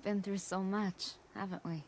been through so much, haven't we?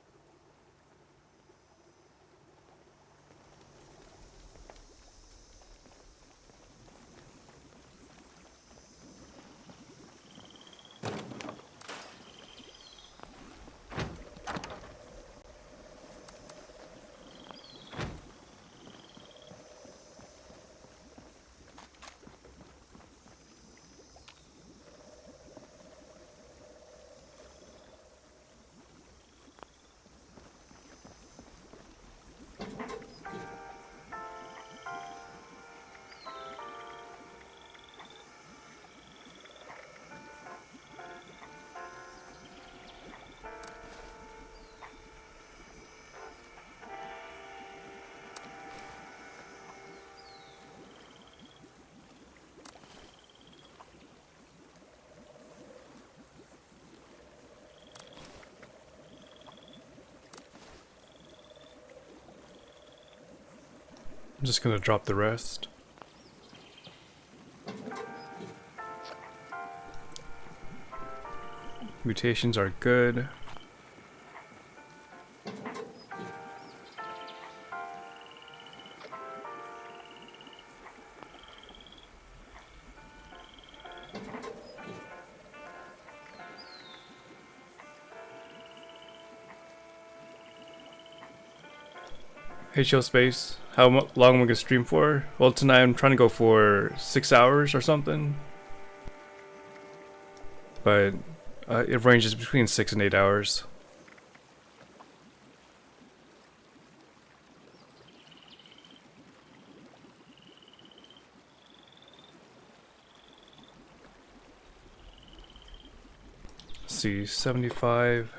I'm just gonna drop the rest. Mutations are good. Hey, Chill Space. How long am I gonna stream for? Well, tonight I'm trying to go for 6 hours or something. But it ranges between 6 and 8 hours. Let's see, 75.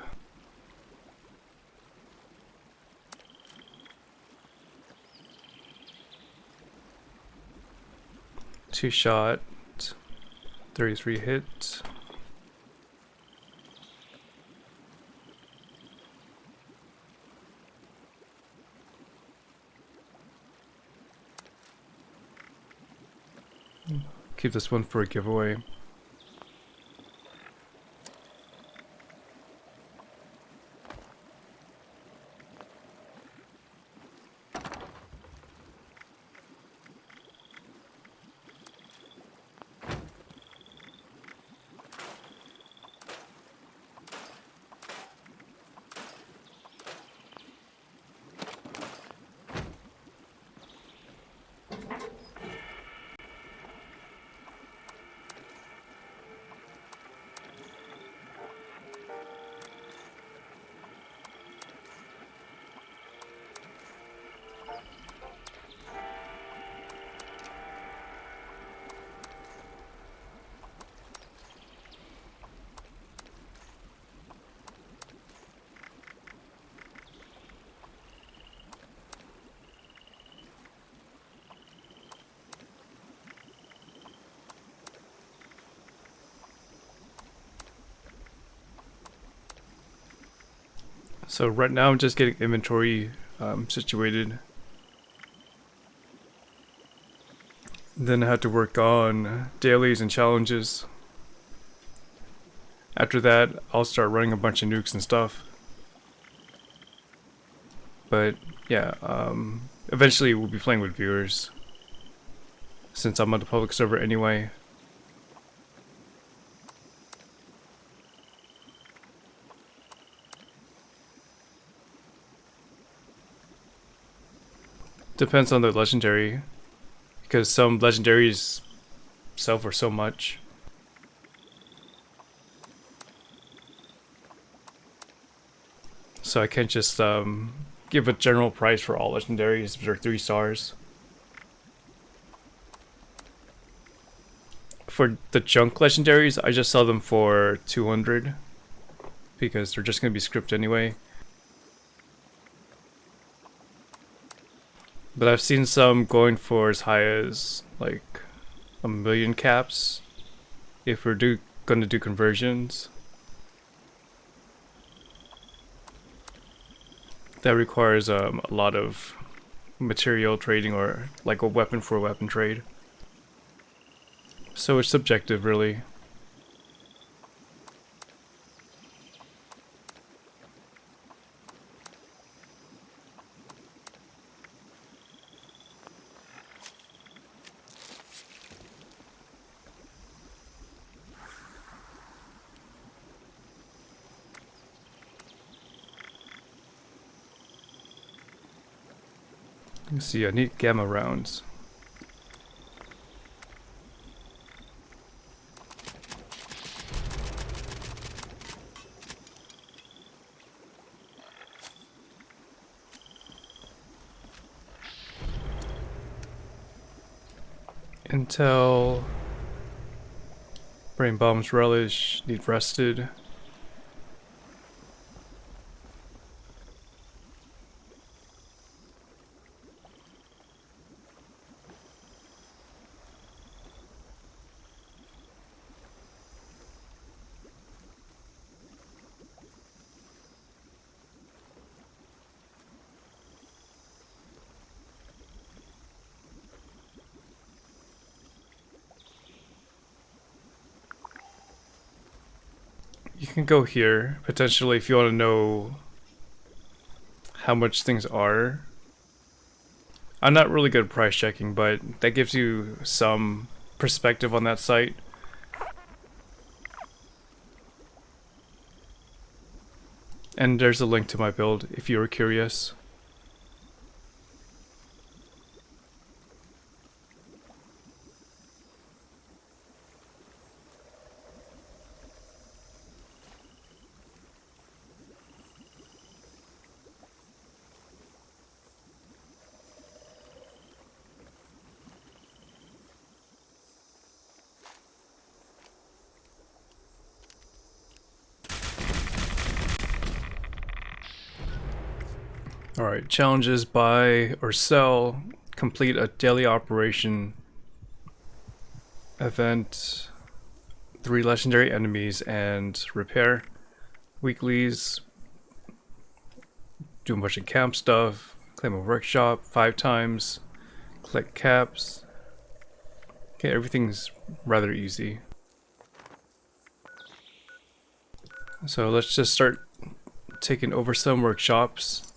Two shot, 33 hit. Keep this one for a giveaway. So right now I'm just getting inventory situated. Then I have to work on dailies and challenges. After that, I'll start running a bunch of nukes and stuff. But yeah, eventually we'll be playing with viewers, since I'm on the public server anyway. Depends on the legendary, because some legendaries sell for so much. So I can't just give a general price for all legendaries if they're 3 stars. For the junk legendaries, I just sell them for 200, because they're just going to be scripted anyway. But I've seen some going for as high as like 1,000,000 caps if we're gonna do conversions. That requires a lot of material trading, or like a weapon for a weapon trade. So it's subjective, really. Let's see, I need gamma rounds. Intel. Brain bombs relish. Need rested. You can go here, potentially, if you want to know how much things are. I'm not really good at price checking, but that gives you some perspective on that site. And there's a link to my build if you were curious. Alright, challenges: buy or sell, complete a daily operation, event, 3 legendary enemies, and repair. Weeklies, do a bunch of camp stuff, claim a workshop 5 times, collect caps. Okay, everything's rather easy. So let's just start taking over some workshops.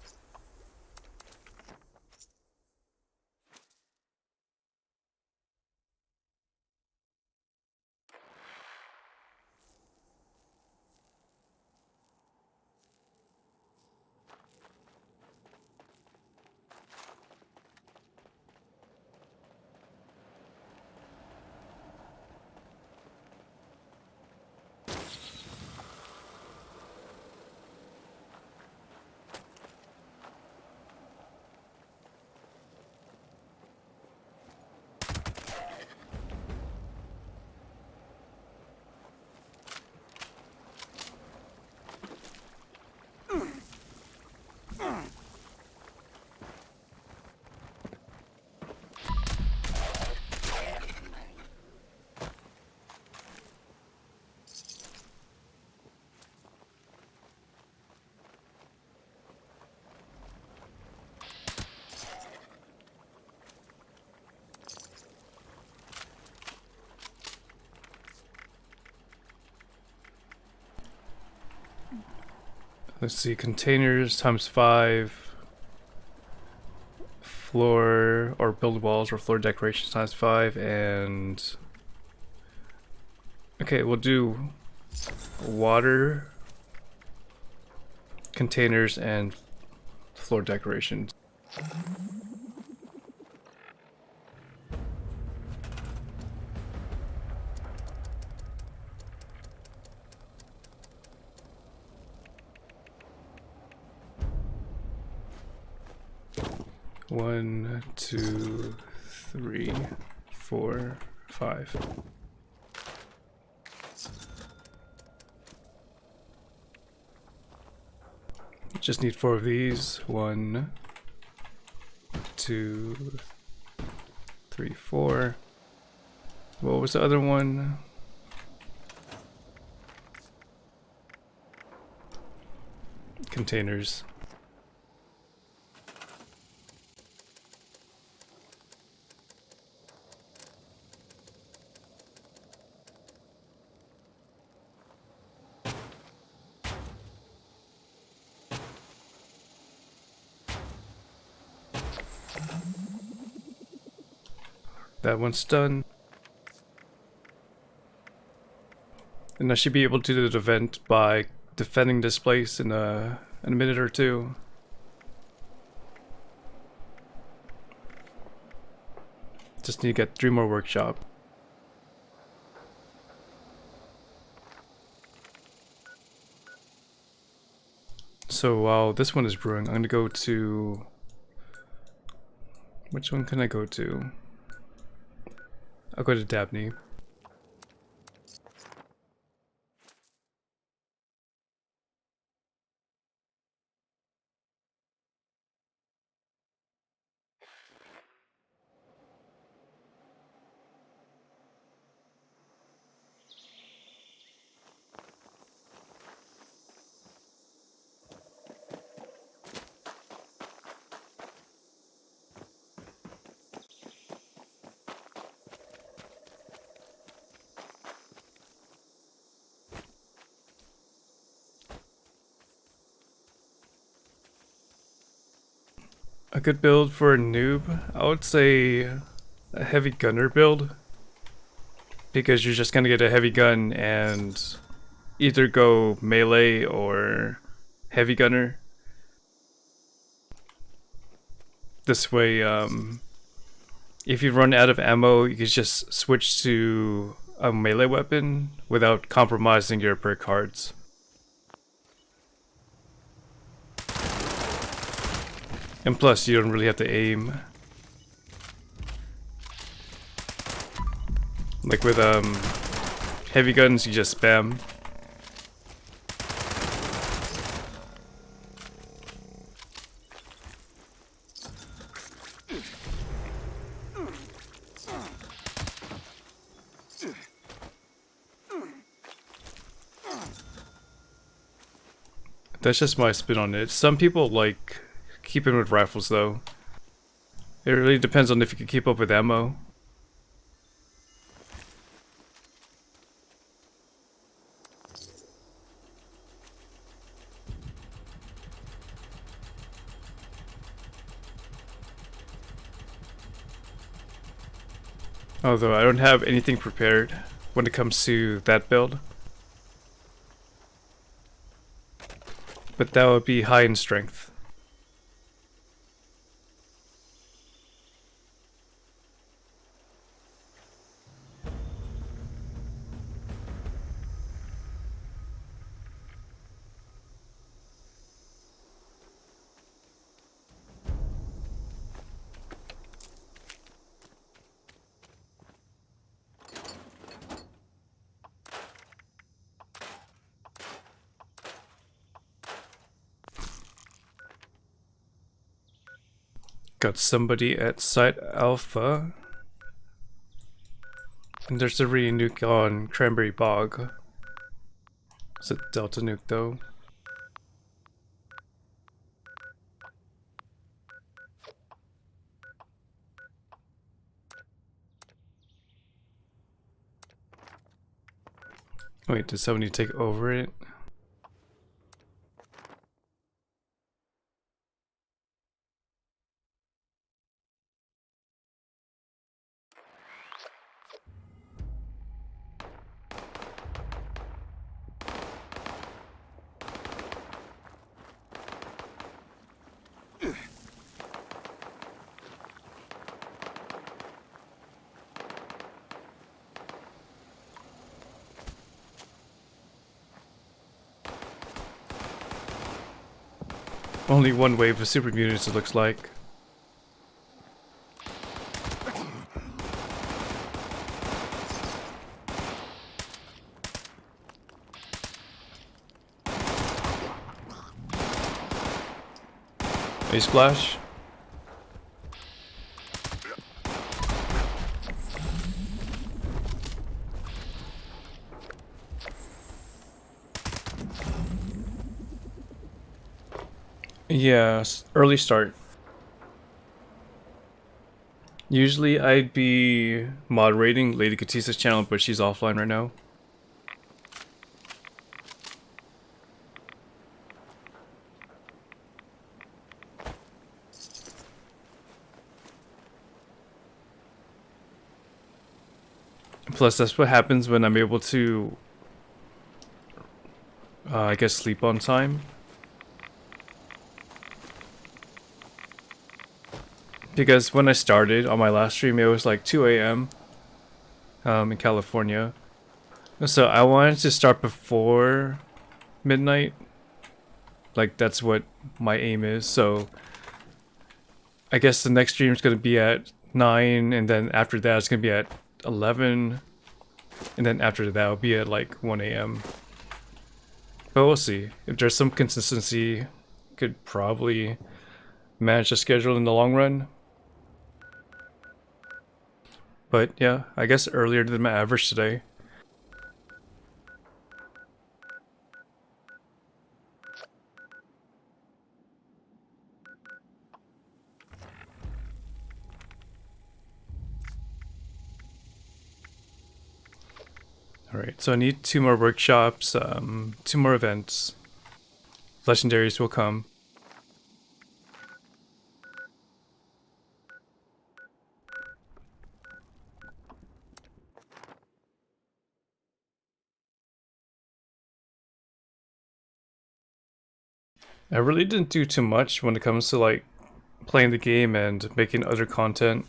Let's see, containers times 5, floor or build walls or floor decorations times 5, and okay, we'll do water, containers, and floor decorations. One, two, three, 4, 5. Just need 4 of these. 1, 2, 3, 4. What was the other one? Containers. That one's done. And I should be able to do the event by defending this place in a minute or two. Just need to get 3 more workshop. So while this one is brewing, I'm gonna go to... Which one can I go to? I'll go to Dabney. A good build for a noob, I would say a heavy gunner build. Because you're just gonna get a heavy gun and either go melee or heavy gunner. This way, if you run out of ammo, you can just switch to a melee weapon without compromising your perk cards. And plus, you don't really have to aim. Like with heavy guns, you just spam. That's just my spin on it. Some people like keeping with rifles though. It really depends on if you can keep up with ammo. Although I don't have anything prepared when it comes to that build. But that would be high in strength. Got somebody at Site Alpha. And there's a re-nuke on Cranberry Bog. It's a Delta nuke though. Wait, did somebody take over it? Only one wave of super mutants, it looks like. A splash. Yeah, early start. Usually I'd be moderating Lady Katisa's channel, but she's offline right now. Plus, that's what happens when I'm able to, I guess, sleep on time. because when I started on my last stream, it was like 2 a.m. In California. So I wanted to start before midnight. Like that's what my aim is. So I guess the next stream is going to be at 9, and then after that it's going to be at 11, and then after that it'll be at like 1 a.m. But we'll see. If there's some consistency, could probably manage the schedule in the long run. But yeah, I guess earlier than my average today. Alright, so I need 2 more workshops, 2 more events. Legendaries will come. I really didn't do too much when it comes to like playing the game and making other content.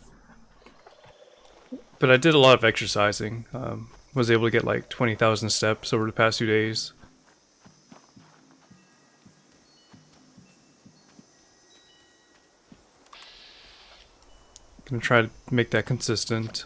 But I did a lot of exercising. Was able to get like 20,000 steps over the past 2 days. Gonna try to make that consistent.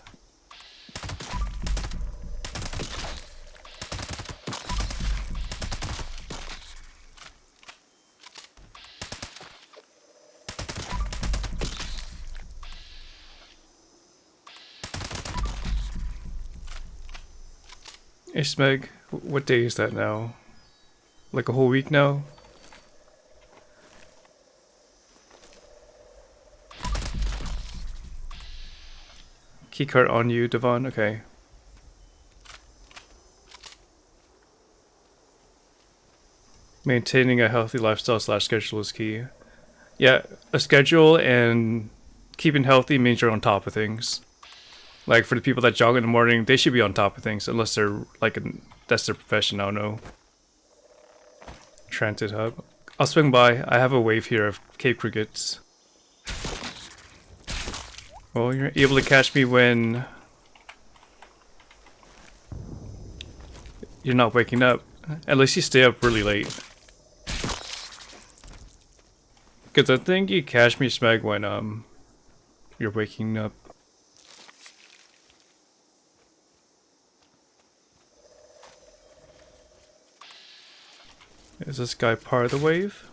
Hey Smeg, what day is that now? Like a whole week now? Keycard on you, Devon? Okay. Maintaining a healthy lifestyle / schedule is key. Yeah, a schedule and keeping healthy means you're on top of things. Like for the people that jog in the morning, they should be on top of things unless they're like that's their profession. I don't know. Transit hub. I'll swing by. I have a wave here of Cape Crickets. Well, you're able to catch me when you're not waking up. At least you stay up really late. Because I think you catch me, Smeg, when you're waking up. Is this guy part of the wave?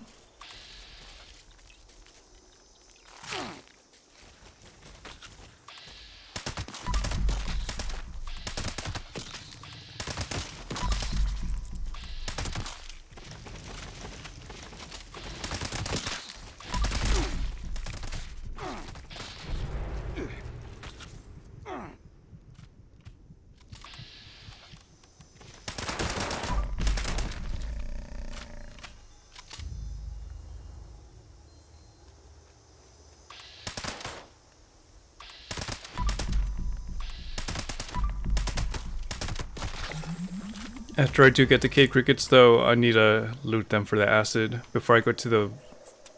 After I do get the Cape Crickets though, I need to loot them for the acid before I go to the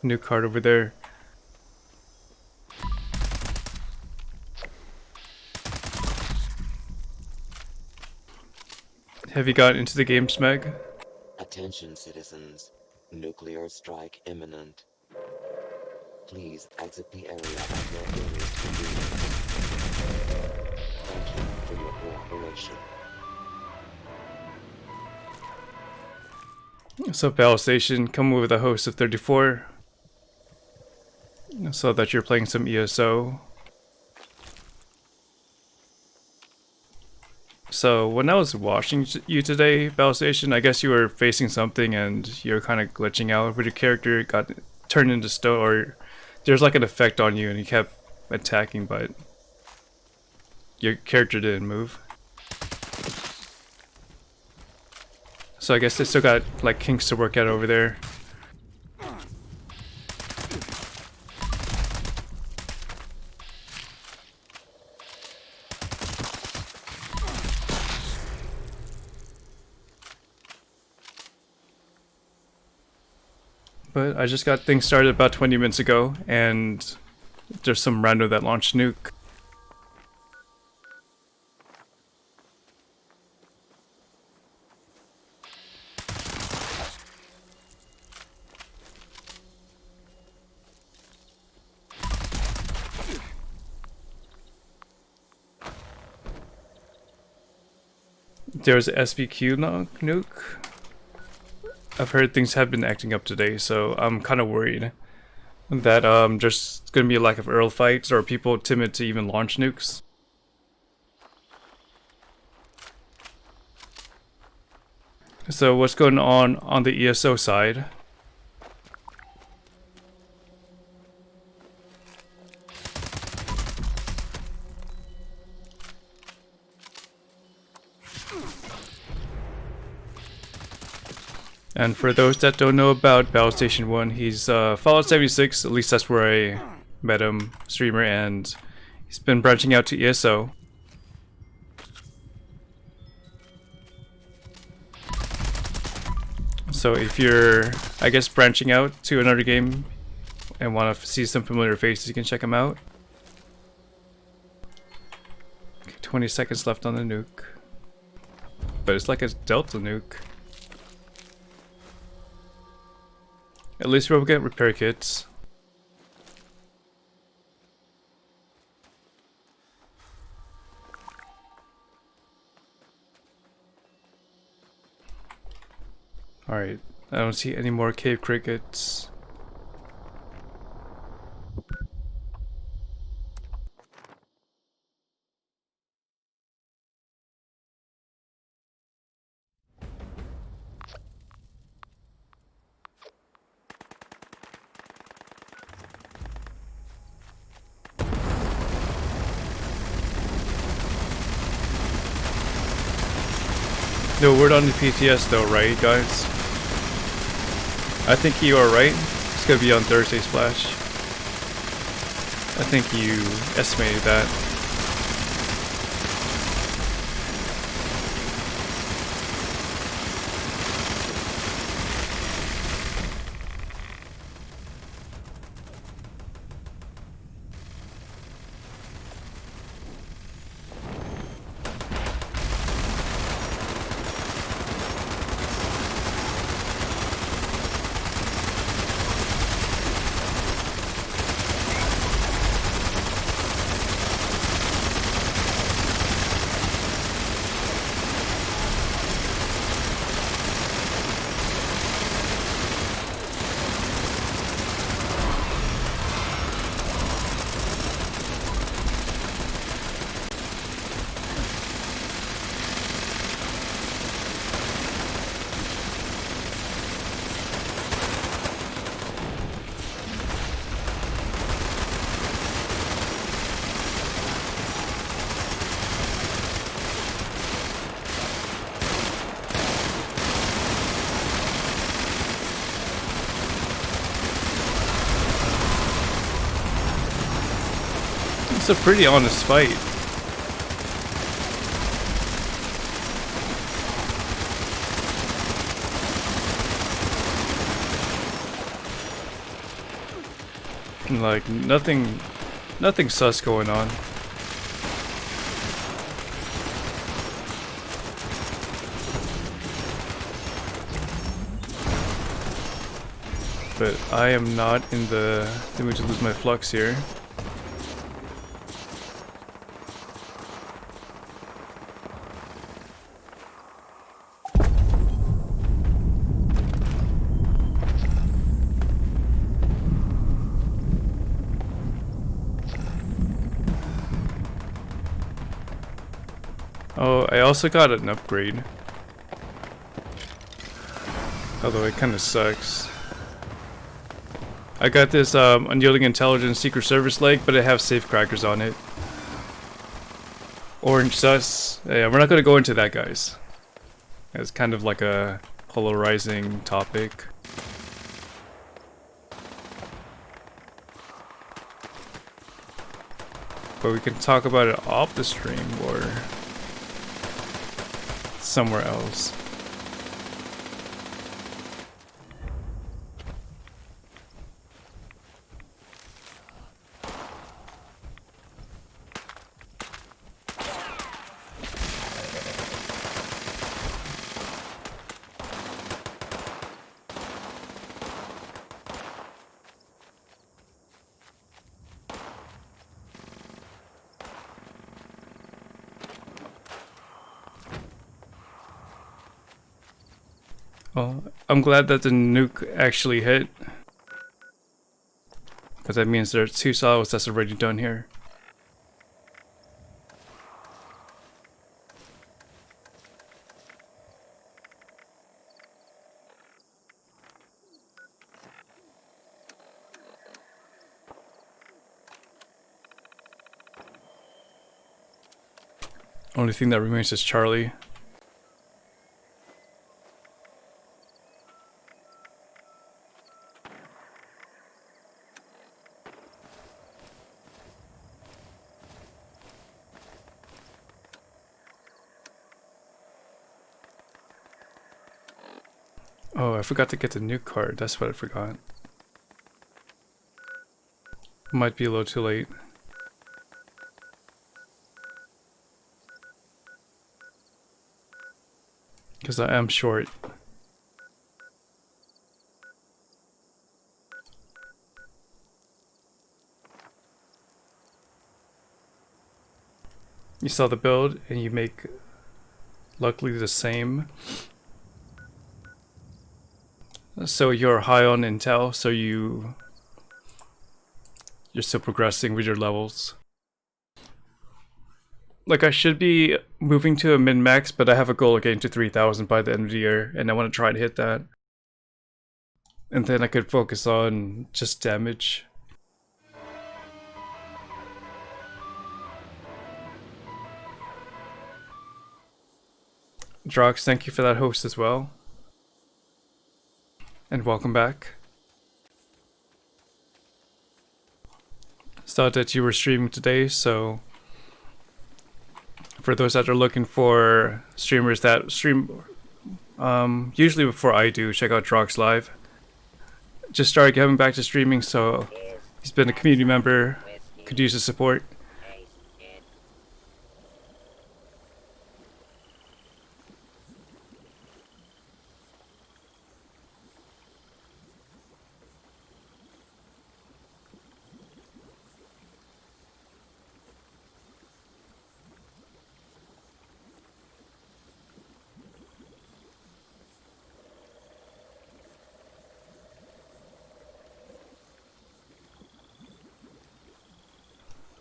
new card over there. Have you got into the game, Smeg? Attention citizens, nuclear strike imminent. Please exit the area at your earliest convenience. Thank you for your cooperation. So Battle Station, come with a host of 34. So that you're playing some ESO. So when I was watching you today, Battle Station, I guess you were facing something and you're kind of glitching out with your character. It got turned into stone, or there's like an effect on you and you kept attacking, but your character didn't move. So I guess they still got like kinks to work out over there. But I just got things started about 20 minutes ago, and There's some rando that launched nuke. There's a SBQ nuke. I've heard things have been acting up today, so I'm kind of worried that there's gonna be a lack of Earl fights or people timid to even launch nukes. So what's going on the ESO side? And for those that don't know about Battle Station 1, he's Fallout 76, at least that's where I met him, streamer, and he's been branching out to ESO. So if you're, I guess, branching out to another game and want to see some familiar faces, you can check him out. Okay, 20 seconds left on the nuke. But it's like a Delta nuke. At least we'll get repair kits. Alright, I don't see any more cave crickets. No word on the PTS though, right guys? I think you are right. It's gonna be on Thursday Splash. I think you estimated that. It's a pretty honest fight. Like nothing sus going on. But I am not in the mood to lose my flux here. Oh, I also got an upgrade. Although it kind of sucks. I got this Unyielding Intelligence Secret Service leg, but it has safecrackers on it. Orange sus. Yeah, we're not going to go into that, guys. It's kind of like a polarizing topic. But we can talk about it off the stream or somewhere else. Well, I'm glad that the nuke actually hit. Because that means there are 2 silos that's already done here. Only thing that remains is Charlie. Oh, I forgot to get the nuke card. That's what I forgot. Might be a little too late. Because I am short. You saw the build and you make luckily the same. So you're high on intel, so you're still progressing with your levels. Like I should be moving to a min-max, but I have a goal of getting to 3,000 by the end of the year, and I want to try to hit that. And then I could focus on just damage. Drox, thank you for that host as well. And welcome back. Saw that you were streaming today, so for those that are looking for streamers that stream usually before I do, check out Drox Live. Just started coming back to streaming, so he's been a community member, could use the support.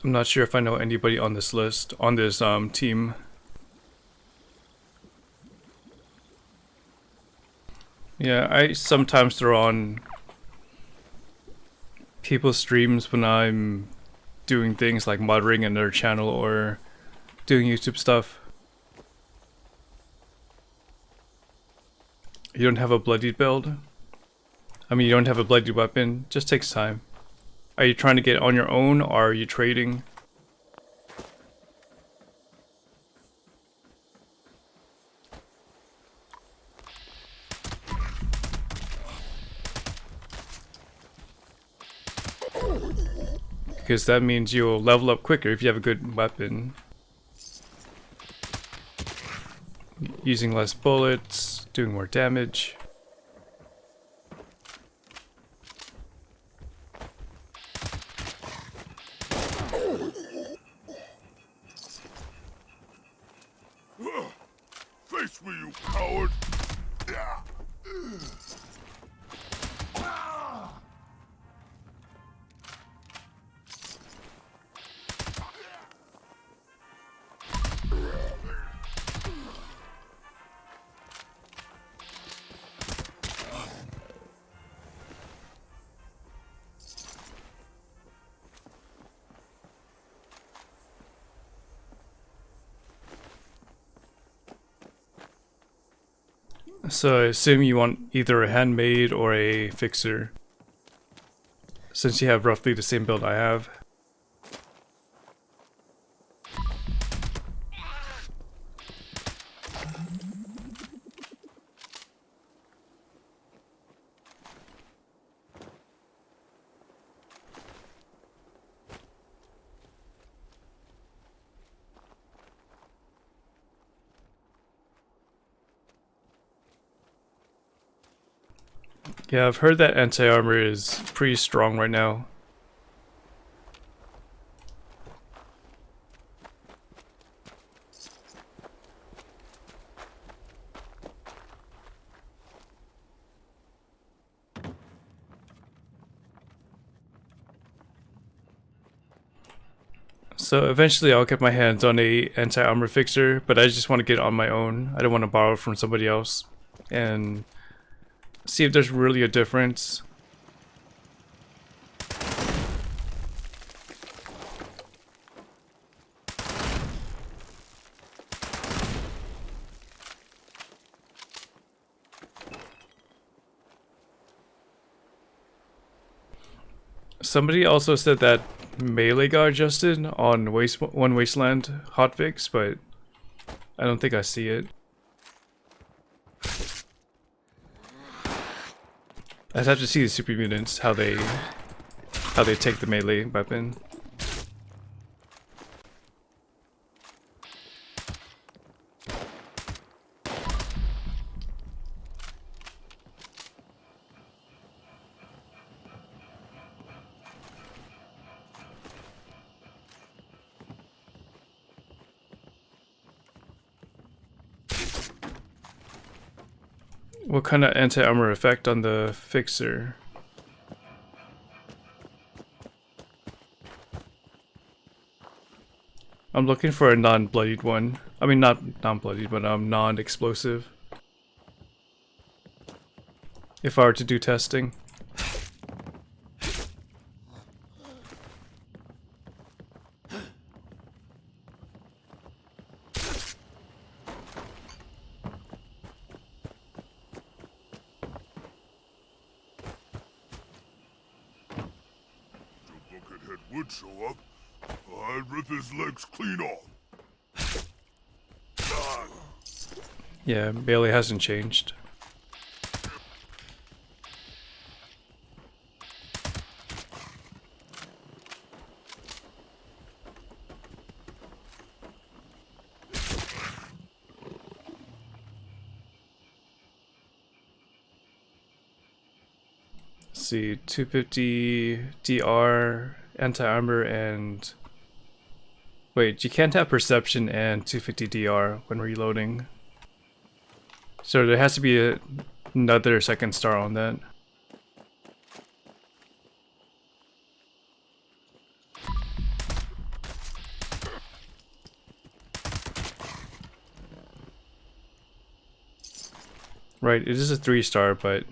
I'm not sure if I know anybody on this list, on this team. Yeah, I sometimes throw on people's streams when I'm doing things like modding in their channel or doing YouTube stuff. You don't have a bloodied build? I mean, you don't have a bloodied weapon, just takes time. Are you trying to get on your own, or are you trading? Because that means you'll level up quicker if you have a good weapon. Using less bullets, doing more damage. Face me, you coward! So I assume you want either a handmade or a fixer, since you have roughly the same build I have. Yeah, I've heard that anti-armor is pretty strong right now. So eventually I'll get my hands on a anti-armor fixer, but I just want to get it on my own. I don't want to borrow from somebody else and see if there's really a difference. Somebody also said that melee got adjusted on One Wasteland hotfix, but I don't think I see it. I'd have to see the super mutants, how they take the melee weapon. What kind of anti-armor effect on the fixer? I'm looking for a non-bloodied one. I mean, not non-bloodied, but non-explosive. If I were to do testing. Buckethead would show up, I'd rip his legs clean off. Yeah, Bailey hasn't changed. See, 250 DR, anti-armor, and... Wait, you can't have perception and 250 DR when reloading. So there has to be another second star on that. Right, it is a 3-star, but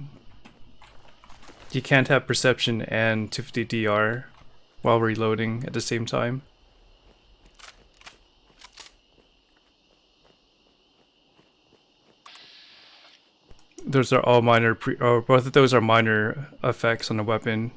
you can't have perception and 250 DR while reloading at the same time. Those are all minor both of those are minor effects on the weapon.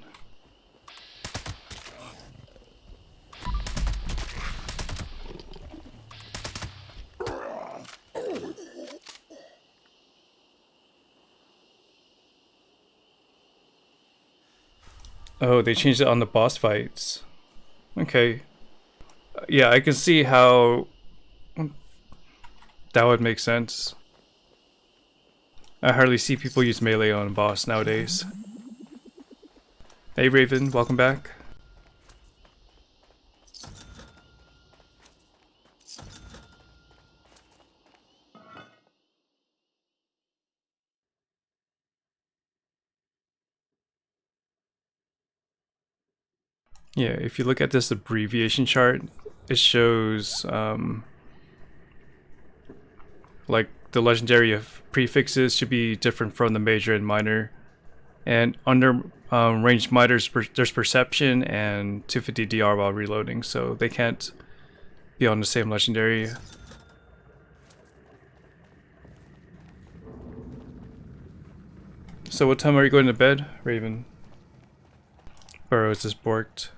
Oh, they changed it on the boss fights. Okay. Yeah, I can see how that would make sense. I hardly see people use melee on a boss nowadays. Hey Raven, welcome back. Yeah, if you look at this abbreviation chart, it shows like the legendary of prefixes should be different from the major and minor. And under ranged minors, there's perception and 250 DR while reloading, so they can't be on the same legendary. So what time are you going to bed, Raven? Or is this borked?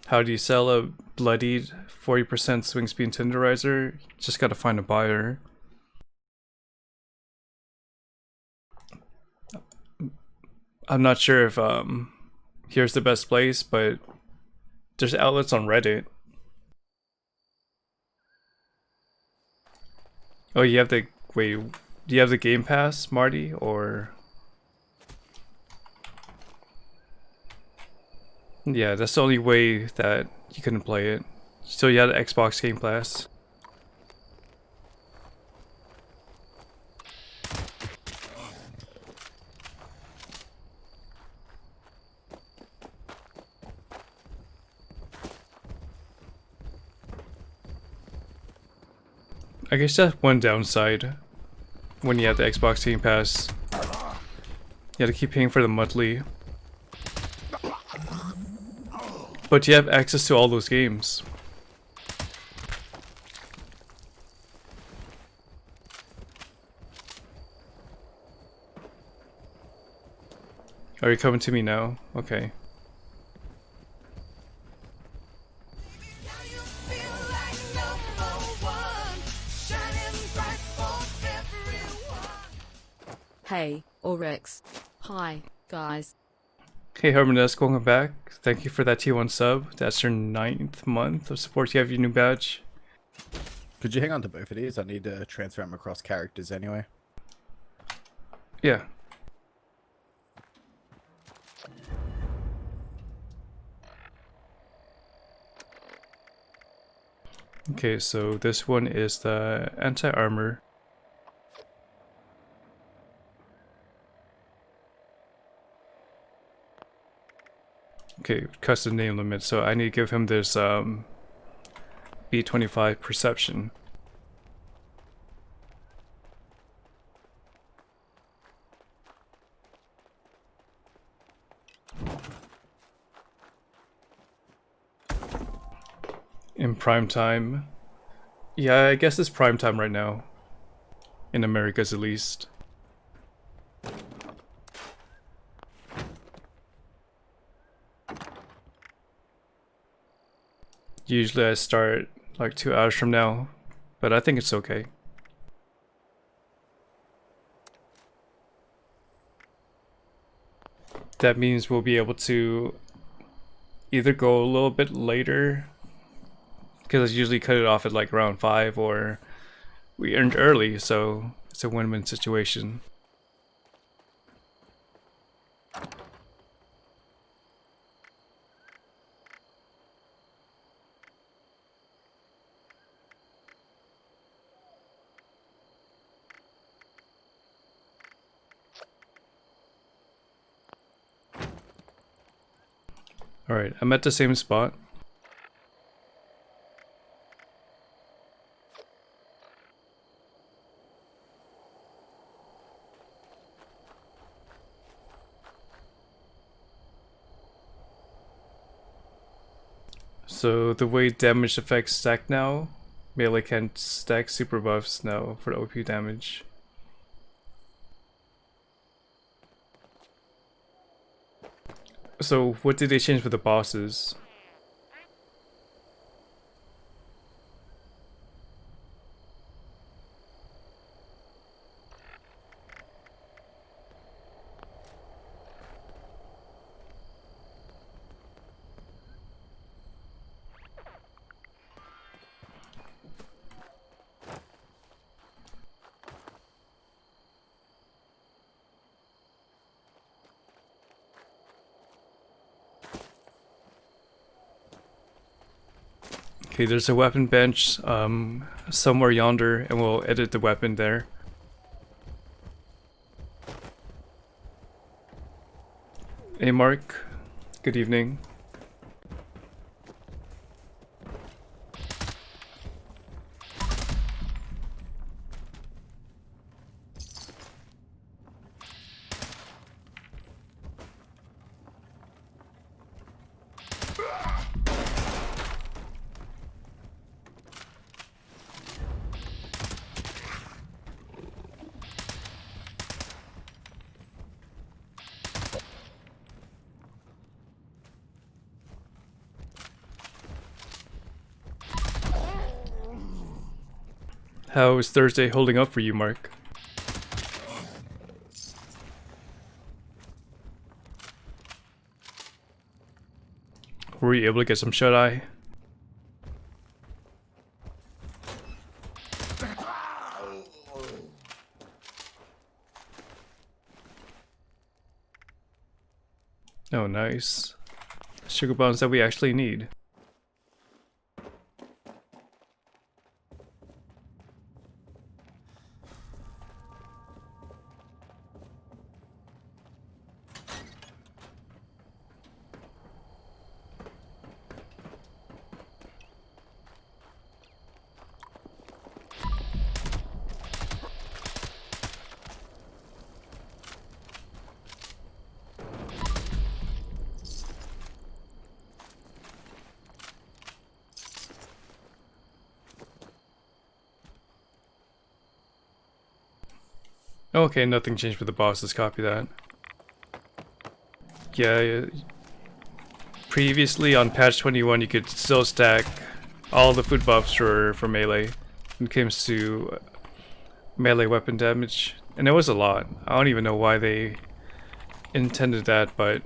How do you sell a bloodied 40% swing speed tenderizer? Just gotta find a buyer. I'm not sure if here's the best place, but there's outlets on Reddit. Oh, you have the wait. Do you have the Game Pass, Marty, or? Yeah, that's the only way that you couldn't play it. So you had Xbox Game Pass. I guess that's one downside when you have the Xbox Game Pass. You have to keep paying for the monthly. But you have access to all those games. Are you coming to me now? Okay. Hey, Oryx. Hi, guys. Hey Harmonesque, welcome back. Thank you for that T1 sub. That's your 9th month of support. You have your new badge. Could you hang on to both of these? I need to transfer them across characters anyway. Yeah. Okay, so this one is the anti-armor. Okay, custom name limit, so I need to give him this B25 perception. In prime time. Yeah, I guess it's prime time right now. In Americas at least. Usually I start like 2 hours from now, but I think it's okay. That means we'll be able to either go a little bit later, because I usually cut it off at like around 5, or we earned early, so it's a win-win situation. Alright, I'm at the same spot. So the way damage effects stack now, melee can stack super buffs now for the OP damage. So what did they change with the bosses? Okay, there's a weapon bench somewhere yonder, and we'll edit the weapon there. Hey Mark, good evening. How is Thursday holding up for you, Mark? Were you able to get some shut-eye? Oh, nice. Sugar bombs that we actually need. Okay, nothing changed for the boss. Let's copy that. Yeah, previously on patch 21 you could still stack all the food buffs for melee when it comes to melee weapon damage, and it was a lot. I don't even know why they intended that, but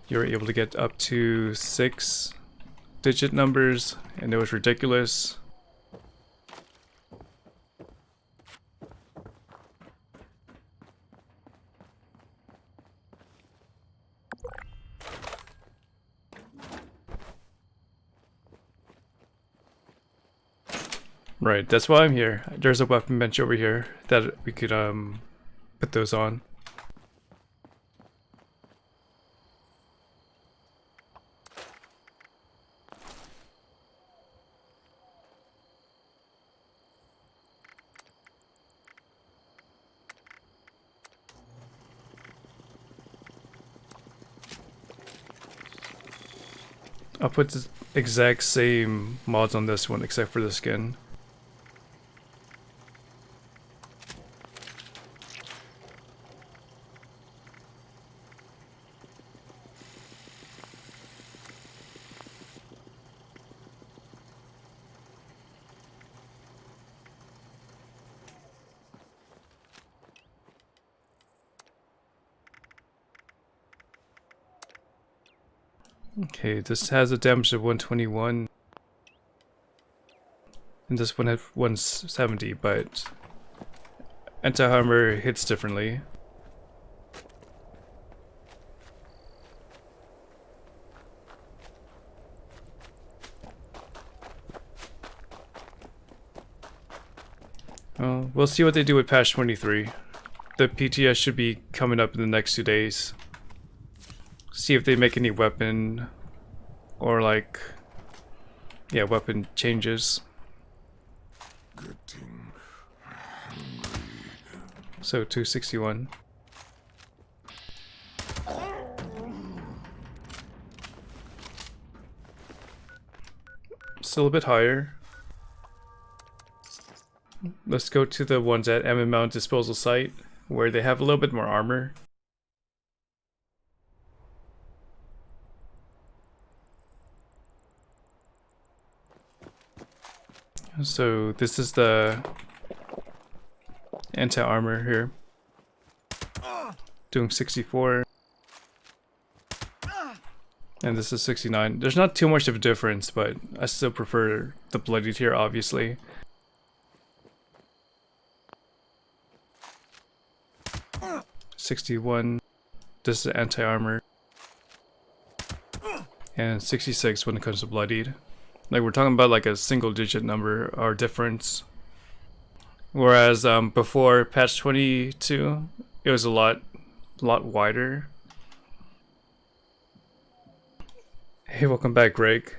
you were able to get up to 6-digit numbers, and it was ridiculous. Right, that's why I'm here. There's a weapon bench over here that we could put those on. I'll put the exact same mods on this one except for the skin. Okay, this has a damage of 121. And this one had 170, but anti-armor hits differently. We'll see what they do with patch 23. The PTS should be coming up in the next 2 days. See if they make any weapon or like, yeah, weapon changes. Getting So 261. Still a bit higher. Let's go to the ones at MMO disposal site where they have a little bit more armor. So this is the anti-armor here. Doing 64. And this is 69. There's not too much of a difference, but I still prefer the bloodied here, obviously. $61. This is anti-armor. And 66 when it comes to bloodied. Like, we're talking about like a single digit number or difference. Whereas before patch 22, it was a lot wider. Hey, welcome back, Greg.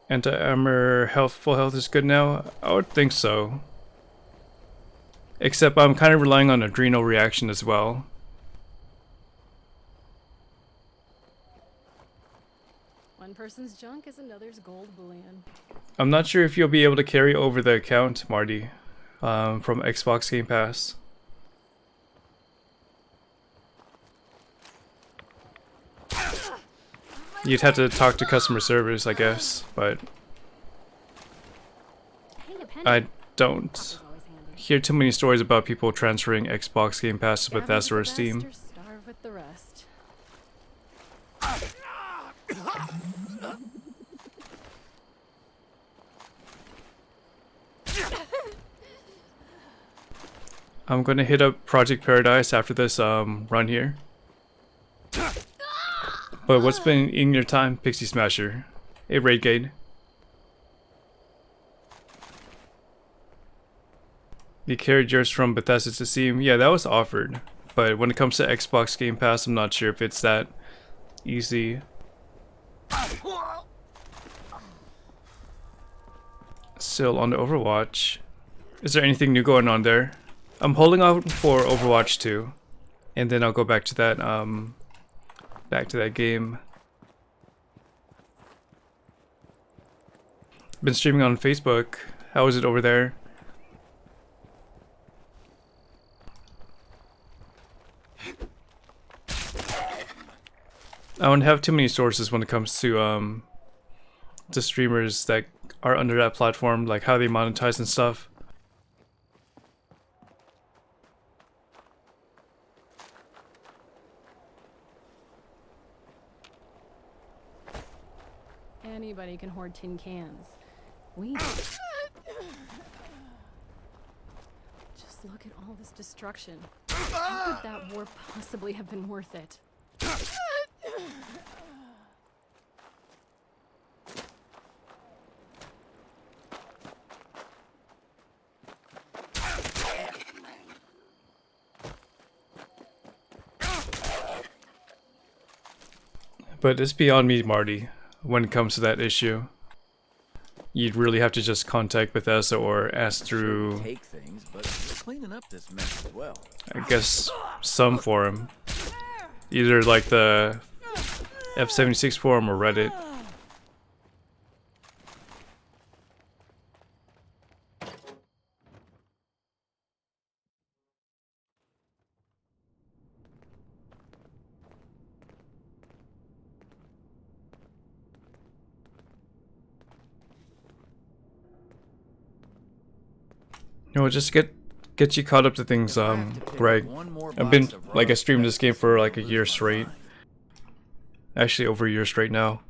Anti-armor health, full health is good now? I would think so. Except I'm kind of relying on adrenal reaction as well. One person's junk is another's gold bullion. I'm not sure if you'll be able to carry over the account, Marty, from Xbox Game Pass. You'd have to talk to customer service, I guess, but I don't hear too many stories about people transferring Xbox Game Pass to Bethesda or Steam. Starve with the rest. I'm gonna hit up Project Paradise after this run here. But what's been in your time, Pixie Smasher? Hey, Raid Gate. You carried yours from Bethesda to Steam? Yeah, that was offered. But when it comes to Xbox Game Pass, I'm not sure if it's that easy. Still on the Overwatch. Is there anything new going on there? I'm holding out for Overwatch 2. And then I'll go back to that back to that game. Been streaming on Facebook. How is it over there? I don't have too many sources when it comes to streamers that are under that platform, like how they monetize and stuff. Anybody can hoard tin cans. We just look at all this destruction. How could that war possibly have been worth it? But it's beyond me, Marty, when it comes to that issue. You'd really have to just contact Bethesda or ask through, Take things, but we're cleaning up this mess as well. I guess, some forum. Either like the F76 forum or Reddit. You know, just get you caught up to things, Greg. I've been, like, I streamed this game for like a year straight. Actually, over a year straight now.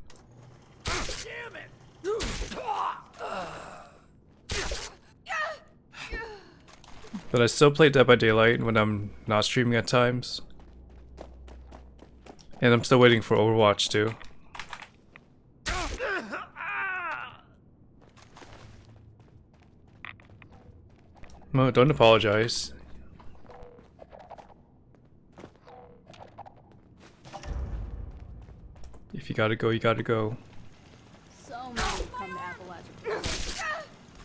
But I still play Dead by Daylight when I'm not streaming at times. And I'm still waiting for Overwatch too. No, don't apologize. If you gotta go, you gotta go. So many come to Appalachia.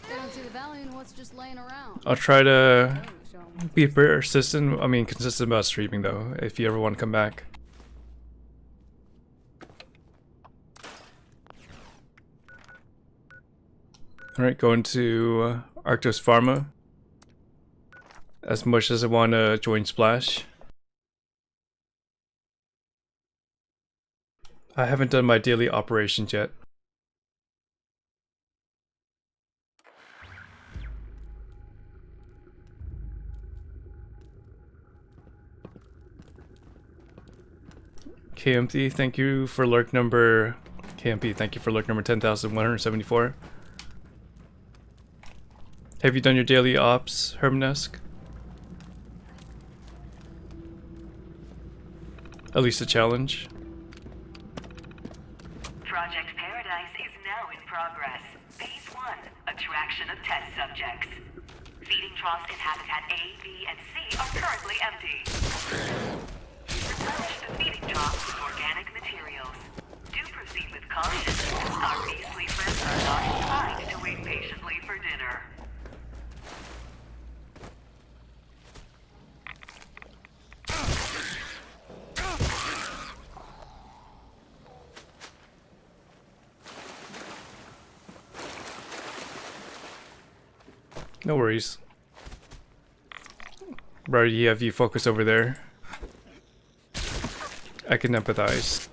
They don't see the value in what's just laying around. I'll try to Show 'em. be persistent, consistent about streaming though, if you ever want to come back. Alright, going to Arctos Pharma. As much as I want to join Splash. I haven't done my daily operations yet. KMP, thank you for lurk number... KMP, thank you for lurk number 10,174. Have you done your daily ops, Hermanesque? At least a challenge. Project Paradise is now in progress. Phase 1, attraction of test subjects. Feeding troughs in habitat A, B, and C are currently empty. Replenish the feeding troughs with organic materials. Do proceed with caution. Our beastly friends are not inclined to wait patiently for dinner. No worries. Brady, have you focus over there? I can empathize.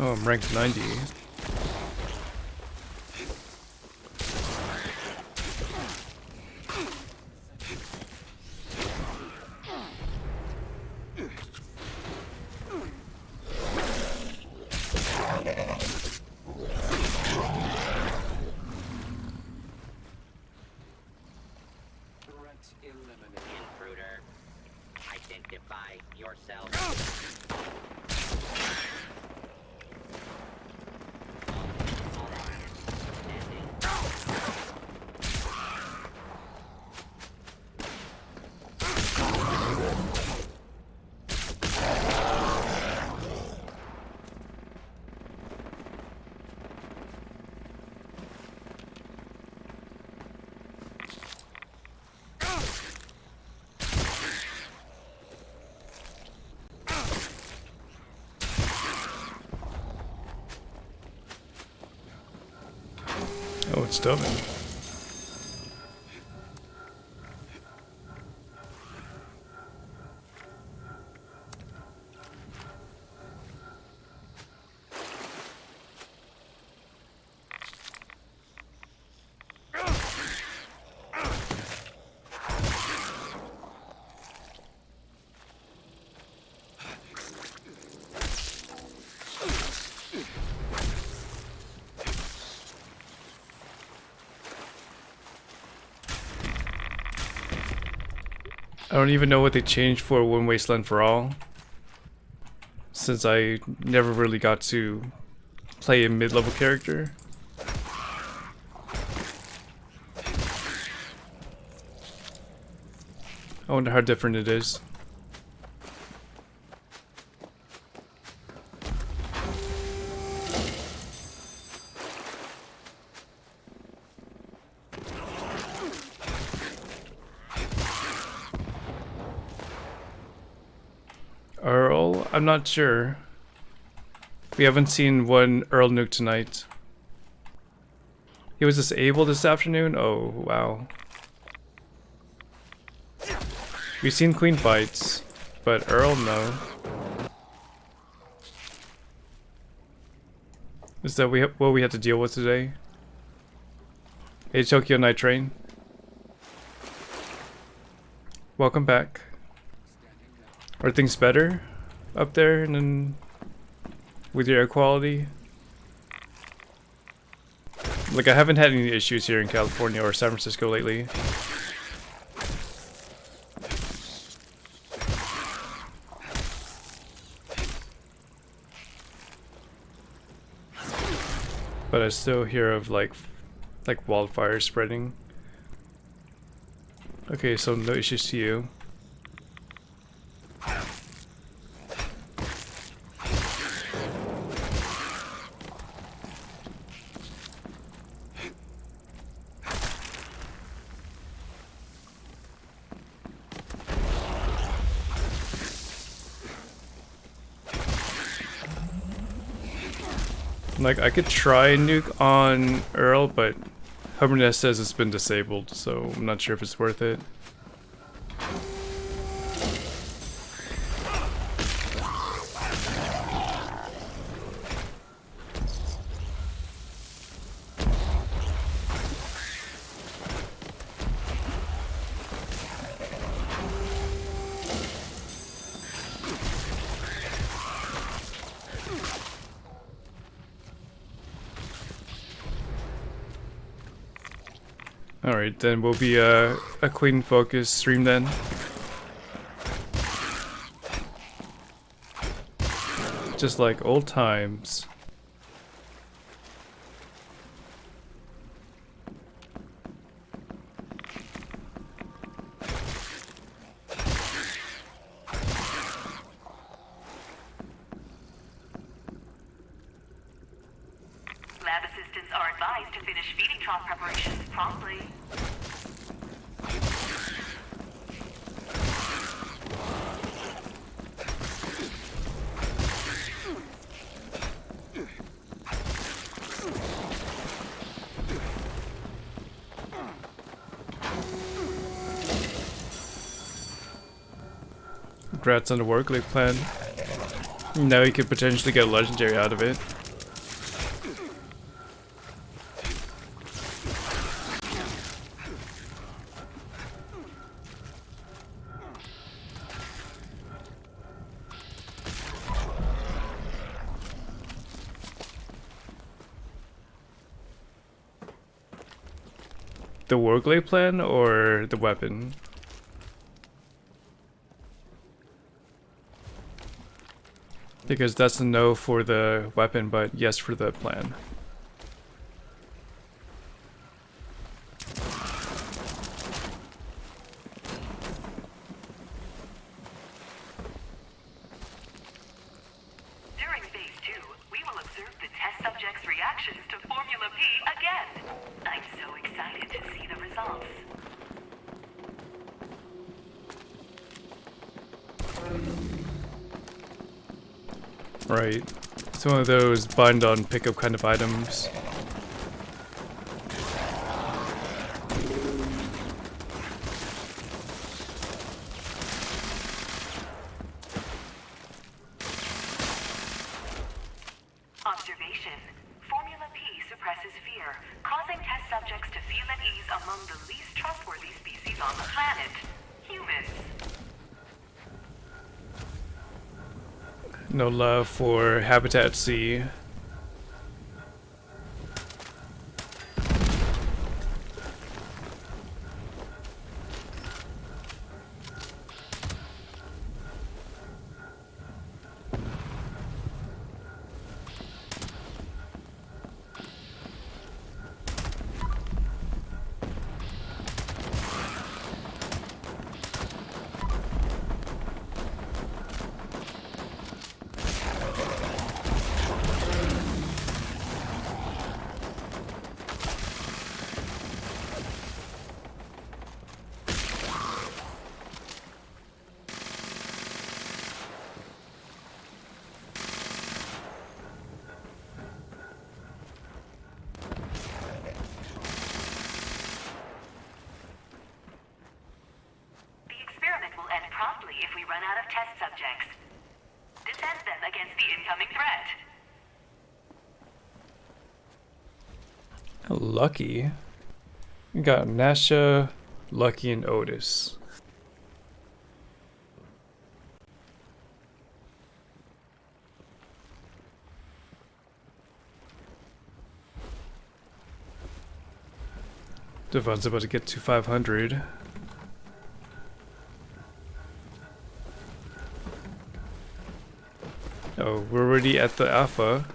Oh, I'm ranked 90. Intruder, identify yourself. Oh, it's Dubbin. I don't even know what they changed for One Wasteland for All, since I never really got to play a mid-level character. I wonder how different it is. Earl? I'm not sure. We haven't seen one Earl nuke tonight. He was disabled this afternoon? Oh, wow. We've seen Queen fights, but Earl, no. Is that what we had to deal with today? Hey, Tokyo Night Train. Welcome back. Are things better up there and with your air quality? Like, I haven't had any issues here in California or San Francisco lately. But I still hear of like wildfires spreading. Okay, so no issues to you. Like, I could try a nuke on Earl, but Hubernest says it's been disabled, so I'm not sure if it's worth it. Alright, then we'll be a Queen focused stream then. Just like old times. Lab assistants are advised to finish feeding trough preparations promptly. Congrats on the work-life plan. Now you could potentially get a legendary out of it. The work-life plan or the weapon? Because that's a no for the weapon, but yes for the plan. During phase 2, we will observe the test subject's reactions to Formula P again. I'm so excited to see the results. Right. It's one of those bind on pickup kind of items. Observation. Formula P suppresses fear, causing test subjects to feel at ease among the least trustworthy species on the planet, humans. No love for Habitat C. The experiment will end promptly if we run out of test subjects. Defend them against the incoming threat. Lucky. We got Nasha, Lucky, and Otis. Devon's about to get to 500. Oh, we're already at the alpha.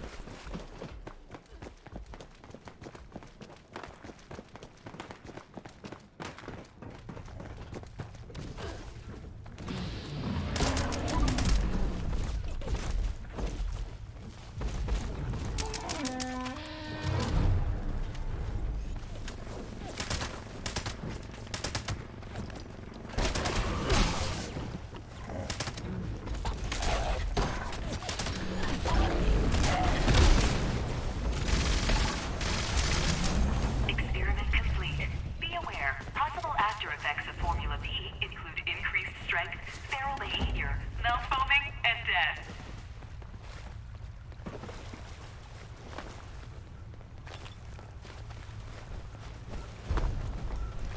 Experiment complete. Be aware, possible after effects of Formula P include increased strength, feral behavior, malfoaming, and death.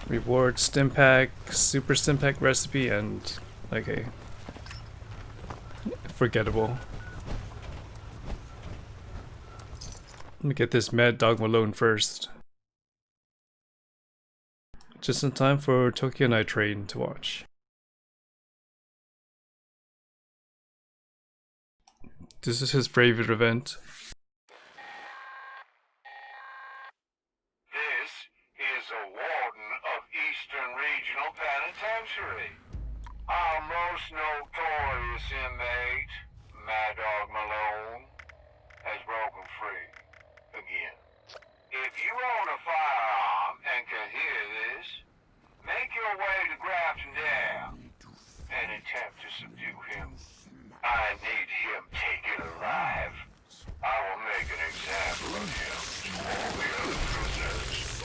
Reward Stimpack, Super Stimpack recipe, and like a forgettable. Let me get this Mad Dog Malone first. Just in time for Tokyo Night Train to watch. This is his favorite event. This is a warden of Eastern Regional Penitentiary. Our most notorious inmate, Mad Dog Malone, has broken free again. If you own a firearm and can hear this, make your way to Grafton Dam and attempt to subdue him. I need him taken alive. I will make an example of him to all the other prisoners.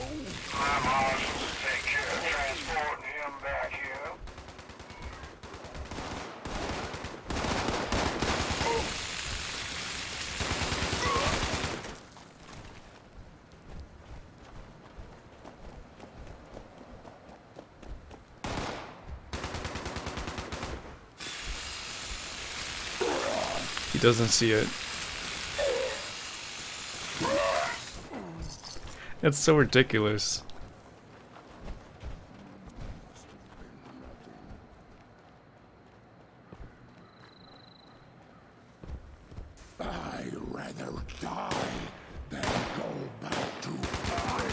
My marshals will take care of transporting him back here. He doesn't see it. It's so ridiculous. rather die than go back to Iron.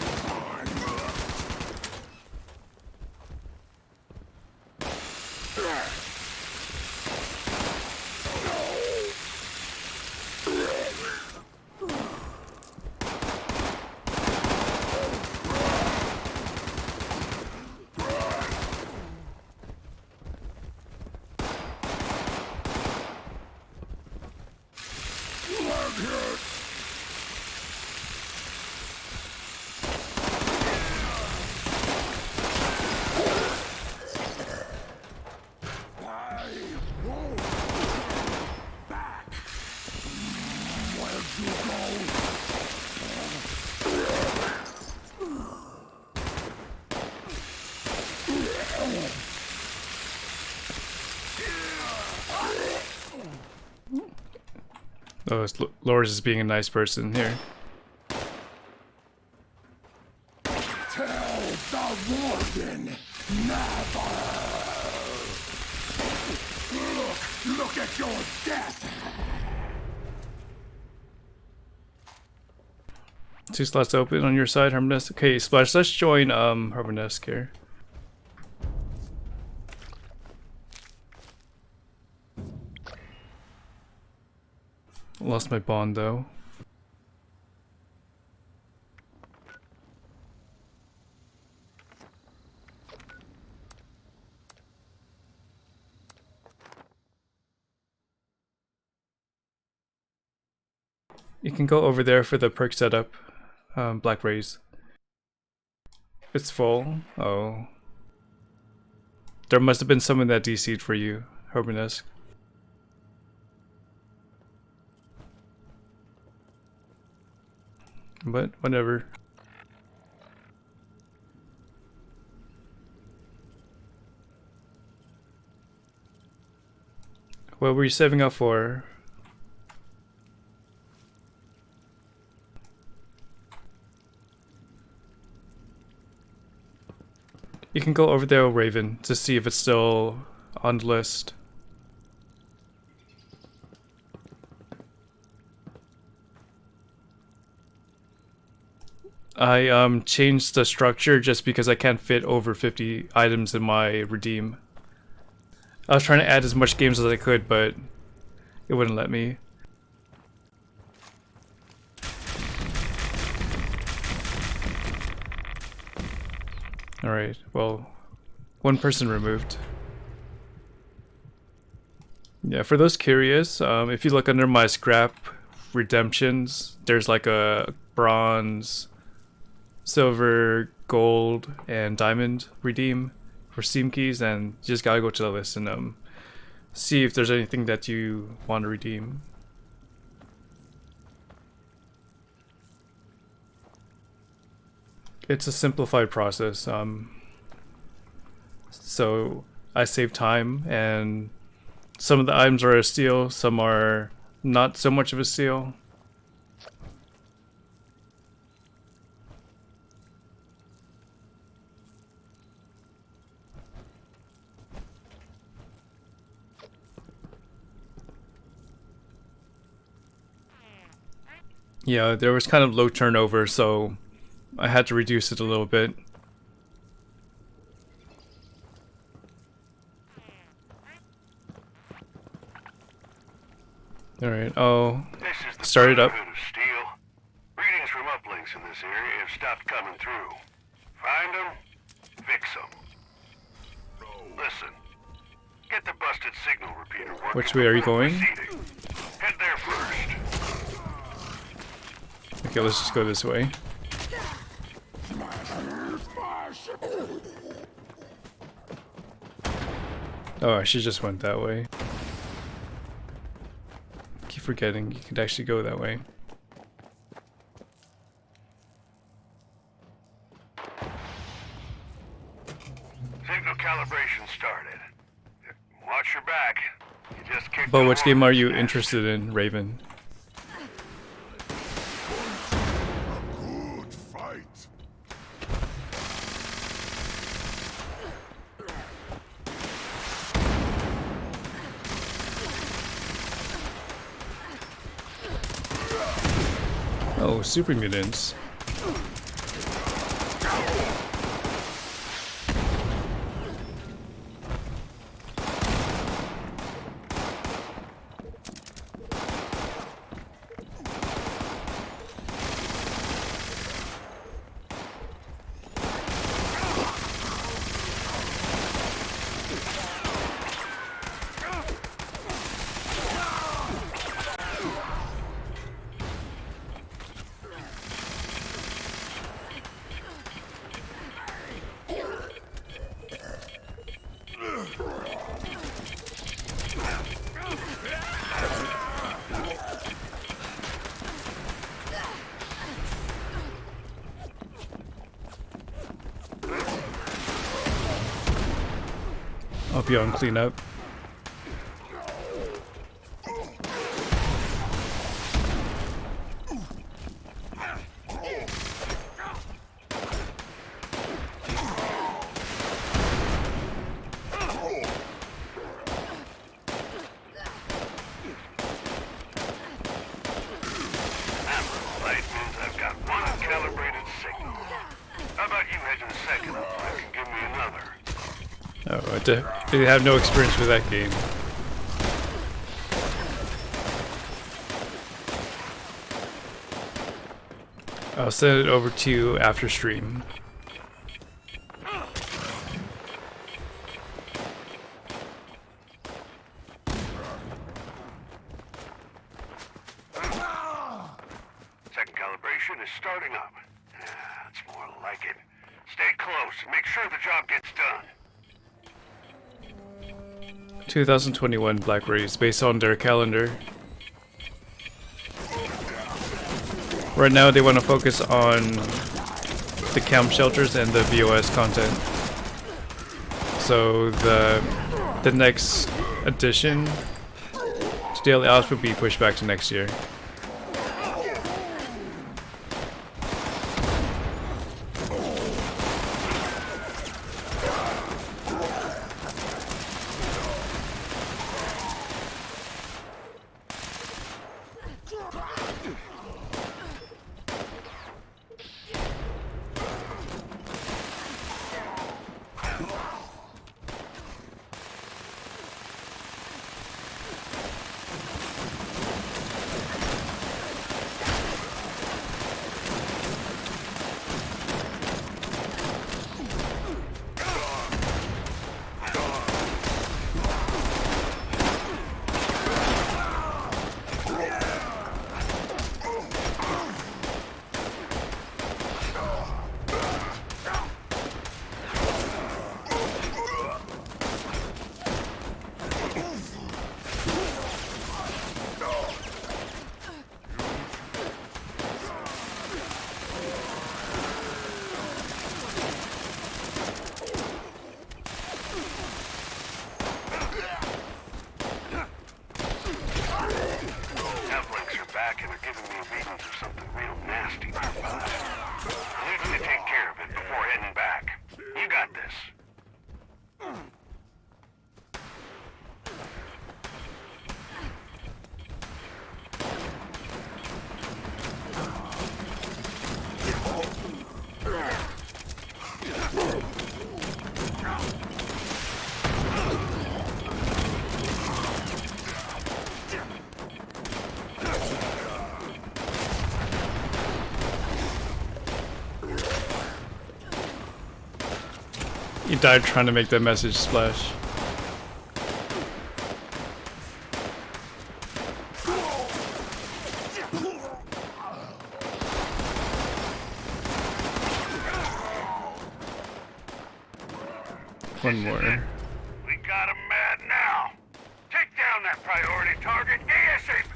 Oh, Loris is being a nice person here. Tell the warden never. Look at your death. 2 slots open on your side, Harmonesk. Okay, Splash, let's join Harmonesk here. Lost my bond though. You can go over there for the perk setup. Black Rays. It's full. Oh. There must have been someone that DC'd for you, Harmonesk. But whatever. What were you saving up for? You can go over there, Raven, to see if it's still on the list. I changed the structure just because I can't fit over 50 items in my redeem. I was trying to add as much games as I could, but it wouldn't let me. Alright, well, 1 person removed. Yeah, for those curious, if you look under my scrap redemptions, there's like a bronze, silver, gold, and diamond redeem for Steam keys, and you just gotta go to the list and see if there's anything that you want to redeem. It's a simplified process, so I save time, and some of the items are a steal, some are not so much of a steal. Yeah, there was kind of low turnover, so I had to reduce it a little bit. Alright, oh, start it up. Readings from uplinks in this area have stopped coming through. Find them, fix them. Listen, get the busted signal repeater working. Which way are you going? Head there first. Okay, let's just go this way. Oh, I should just went that way. Keep forgetting you could actually go that way. Signal calibration started. Watch your back. You just kicked But the which game are you hornet's nest. interested in, Raven? Good fight. Oh, super mutants. I'll be on cleanup. Light means I've got one calibrated signal. How about you head to the second upgrade and give me another? Oh, they have no experience with that game. I'll send it over to you after stream. Second calibration is starting up. That's more like it. Stay close and make sure the job gets done. 2021 Black Race, based on their calendar. Right now they want to focus on the camp shelters and the VOS content. So the next addition to Daily Ops would be pushed back to next year. Outbreaks are back and are giving me readings of something real nasty nearby. I need you to take care of it before heading back. You got this. He died trying to make that message splash. One more. We got him mad now. Take down that priority target ASAP.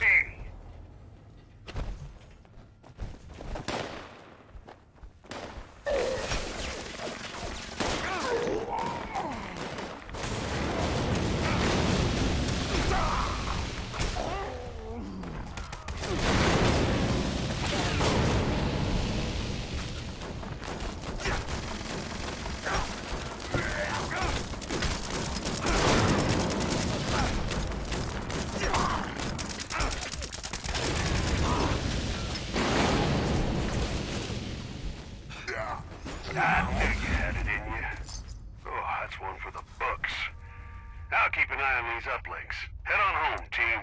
an eye on these uplinks. Head on home, team.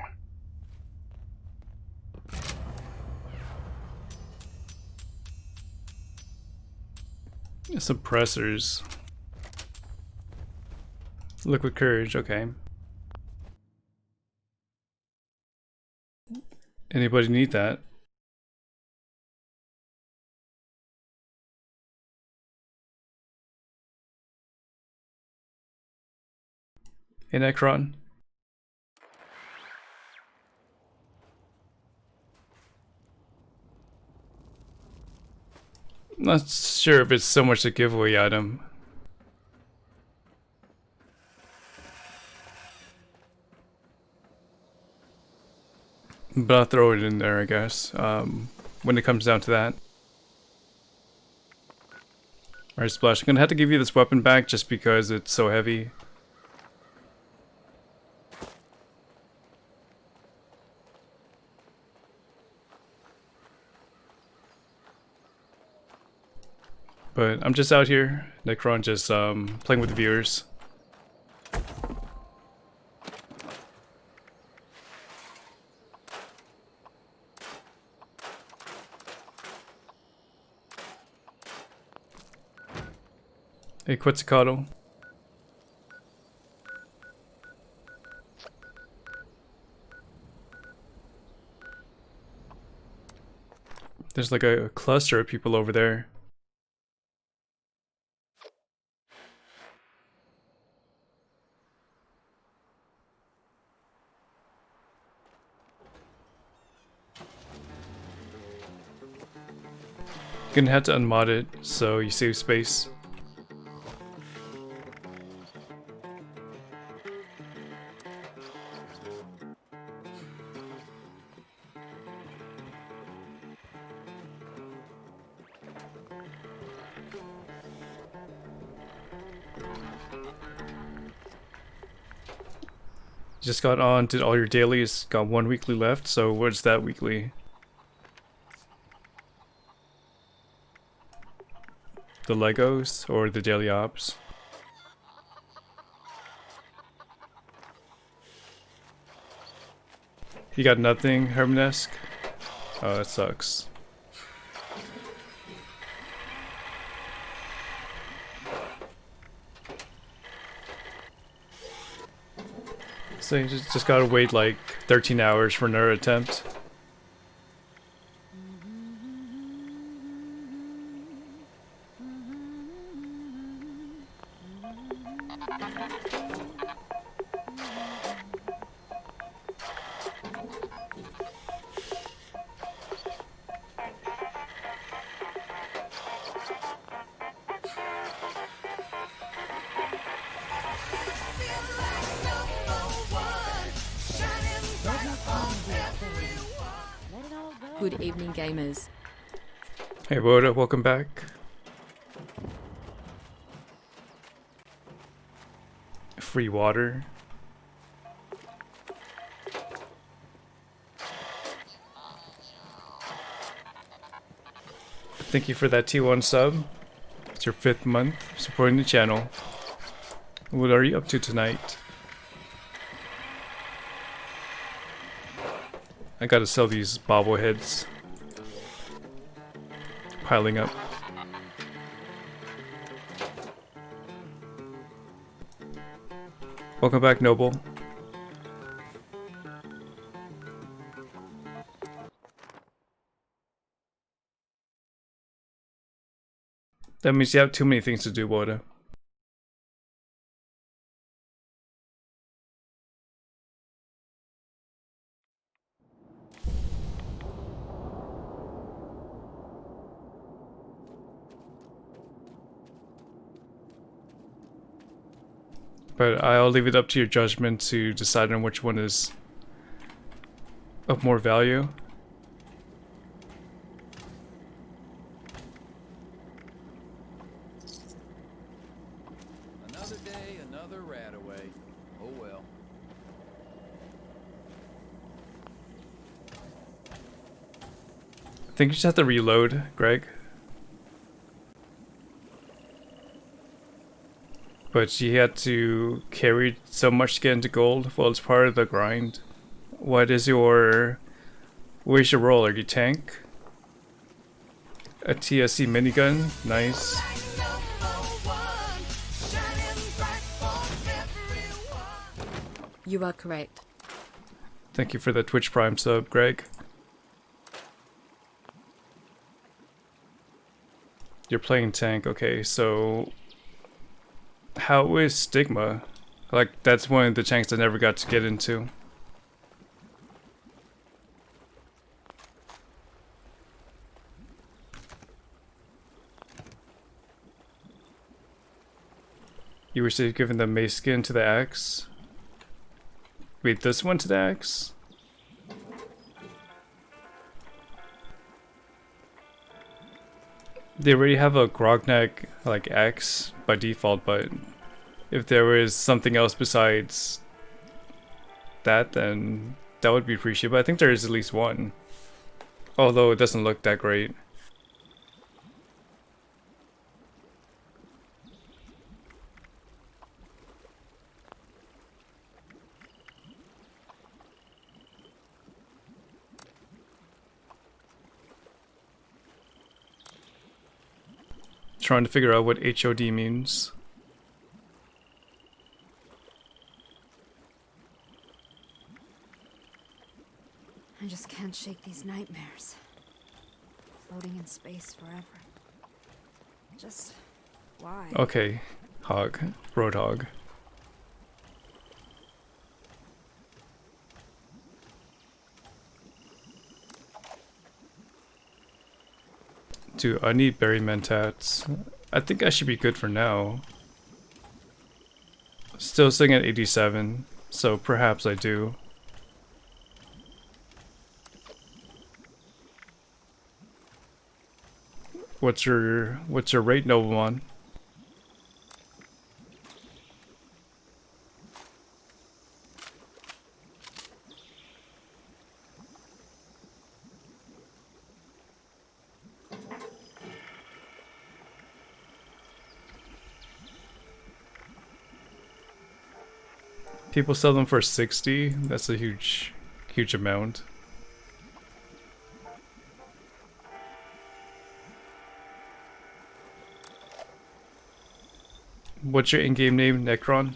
Suppressors. Liquid courage, okay. Anybody need that? Hey, Necron. Not sure if it's so much a giveaway item. But I'll throw it in there, I guess, when it comes down to that. Alright, Splash, I'm gonna have to give you this weapon back just because it's so heavy. But I'm just out here, Necron, just playing with the viewers. Hey, Quetzalcoatl. There's like a cluster of people over there. You're gonna have to unmod it so you save space. Just got on, did all your dailies, got one weekly left, so what's that weekly? The Legos or the daily ops? You got nothing, Hermanesque? Oh, that sucks. So you just gotta wait like 13 hours for another attempt. Good evening, gamers. Hey Woda, welcome back. Free water. Thank you for that T1 sub. It's your 5th month supporting the channel. What are you up to tonight? I gotta sell these bobbleheads. Piling up. Welcome back, Noble. That means you have too many things to do, Woda. But I'll leave it up to your judgment to decide on which one is of more value. Another day, another rat away. Oh well. I think you just have to reload, Greg. but she had to carry so much to get into gold. Well, it's part of the grind. Where's your role? Are you tank? A TSC minigun, nice. You are correct. Thank you for the Twitch Prime sub, Greg. You're playing tank, okay, so how is Stigma? Like, that's one of the tanks I never got to get into. You were giving the mace skin to the axe? Wait, this one to the axe? They already have a Grognak like axe by default, but if there was something else besides that, then that would be appreciated. But I think there is at least one. Although it doesn't look that great. Trying to figure out what HOD means. I just can't shake these nightmares. Floating in space forever. Just why? Okay, Hog. Roadhog. Dude, I need berry mentats. I think I should be good for now. Still sitting at 87, so perhaps I do. What's your rate, Noblemon? People sell them for 60. That's a huge amount. What's your in-game name, Necron?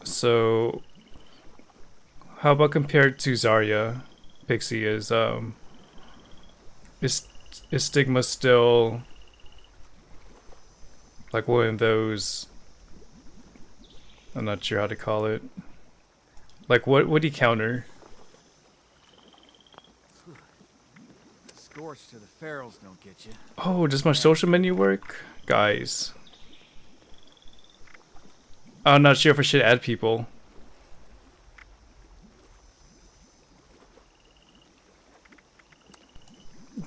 So, how about compared to Zarya? Pixie is Stigma still like one of those? I'm not sure how to call it. Like, what would he counter? Scorch to the ferals don't get you. Oh, does my social menu work? Guys. I'm not sure if I should add people.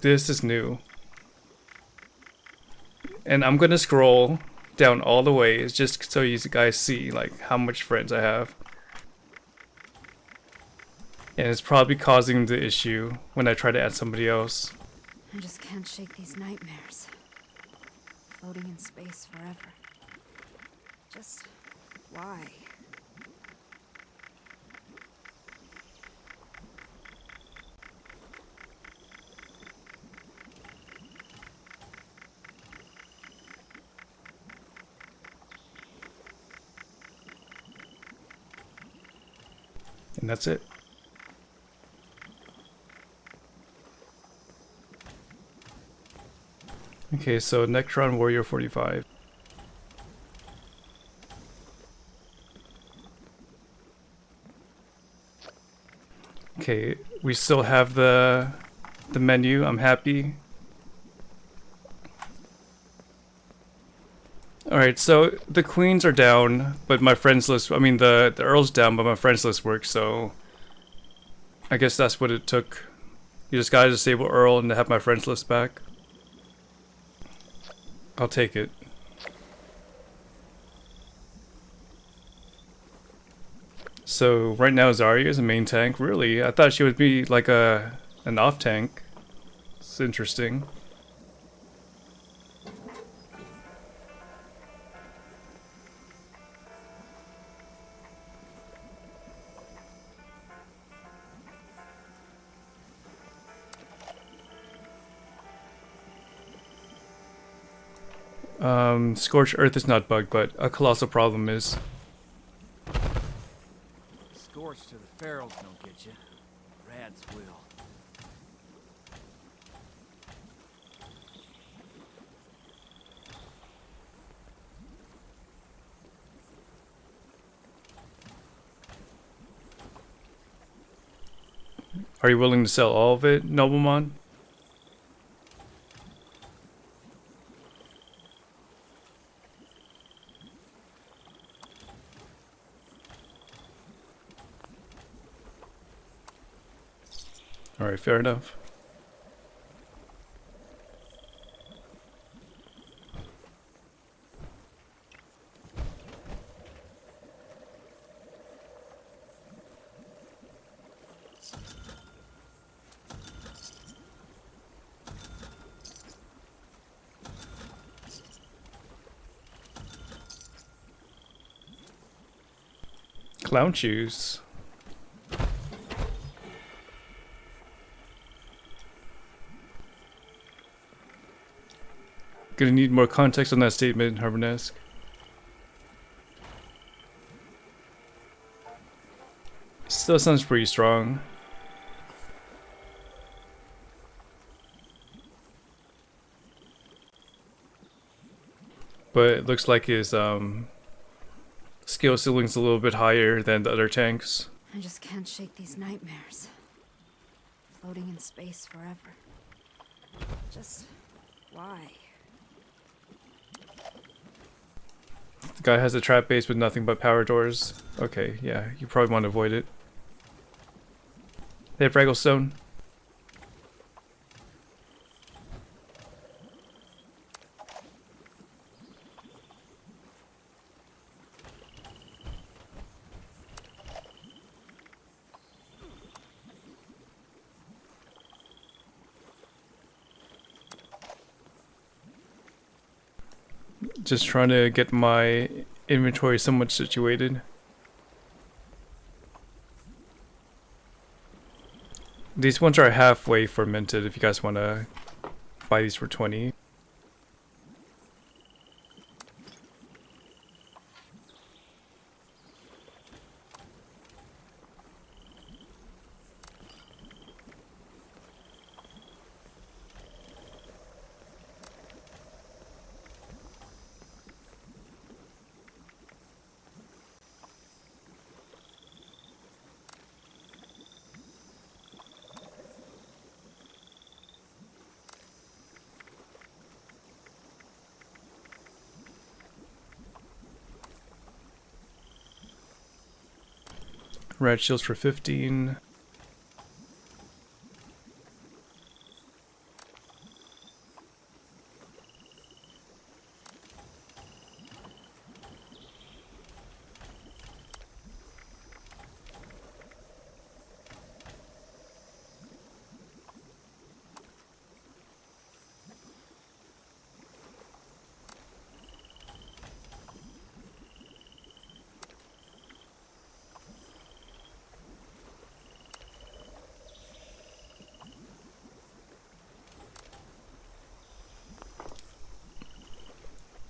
This is new. And I'm gonna scroll down all the way just so you guys see like how much friends I have. And it's probably causing the issue when I try to add somebody else. I just can't shake these nightmares. Floating in space forever. Just why? And that's it. Okay, so Nectron Warrior 45. Okay, we still have the menu. I'm happy. Alright, so the queens are down, but my friends list, I mean the earl's down, but my friends list works, so I guess that's what it took. You just gotta disable Earl and have my friends list back. I'll take it. So right now Zarya is a main tank. Really? I thought she would be like a An off tank. It's interesting. Scorched Earth is not bugged, but a colossal problem is. Scorched to the ferals don't get you. Rats will. Are you willing to sell all of it, Noblemon? Alright, fair enough. Clown shoes. Gonna need more context on that statement, Harbonesque. Still sounds pretty strong. But it looks like his skill ceiling's a little bit higher than the other tanks. I just can't shake these nightmares. Floating in space forever. Just why? The guy has a trap base with nothing but power doors. Okay, yeah, you probably want to avoid it. They have Ragglestone. Just trying to get my inventory somewhat situated. These ones are halfway fermented if you guys want to buy these for 20. Red shields for 15.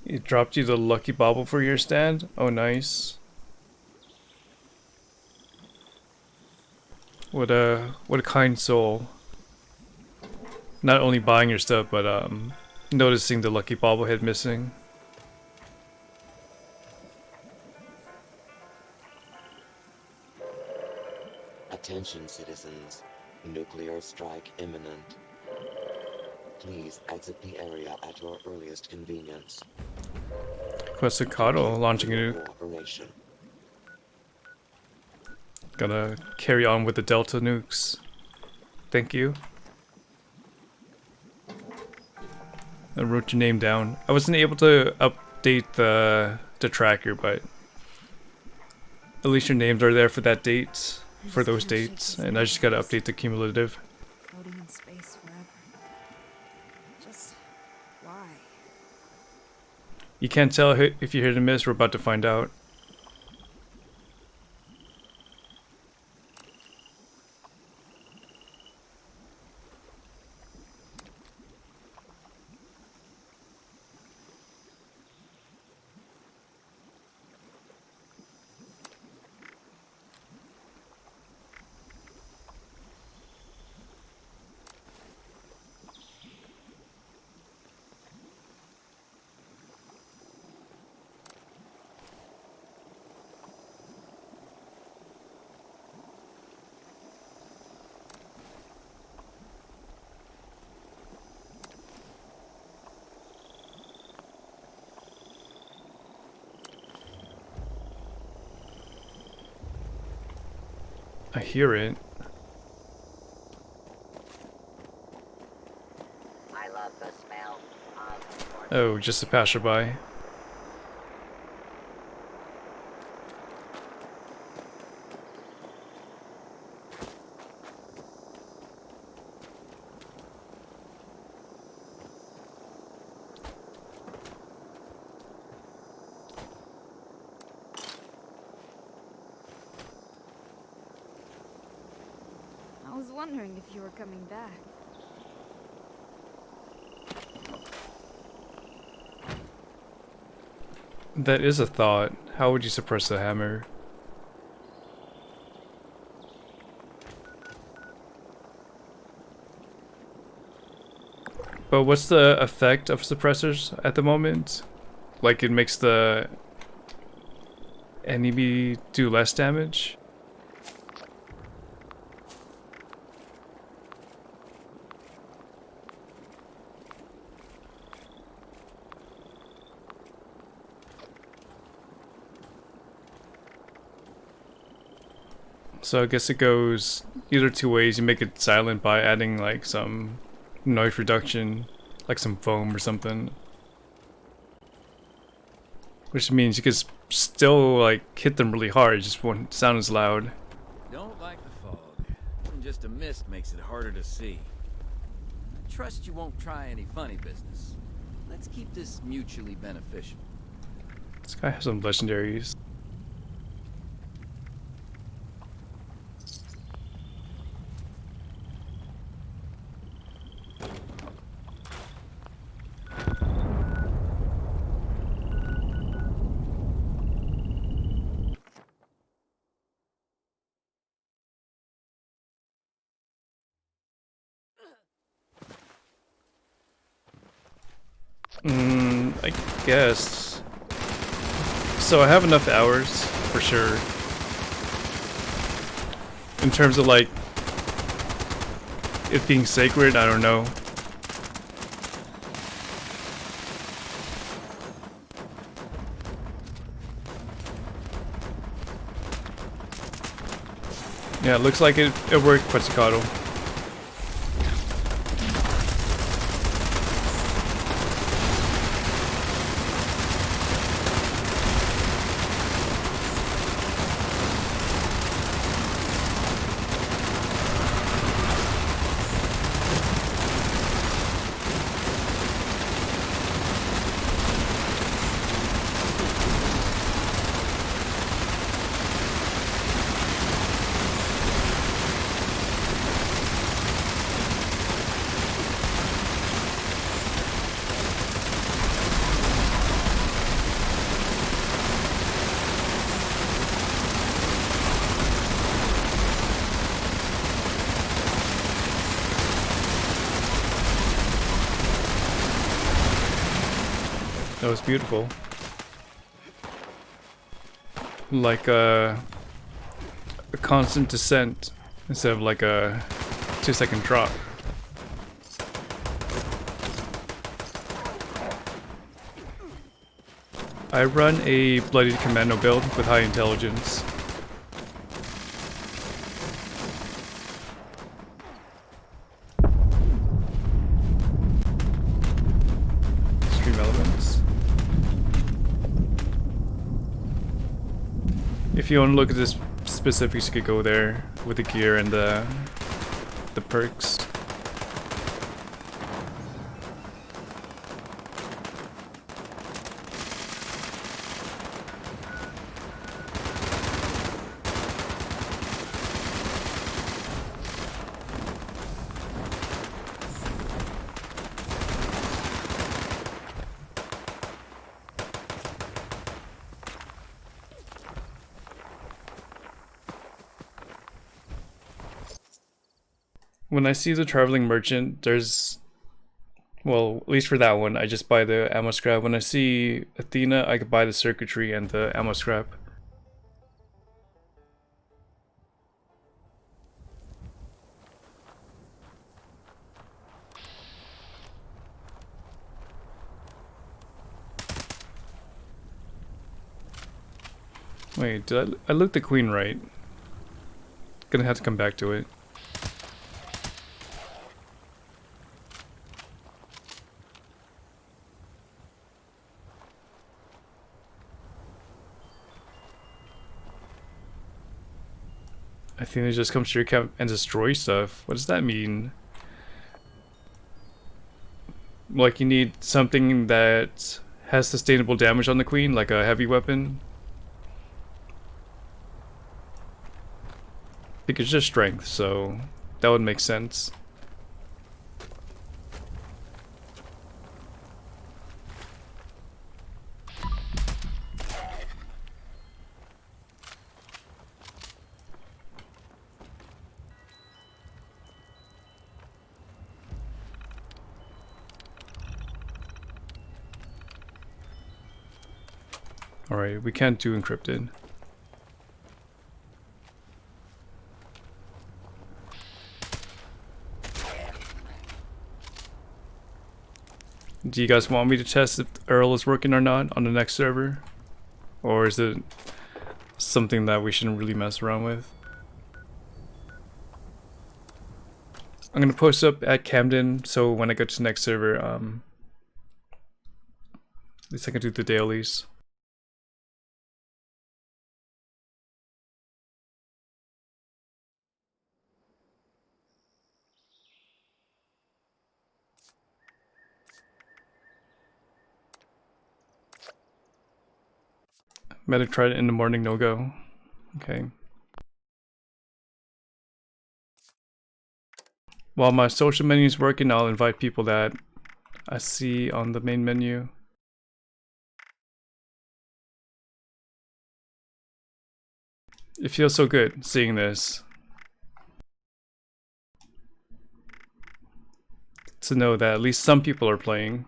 It dropped you the lucky bauble for your stand? Oh, nice. What a kind soul. Not only buying your stuff, but noticing the lucky bobblehead missing. Attention citizens, nuclear strike imminent. Please exit the area at your earliest convenience. Questacado launching a nuke. Cooperation. Gonna carry on with the Delta nukes. Thank you. I wrote your name down. I wasn't able to update the tracker, but at least your names are there for that date, for those dates, and I just gotta update the cumulative. floating in space forever. Just why? You can't tell if you hit a miss. We're about to find out. I hear it. I love the smell of Oh, just a passerby. I was wondering if you were coming back. That is a thought. How would you suppress a hammer? But what's the effect of suppressors at the moment? Like it makes the enemy do less damage? So I guess it goes either two ways. You make it silent by adding like some noise reduction, like some foam or something. Which means you could still like hit them really hard, it just won't sound as loud. Don't like the fog. Even just a mist makes it harder to see. I trust you won't try any funny business. Let's keep this mutually beneficial. This guy has some legendaries. I guess. So I have enough hours, for sure. In terms of like, it being sacred, I don't know. Yeah, it looks like it worked, Quetzalcoatl. That was beautiful. Like a constant descent instead of like a 2-second drop. I run a bloodied commando build with high intelligence. Stream elements. If you want to look at this specifics, you could go there with the gear and the perks. When I see the traveling merchant, there's, well, at least for that one, I just buy the ammo scrap. When I see Athena, I could buy the circuitry and the ammo scrap. Wait, did I loot the queen right? Gonna have to come back to it. I think it just comes to your camp and destroy stuff. What does that mean? Like you need something that has sustainable damage on the queen, like a heavy weapon? I think it's just strength, so that would make sense. Alright, we can't do encrypted. Do you guys want me to test if Earl is working or not on the next server? Or is it something that we shouldn't really mess around with? I'm gonna post up at Camden, so when I go to the next server, at least I can do the dailies. Medic tried it in the morning, no go. Okay. While my social menu is working, I'll invite people that I see on the main menu. It feels so good seeing this. To know that at least some people are playing.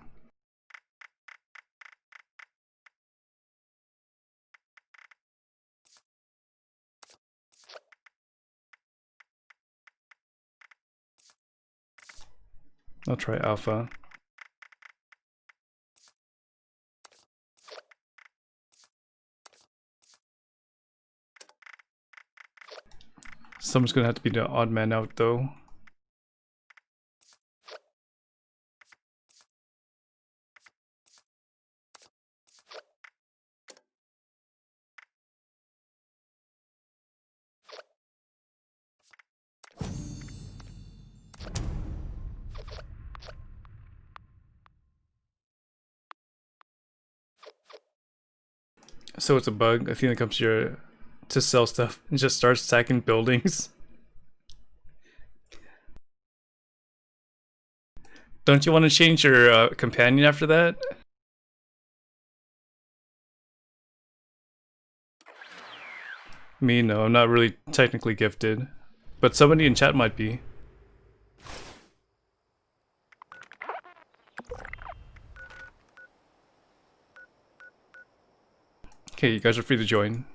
I'll try alpha. Someone's gonna have to be the odd man out though. So it's a bug. I think it comes here to sell stuff and just starts sacking buildings. Don't you want to change your companion after that? Me, no, I'm not really technically gifted. But somebody in chat might be. Okay, you guys are free to join.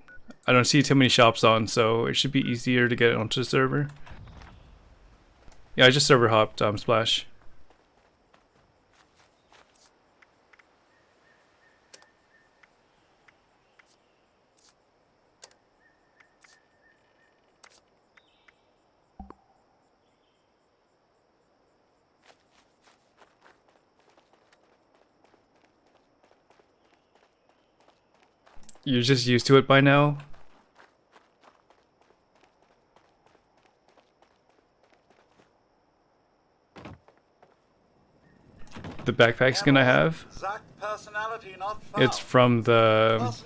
I don't see too many shops on, so it should be easier to get onto the server. Yeah, I just server hopped Splash. You're just used to it by now? The backpack skin I have? It's from the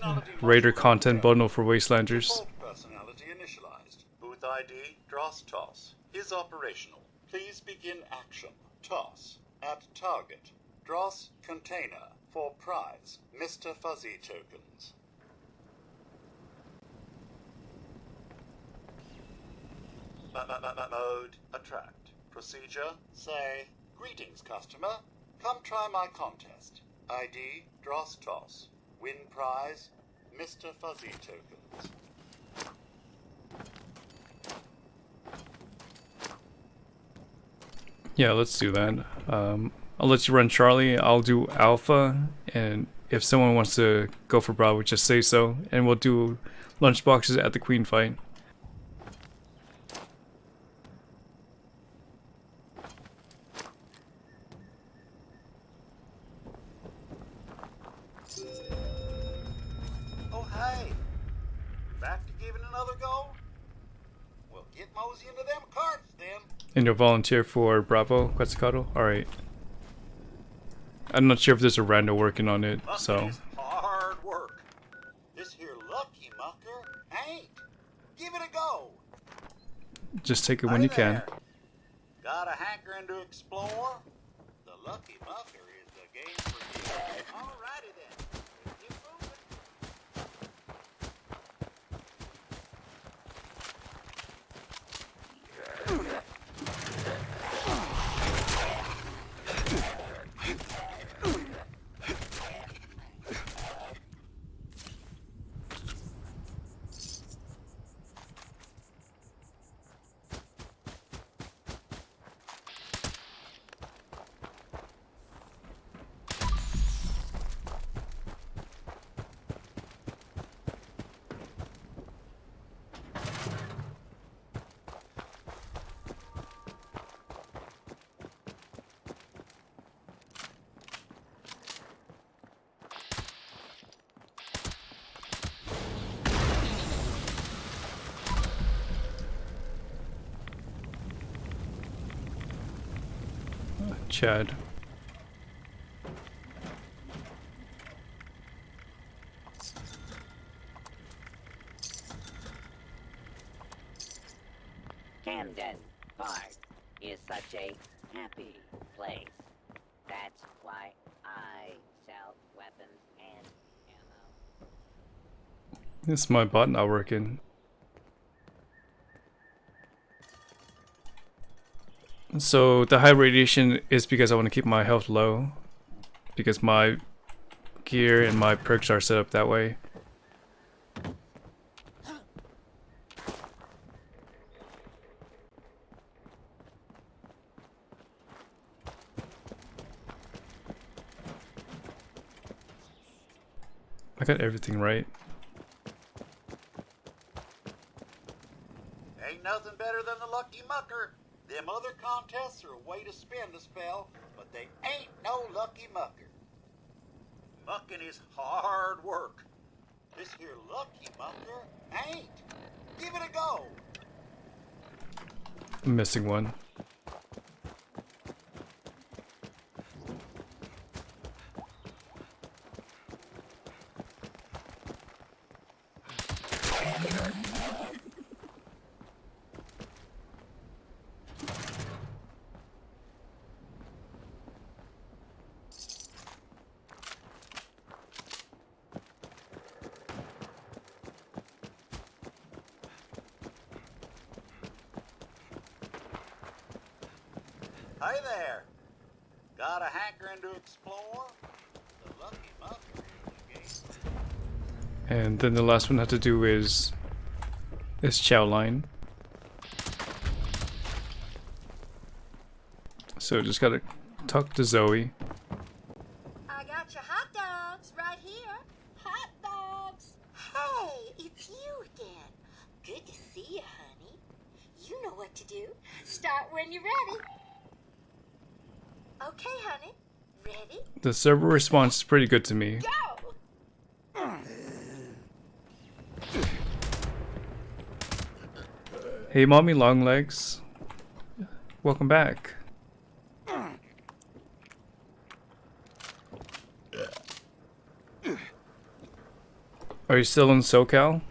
Raider content bundle for Wastelanders. Personality initialized. Booth ID, Dross Toss. Is operational. Please begin action. Toss. At target. Dross container. For prize. Mr. Fuzzy tokens. Mode attract. Procedure, say, greetings, customer. Come try my contest. ID, Dross Toss. Win prize, Mr. Fuzzy Tokens. Yeah, let's do that. I'll let you run Charlie. I'll do Alpha, and if someone wants to go for Bravo, just say so, and we'll do lunchboxes at the Queen fight. Oh, hey! Back to giving another go? Well, get mosey into them carts, then. And you'll volunteer for Bravo, Quetzalcoatl? Alright. I'm not sure if there's a rando working on it, so... It's hard work. This here lucky mucker ain't. Give it a go. Just take it when you can. Got a hankering to explore? The lucky mucker is the game for you. Alrighty then. Let's get moving. Chad. Camden Park is such a happy place. That's why I sell weapons and ammo. This is my bot not working. So the high radiation is because I want to keep my health low, because my gear and my perks are set up that way. I got everything right. Ain't nothing better than the lucky mucker. Them other contests are a way to spend a spell, but they ain't no lucky mucker. Mucking is hard work. This here lucky mucker ain't. Give it a go. I'm missing one. Hey there. Got a hankering to explore? The lucky mucker is the game. And then the last one I have to do is Chow Line. So just gotta talk to Zoe. I got your hot dogs right here. Hot dogs. Hey, it's you again. Good to see you, honey. You know what to do. Start when you're ready. Okay, honey. Ready? The server response is pretty good to me. Go! Hey, mommy long legs. Welcome back. Are you still in SoCal?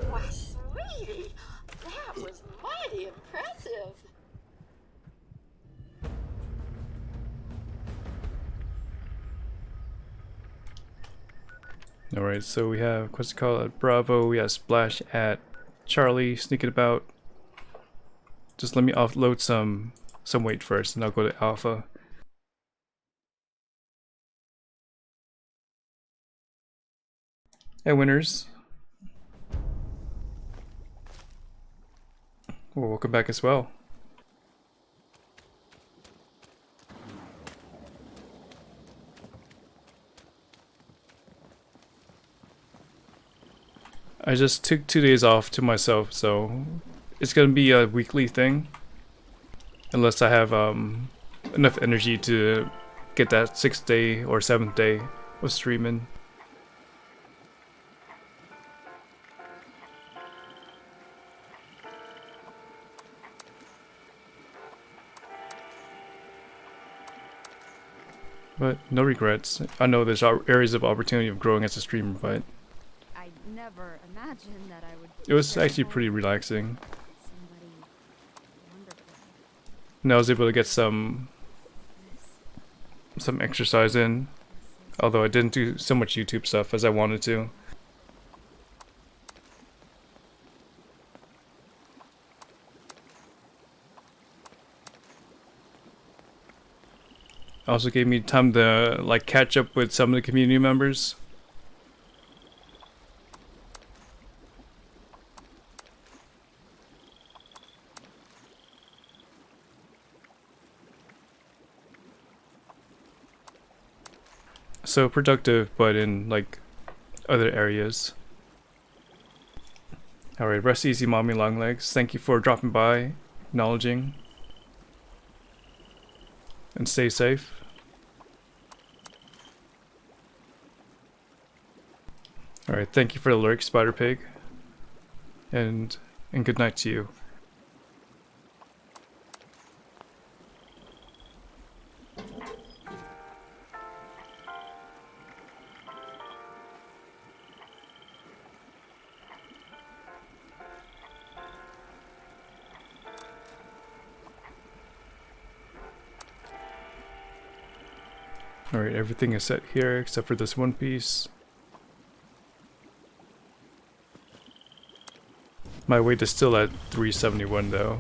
Why, sweetie, that was mighty impressive. Alright, so we have Quest Call at Bravo, we have Splash at Charlie, sneaking about. Just let me offload some weight first and I'll go to Alpha. Hey winners. Well, welcome back as well. I just took 2 days off to myself, so it's gonna be a weekly thing. Unless I have enough energy to get that 6th day or 7th day of streaming. But no regrets. I know there's areas of opportunity of growing as a streamer, but I never imagined that I would. it was actually pretty relaxing. And I was able to get some exercise in, although I didn't do so much YouTube stuff as I wanted to. Also gave me time to like catch up with some of the community members. So productive, but in like other areas. Alright, rest easy, mommy long legs. Thank you for dropping by, acknowledging. And stay safe. Alright, thank you for the lurk, Spider Pig. And good night to you. Alright, everything is set here except for this one piece. My weight is still at 371 though.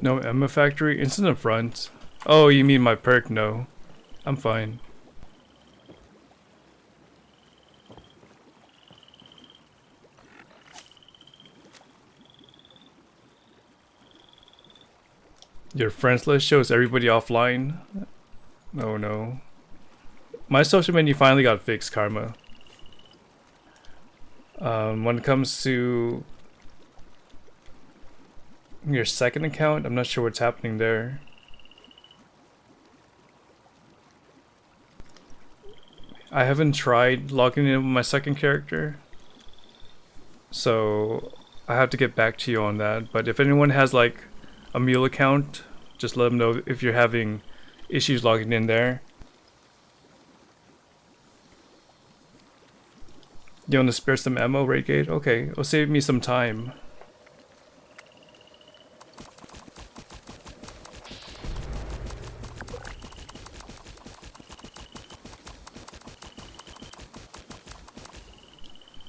No Emma Factory? Incident front. Oh, you mean my perk? No. I'm fine. Your friends list shows everybody offline? Oh no. My social menu finally got fixed, Karma. When it comes to your second account, I'm not sure what's happening there. I haven't tried logging in with my second character, so I have to get back to you on that. But if anyone has like a mule account, just let them know if you're having issues logging in there. You want to spare some ammo, Raidgate? Okay, it'll save me some time.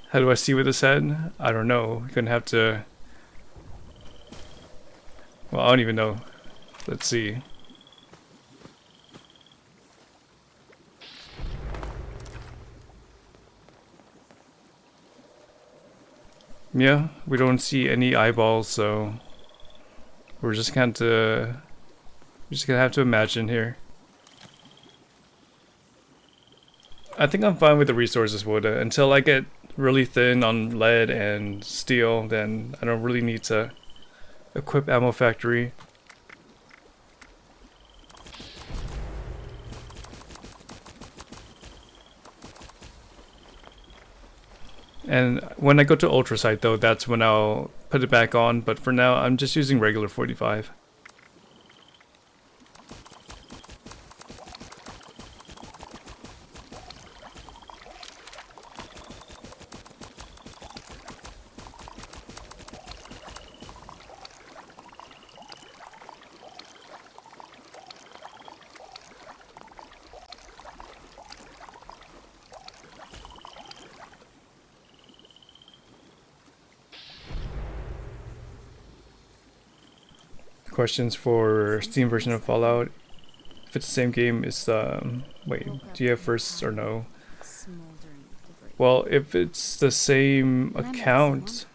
How do I see with this head? I don't know. You're gonna have to... Well, I don't even know. Let's see. Yeah, we don't see any eyeballs, so... We're just gonna have to imagine here. I think I'm fine with the resources, Woda. Until I get really thin on lead and steel, then I don't really need to equip ammo factory. And when I go to Ultra Sight though, that's when I'll put it back on, but for now I'm just using regular 45. Questions for Steam version of Fallout. If it's the same game, it's wait, do you have first or no? Well, if it's the same account,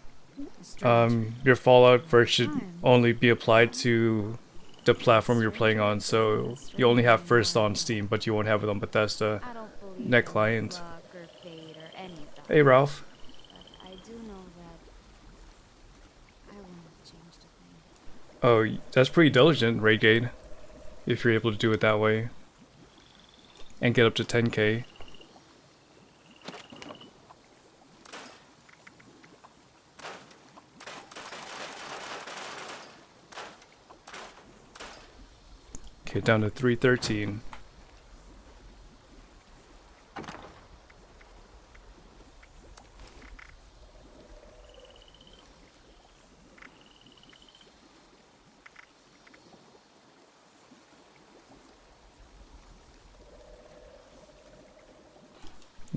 your Fallout version should only be applied to the platform you're playing on, so you only have first on Steam, but you won't have it on Bethesda Net Client. Hey Ralph. Oh, that's pretty diligent, Raygate, if you're able to do it that way. And get up to 10k. Okay, down to 313.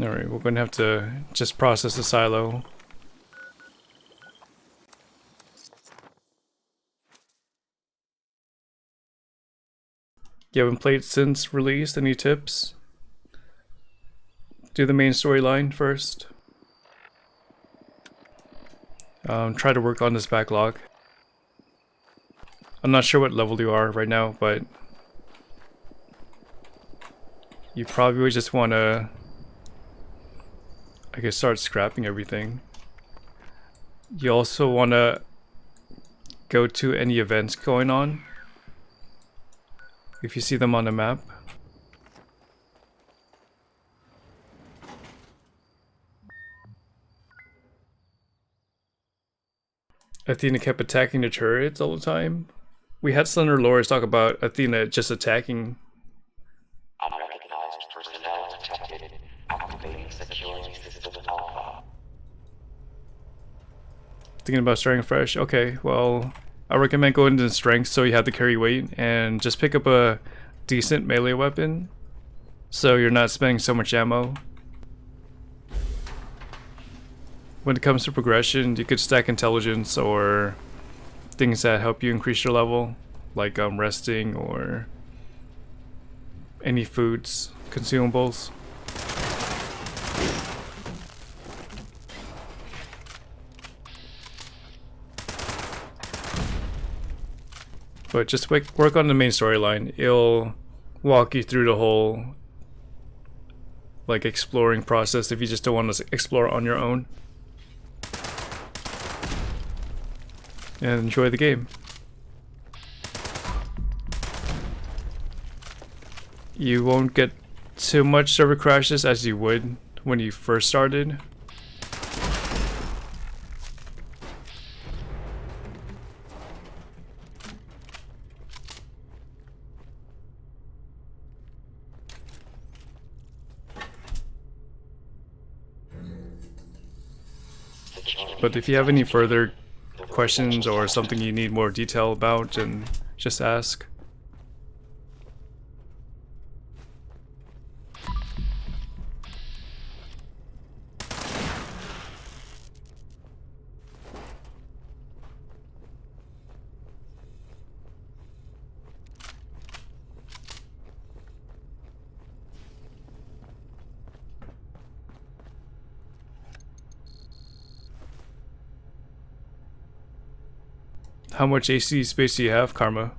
Alright, we're gonna have to just process the silo. You haven't played since release? Any tips? Do the main storyline first. Try to work on this backlog. I'm not sure what level you are right now, but you probably would just want to, I guess, start scrapping everything. You also want to go to any events going on if you see them on the map. Athena kept attacking the turrets all the time. We had Slender Lores talk about Athena just attacking. Unrecognized personnel detected. Activating security system alpha. Thinking about starting fresh? Okay, well, I recommend going into strength so you have to carry weight and just pick up a decent melee weapon so you're not spending so much ammo. When it comes to progression, you could stack intelligence or things that help you increase your level, like resting or any foods, consumables. But just work on the main storyline. It'll walk you through the whole like exploring process if you just don't want to explore on your own. And enjoy the game. You won't get too much server crashes as you would when you first started. But if you have any further questions or something you need more detail about, then just ask. How much AC space do you have, Karma?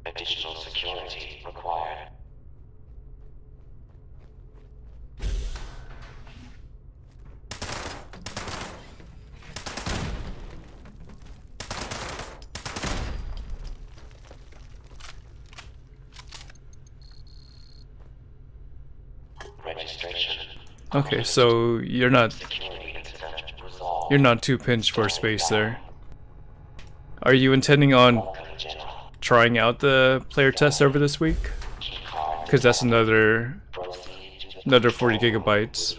Additional security required. Registration. Okay, so you're not too pinched for space there. Are you intending on trying out the player test server this week? Because that's another 40 gigabytes.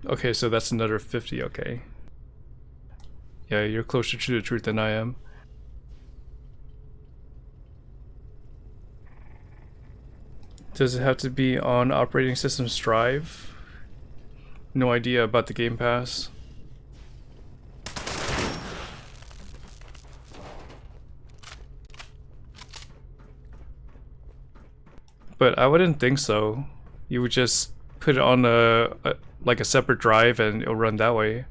Okay, so that's another 50, okay. Yeah, you're closer to the truth than I am. Does it have to be on operating system Strive? No idea about the Game Pass. But I wouldn't think so. You would just put it on like a separate drive and it'll run that way.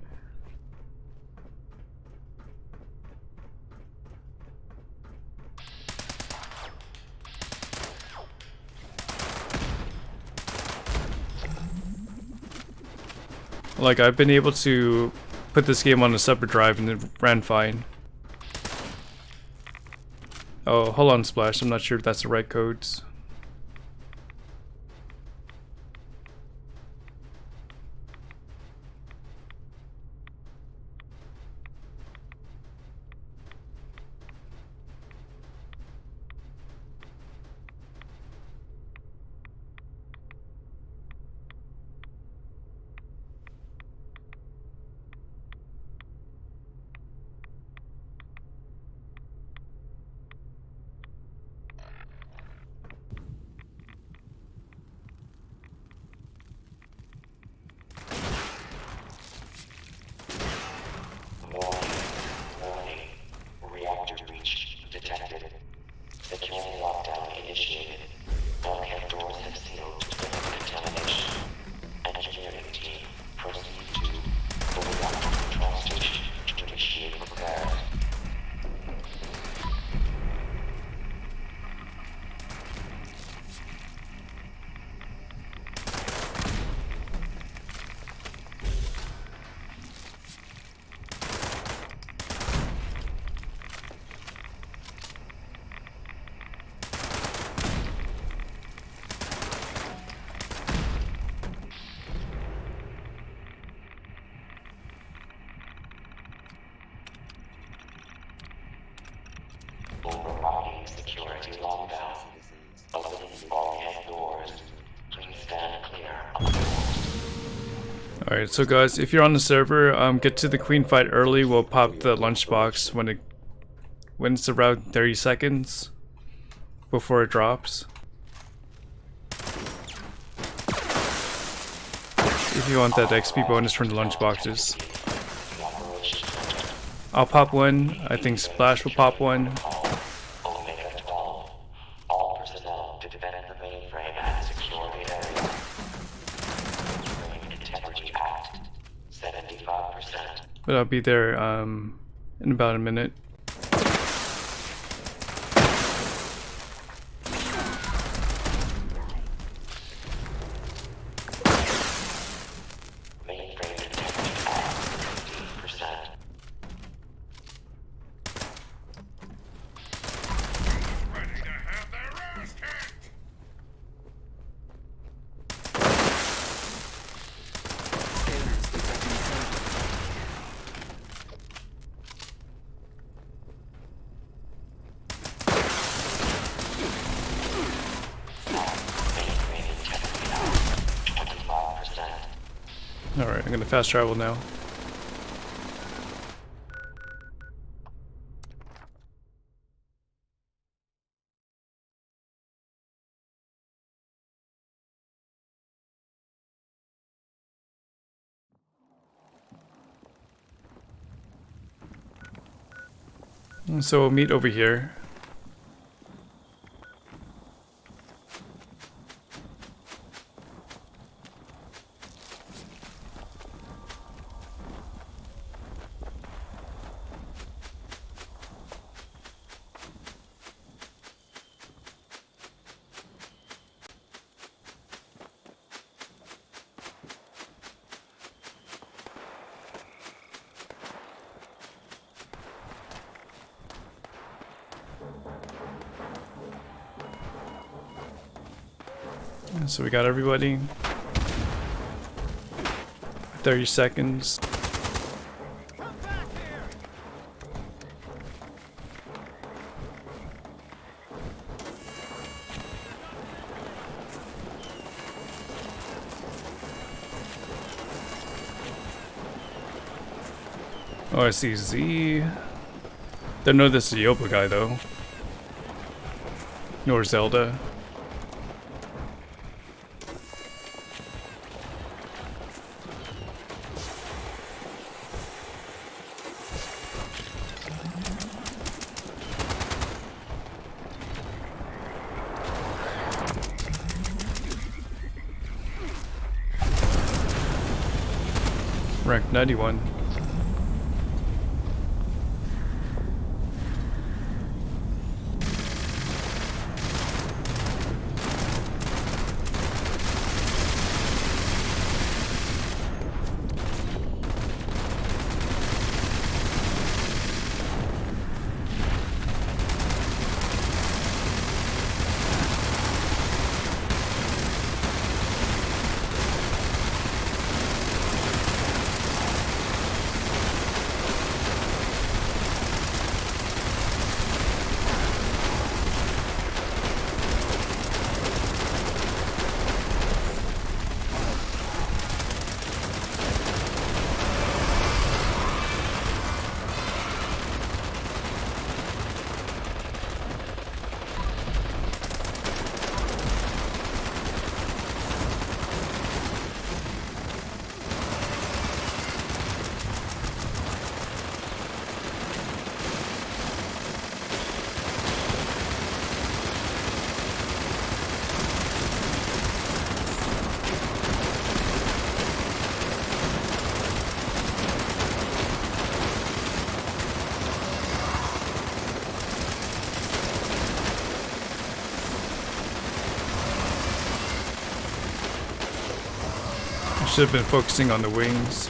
Like, I've been able to put this game on a separate drive and it ran fine. Oh, hold on, Splash. I'm not sure if that's the right codes. Alright, so guys, if you're on the server, get to the queen fight early. We'll pop the lunchbox when it's around 30 seconds before it drops. If you want that XP bonus from the lunchboxes. I'll pop one. I think Splash will pop one. But I'll be there in about a minute. Alright, I'm gonna fast travel now. So we'll meet over here. So we got everybody. 30 seconds. Oh, I see Z. Don't know this is the Yoba guy though. Nor Zelda. Rank 91. Should have been focusing on the wings.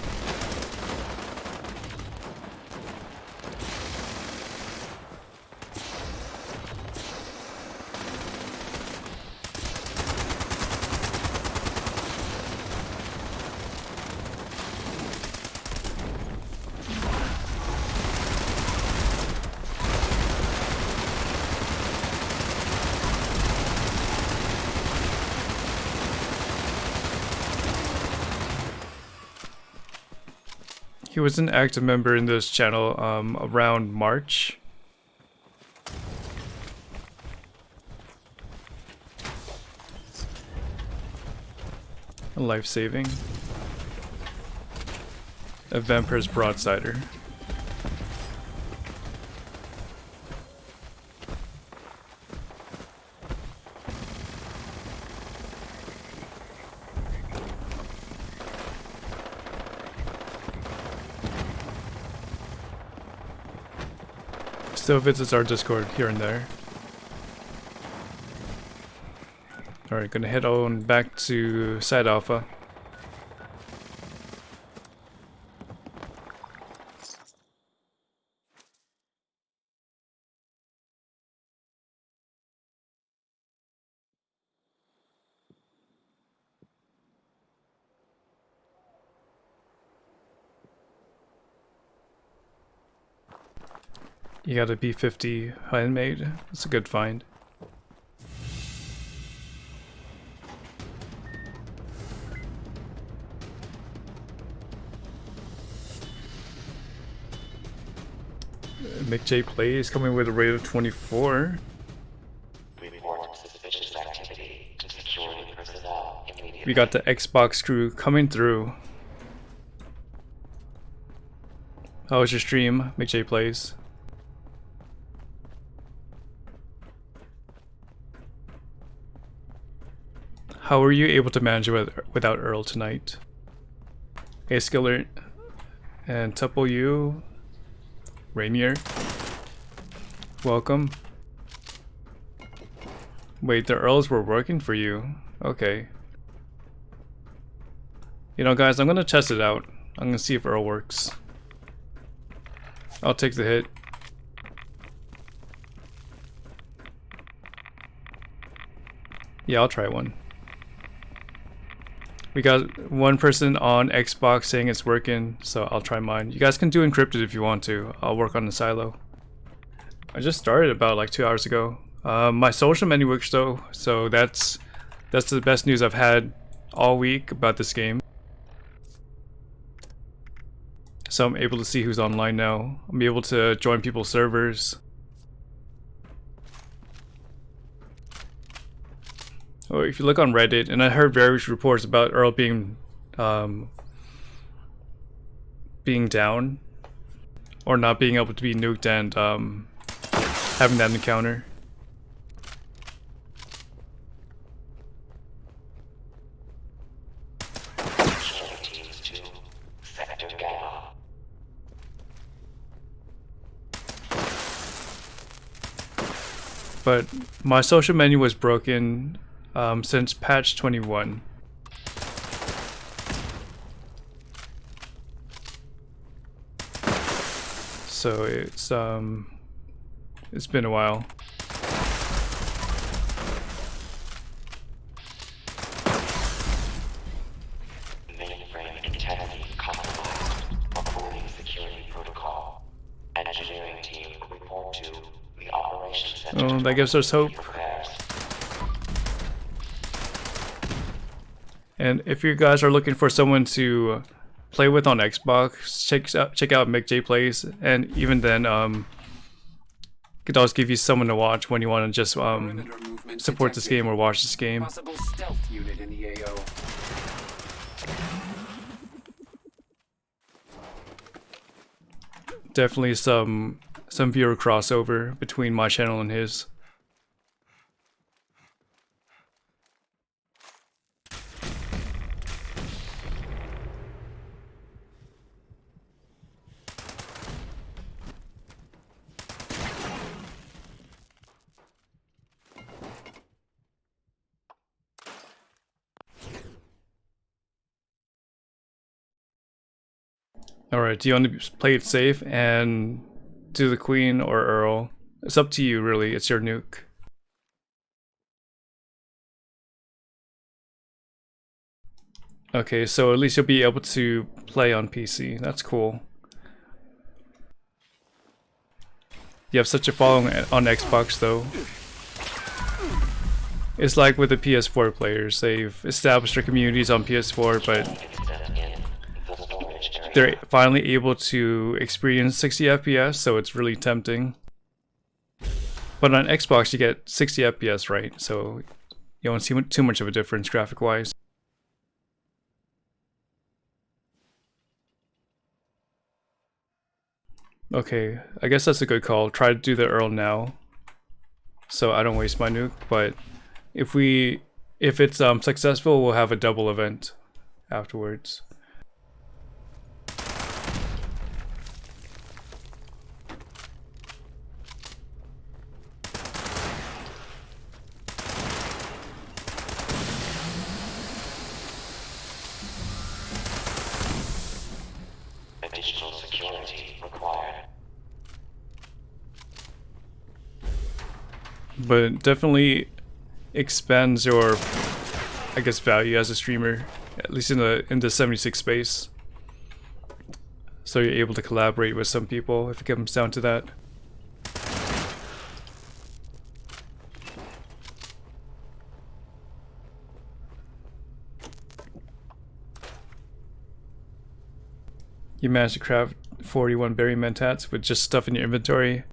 He was an active member in this channel around March. Life saving. A Vampire's Broadsider. Still visits our Discord here and there. Alright, gonna head on back to Side Alpha. You got a B-50 handmade. That's a good find. Mick J plays coming with a rate of 24. Report suspicious activity to security personnel immediately. We got the Xbox crew coming through. How was your stream, Mick J plays? How were you able to manage without Earl tonight? Hey, Skillert. And Tuple you. Rainier. Welcome. Wait, the Earls were working for you. Okay. You know, guys, I'm gonna test it out. I'm gonna see if Earl works. I'll take the hit. Yeah, I'll try one. We got one person on Xbox saying it's working, so I'll try mine. You guys can do encrypted if you want to. I'll work on the silo. I just started about like 2 hours ago. My social menu works though, so that's the best news I've had all week about this game. So I'm able to see who's online now. I'm able to join people's servers. Or if you look on Reddit, and I heard various reports about Earl being down, or not being able to be nuked and having that encounter. But my social menu was broken since patch 21. So it's been a while. Mainframe integrity compromised. According security protocol. Engineering team report to the operations center. Oh, that gives us hope. And if you guys are looking for someone to play with on Xbox, check out McJ Plays, and even then, could always give you someone to watch when you want to just support this game or watch this game. Possible stealth unit in the AO. Definitely some viewer crossover between my channel and his. Alright, do you want to play it safe and do the Queen or Earl? It's up to you, really. It's your nuke. Okay, so at least you'll be able to play on PC. That's cool. You have such a following on Xbox, though. It's like with the PS4 players. They've established their communities on PS4, but they're finally able to experience 60 FPS, so it's really tempting. But on Xbox, you get 60 FPS, right? So you don't see too much of a difference graphic-wise. Okay, I guess that's a good call. Try to do the Earl now, so I don't waste my nuke. But if it's successful, we'll have a double event afterwards. Additional security required. But it definitely expands your, I guess, value as a streamer, at least in the 76 space. So you're able to collaborate with some people if it comes down to that. You managed to craft 41 berry mentats with just stuff in your inventory.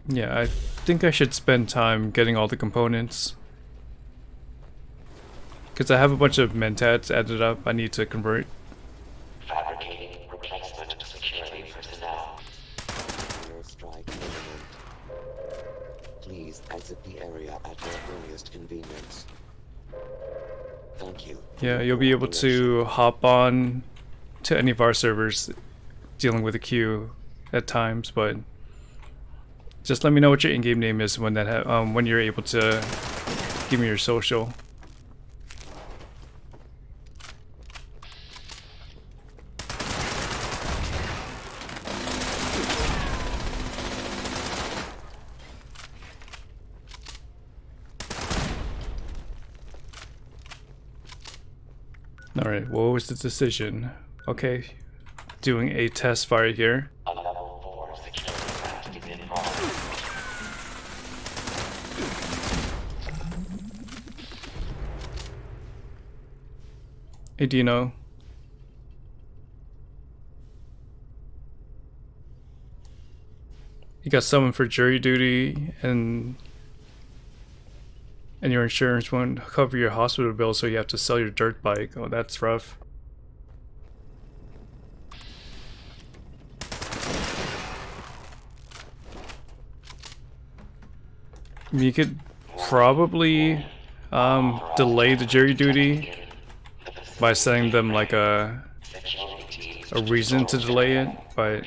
Yeah, I think I should spend time getting all the components. Because I have a bunch of mentats added up I need to convert. Fabricating replacement security personnel. Strike imminent. earliest convenience. Thank you. Yeah, you'll be able to hop on to any of our servers dealing with a queue at times, but just let me know what your in-game name is when when you're able to give me your social. Alright, what was the decision? Okay, doing a test fire here. Hey Dino. You got summoned for jury duty and your insurance won't cover your hospital bill, so you have to sell your dirt bike. Oh, that's rough. You could probably delay the jury duty by sending them like a reason to delay it, but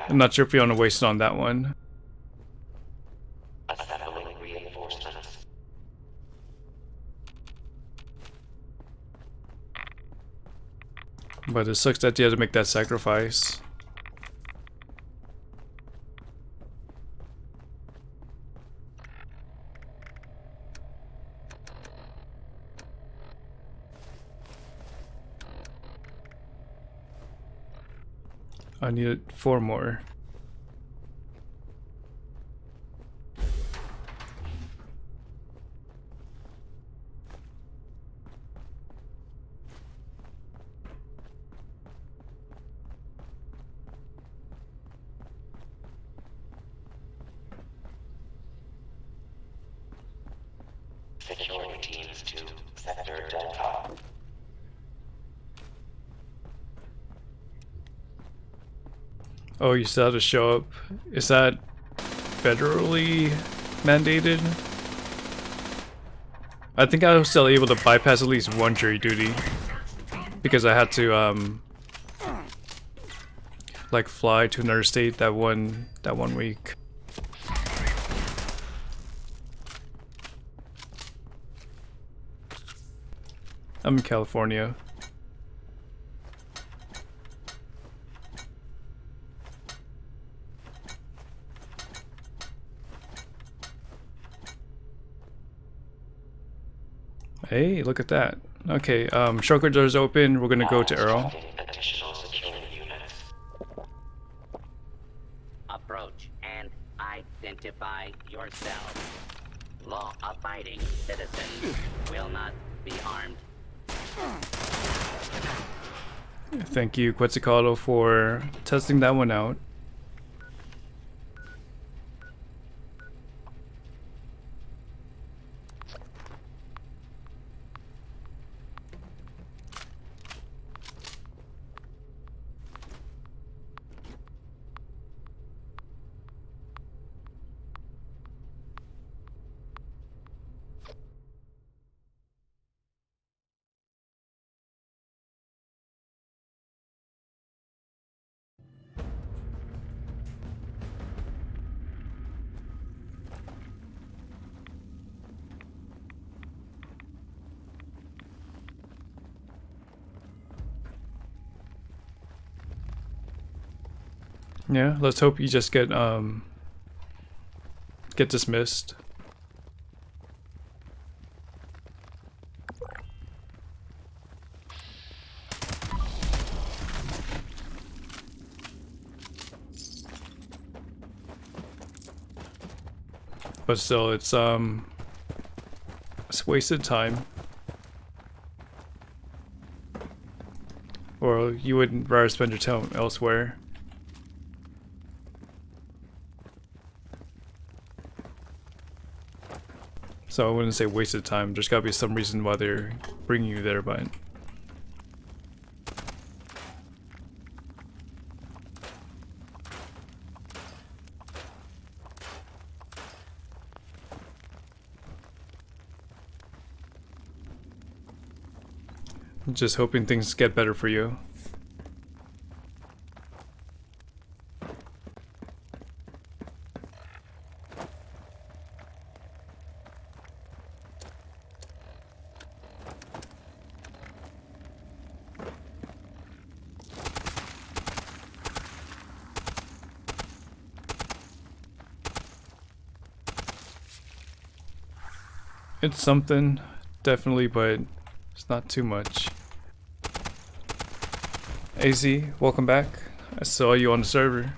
I'm not sure if you want to waste it on that one. But it sucks that you had to make that sacrifice. I needed 4 more. Security teams to Sector Delta. Oh, you still have to show up. Is that federally mandated? I think I was still able to bypass at least one jury duty because I had to like fly to another state that one week. I'm in California. Hey, look at that. Okay, shulker doors open. We're gonna go to Earl. Approach and identify yourself. Law-abiding citizens will not be harmed. Thank you, Quetzalcoatl, for testing that one out. Yeah, let's hope you just get dismissed. But still, it's wasted time. Or you would rather spend your time elsewhere. So I wouldn't say wasted time. There's gotta be some reason why they're bringing you there, but Just hoping things get better for you. It's something, definitely, but it's not too much. AZ, welcome back. I saw you on the server.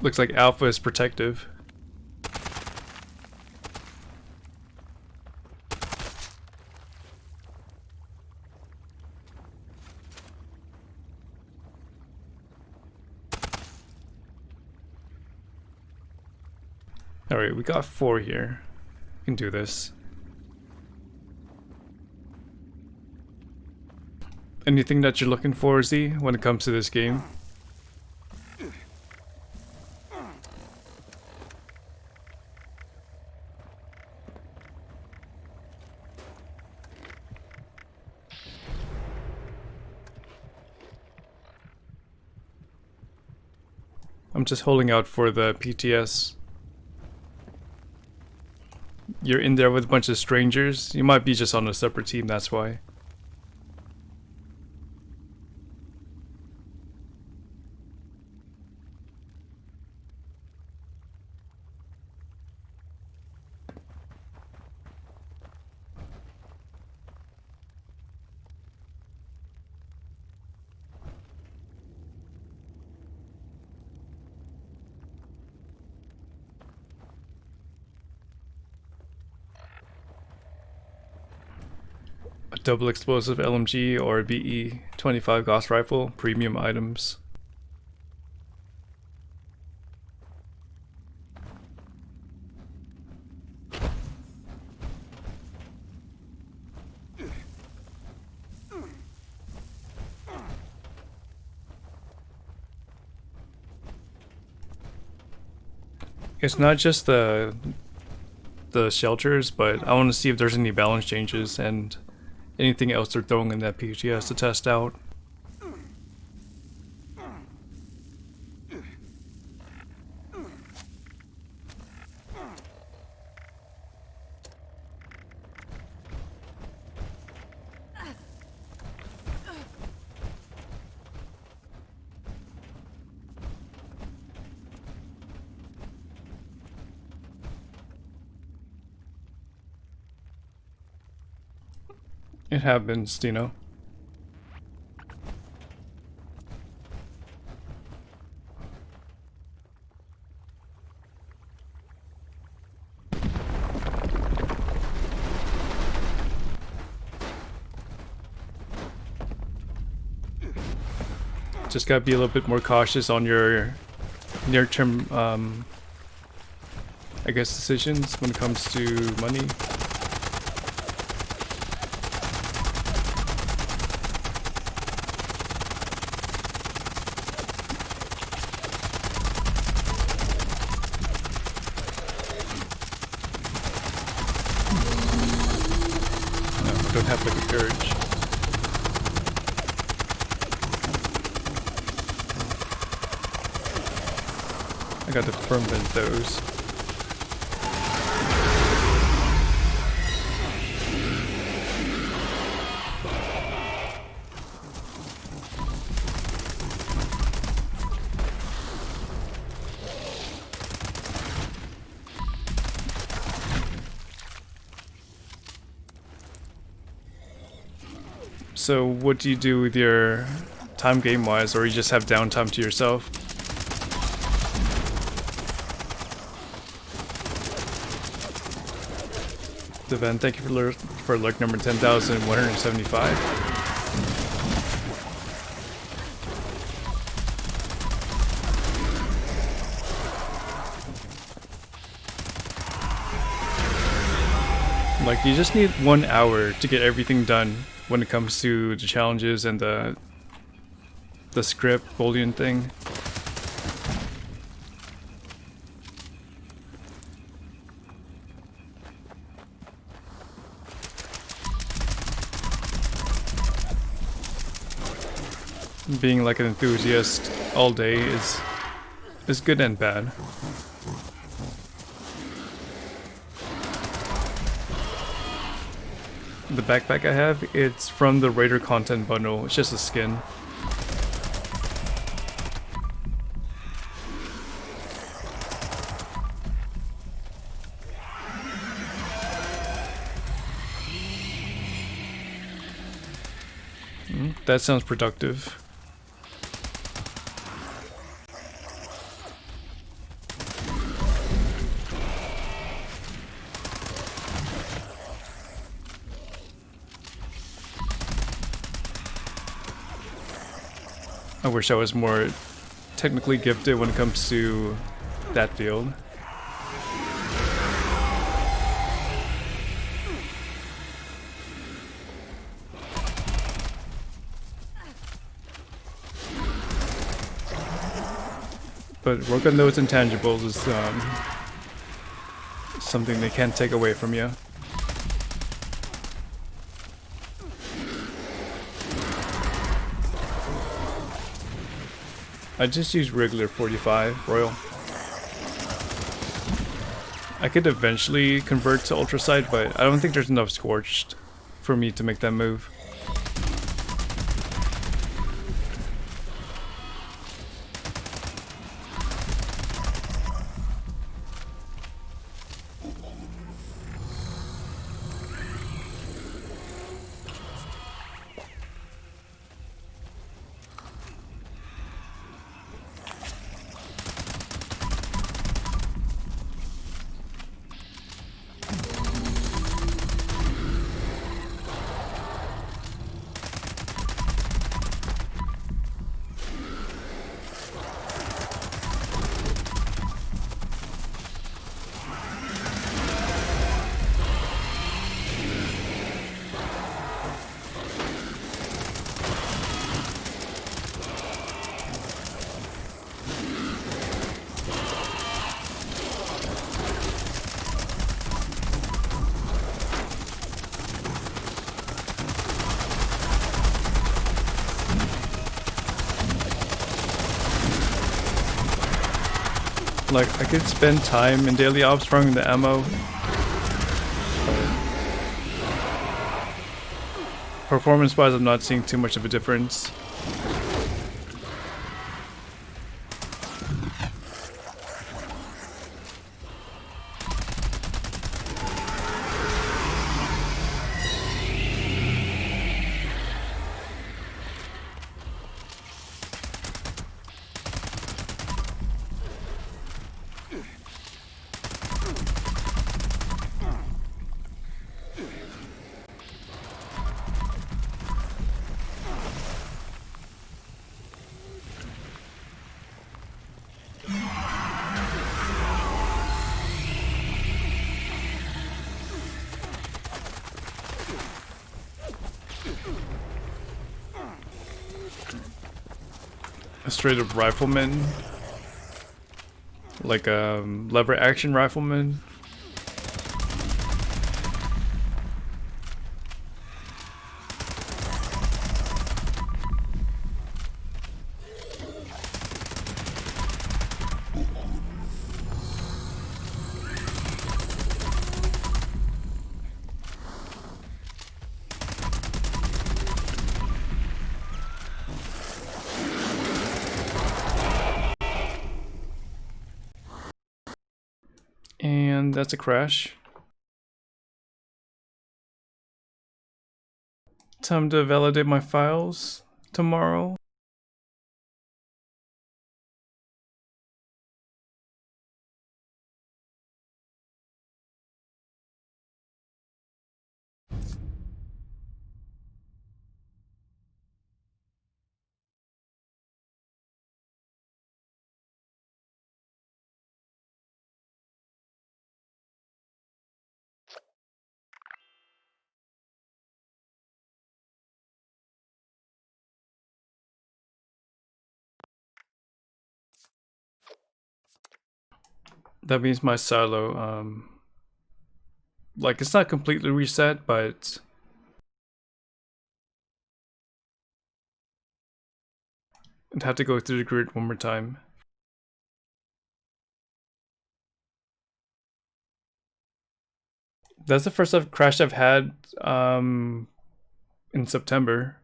Looks like Alpha is protective. Alright, we got 4 here. We can do this. Anything that you're looking for, Z, when it comes to this game? I'm just holding out for the PTS. You're in there with a bunch of strangers. You might be just on a separate team, that's why. A double explosive LMG or BE-25 Gauss rifle, premium items. It's not just the shelters, but I want to see if there's any balance changes and anything else they're throwing in that PTS to test out. It happens, Dino. Just gotta be a little bit more cautious on your near-term, I guess, decisions when it comes to money. Don't have like a purge. I got to ferment those. So what do you do with your time game-wise, or you just have downtime to yourself? Devin, thank you for lurk number 10,175. Like, you just need 1 hour to get everything done when it comes to the challenges and the script Boolean thing. being like an enthusiast all day is good and bad. The backpack I have, it's from the Raider content bundle. It's just a skin. That sounds productive. I wish I was more technically gifted when it comes to that field. But work on those intangibles is something they can't take away from you. I just use regular 45 Royal. I could eventually convert to Ultra Sight, but I don't think there's enough Scorched for me to make that move. Like, I could spend time in daily ops farming the ammo. Performance-wise, I'm not seeing too much of a difference. A straight up rifleman, like a lever action rifleman. And that's a crash. Time to validate my files tomorrow. That means my silo, like, it's not completely reset, but I'd have to go through the grid one more time. That's the first crash I've had in September.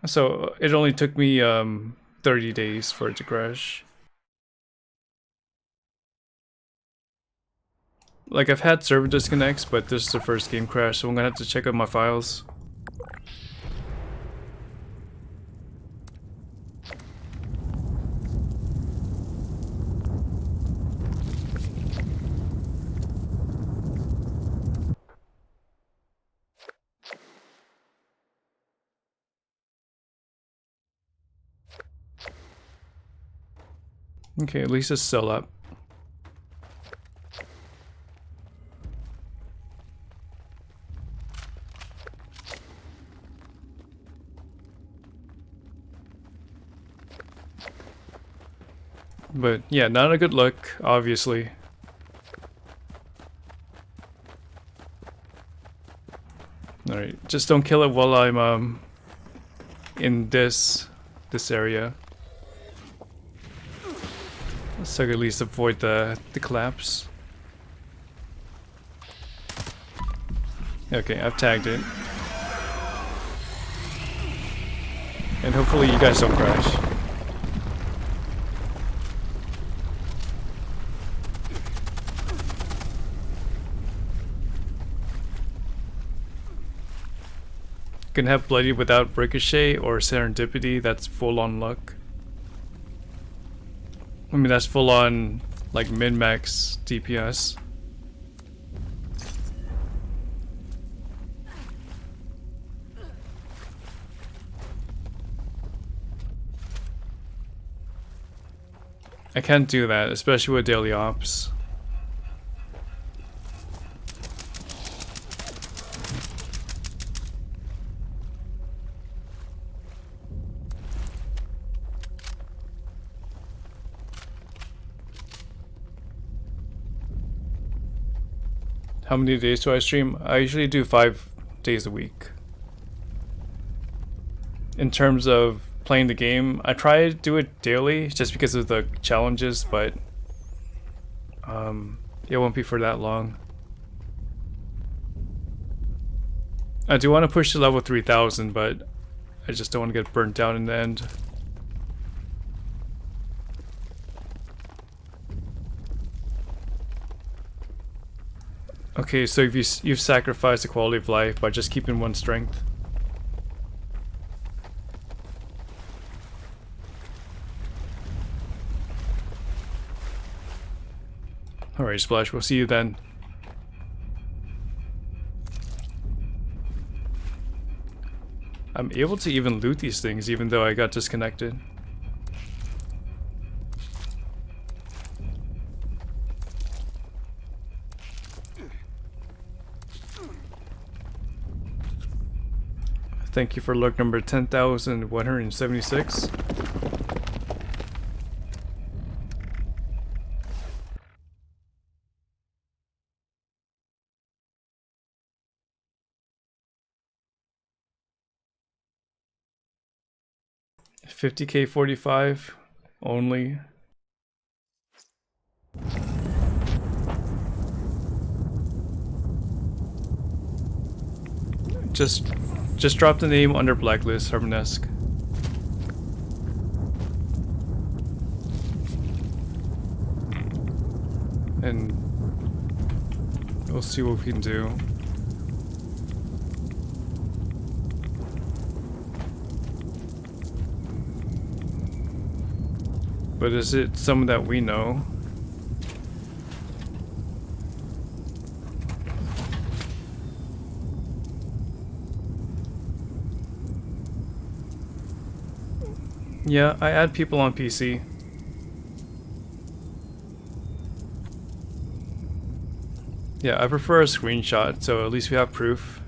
So it only took me 30 days for it to crash. Like, I've had server disconnects, but this is the first game crash, so I'm gonna have to check out my files. Okay, at least it's still up. But yeah, not a good look, obviously. Alright, just don't kill it while I'm in this area. So I can at least avoid the collapse. Okay, I've tagged it. And hopefully you guys don't crash. You can have Bloody without Ricochet or Serendipity, that's full on luck. I mean, that's full on, like, min-max DPS. I can't do that, especially with daily ops. How many days do I stream? I usually do 5 days a week. In terms of playing the game, I try to do it daily just because of the challenges, but it won't be for that long. I do want to push to level 3000, but I just don't want to get burnt down in the end. Okay, so you've sacrificed the quality of life by just keeping one strength. Alright, Splash, we'll see you then. I'm able to even loot these things even though I got disconnected. Thank you for look number 10,176. $50K 45 only. Just drop the name under blacklist, Harmonesque. And we'll see what we can do. But is it someone that we know? Yeah, I add people on PC. Yeah, I prefer a screenshot, so at least we have proof.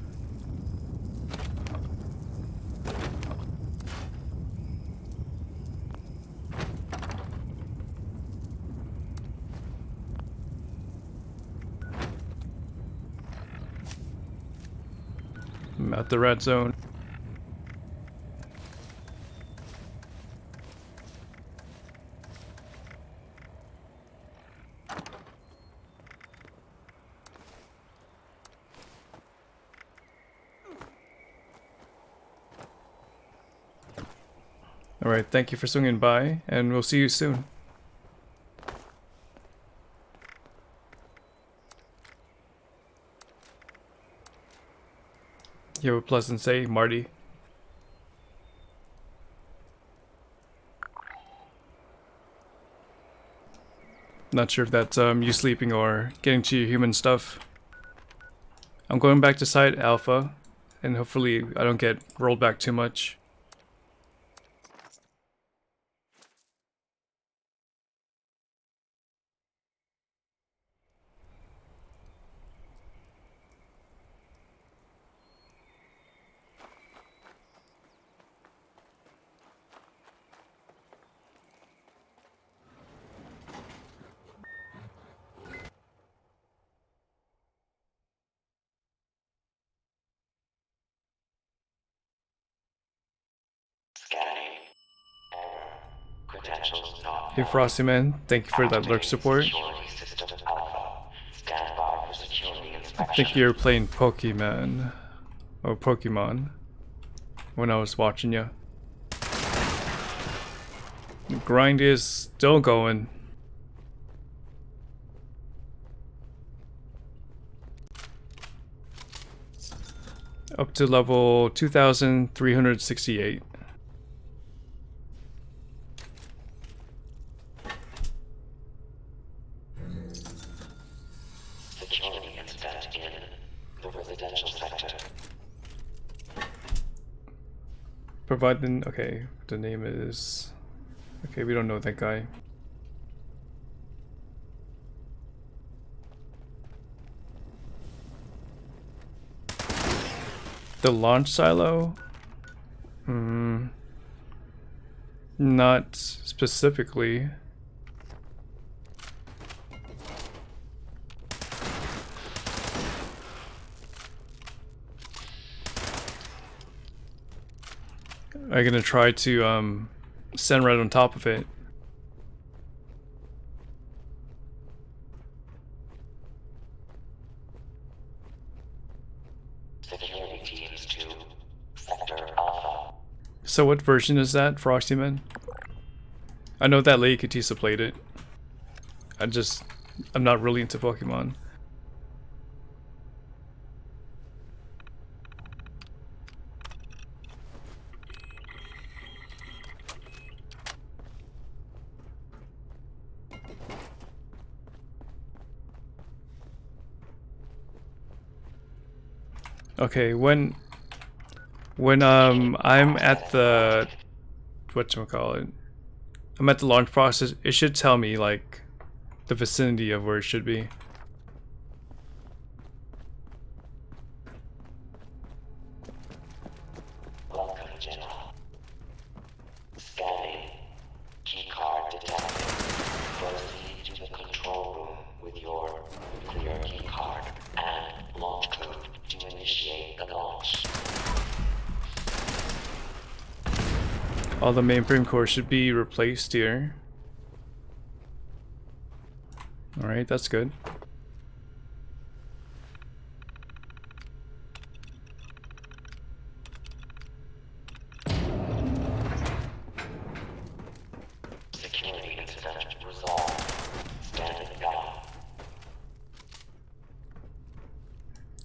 I'm at the red zone. Alright, thank you for swinging by, and we'll see you soon. You have a pleasant day, Marty. Not sure if that's you sleeping or getting to your human stuff. I'm going back to Site Alpha, and hopefully I don't get rolled back too much. Scanning. Error. Credentials not Hey Frosty Man, thank you for that lurk support. Security system alpha. Stand by for security I inspection. think you're playing Pokemon. Or Pokemon. When I was watching you. The grind is still going. Up to level 2368. Security incident in the residential sector. Providing, okay, the name is, okay, we don't know that guy. The launch silo? Not specifically. I'm gonna try to stand right on top of it. Security teams to sector alpha. So what version is that, Frostyman? I know that Lady Katisa played it. I'm not really into Pokemon. Okay, when I'm at the whatchamacallit, I'm at the launch process, it should tell me like the vicinity of where it should be. Welcome, General. Scanning. Keycard detected. Proceed to the control room with your nuclear keycard and launch code to initiate the launch. All the mainframe cores should be replaced here. Alright, that's good. Security incident resolved. Standing down.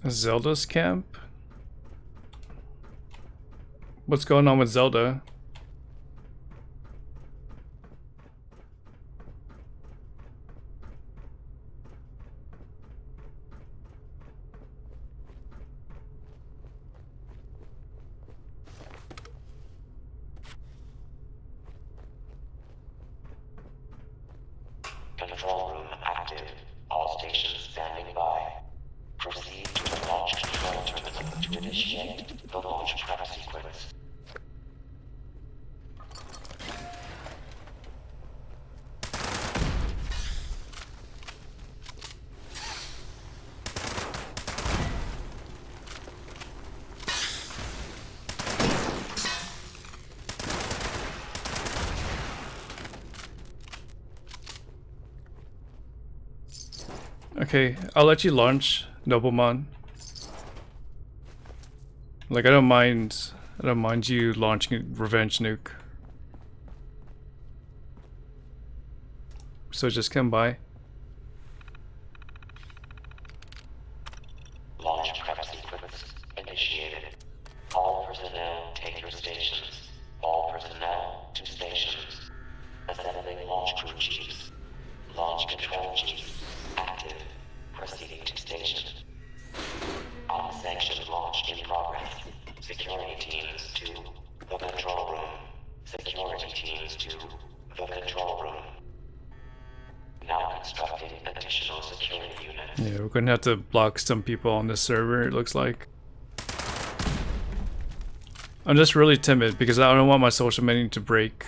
Zelda's camp? What's going on with Zelda? Control room active. All stations standing by. Proceed to the launch control terminal to initiate the launch prep sequence. Okay, I'll let you launch, Noblemon. Like I don't mind you launching a revenge nuke. So just come by. Launch prep sequence initiated. All personnel take your stations. All personnel to stations. Assembling launch crew chiefs. Launch control chiefs. Active. Proceeding to station. Unsanctioned launch in progress. Security teams to the control room. Security teams to the control room. Now constructing additional security units. Yeah, we're gonna have to block some people on this server, it looks like. I'm just really timid because I don't want my social menu to break.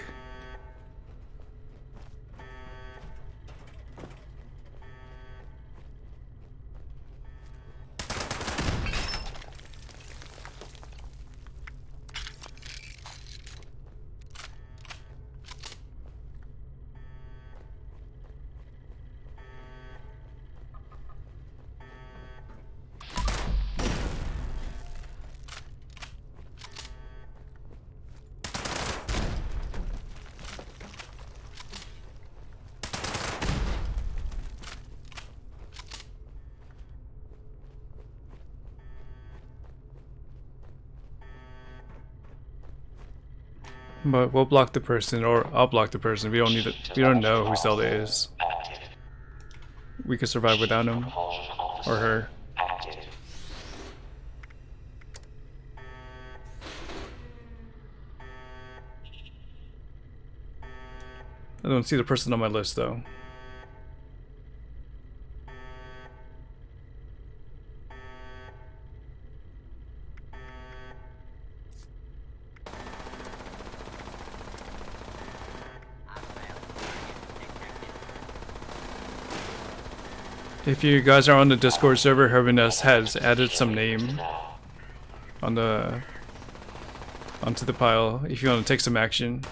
But we'll block the person, or I'll block the person. We don't need it. We don't know who Zelda is. We could survive without him or her. I don't see the person on my list though. If you guys are on the Discord server, Herviness has added some name on the onto the pile if you want to take some action.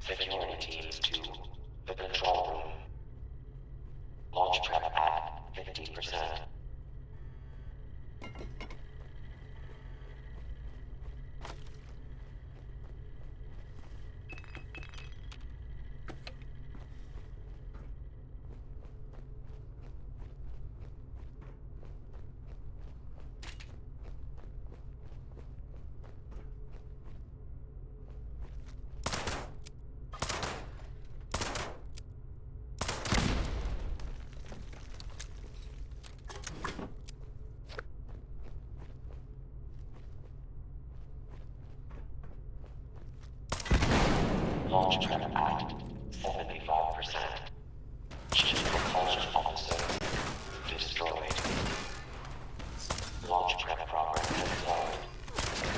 Security teams to the control room. Launch prep at 50%. Launch prep at 75%. Chief propulsion officer destroyed. Launch prep progress has slowed.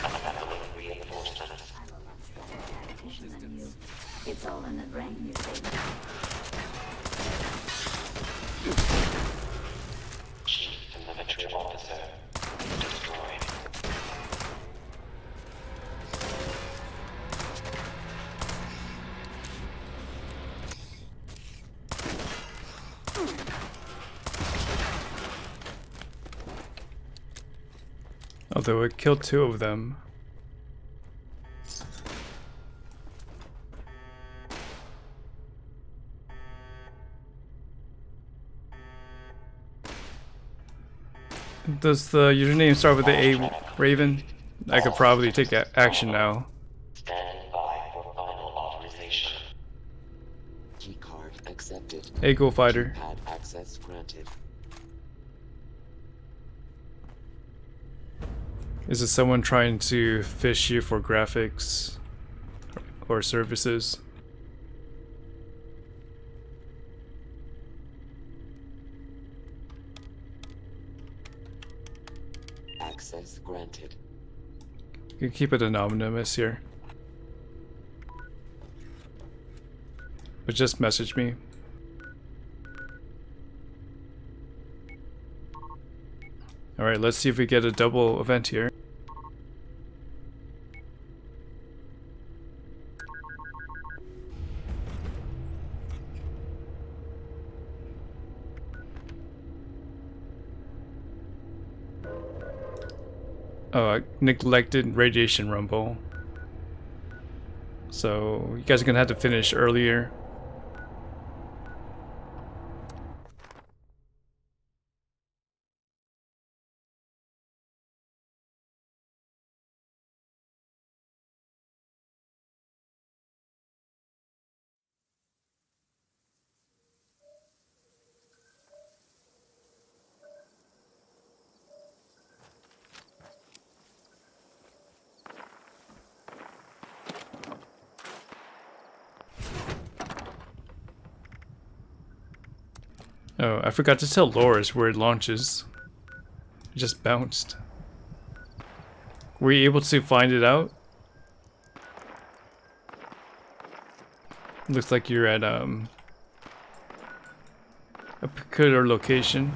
Assembling reinforcements. It's all in the brain, you see. Chief telemetry officer destroyed. Although it killed 2 of them. Does the username start with the A, Raven? I could probably take action now. Stand by for final authorization. Keycard accepted. Eagle Fighter. Keypad access granted. Is it someone trying to fish you for graphics or services? Access granted. You can keep it anonymous here. But just message me. Alright, let's see if we get a double event here. Oh, neglected radiation rumble. So you guys are gonna have to finish earlier. Oh, I forgot to tell Loris where it launches. It just bounced. Were you able to find it out? Looks like you're at a particular location.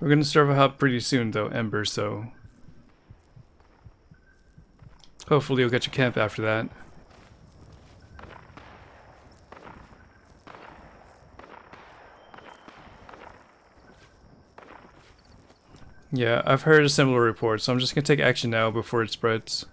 We're gonna serve a hub pretty soon though, Ember, so hopefully you'll get your camp after that. Yeah, I've heard a similar report, so I'm just gonna take action now before it spreads.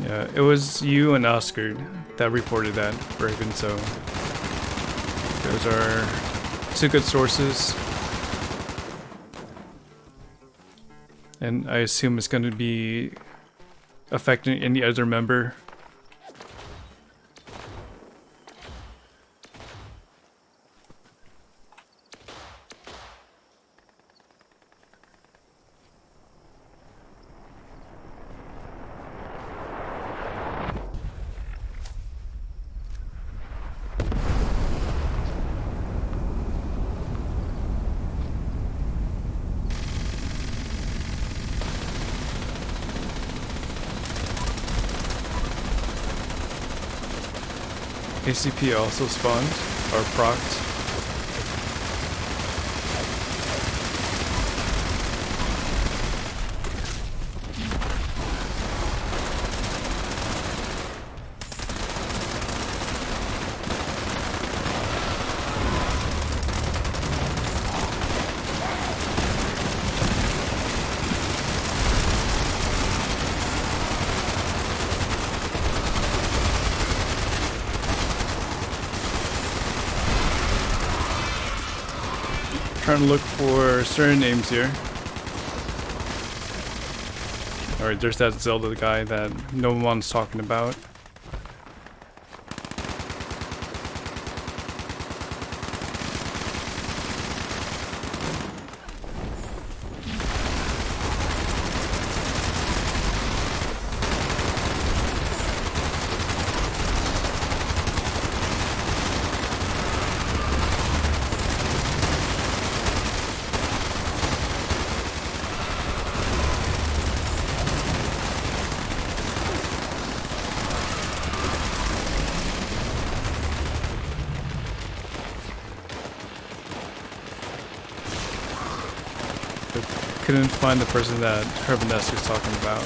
Yeah, it was you and Oscar that reported that, Raven, so those are 2 good sources. And I assume it's going to be affecting any other member. ACP also spawned, or procced. trying to look for certain names here. Alright, there's that Zelda guy that no one's talking about. Couldn't find the person that Herbanesque was talking about.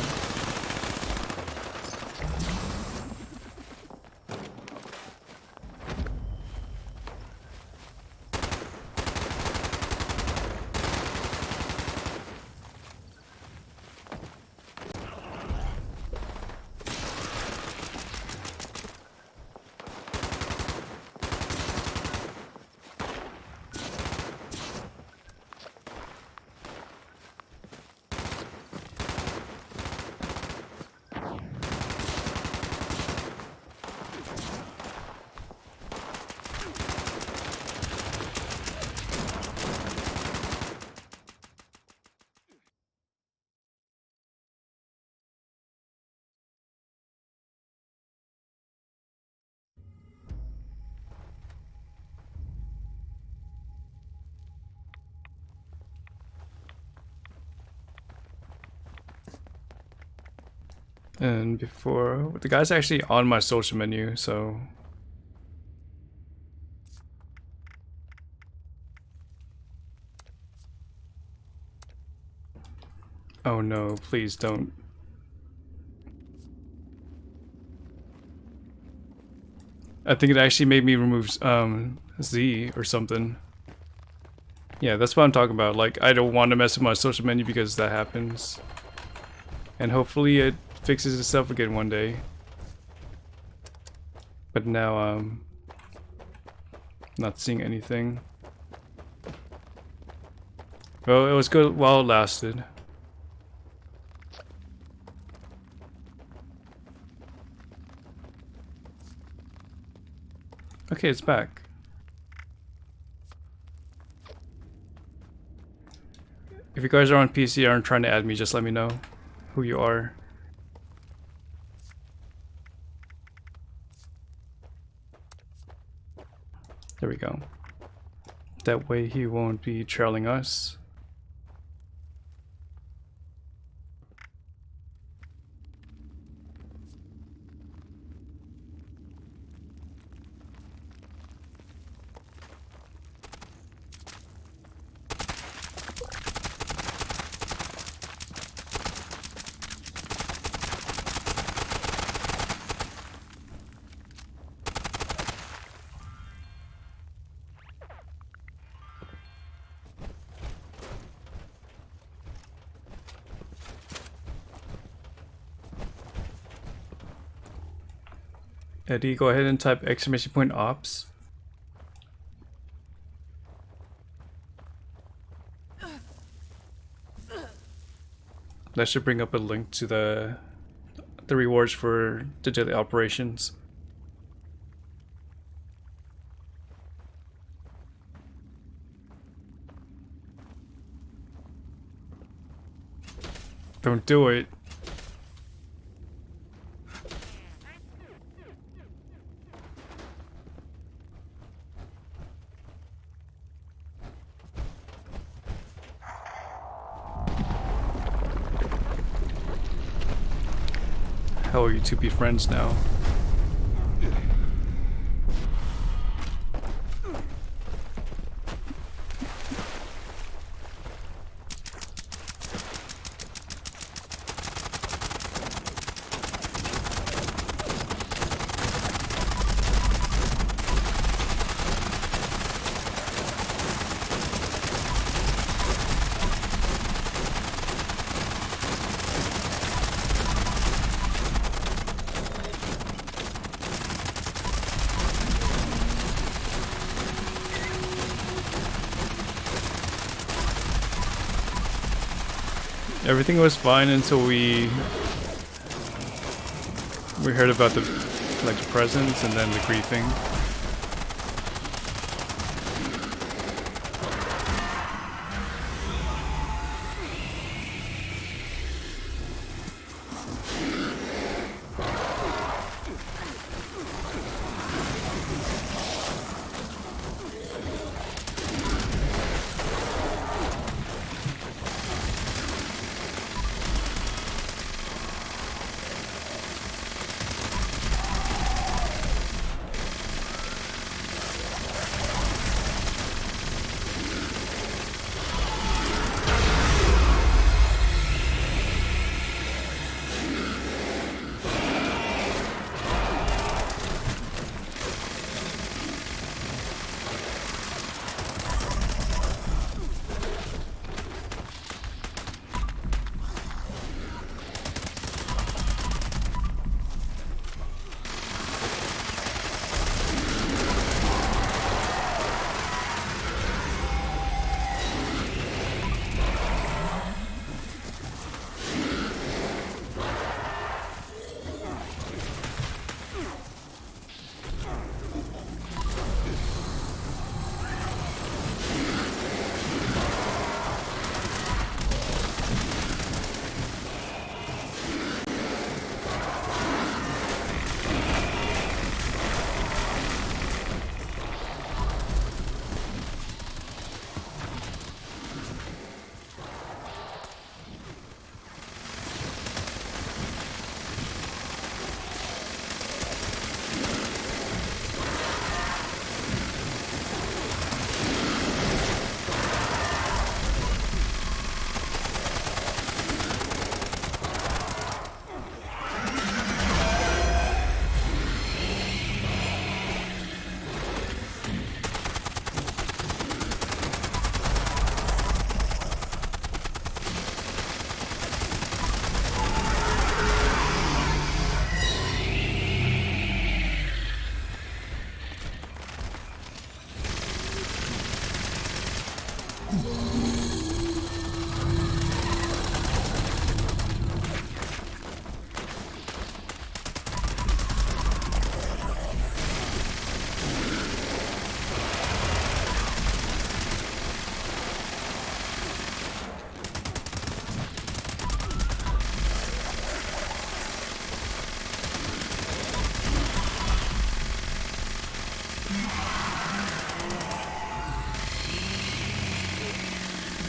And before, the guy's actually on my social menu, so. Oh no, please don't. I think it actually made me remove Z or something. Yeah, that's what I'm talking about. Like, I don't want to mess with my social menu because that happens. And hopefully it fixes itself again one day. But now, not seeing anything. Well, it was good while it lasted. Okay, it's back. If you guys are on PC and aren't trying to add me, just let me know who you are. There we go. That way he won't be trailing us. Eddie, go ahead and type !ops. That should bring up a link to the rewards for the daily operations. Don't do it. How are you two be friends now? Everything was fine until we heard about the presents and then the griefing.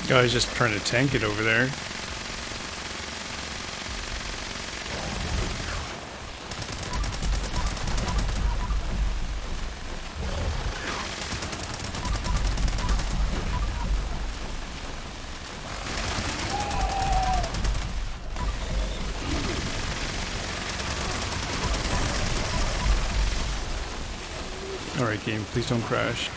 Guy's just trying to tank it over there. Alright, game, please don't crash.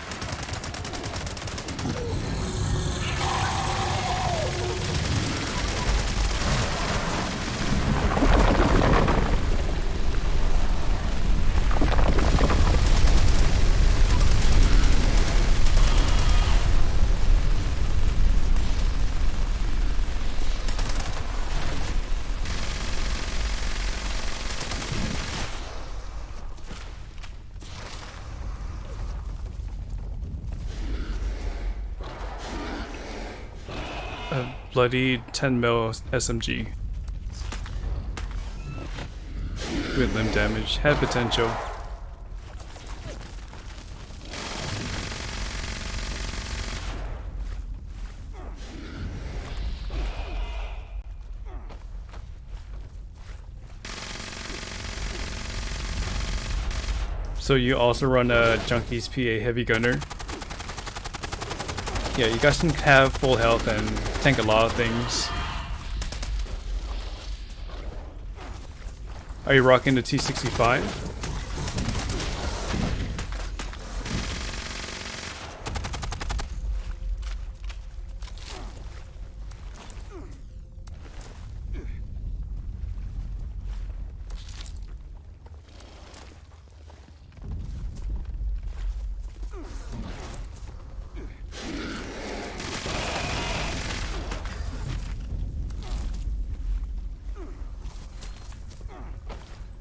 A bloody 10mm SMG with limb damage. Had potential. So you also run a Junkies PA Heavy Gunner. Yeah, you guys can have full health and tank a lot of things. Are you rocking the T65?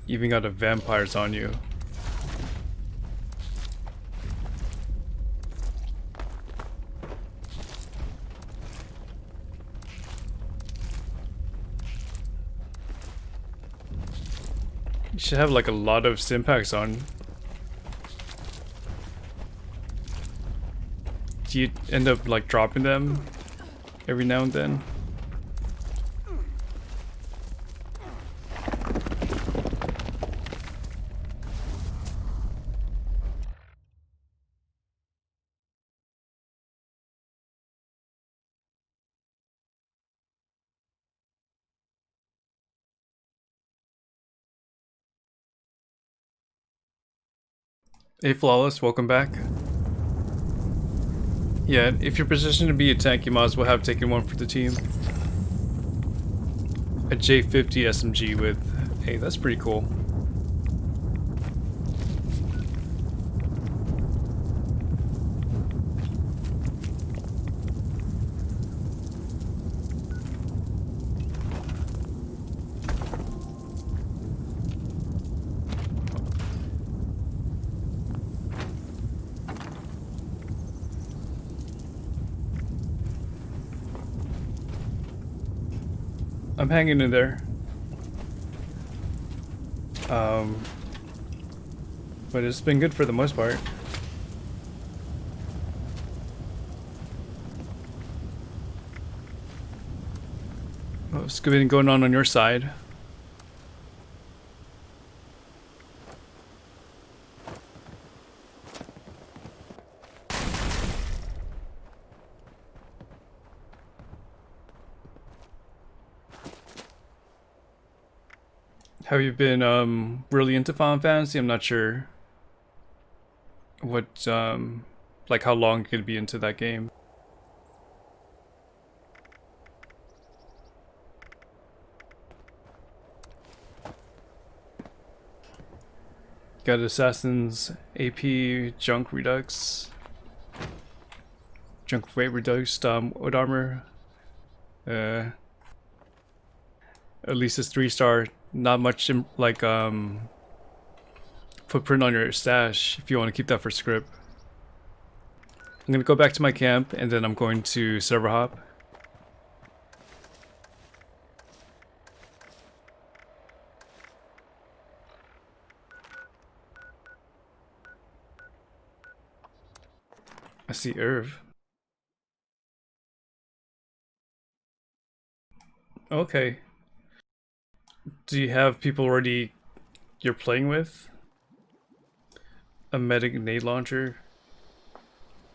even got the vampires on you. You should have like a lot of stimpaks on. Do you end up like dropping them every now and then? Hey Flawless, welcome back. Yeah, if you're positioned to be a tank, you might as well have taken one for the team. A J50 SMG with... Hey, that's pretty cool. I'm hanging in there. But it's been good for the most part. What's been going on your side? Have you been really into Final Fantasy? I'm not sure what like how long you could be into that game. Got Assassin's AP junk redux. Junk weight reduced wood armor. At least it's 3-star. Not much like footprint on your stash if you want to keep that for script. I'm gonna go back to my camp and then I'm going to server hop. I see Irv. Okay. Do you have people already you're playing with? A medic nade launcher?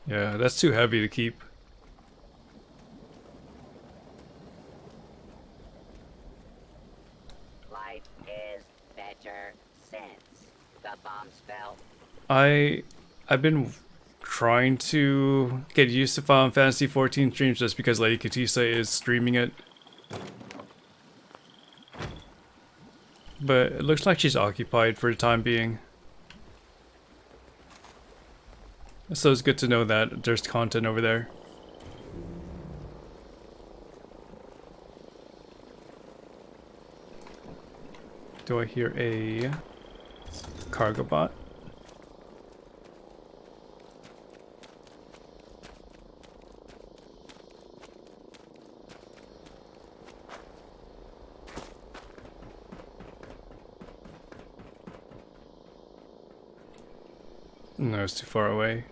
Yeah, that's too heavy to keep. Life is better since the bombs fell. I've been trying to get used to Final Fantasy 14 streams just because Lady Katisa is streaming it. But it looks like she's occupied for the time being. So it's good to know that there's content over there. Do I hear a cargo bot? No, it's too far away.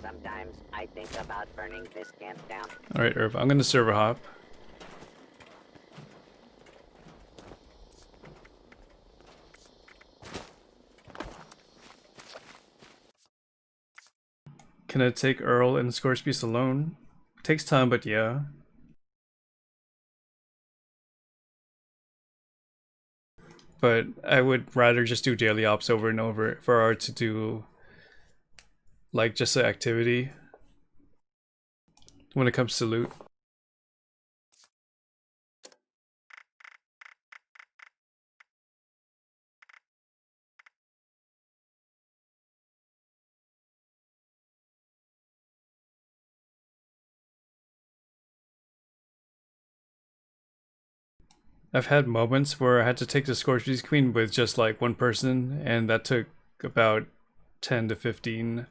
Sometimes I think about burning this camp down. Alright, Irv, I'm gonna server hop. Can I take Earl and Scorpius alone? Takes time, but yeah. But I would rather just do daily ops over and over for her to do like just an activity when it comes to loot. I've had moments where I had to take the Scorpius Queen with just like one person, and that took about 10 to 15.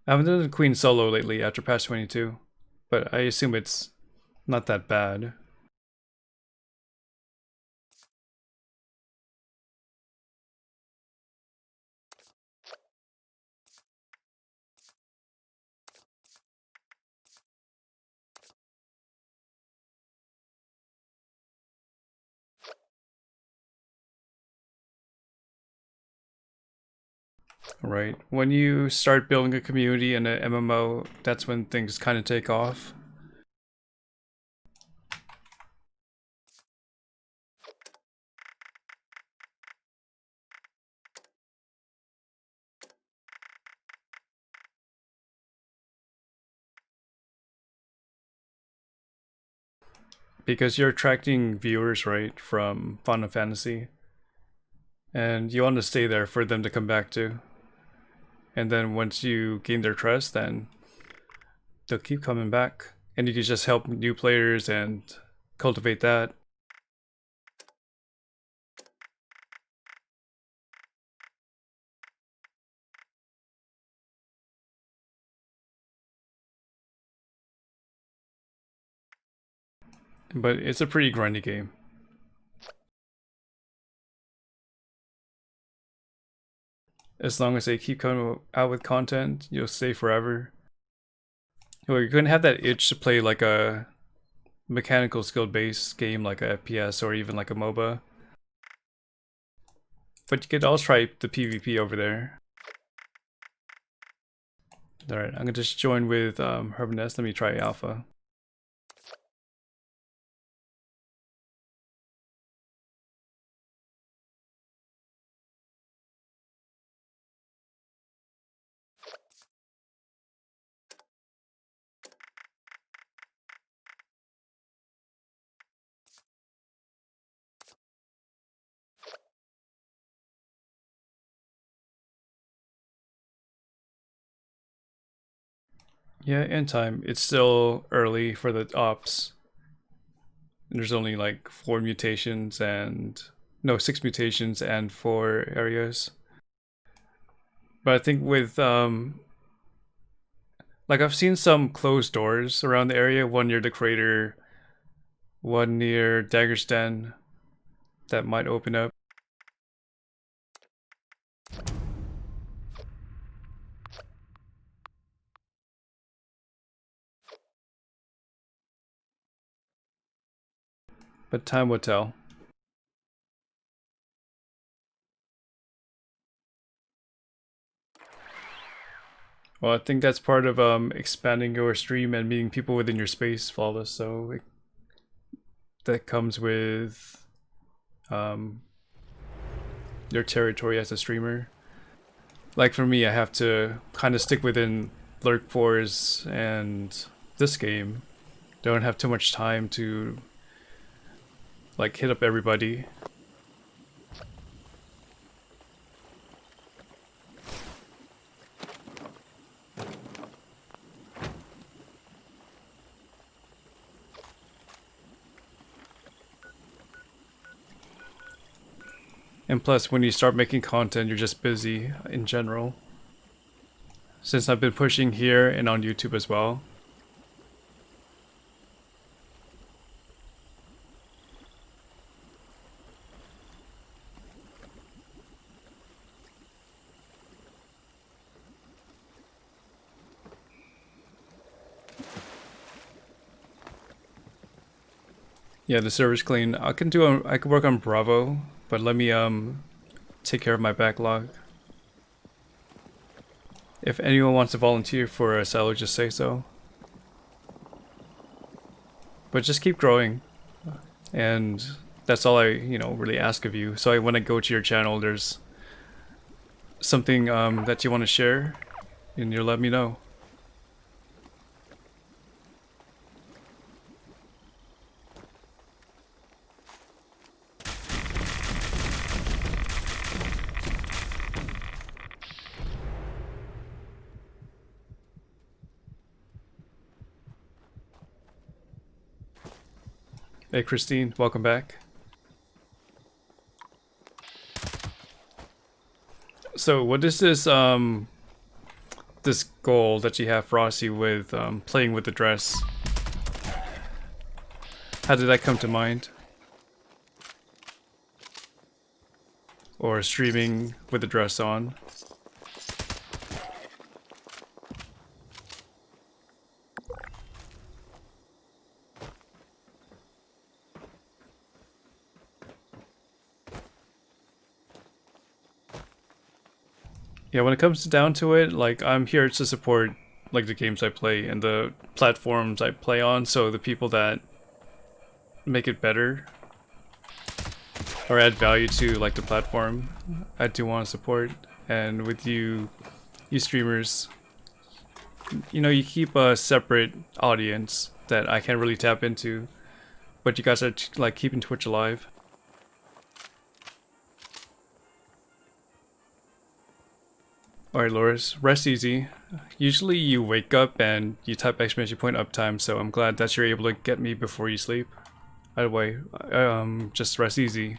I haven't done the Queen solo lately after patch 22, but I assume it's not that bad. Right. When you start building a community in an MMO, that's when things kind of take off. Because you're attracting viewers, right, from Final Fantasy. And you want to stay there for them to come back to. And then once you gain their trust, then they'll keep coming back. And you can just help new players and cultivate that. But it's a pretty grindy game. As long as they keep coming out with content, you'll stay forever. Well, you're going to have that itch to play like a mechanical skill based game like a FPS or even like a MOBA. But you could also try the PvP over there. Alright, I'm going to just join with Herbaness. Let me try Alpha. Yeah, in time. It's still early for the ops. There's only like 4 mutations and... No, 6 mutations and 4 areas. But I think with... like I've seen some closed doors around the area. One near the crater. One near Dagger's Den. That might open up. But time will tell. Well, I think that's part of expanding your stream and meeting people within your space, Flawless. So that comes with your territory as a streamer. Like for me, I have to kind of stick within Lurk Wars and this game. Don't have too much time to like hit up everybody. And plus, when you start making content, you're just busy in general. Since I've been pushing here and on YouTube as well. Yeah, the server's clean. I can work on Bravo, but let me take care of my backlog. If anyone wants to volunteer for a silo, just say so. But just keep growing, and that's all I really ask of you. So when I go to your channel, there's something that you want to share, and you'll let me know. Hey Christine, welcome back. So what is this this goal that you have, Frosty, with playing with the dress? How did that come to mind? Or streaming with the dress on? Yeah, when it comes down to it, like, I'm here to support like the games I play and the platforms I play on, so the people that make it better or add value to like the platform, I do want to support. And with you streamers, you know, you keep a separate audience that I can't really tap into, but you guys are like keeping Twitch alive. Alright, Loris, rest easy. Usually you wake up and you type exclamation point uptime, so I'm glad that you're able to get me before you sleep. By the way, just rest easy.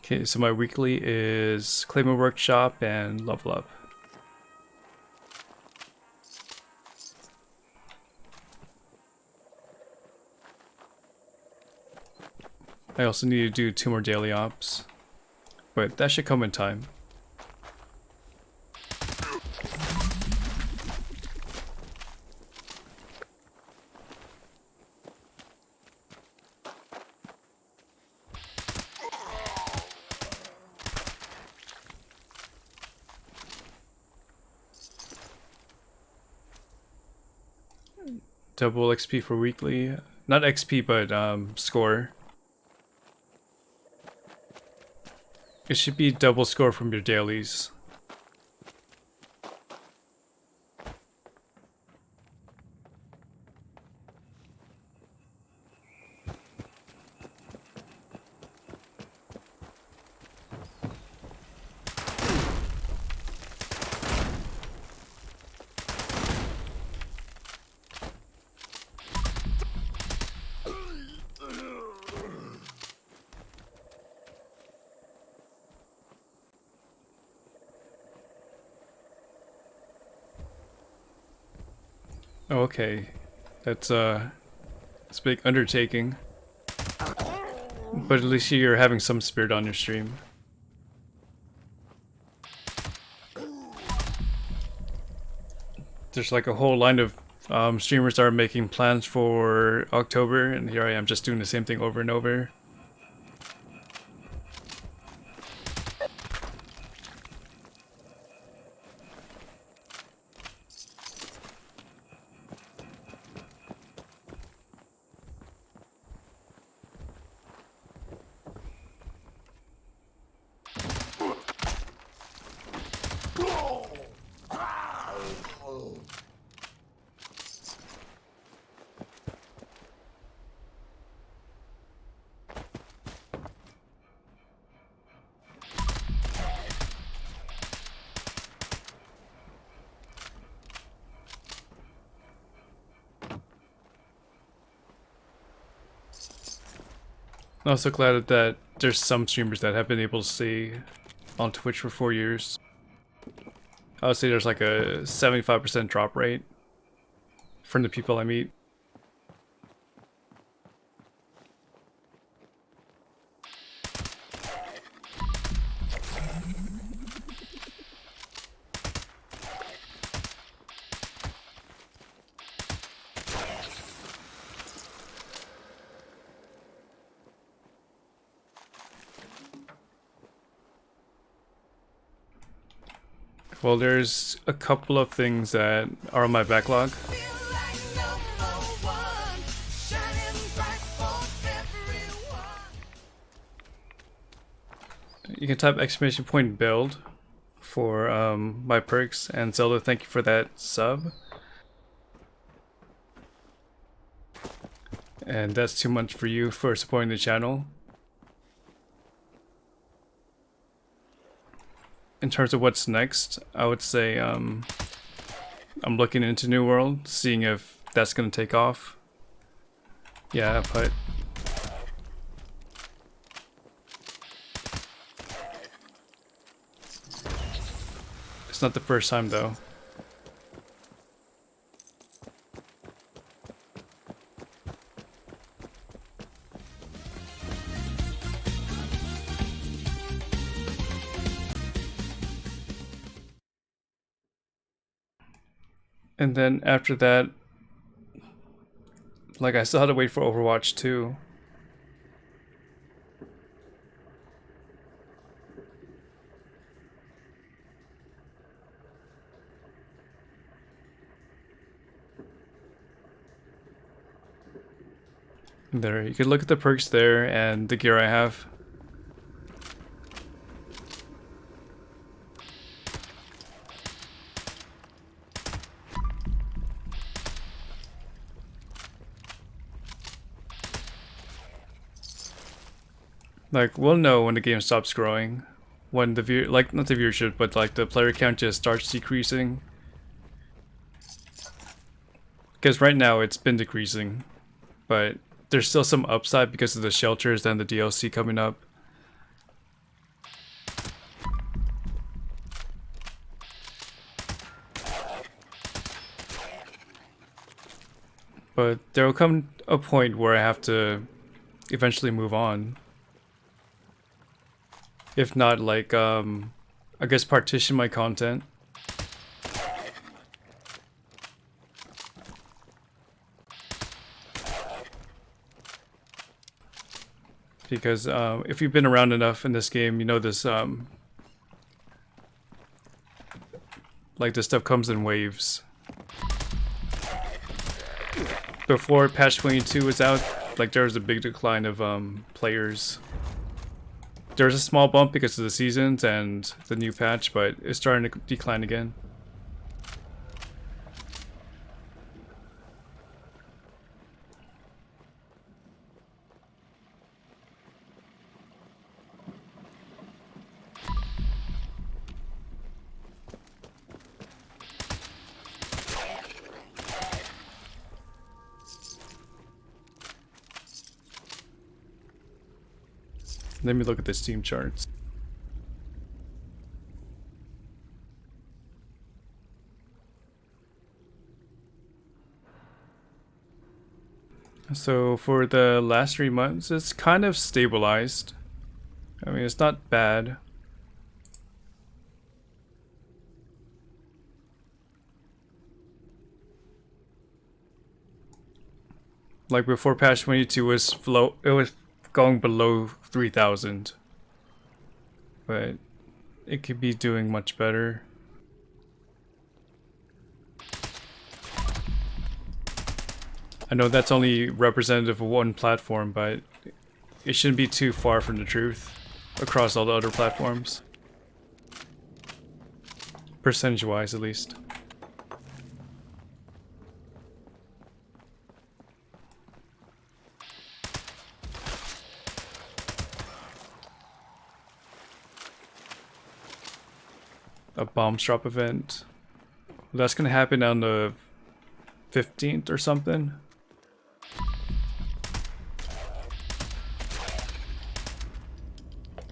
Okay, so my weekly is Claymore Workshop and Level Up. I also need to do 2 more daily ops, but that should come in time. Double XP for weekly. Not XP, but score. It should be double score from your dailies. Oh, okay. That's it's a big undertaking. But at least you're having some spirit on your stream. There's like a whole line of streamers that are making plans for October, and here I am just doing the same thing over and over. I'm also glad that there's some streamers that have been able to stay on Twitch for 4 years. I would say there's like a 75% drop rate from the people I meet. Well, there's a couple of things that are on my backlog. You can type exclamation point build for my perks, and Zelda, thank you for that sub. and that's too much for you for supporting the channel. In terms of what's next, I would say I'm looking into New World, seeing if that's going to take off. Yeah, but it's not the first time though. And then after that, like, I still had to wait for Overwatch 2. There, you can look at the perks there and the gear I have. Like, we'll know when the game stops growing, when the view, like, not the viewership, but like the player count just starts decreasing. Because right now it's been decreasing, but there's still some upside because of the shelters and the DLC coming up. But there will come a point where I have to eventually move on. If not, like, I guess partition my content. Because if you've been around enough in this game, you know this, like, this stuff comes in waves. Before patch 22 was out, like, there was a big decline of players. There's a small bump because of the seasons and the new patch, but it's starting to decline again. Let me look at the Steam charts. So for the last 3 months, it's kind of stabilized. I mean, it's not bad. Like before patch 22 was it was going below 3,000, but it could be doing much better. I know that's only representative of one platform, but it shouldn't be too far from the truth across all the other platforms. Percentage-wise, at least. A bombs drop event. That's gonna happen on the 15th or something.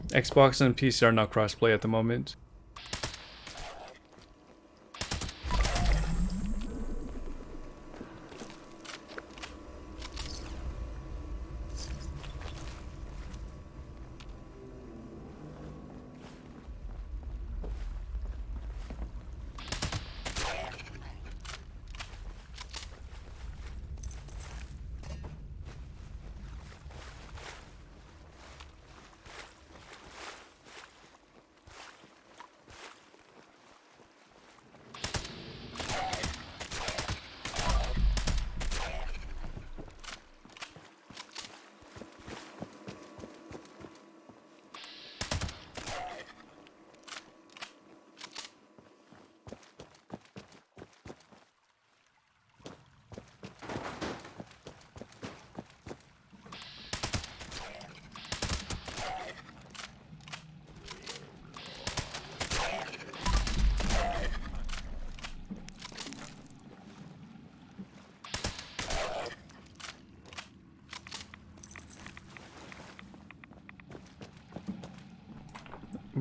Xbox and PC are not crossplay at the moment.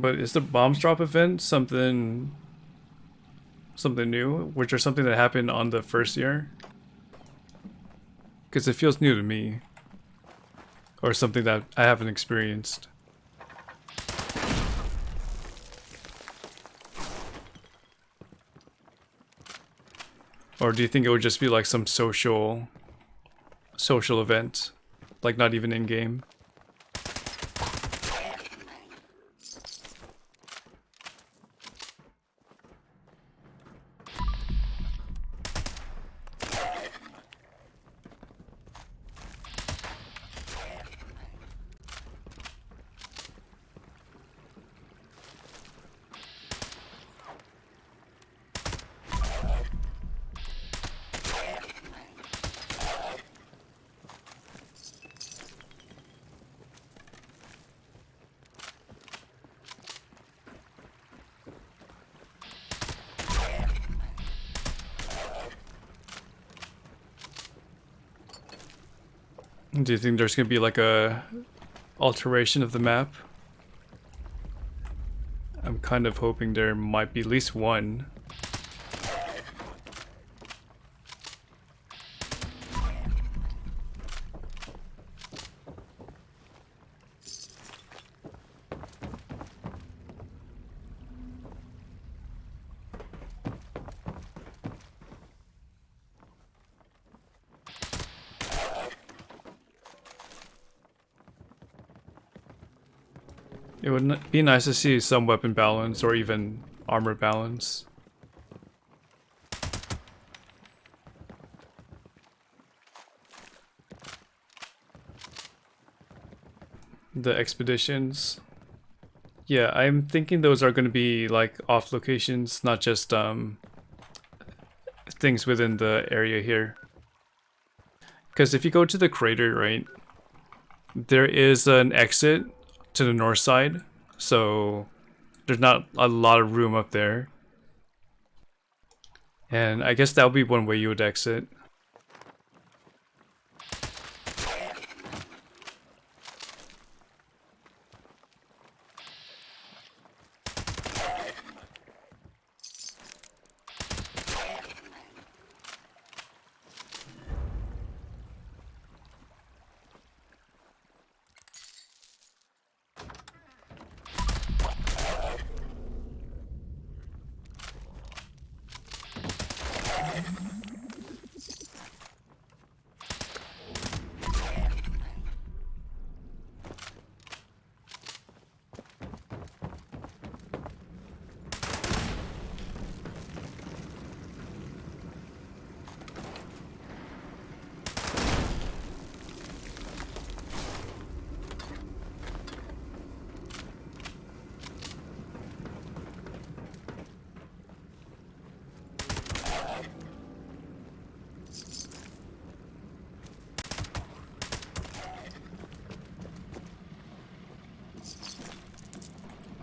But is the bombs drop event something new, which is something that happened on the first year? Because it feels new to me, or something that I haven't experienced. Or do you think it would just be like some social event, like not even in game? Do you think there's gonna be like a alteration of the map? I'm kind of hoping there might be at least one. It would be nice to see some weapon balance or even armor balance. The expeditions. Yeah, I'm thinking those are going to be like off locations, not just things within the area here. Because if you go to the crater, right, there is an exit to the north side, so there's not a lot of room up there. And I guess that would be one way you would exit.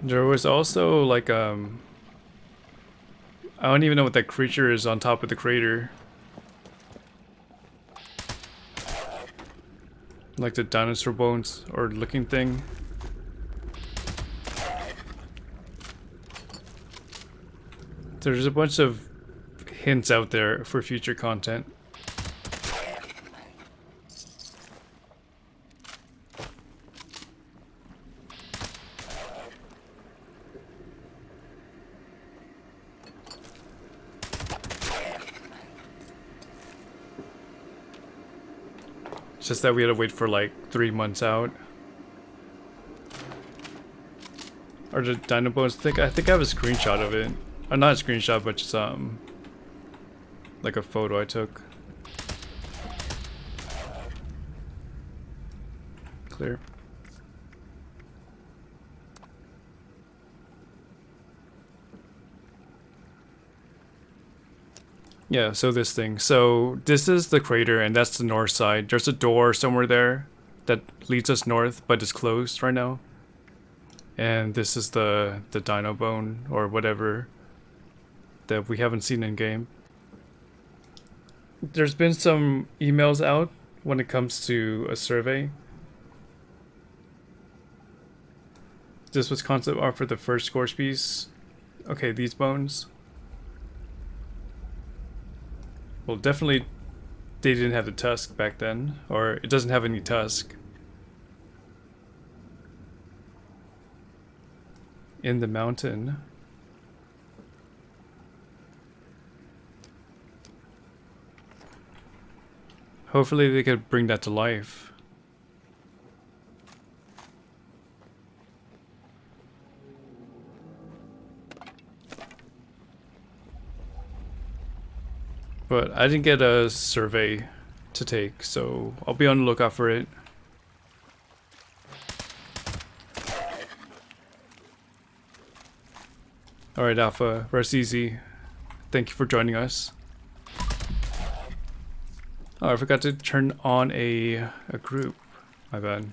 There was also like I don't even know what that creature is on top of the crater. Like the dinosaur bones or looking thing. There's a bunch of hints out there for future content. It's just that we had to wait for like 3 months out. Or the Dino Bones thing. I think I have a screenshot of it. Not a screenshot, but just like a photo I took. Clear. Yeah, so this thing. So this is the crater and that's the north side. There's a door somewhere there that leads us north, but it's closed right now. And this is the Dino Bone or whatever that we haven't seen in game. There's been some emails out when it comes to a survey. This was concept art for the first Scorch piece. Okay, these bones. Well, definitely they didn't have the tusk back then, or it doesn't have any tusk. In the mountain. Hopefully they could bring that to life. But I didn't get a survey to take, so I'll be on the lookout for it. Alright, Alpha, rest easy. Thank you for joining us. Oh, I forgot to turn on a group. My bad.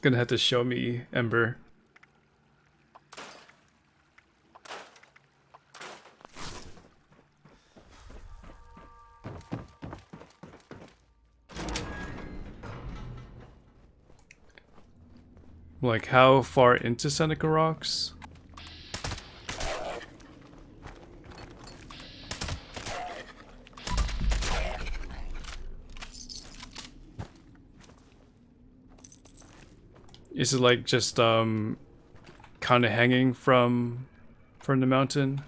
Gonna have to show me Ember. Like how far into Seneca Rocks? Is it like just kind of hanging from the mountain?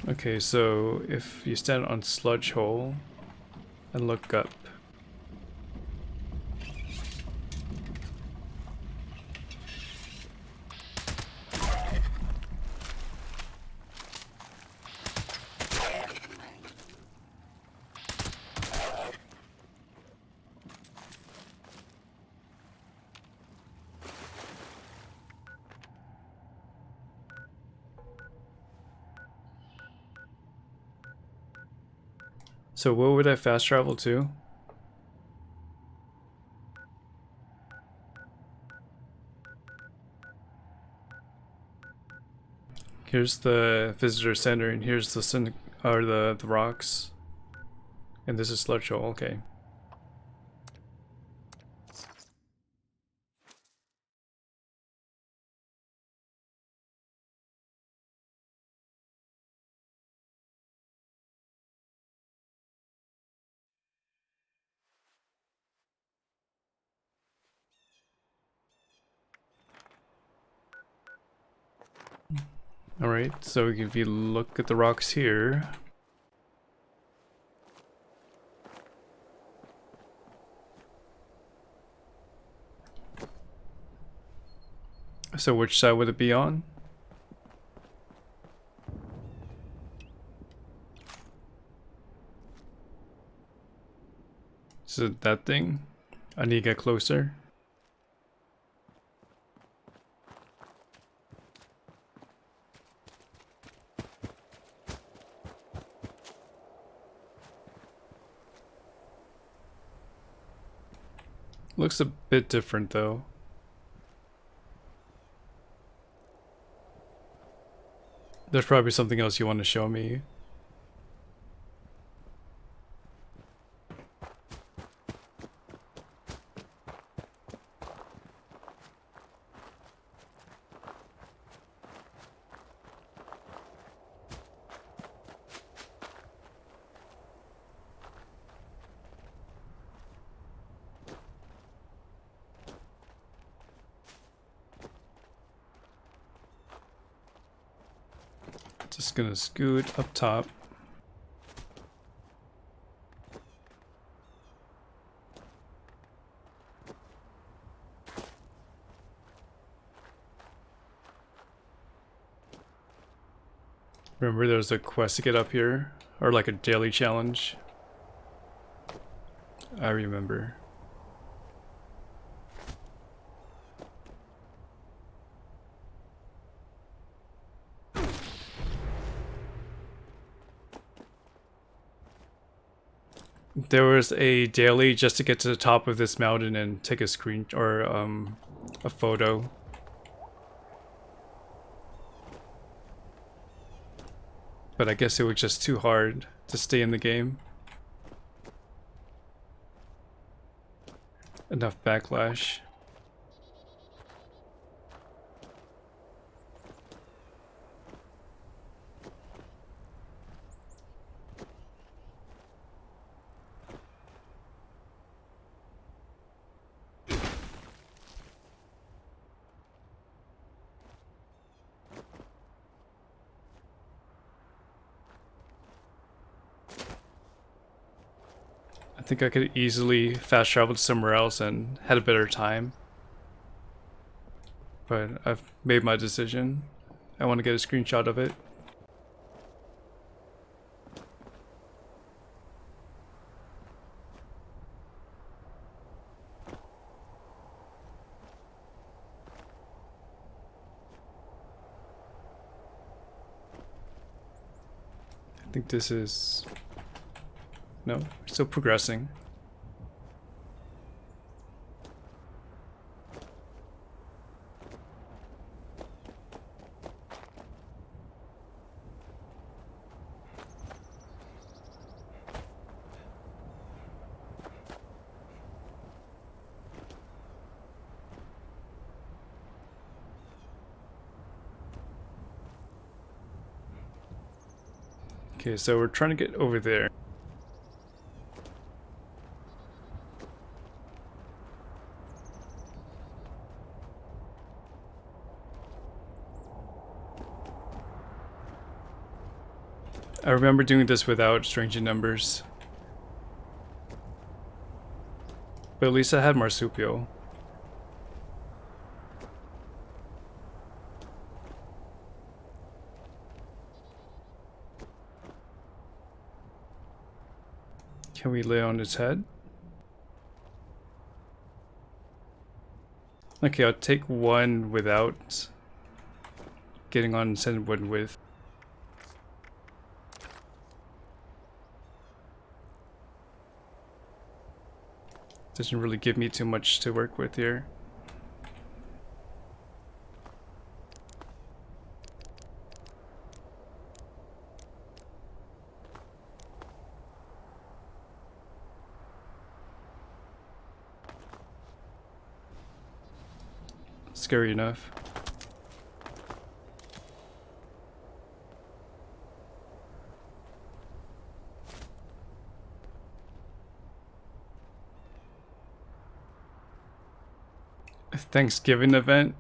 Okay, so if you stand on Sludge Hole and look up. So where would I fast travel to? Here's the visitor center, and here's the rocks, and this is Sludge Hole. Okay. Alright, so if you look at the rocks here. So which side would it be on? Is it that thing? I need to get closer. Looks a bit different though. There's probably something else you want to show me. Just gonna scoot up top. Remember there's a quest to get up here? Or like a daily challenge? I remember. There was a daily just to get to the top of this mountain and take a screen or a photo. But I guess it was just too hard to stay in the game. Enough backlash. I think I could easily fast travel to somewhere else and had a better time. But I've made my decision. I want to get a screenshot of it. I think this is... No, we're still progressing. Okay, so we're trying to get over there. I remember doing this without Strange in Numbers. But at least I had Marsupial. Can we lay on its head? Okay, I'll take one without getting on its head, one with. Doesn't really give me too much to work with here. Scary enough. Thanksgiving event.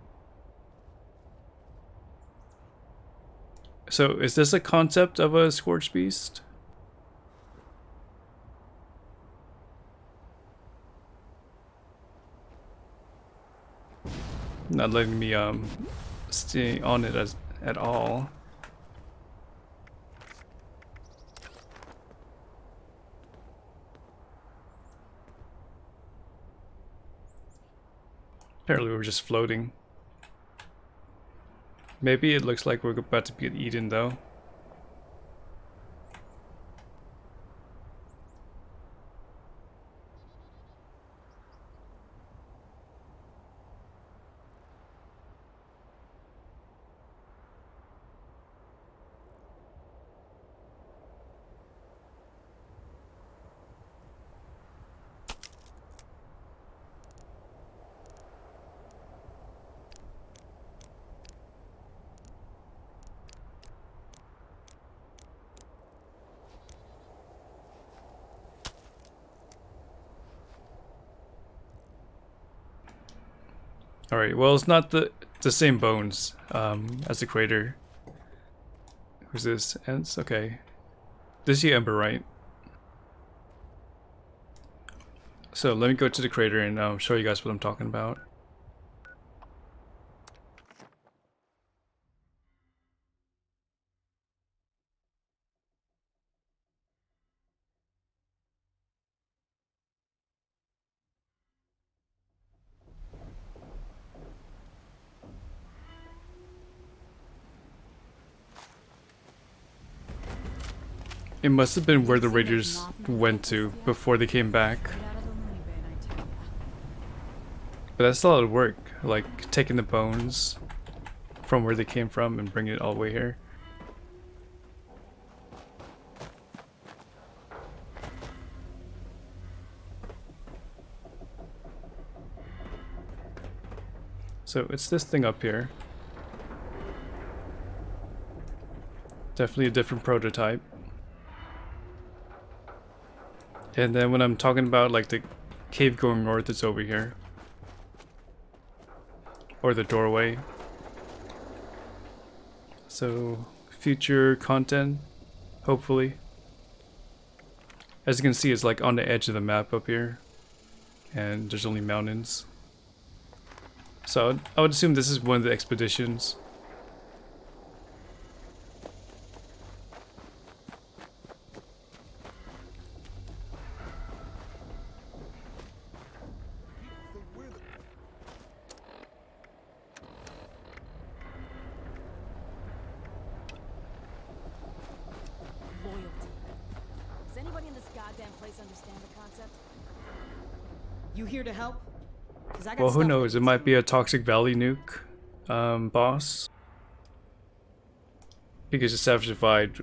So is this a concept of a Scorched Beast? Not letting me stay on it at all. Apparently we're just floating. Maybe it looks like we're about to get eaten though. Alright, well it's not the same bones as the crater. Who's this? Ents? Okay. This is you, Ember, right? So let me go to the crater and show you guys what I'm talking about. It must have been where the Raiders went to before they came back. But that's a lot of work, like taking the bones from where they came from and bringing it all the way here. So it's this thing up here. Definitely a different prototype. And then when I'm talking about like the cave going north, it's over here. Or the doorway. So future content, hopefully. As you can see, it's like on the edge of the map up here. And there's only mountains. So I would assume this is one of the expeditions. Does anybody in this goddamn place understand the concept? You here to help? 'Cause I got Well, who stuff knows? It might be a Toxic Valley nuke boss. Because the Savage Divide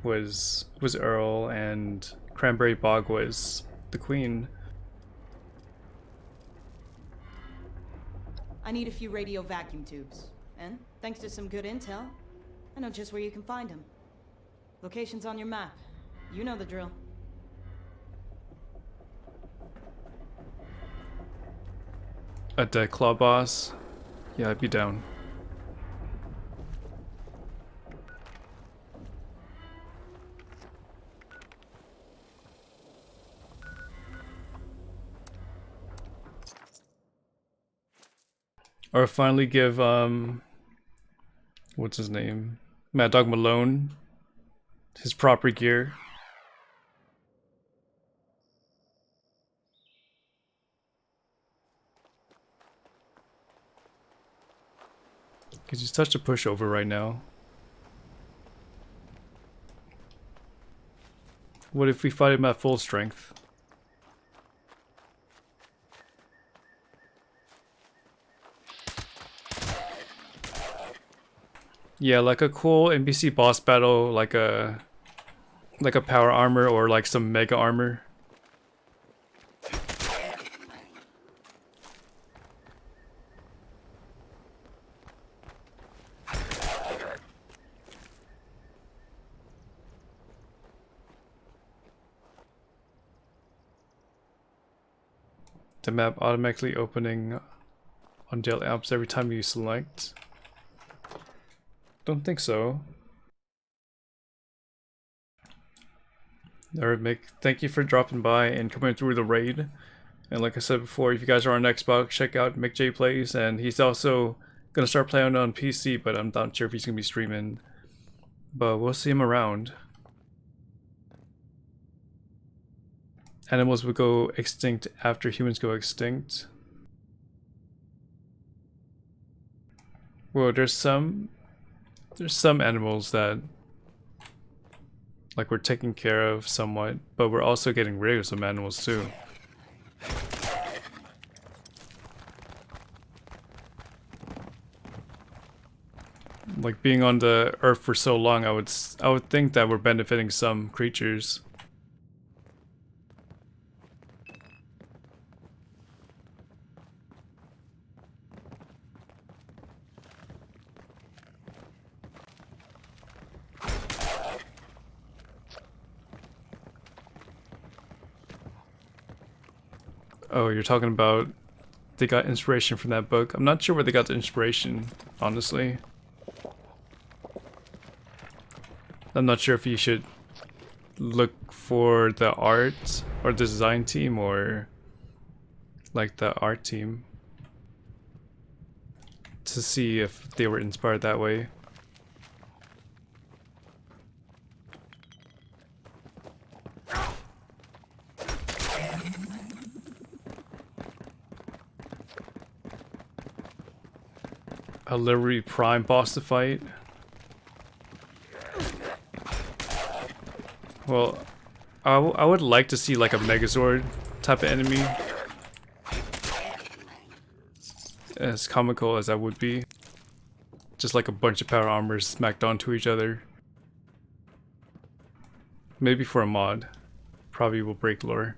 was Earl and Cranberry Bog was the Queen. I need a few radio vacuum tubes. And thanks to some good intel, I know just where you can find them. Location's on your map. You know the drill. A dead claw boss? Yeah, I'd be down. Or finally give what's his name? Mad Dog Malone his proper gear. Because he's touched a pushover right now. What if we fight him at full strength? Yeah, like a cool NPC boss battle, like a power armor or like some mega armor. The map automatically opening on Dale Alps every time you select. Don't think so. Alright, Mick, thank you for dropping by and coming through the raid. And like I said before, if you guys are on Xbox, check out Mick J Plays, and he's also gonna start playing on PC, but I'm not sure if he's gonna be streaming. But we'll see him around. Animals will go extinct after humans go extinct. Well, there's some animals that like we're taking care of somewhat, but we're also getting rid of some animals too. Like being on the earth for so long, I would think that we're benefiting some creatures. Oh, you're talking about they got inspiration from that book. I'm not sure where they got the inspiration, honestly. I'm not sure if you should look for the art or the design team or like the art team to see if they were inspired that way. A Liberty Prime boss to fight. Well, I would like to see like a Megazord type of enemy. As comical as that would be. Just like a bunch of power armors smacked onto each other. Maybe for a mod. Probably will break lore.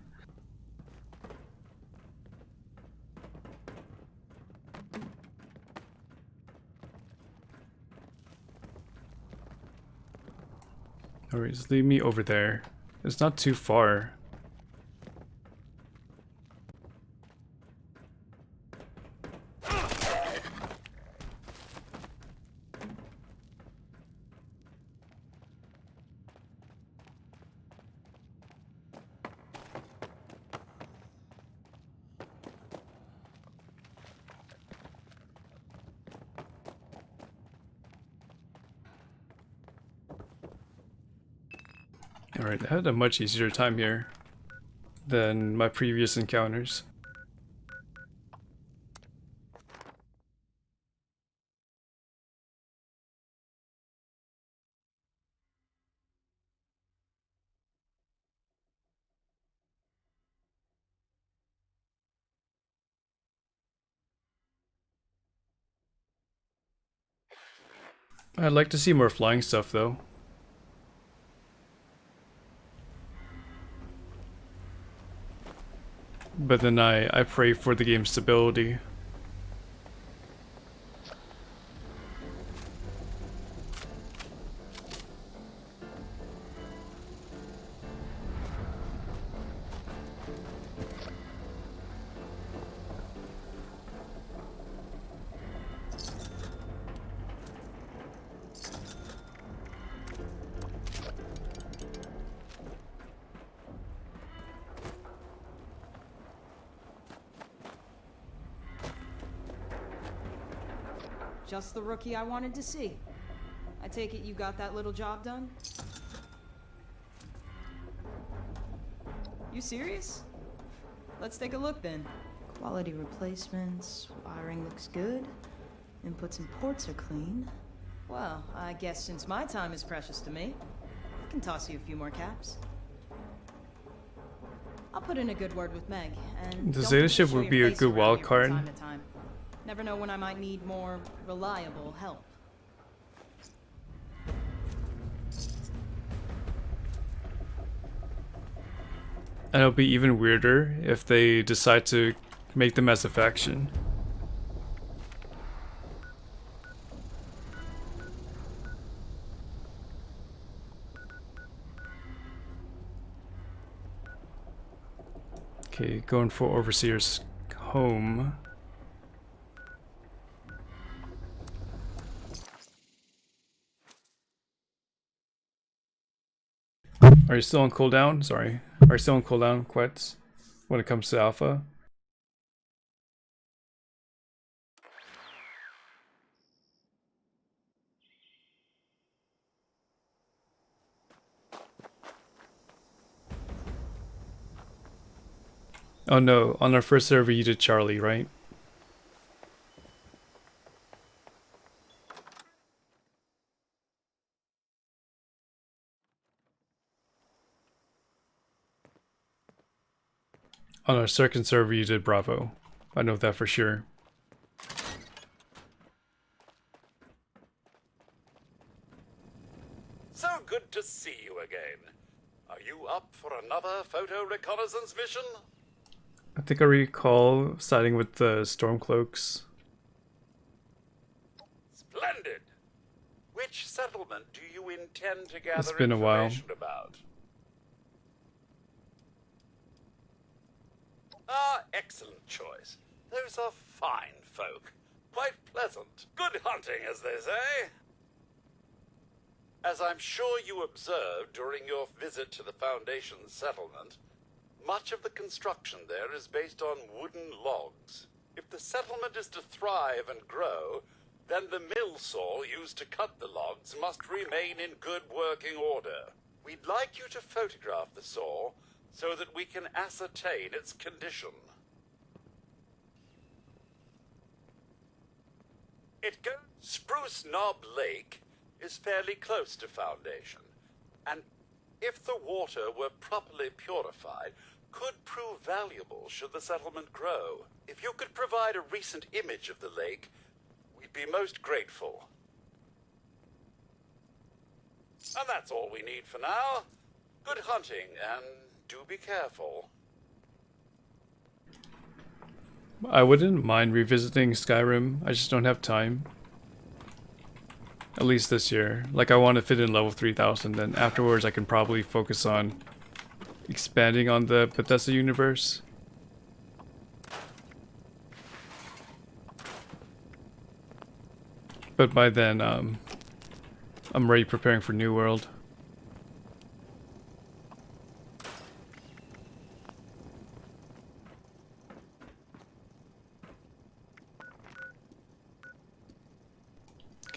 Alright, just leave me over there. It's not too far. Alright, I had a much easier time here than my previous encounters. I'd like to see more flying stuff though. But then I pray for the game's stability. Just the rookie I wanted to see. I take it you got that little job done? You serious? Let's take a look then. Quality replacements, wiring looks good, inputs and ports are clean. Well, I guess since my time is precious to me, I can toss you a few more caps. I'll put in a good word with Meg, and The don't Zeta forget to ship show would your be a face good around wild here card. from time to time. Never know when I might need more reliable help. And it'll be even weirder if they decide to make them as a faction. Okay, going for Overseer's home. Are you still on cooldown? Sorry. Are you still on cooldown, Quetz, when it comes to Alpha? Oh no, on our first server you did Charlie, right? On our second server you did Bravo. I know that for sure. So good to see you again. Are you up for another photo reconnaissance mission? I think I recall siding with the Stormcloaks. Splendid. Which settlement do you intend to gather It's been a while. information about? Ah, excellent choice. Those are fine folk. Quite pleasant. Good hunting, as they say. As I'm sure you observed during your visit to the Foundation's settlement, much of the construction there is based on wooden logs. If the settlement is to thrive and grow, then the mill saw used to cut the logs must remain in good working order. We'd like you to photograph the saw so that we can ascertain its condition. Spruce Knob Lake is fairly close to Foundation, and if the water were properly purified, could prove valuable should the settlement grow. If you could provide a recent image of the lake, we'd be most grateful. And that's all we need for now. Good hunting, and do be careful. I wouldn't mind revisiting Skyrim, I just don't have time. At least this year. Like, I want to fit in level 3000, and afterwards I can probably focus on expanding on the Bethesda universe. But by then, I'm already preparing for New World.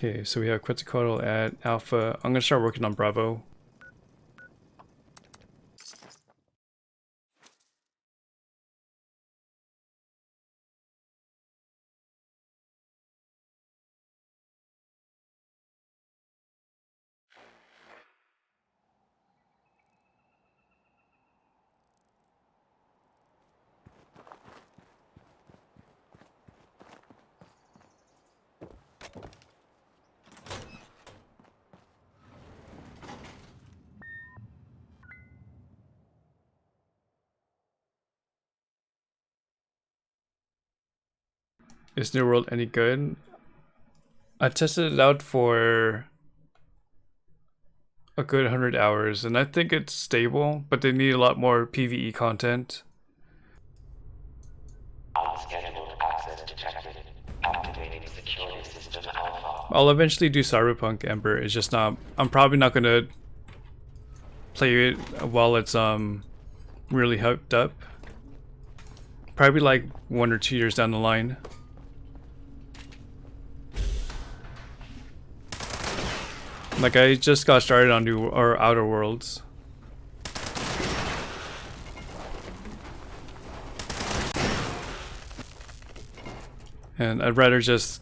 Okay, so we have Quetzalcoatl at Alpha. I'm gonna start working on Bravo. Is New World any good? I tested it out for a good 100 hours, and I think it's stable, but they need a lot more PvE content. Unscheduled access detected. Activating security system alpha. I'll eventually do Cyberpunk Ember. It's just not. I'm probably not gonna play it while it's really hyped up. Probably like 1 or 2 years down the line. Like, I just got started on Outer Worlds. And I'd rather just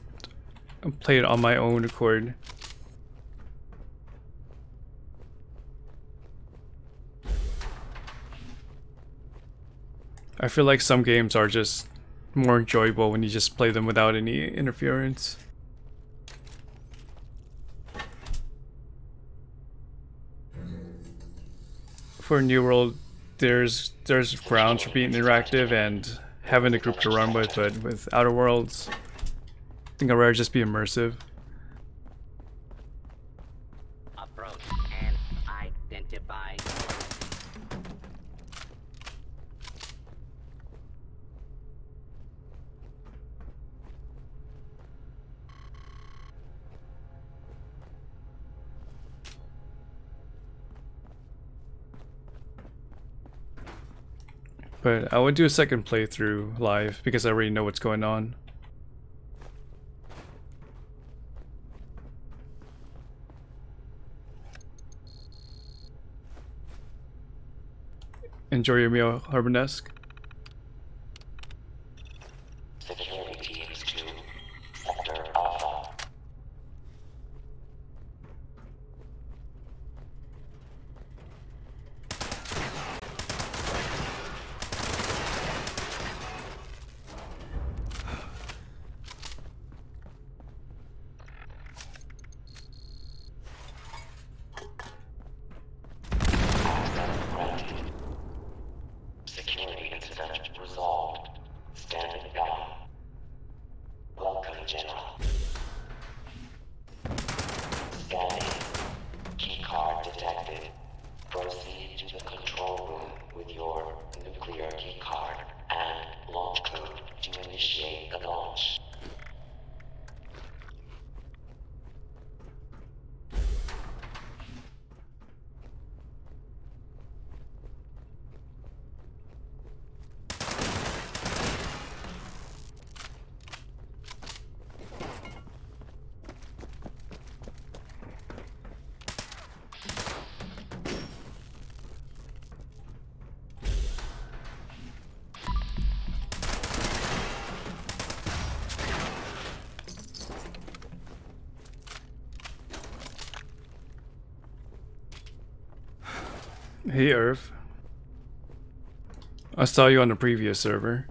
play it on my own accord. I feel like some games are just more enjoyable when you just play them without any interference. For New World, there's grounds for being interactive and having a group to run with, but with Outer Worlds, I think I'd rather just be immersive. Approach and identify. But I would do a second playthrough live because I already know what's going on. Enjoy your meal, Harbonesque. Security teams to Sector Alpha. Access granted. Security Hey, Irv. I saw you on the previous server.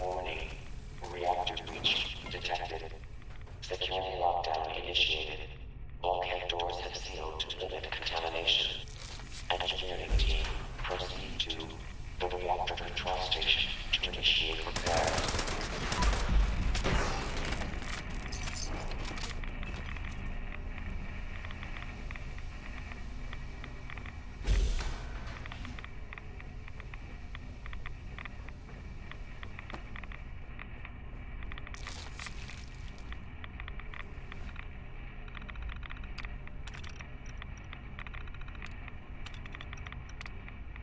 Warning. Reactor breach detected. Security lockdown initiated. Bulkhead doors have sealed to limit contamination. Engineering team, proceed to the reactor control station to initiate repairs.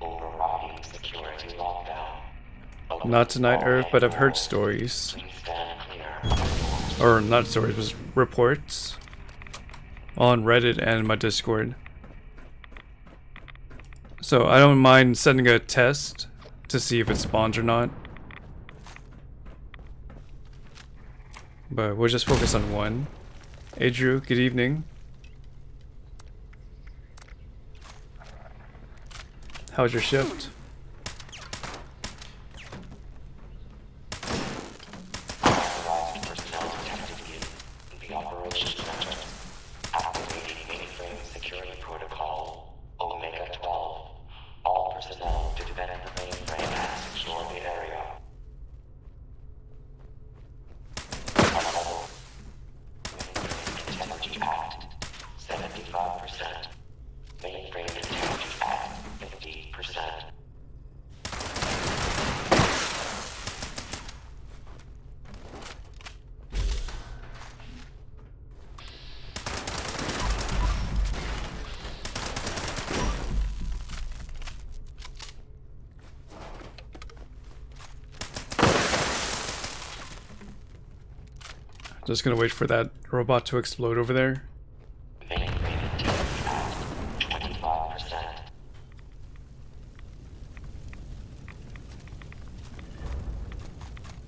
Overriding security lockdown. Not tonight, Irv, but I've heard stories. Or not stories, but reports. On Reddit and my Discord. So I don't mind sending a test to see if it spawns or not. But we'll just focus on one. Hey Drew, good evening. How's your shift? Authorized personnel detected in the operations center. Activating mainframe security protocol, Omega 12. All personnel to defend the mainframe and secure the area. Integrity Act, 75%. Mainframe Integrity Act, 50%. Just gonna wait for that robot to explode over there. Mainframe Integrity Act, 25%.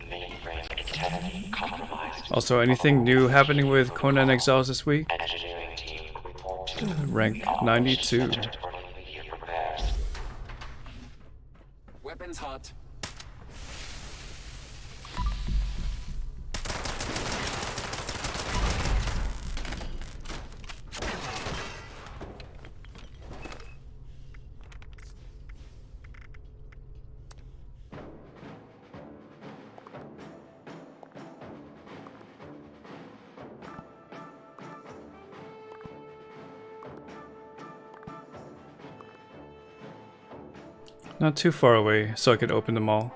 Mainframe integrity compromised. Also, anything new happening with Conan Exiles this week? Engineering team report to Rank the 92. operations center for immediate repairs. Weapons hot. Not too far away, so I could open them all.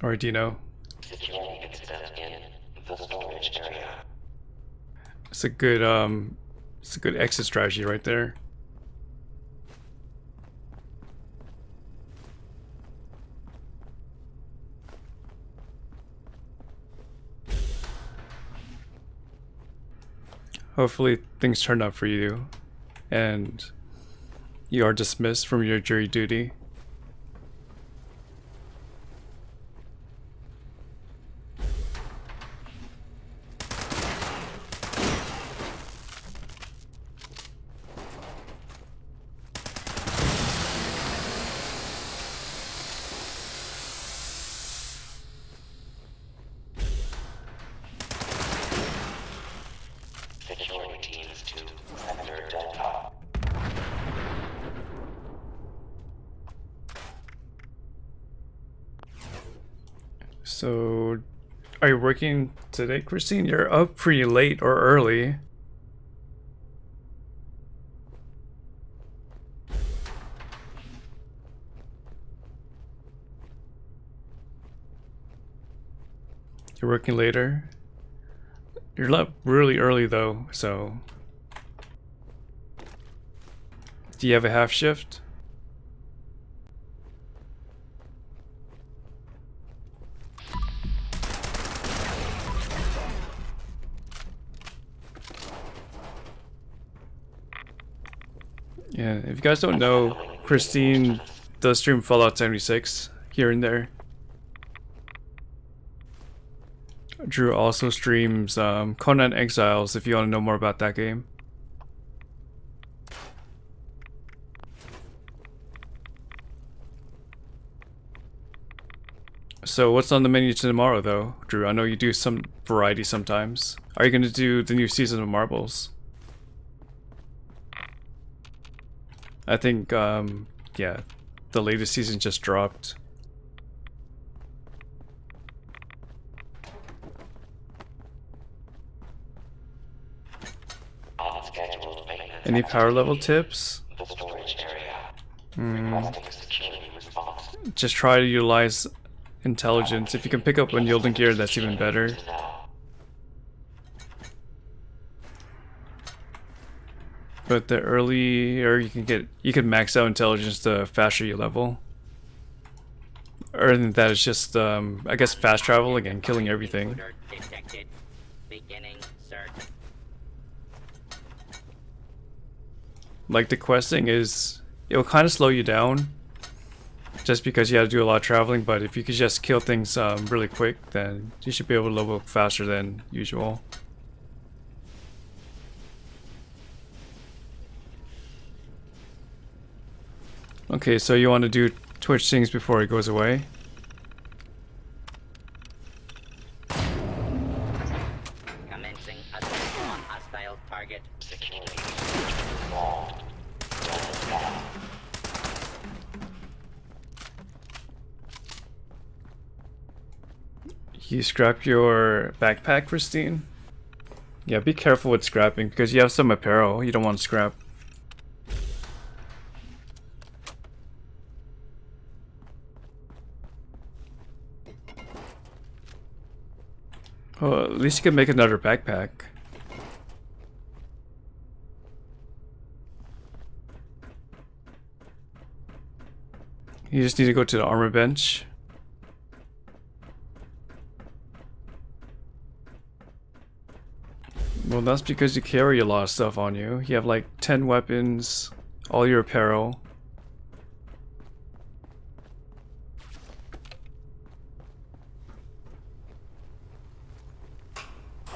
Or Dino. Security incident in the storage area. It's a good exit strategy right there. Hopefully things turn out for you and you are dismissed from your jury duty. So, are you working today, Christine? You're up pretty late or early. You're working later? You're up really early though, so... Do you have a half shift? Yeah, if you guys don't know, Christine does stream Fallout 76 here and there. Drew also streams Conan Exiles if you want to know more about that game. So what's on the menu tomorrow though, Drew? I know you do some variety sometimes. Are you going to do the new season of Marbles? I think, yeah, the latest season just dropped. Any power level tips? Just try to utilize intelligence. If you can pick up unyielding gear, that's even better. But the earlier you can max out intelligence the faster you level. Other than that, it's just I guess fast travel again, killing everything. Like the questing is, it'll kind of slow you down, just because you have to do a lot of traveling. But if you could just kill things really quick, then you should be able to level up faster than usual. Okay, so you want to do Twitch things before it goes away? Commencing assault on hostile target. Security. You scrap your backpack, Christine? Yeah, be careful with scrapping because you have some apparel you don't want to scrap. Well, at least you can make another backpack. You just need to go to the armor bench. Well, that's because you carry a lot of stuff on you. You have like 10 weapons, all your apparel.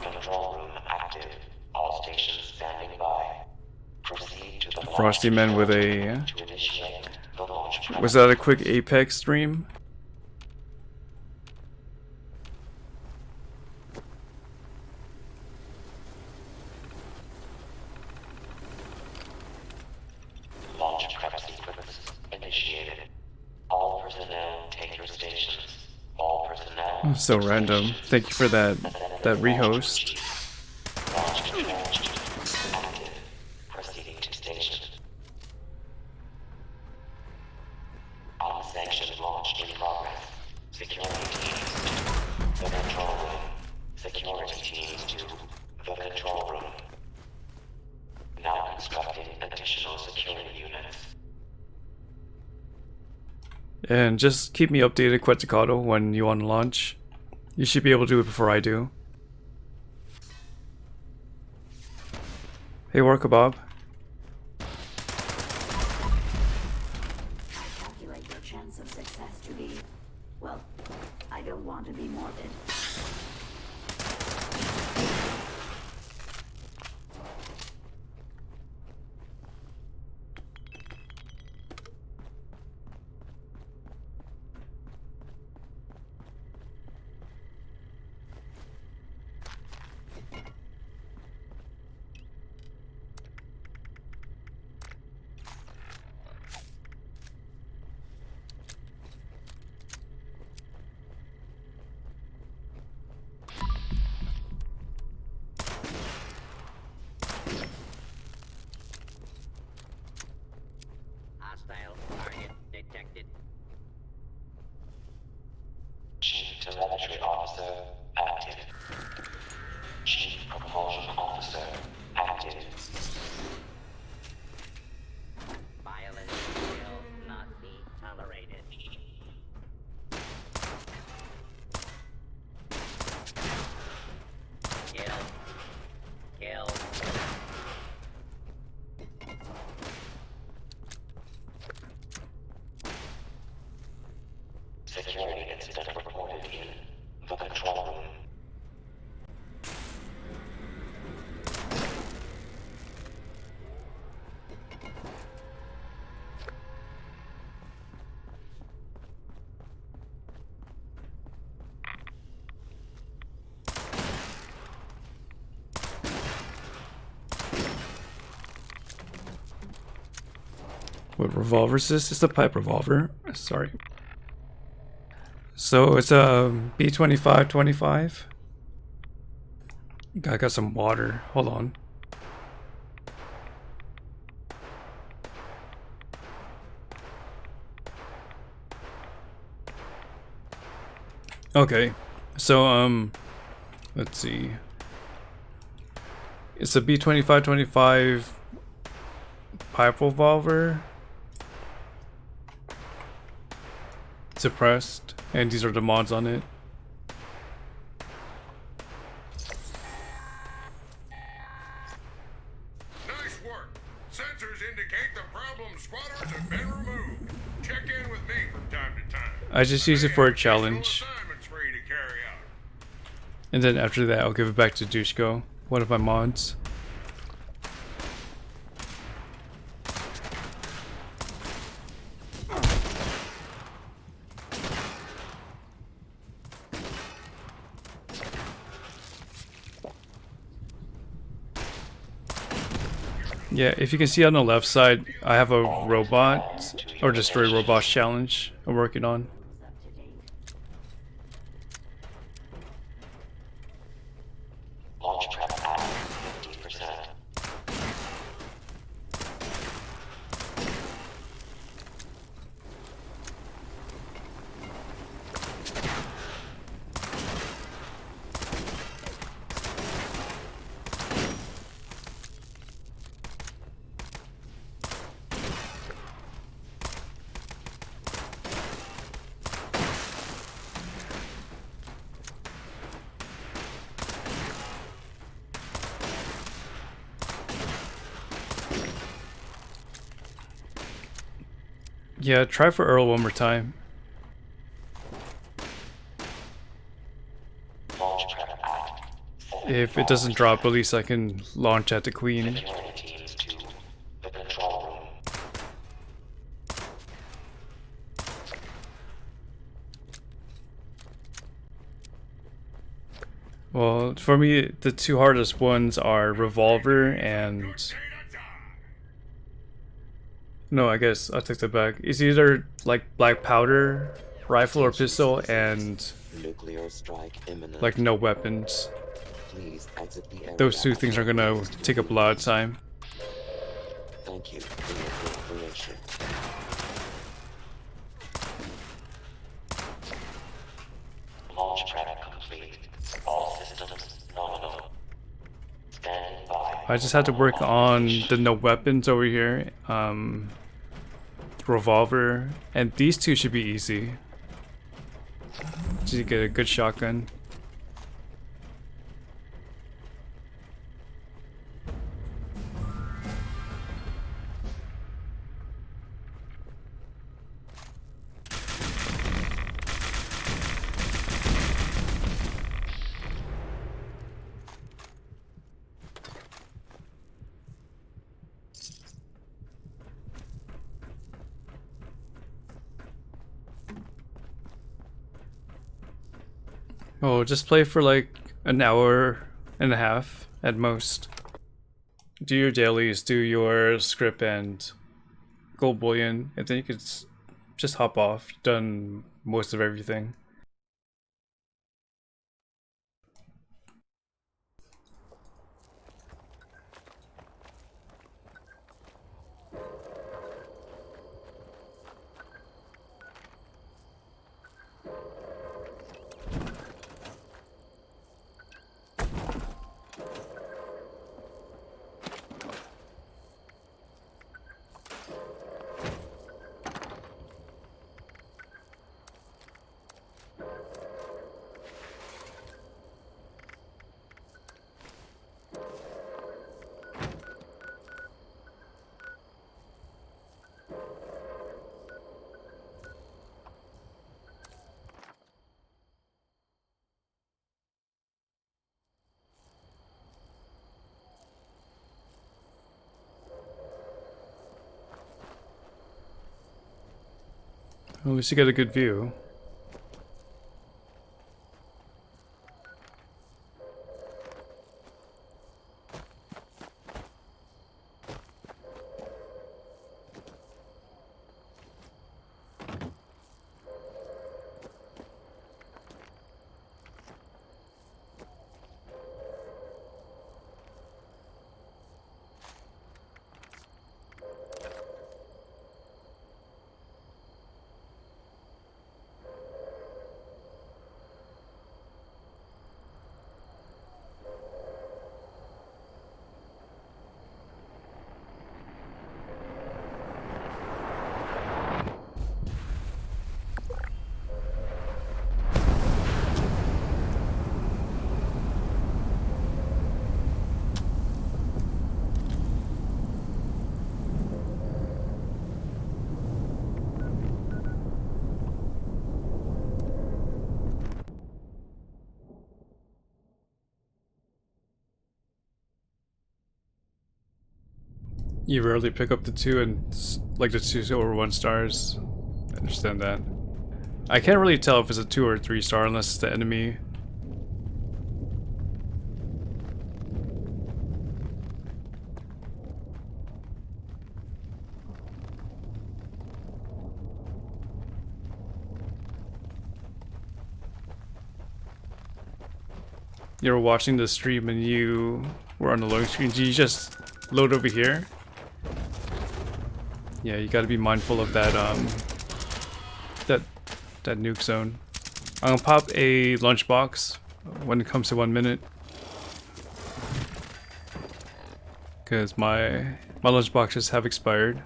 Control room active. All stations standing by. Proceed to the Frosty Man with a... to initiate the launch. Was that a quick Apex stream? Launch prep sequence initiated. All personnel take your stations. All personnel. So random. Thank you for that rehost. Launch control active. Proceeding to station. Unsanctioned launch in progress. Security teams to the control room. Security teams to the control room. Now constructing additional security units. And just keep me updated, Quetzalcoatl, when you want to launch. You should be able to do it before I do. Hey, War Kebab. I calculate your chance of success to be, well, I don't want to be morbid. What revolver is this? It's a pipe revolver. Sorry. So it's a B25-25. I got some water. Hold on. Okay. So let's see. It's a B25-25 pipe revolver. Suppressed, and these are the mods on it. Nice work. Sensors indicate the problem squatters have been removed. Check in with me from time to time. I just use it for a challenge. Assignments for you to carry out. And then after that, I'll give it back to Dushko, one of my mods. Yeah, if you can see on the left side, I have a robot, or destroy robots challenge I'm working on. Launch trap at 50%. Yeah, try for Earl one more time. Launch trap at If it doesn't drop, at least I can launch at the Queen. security teams to the control room. Well, for me, the two hardest ones are Revolver and... No, I guess I'll take that back. It's either like Black Powder, Rifle or Pistol, and Nuclear strike imminent. like no weapons. Please exit the area. Those two things are gonna take up a lot of time. Thank you for your cooperation. Launch trap complete. All systems nominal. Stand by. I just had to work on the no weapons over here. Revolver, and these two should be easy. Just get a good shotgun. Oh, just play for like an hour and a half at most. Do your dailies, do your script and gold bullion, and then you could just hop off. You've done most of everything. Well, at least you got a good view. You rarely pick up the 2 and like the 2 over 1 stars. I understand that. I can't really tell if it's a 2 or 3 star unless it's the enemy. You were watching the stream and you were on the loading screen. Did you just load over here? Yeah, you gotta be mindful of that that nuke zone. I'm gonna pop a lunchbox when it comes to 1 minute. Cause my lunchboxes have expired.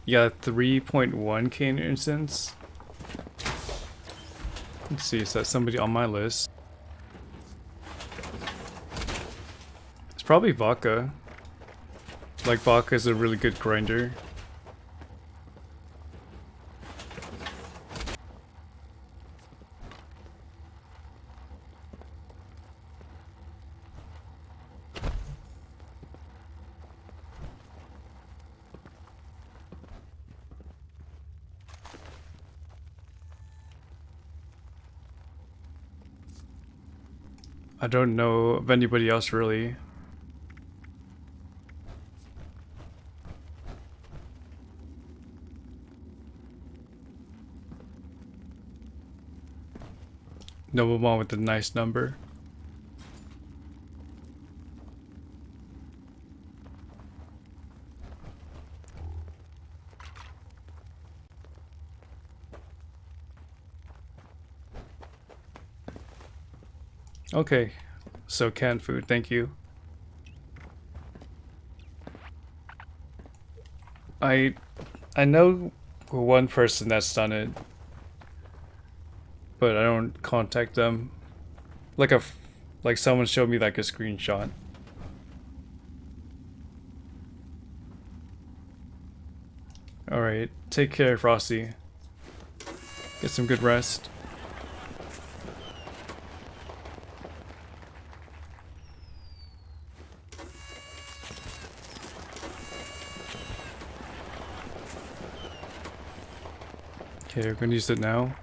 You got 3.1k in your instance. Let's see, is that somebody on my list? It's probably Vodka. Like, Vodka is a really good grinder. I don't know of anybody else really. Nobleman with a nice number. Okay, so canned food, thank you. I know one person that's done it, but I don't contact them. Like someone showed me like a screenshot. All right, take care, Frosty. Get some good rest. Okay, we're gonna use it now.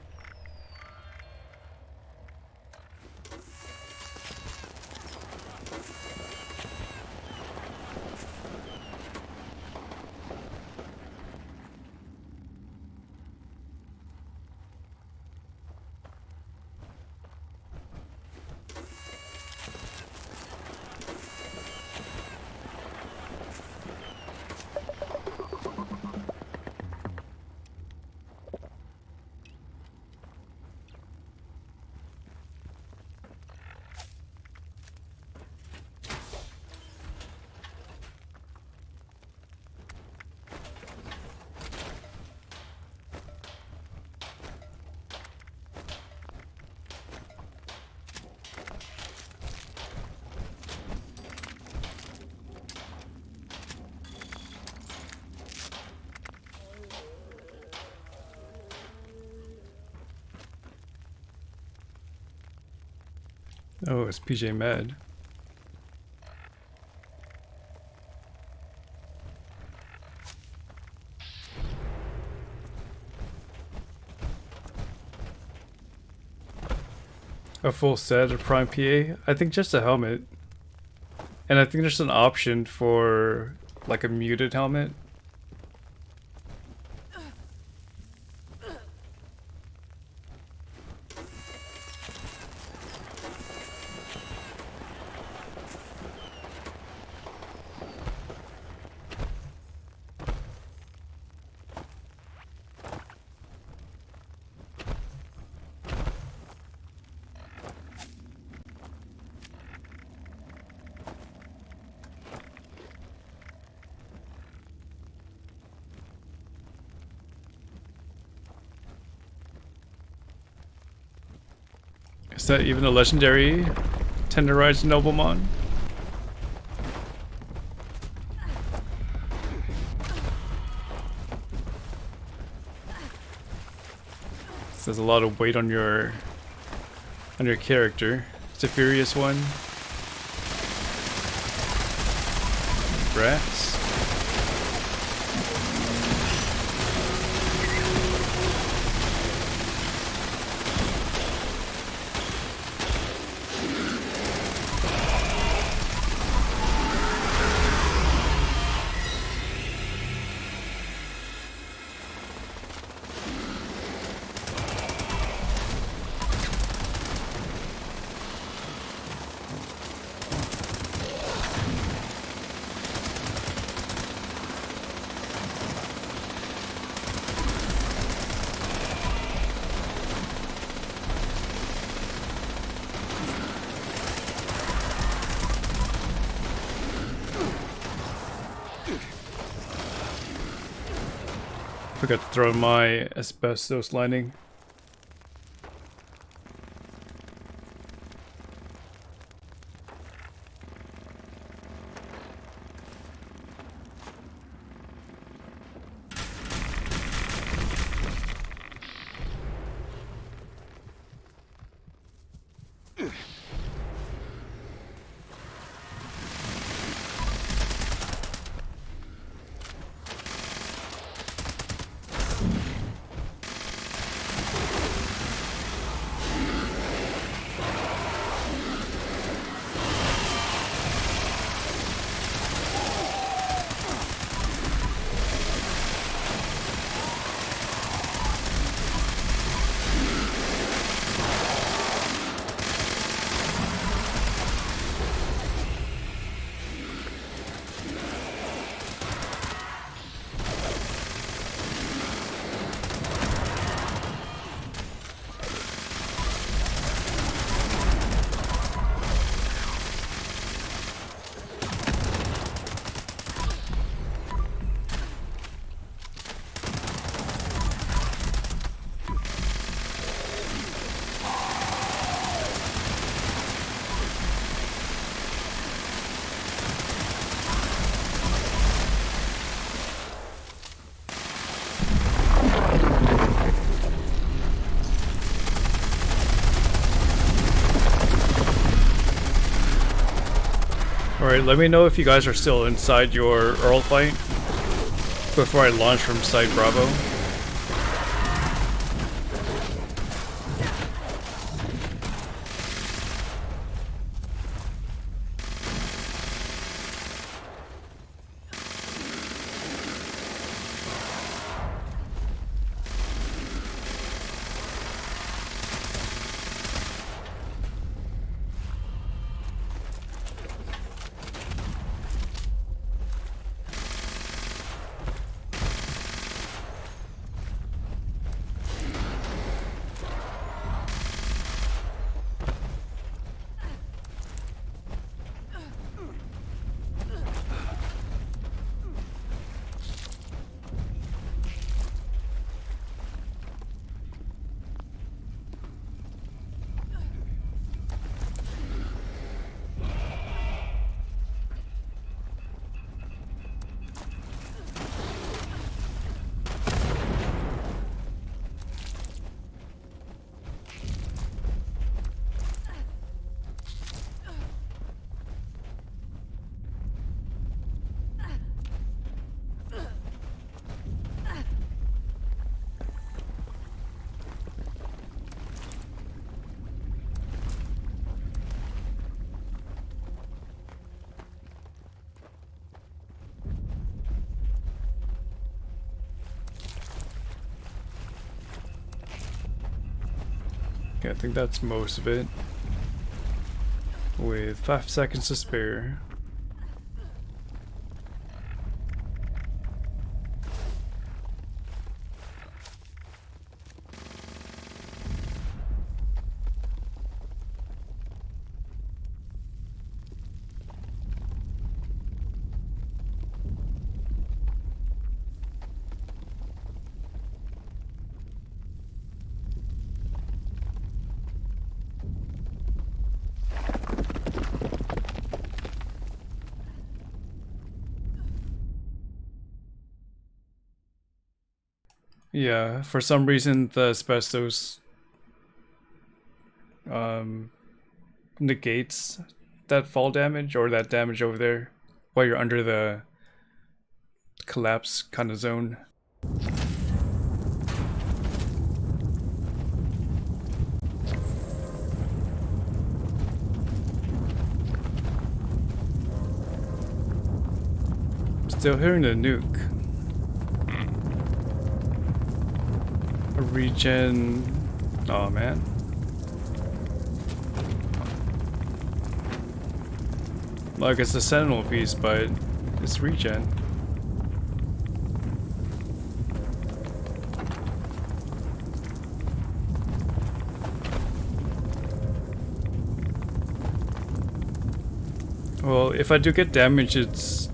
Oh, it's PJ Med. A full set of Prime PA? I think just a helmet. And I think there's an option for like a muted helmet. Is that even a legendary tenderized nobleman? So there's a lot of weight on your on your character. It's a furious one. Brass. Forgot to throw in my asbestos lining. Alright, let me know if you guys are still inside your Earl fight before I launch from Site Bravo. Okay, I think that's most of it. With 5 seconds to spare. Yeah, for some reason the asbestos negates that fall damage or that damage over there while you're under the collapse kind of zone. Still hearing the nuke. A regen. Oh man. Like it's a sentinel piece, but it's regen. Well, if I do get damage, it's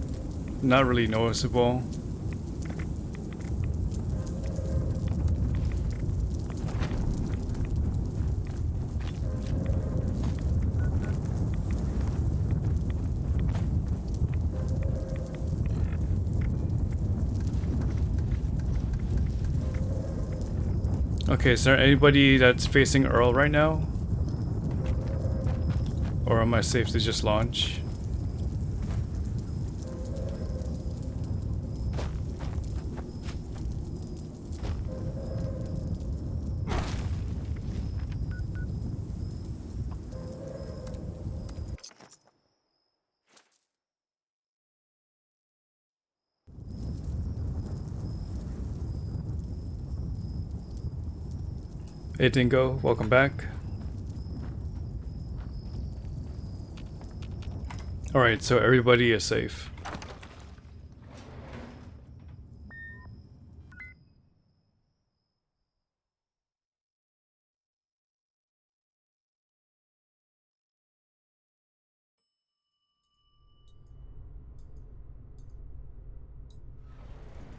not really noticeable. Okay, is there anybody that's facing Earl right now? Or am I safe to just launch? Hey Dingo, welcome back. Alright, so everybody is safe.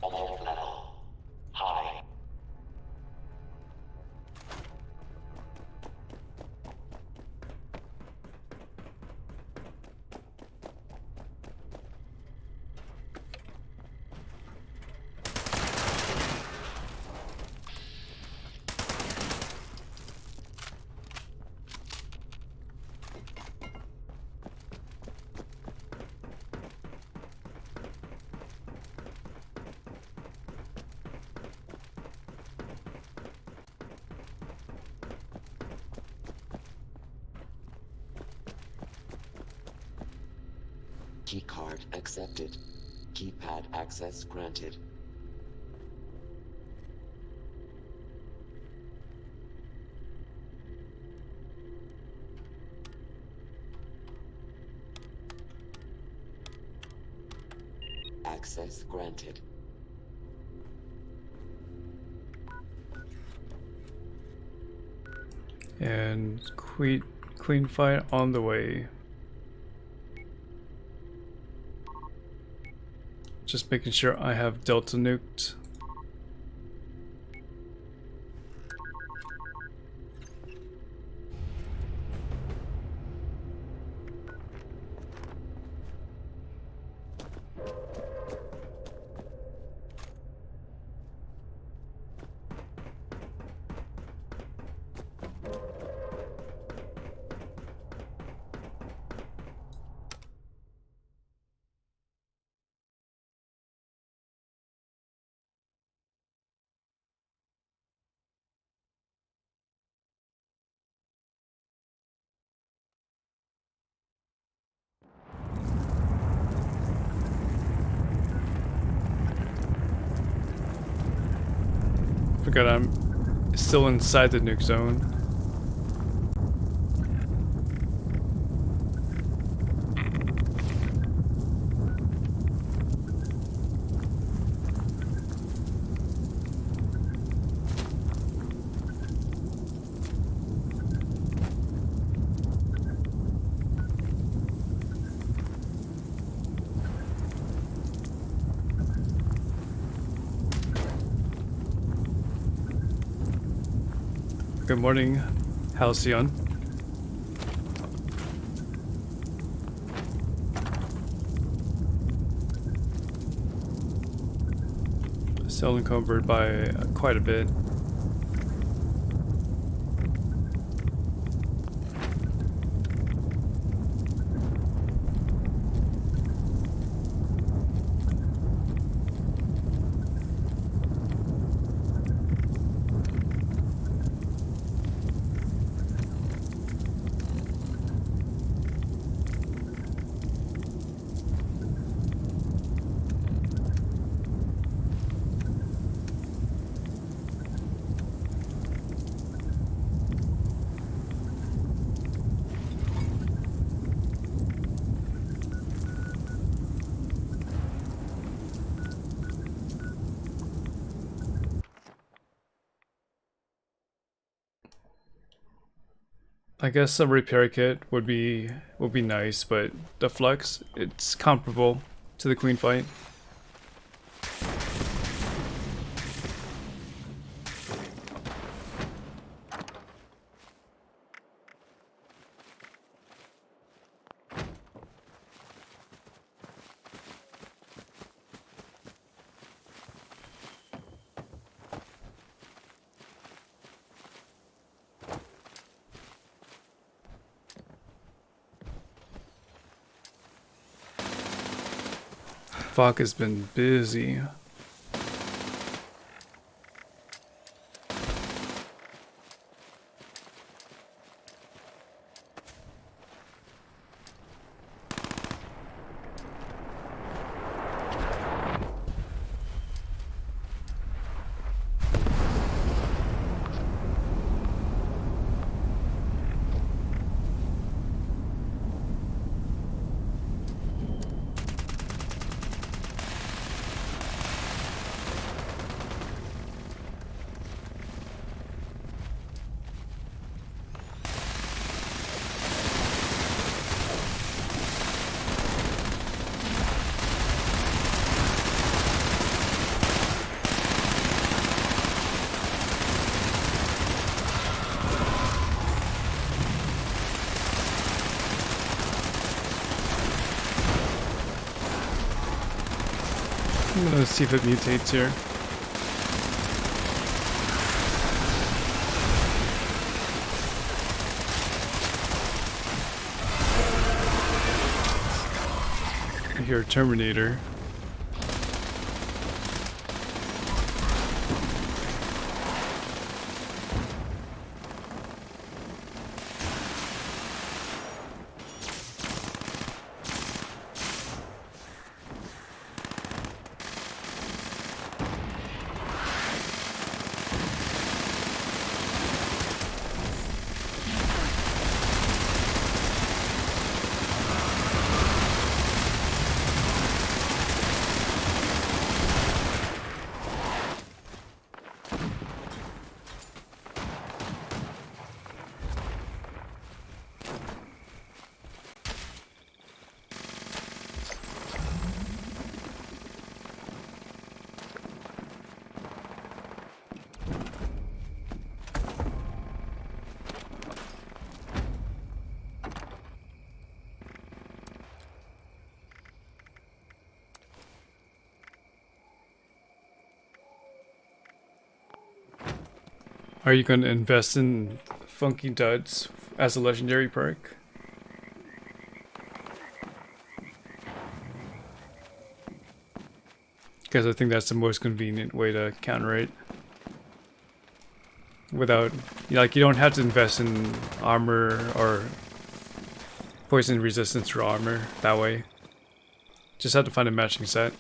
Alert level. High. Keycard accepted. Keypad access granted. Access granted. And queen fight on the way. Just making sure I have Delta nuked. Forgot I'm still inside the nuke zone. Good morning, Halcyon. Still encumbered by quite a bit. I guess a repair kit would be nice, but the flux, it's comparable to the queen fight. Fuck has been busy. I'm gonna see if it mutates here. I hear a Terminator. Are you going to invest in Funky Duds as a legendary perk? Because I think that's the most convenient way to counter it. Without, like, you don't have to invest in armor or poison resistance for armor that way. Just have to find a matching set.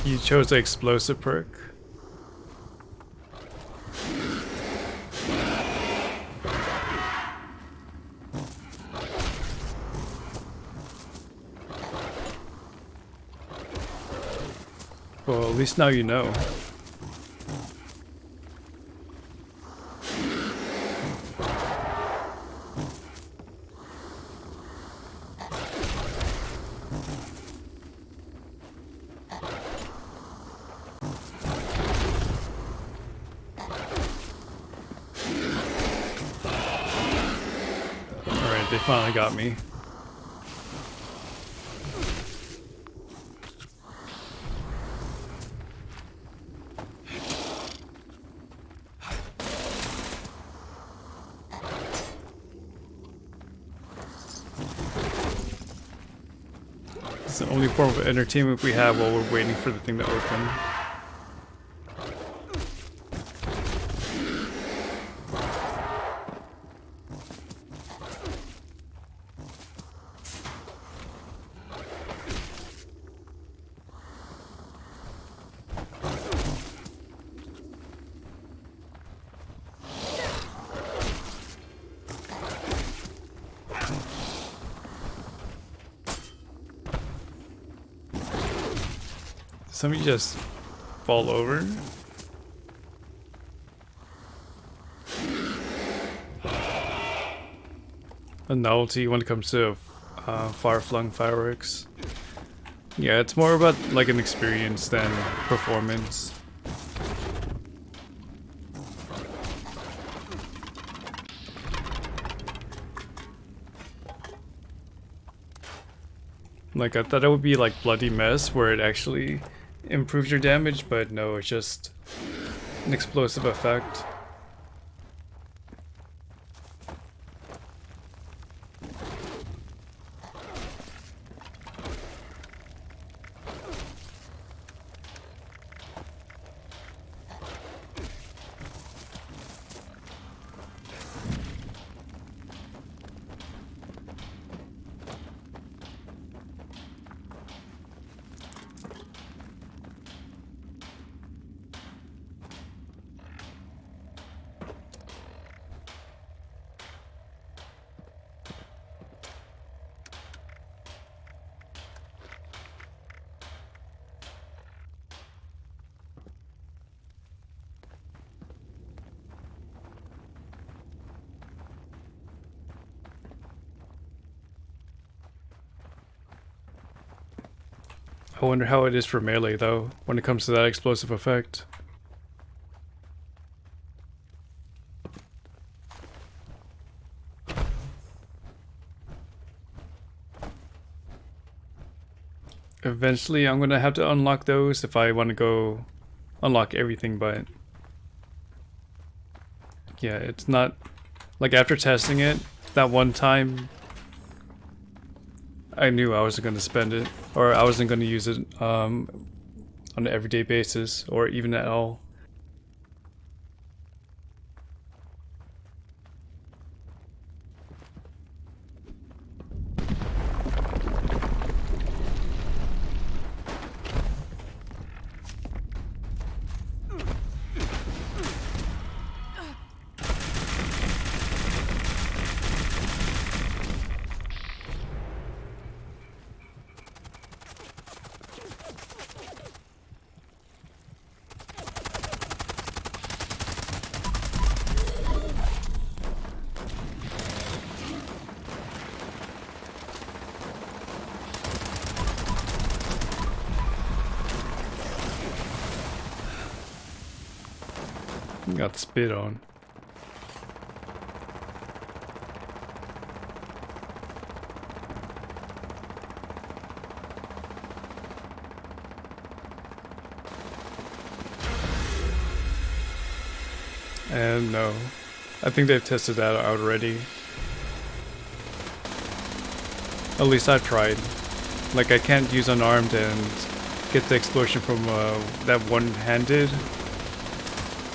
You chose the explosive perk. Well, at least now you know. Alright, they finally got me. It's the only form of entertainment we have while we're waiting for the thing to open. Somebody just fall over? A novelty when it comes to far-flung fireworks. Yeah, it's more about like an experience than performance. Like, I thought it would be like Bloody Mess where it actually improves your damage, but no, it's just an explosive effect. I wonder how it is for melee though, when it comes to that explosive effect. Eventually I'm gonna have to unlock those if I want to go unlock everything, but yeah, it's not like after testing it that one time I knew I wasn't going to spend it, or I wasn't going to use it on an everyday basis, or even at all. Got spit on. And no, I think they've tested that out already. At least I've tried. Like, I can't use unarmed and get the explosion from that one-handed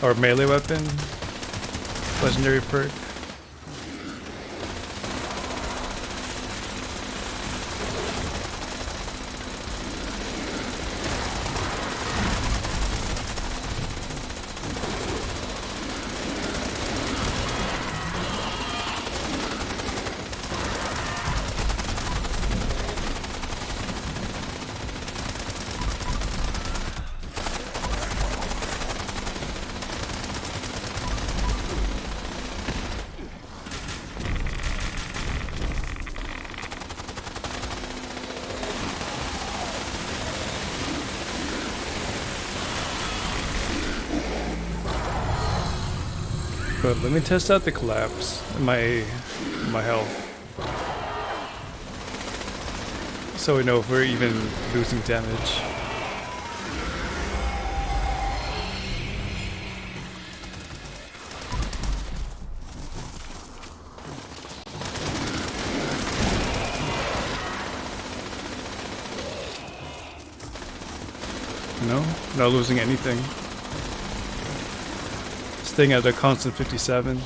or melee weapon legendary perk. But let me test out the collapse, my health. So we know if we're even losing damage. No, not losing anything. Staying at a constant 57.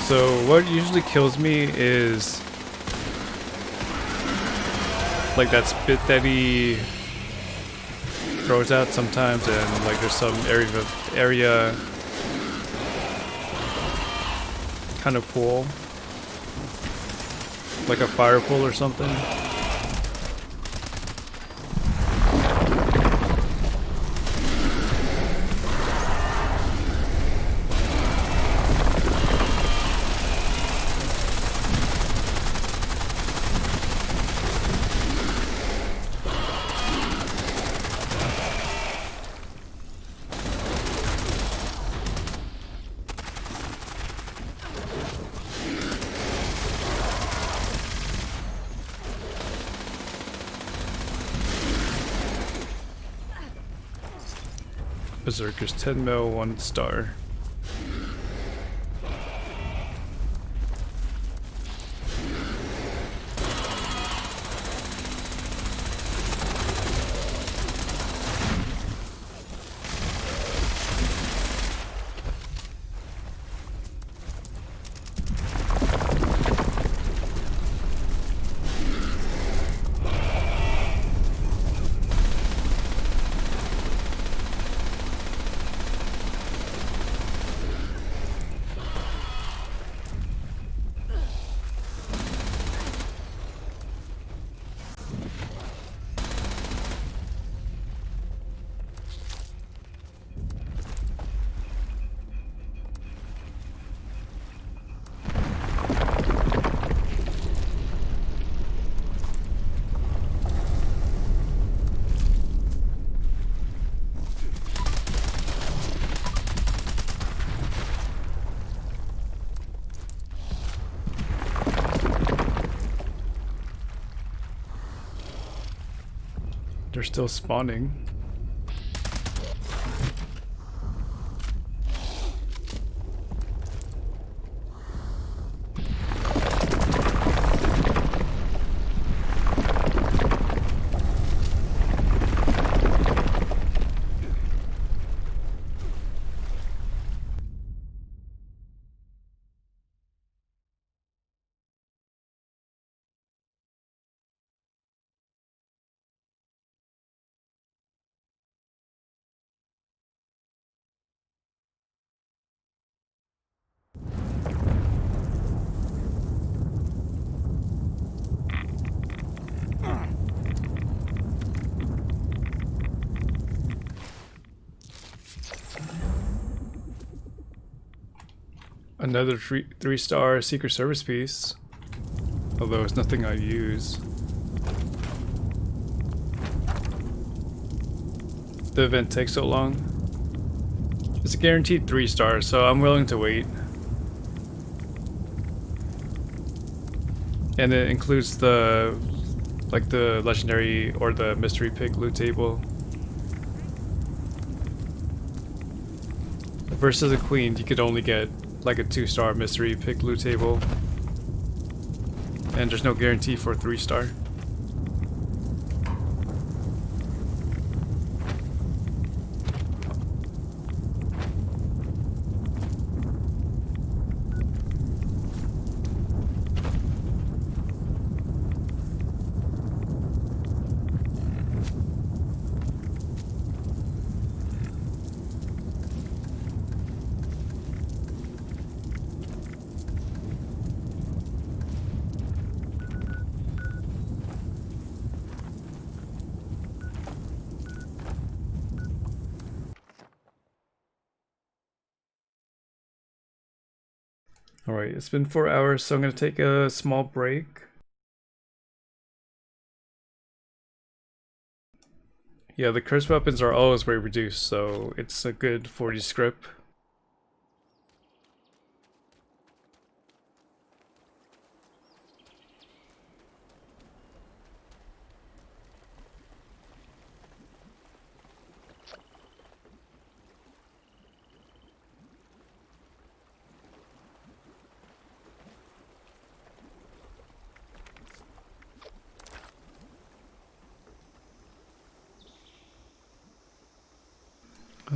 So what usually kills me is like that spit that he throws out sometimes, and like there's some area kind of pool, like a fire pool or something. Berserker's 10 mil, 1 star. They're still spawning. Another 3-star Secret Service piece, although it's nothing I use. The event takes so long. It's a guaranteed 3 stars, so I'm willing to wait. And it includes the legendary or the mystery pick loot table. Versus a queen, you could only get like a 2-star mystery pick loot table. and there's no guarantee for a 3-star. Alright, it's been 4 hours, so I'm going to take a small break. Yeah, the curse weapons are always way reduced, so it's a good 40 script.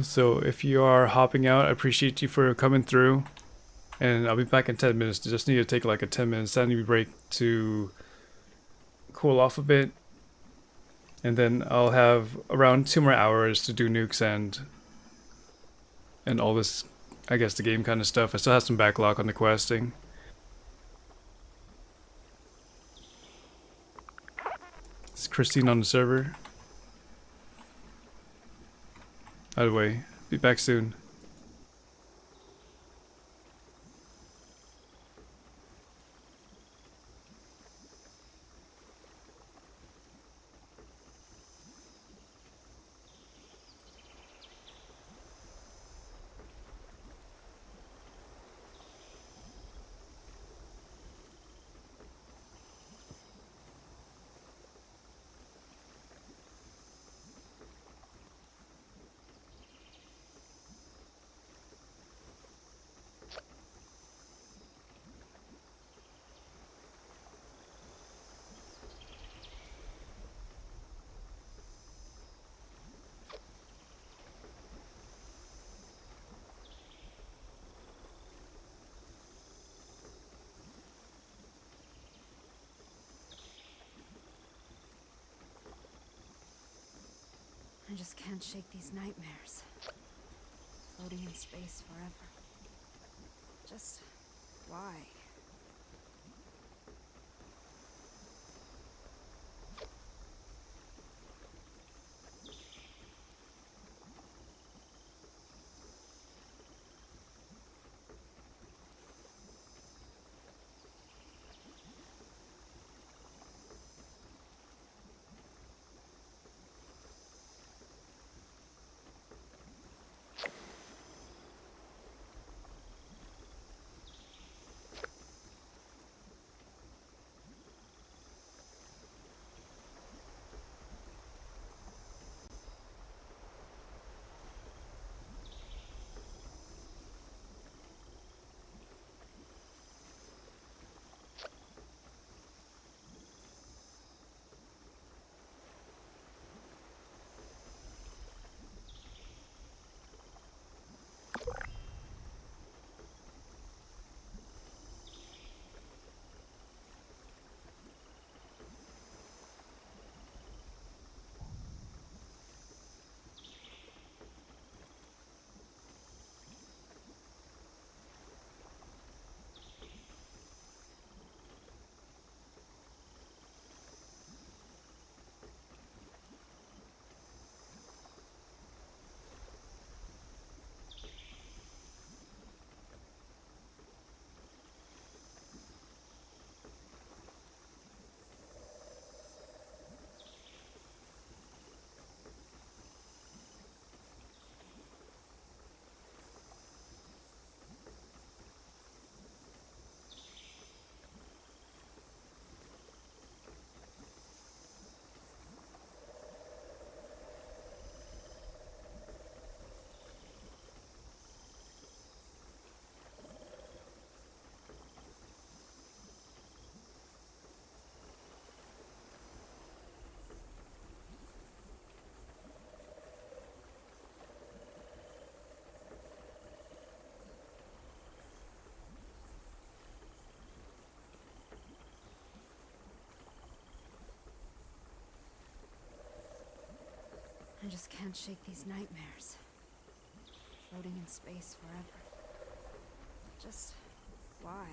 So if you are hopping out, I appreciate you for coming through. And I'll be back in 10 minutes. Just need to take like a 10-minute sanity break to cool off a bit. And then I'll have around 2 more hours to do nukes and all this, I guess, the game kind of stuff. I still have some backlog on the questing. Is Christine on the server? By the way, be back soon. I just can't shake these nightmares. Floating in space forever. Just why? I just can't shake these nightmares. Floating in space forever. Just why?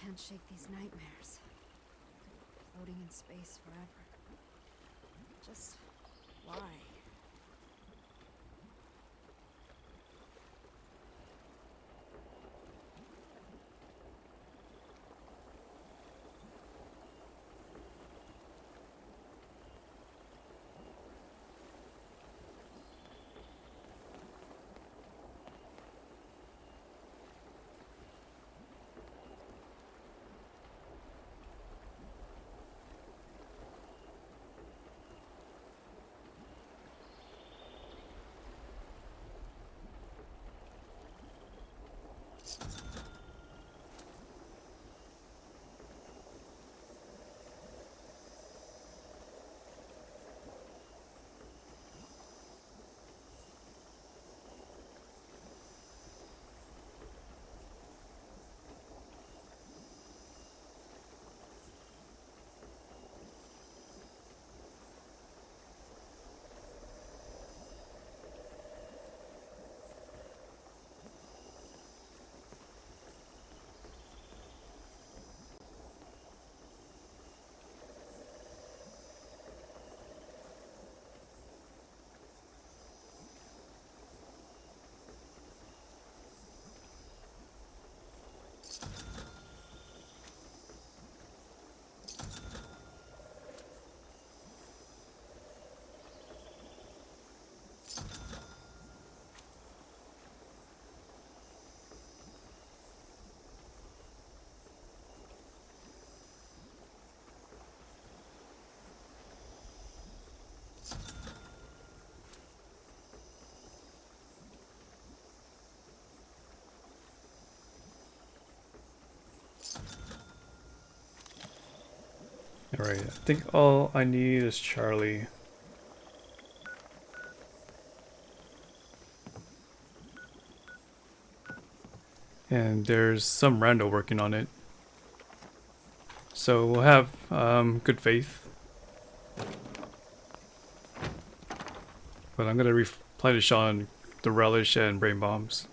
can't shake these nightmares. Floating in space forever. Just why? Alright, I think all I need is Charlie. And there's some rando working on it. So we'll have good faith. But I'm gonna replenish on the relish and brain bombs.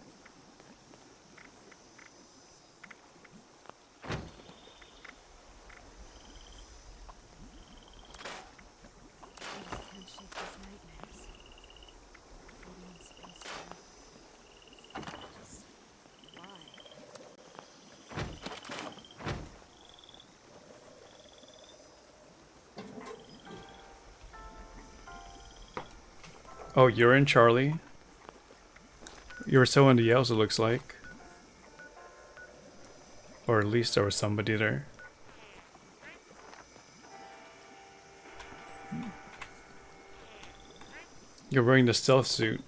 Oh, you're in Charlie. You're so into Yells, it looks like. Or at least there was somebody there. You're wearing the stealth suit.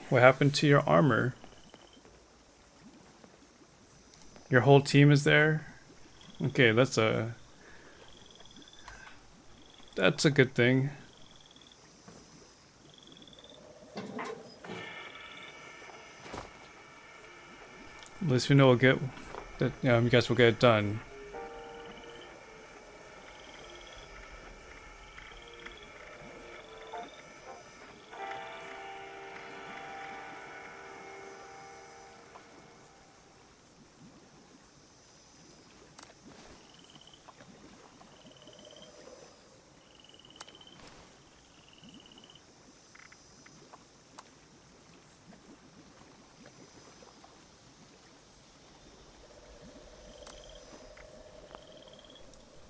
What happened to your armor? Your whole team is there? Okay, that's a good thing. At least we know we'll get that. You guys will get it done.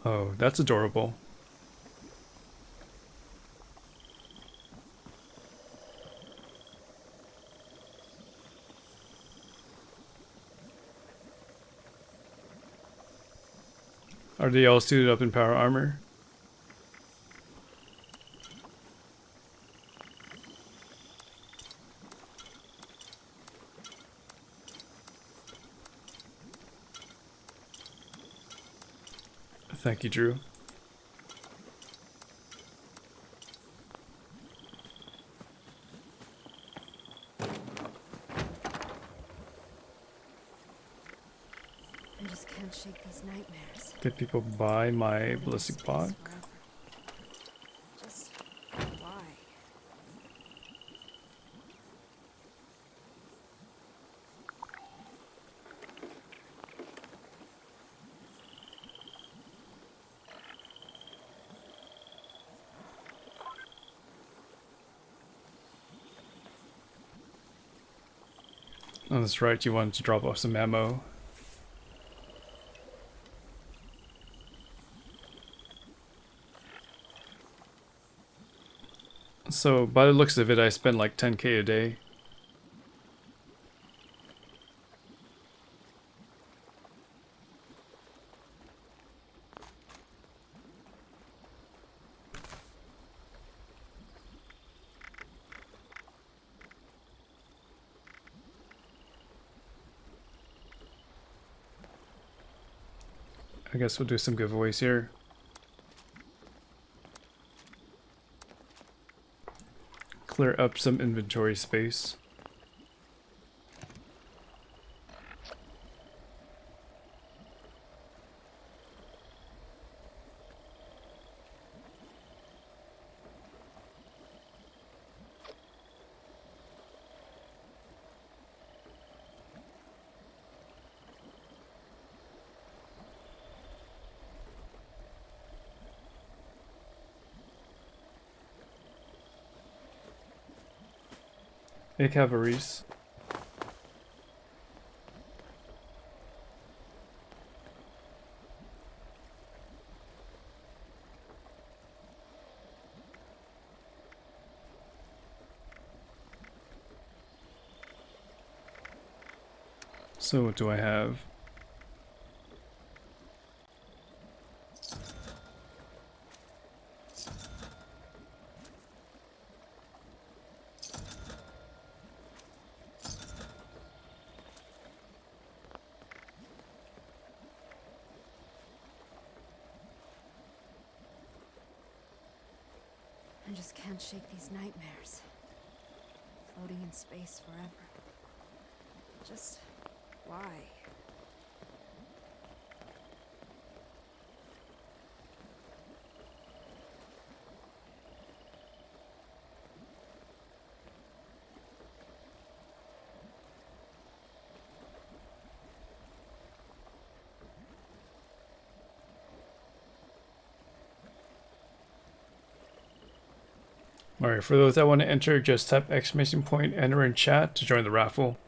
Oh, that's adorable. Are they all suited up in power armor? Thank you, Drew. I just can't shake these nightmares. Did people buy my ballistic pod? Just why? Oh, that's right, you wanted to drop off some ammo. So, by the looks of it, I spent like 10k a day. I guess we'll do some giveaways here. Clear up some inventory space. Hey, Cavalries. So what do I have? I just can't shake these nightmares. Floating in space forever. Just why? Alright, for those that want to enter, just type exclamation point, enter in chat to join the raffle.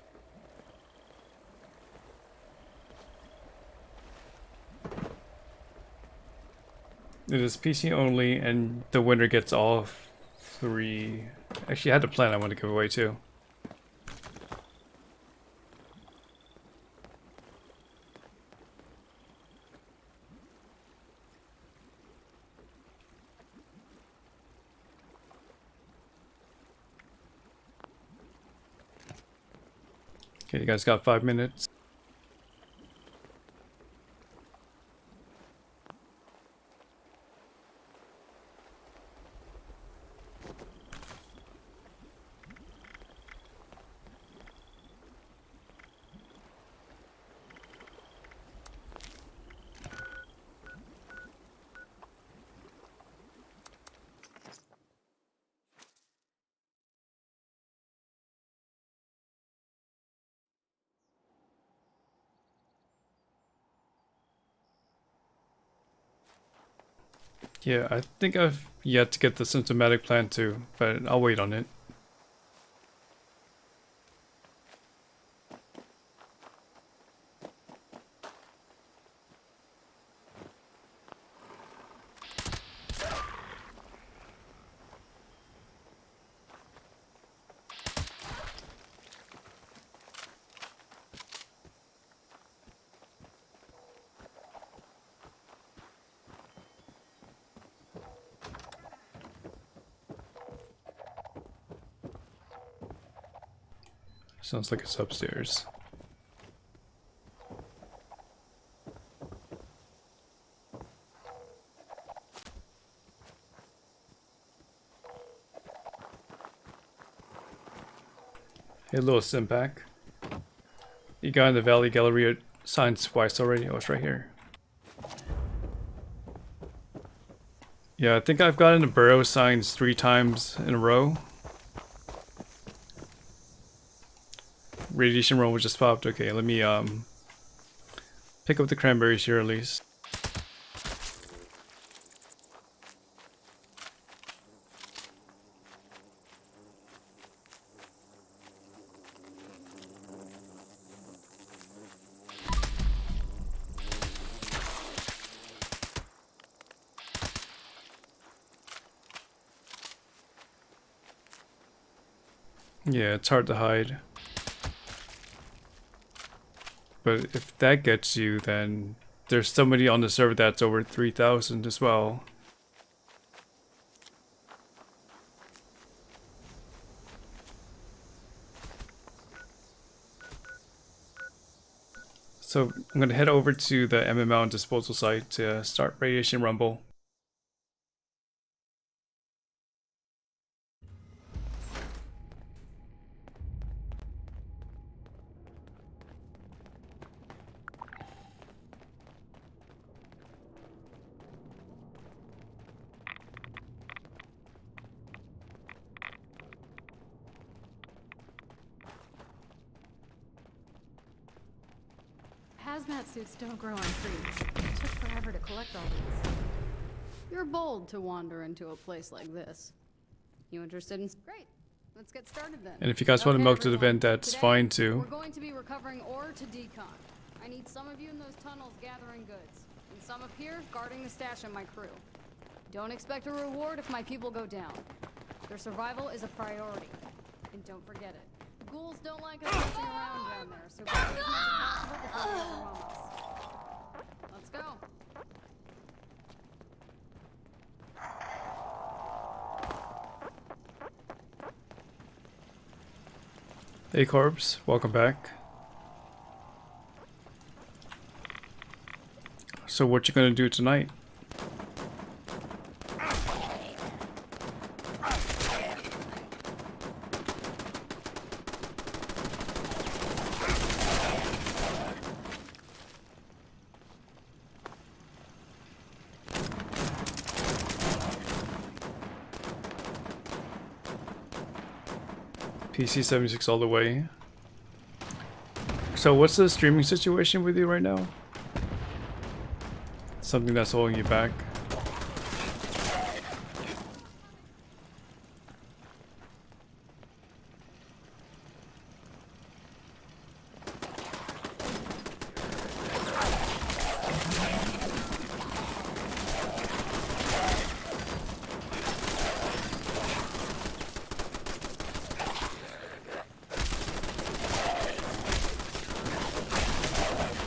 It is PC only, and the winner gets all 3. Actually, I had a plan I want to give away too. Okay, you guys got 5 minutes. Yeah, I think I've yet to get the symptomatic plan too, but I'll wait on it. Sounds like it's upstairs. Hey, little Simpack. You got in the Valley Galleria signs twice already? Oh, it's right here. Yeah, I think I've gotten the Burrow signs 3 times in a row. Radiation roll just popped. Okay, let me pick up the cranberries here at least. Yeah, it's hard to hide. But if that gets you, then there's somebody on the server that's over 3,000 as well. So I'm going to head over to the MML disposal site to start Radiation Rumble. Hazmat suits don't grow on trees. It took forever to collect all these. You're bold to wander into a place like this. You interested in... Great. Let's get started then. And if you guys want to milk to the everyone. event, that's Today, fine too. We're going to be recovering ore to decon. I need some of you in those tunnels gathering goods, and some up here guarding the stash of my crew. Don't expect a reward if my people go down. Their survival is a priority. And don't forget it. Ghouls don't like us messing around down there, so grab as much as possible before they overwhelm us. Let's go. Hey Corpse, welcome back. So what you gonna do tonight? PC 76 all the way. So what's the streaming situation with you right now? Something that's holding you back?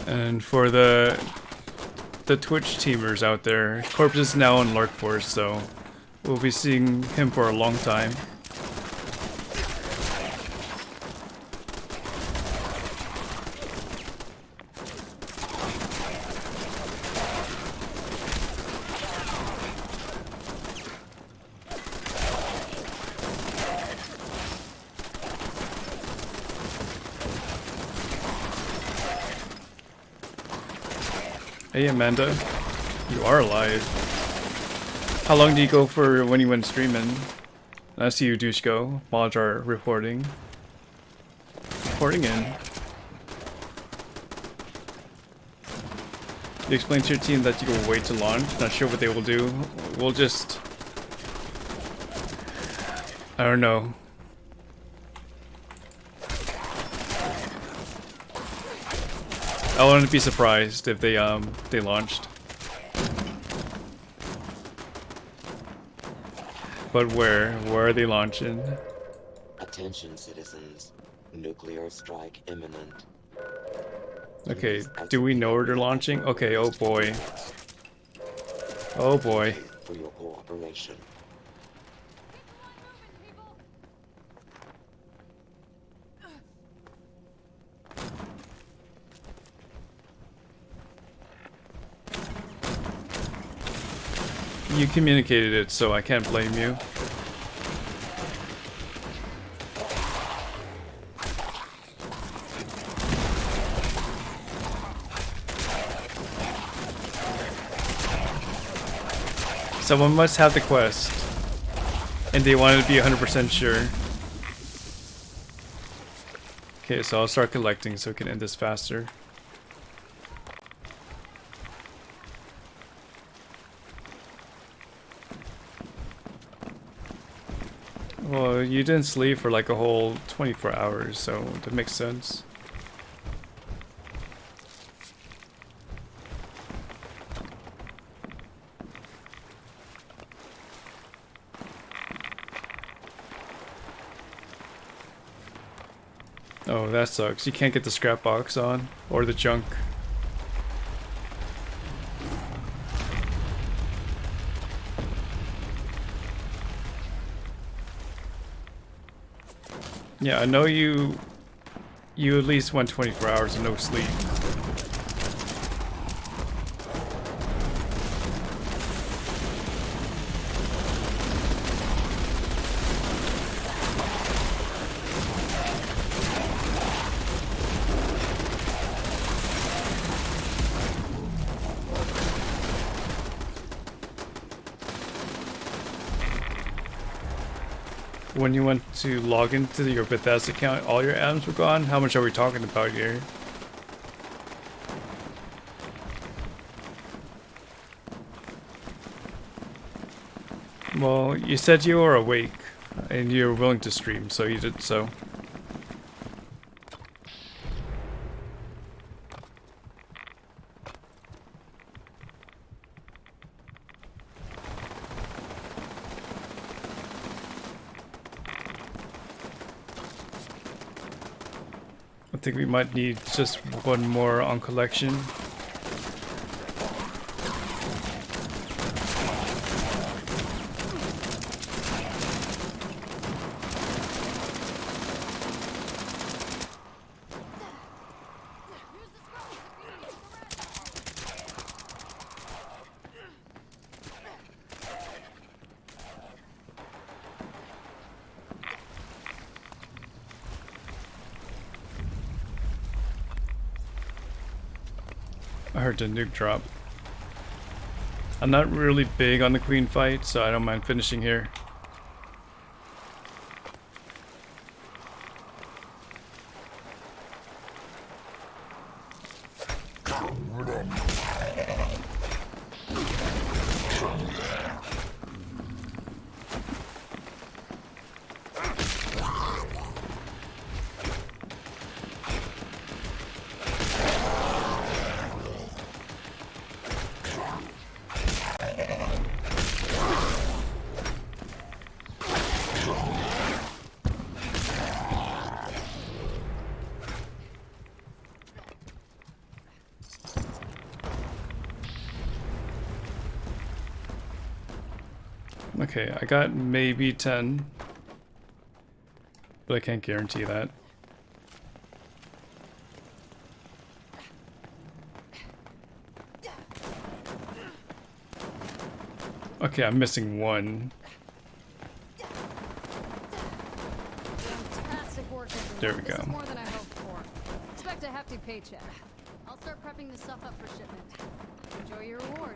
And for the Twitch teamers out there, Corpse is now on Lark Force, so we'll be seeing him for a long time. Hey Amanda, you are alive. How long do you go for when you went streaming? I see you, Dushko. Mods are reporting. Reporting in. You explain to your team that you will wait to launch. Not sure what they will do. We'll just... I don't know. I wouldn't be surprised if they launched. But where? Where are they launching? Attention, citizens. Nuclear strike imminent. Okay, do we know where they're launching? Okay, oh boy. Oh boy. For your cooperation. You communicated it, so I can't blame you. Someone must have the quest, and they wanted to be 100% sure. Okay, so I'll start collecting so we can end this faster. Well, you didn't sleep for like a whole 24 hours, so that makes sense. Oh, that sucks. You can't get the scrap box on or the junk. Yeah, I know you at least went 24 hours of no sleep. When you went to log into your Bethesda account, all your atoms were gone? How much are we talking about here? Well, you said you were awake and you were willing to stream, so you did so. I think we might need just one more on collection. I heard the nuke drop. I'm not really big on the queen fight, so I don't mind finishing here. Okay, I got maybe 10, but I can't guarantee that. Okay, I'm missing one. Fantastic work, everyone. There we This go. is more than I hoped for. Expect a hefty paycheck. I'll start prepping this stuff up for shipment. Enjoy your reward.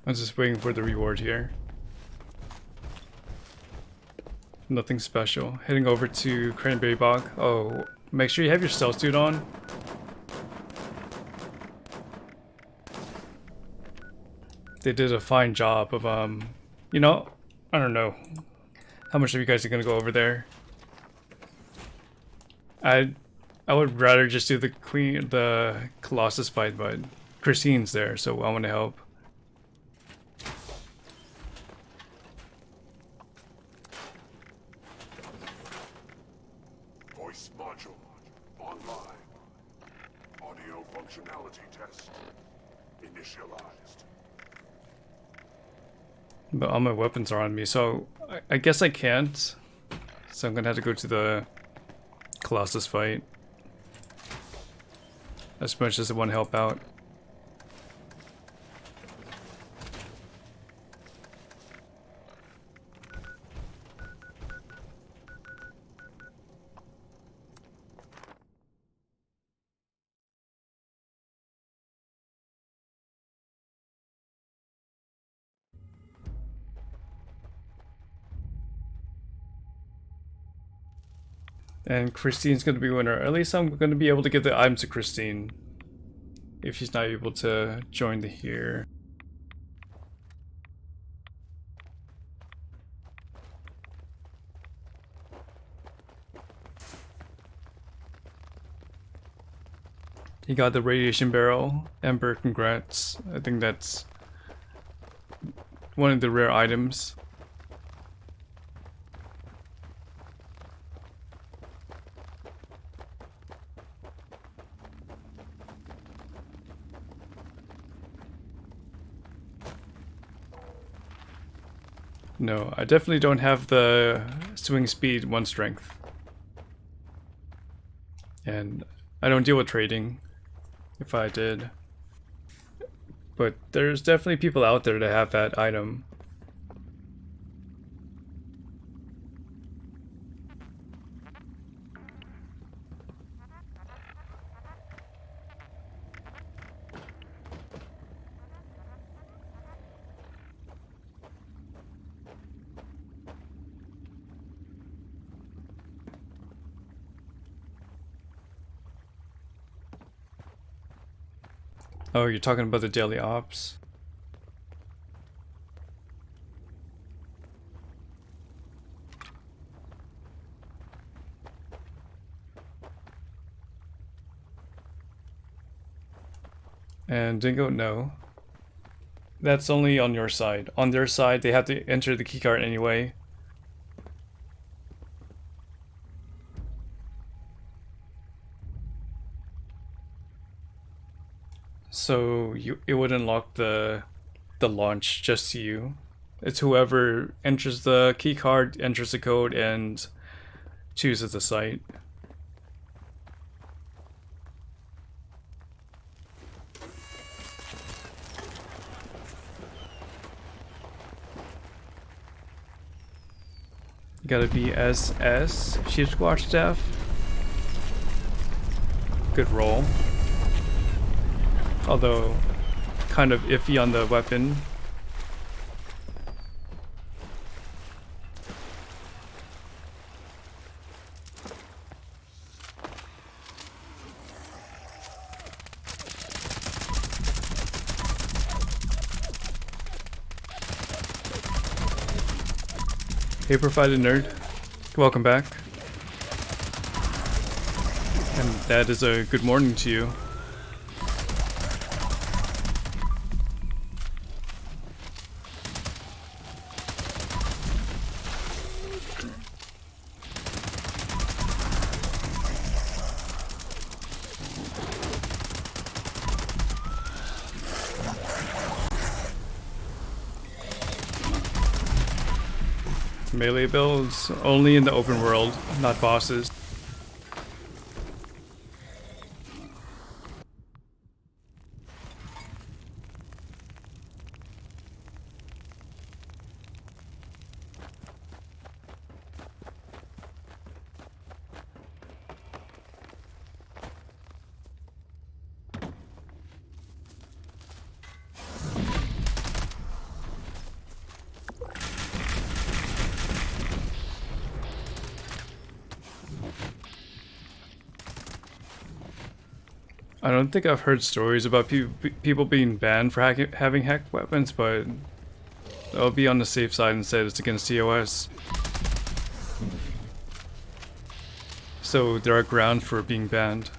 I'm just waiting for the reward here. Nothing special. Heading over to Cranberry Bog. Oh, make sure you have your stealth suit on. They did a fine job of, you know, I don't know. How much of you guys are gonna go over there? I would rather just do the Colossus fight, but Christine's there, so I want to help. Voice module online. Audio functionality test initialized. But all my weapons are on me, so I guess I can't. So I'm gonna have to go to the Colossus fight. As much as I want to help out. And Christine's going to be winner. At least I'm going to be able to get the items to Christine. If she's not able to join the here. He got the radiation barrel. Ember, congrats. I think that's one of the rare items. No, I definitely don't have the swing speed 1 strength. And I don't deal with trading, if I did. But there's definitely people out there that have that item. Oh, you're talking about the daily ops? And Dingo, no. That's only on your side. On their side, they have to enter the keycard anyway. So it would unlock the launch just to you. It's whoever enters the keycard, enters the code, and chooses the site. You gotta be SS, Sheep Squatch staff. Good roll. Although, kind of iffy on the weapon. Hey, Provided Nerd. Welcome back. And that is a good morning to you. Melee builds only in the open world, not bosses. I don't think I've heard stories about people being banned for having hacked weapons, but I'll be on the safe side and say it's against TOS. So there are grounds for being banned.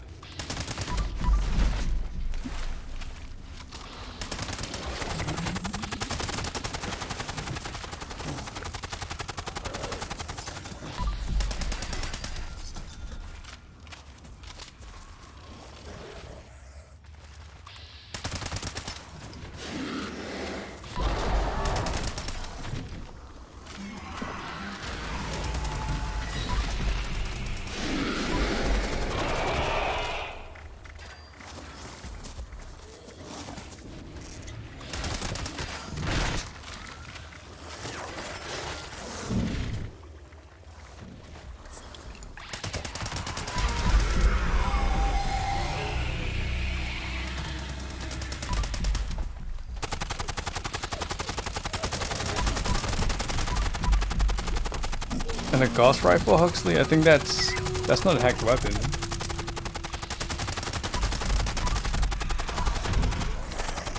And a Gauss rifle, Huxley? I think that's not a hacked weapon.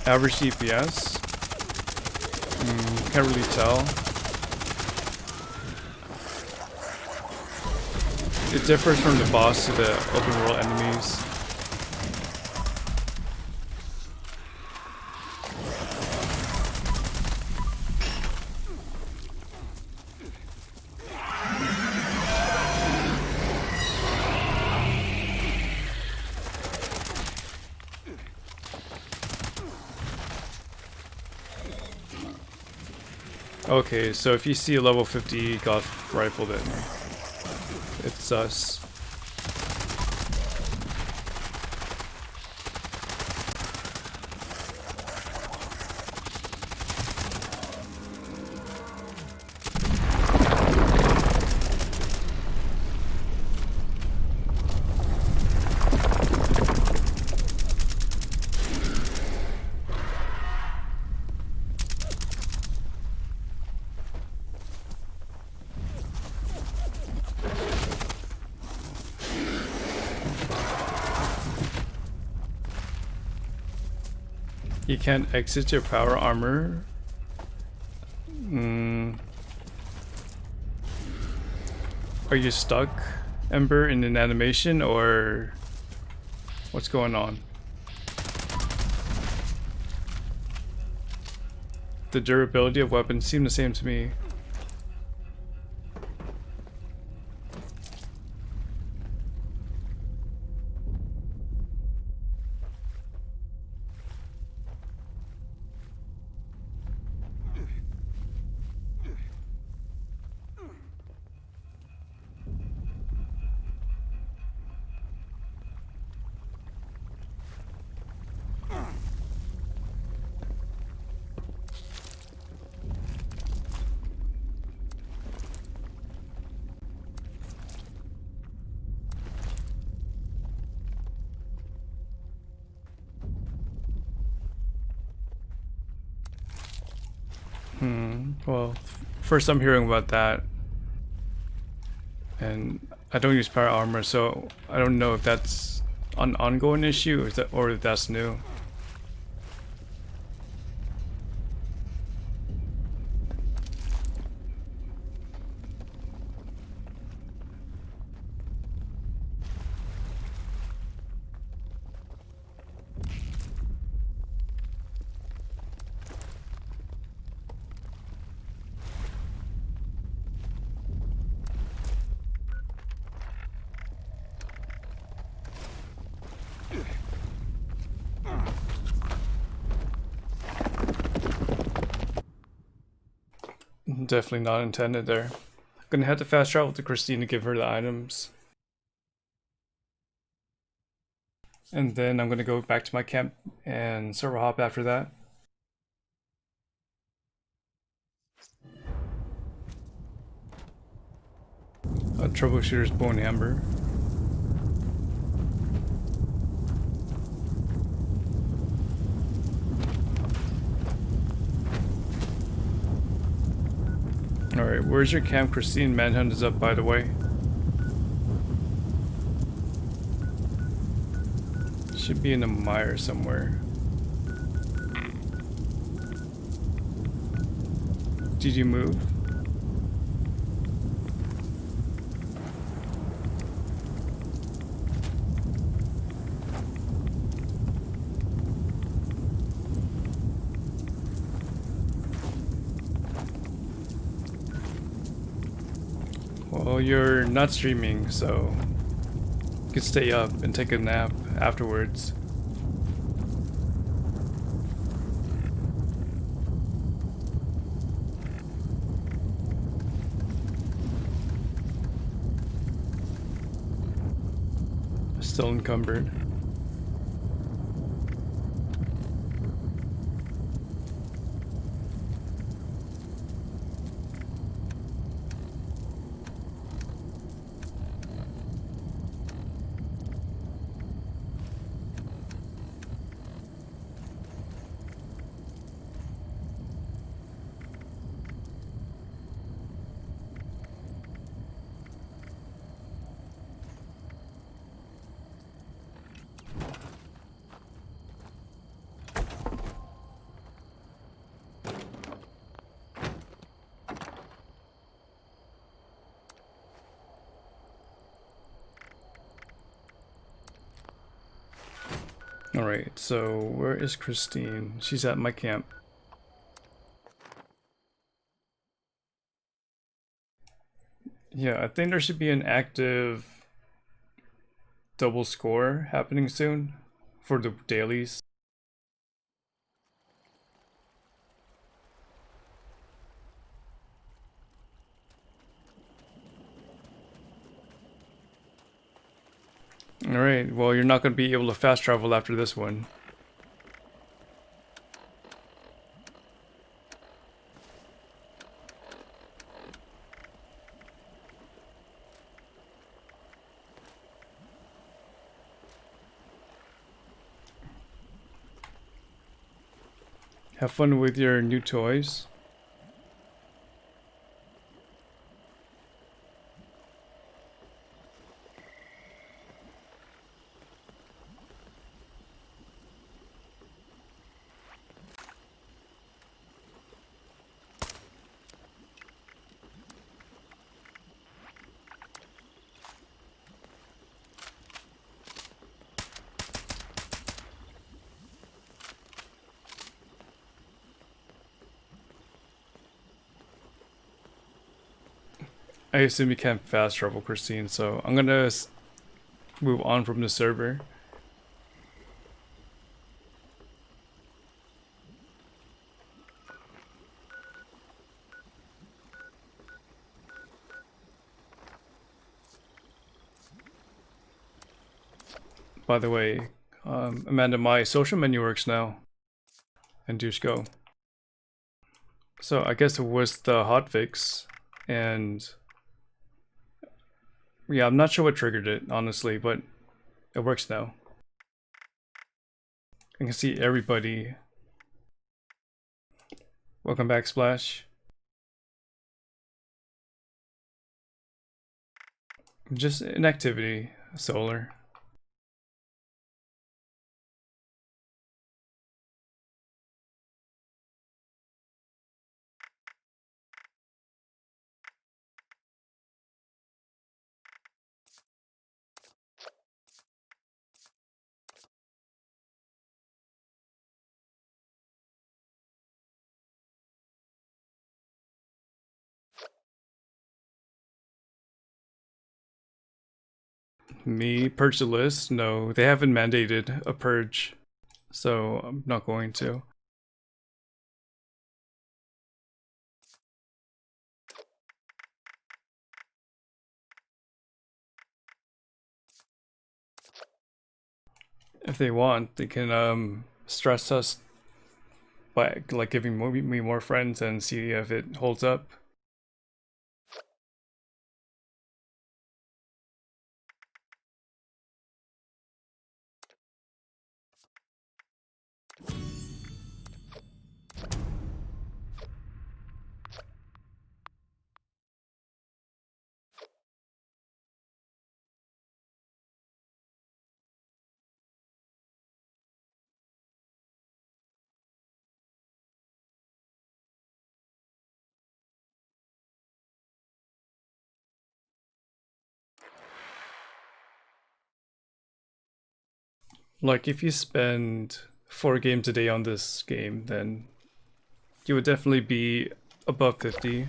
Average DPS? Can't really tell. It differs from the boss to the open world enemies. Okay, so if you see a level 50 Goth rifle, then it's us. You can't exit your power armor. Are you stuck, Ember, in an animation, or what's going on? The durability of weapons seem the same to me. Well, first I'm hearing about that, and I don't use power armor, so I don't know if that's an ongoing issue or if that's new. Definitely not intended there. I'm gonna have to fast travel to Christine to give her the items. And then I'm gonna go back to my camp and server hop after that. A troubleshooter's bone hammer. Alright, where's your camp, Christine? Manhunt is up, by the way. Should be in a mire somewhere. Did you move? Well, you're not streaming, so you can stay up and take a nap afterwards. Still encumbered. Alright, so where is Christine? She's at my camp. Yeah, I think there should be an active double score happening soon for the dailies. Alright, well you're not going to be able to fast travel after this one. Have fun with your new toys. I assume you can't fast travel, Christine, so I'm gonna move on from the server. By the way, Amanda, my social menu works now. And douche go. So I guess it was the hotfix, and yeah, I'm not sure what triggered it, honestly, but it works now. I can see everybody. Welcome back, Splash. Just inactivity, Solar. Me purge the list? No, they haven't mandated a purge, so I'm not going to. If they want, they can stress test by like giving me more friends and see if it holds up. Like if you spend 4 games a day on this game, then you would definitely be above 50.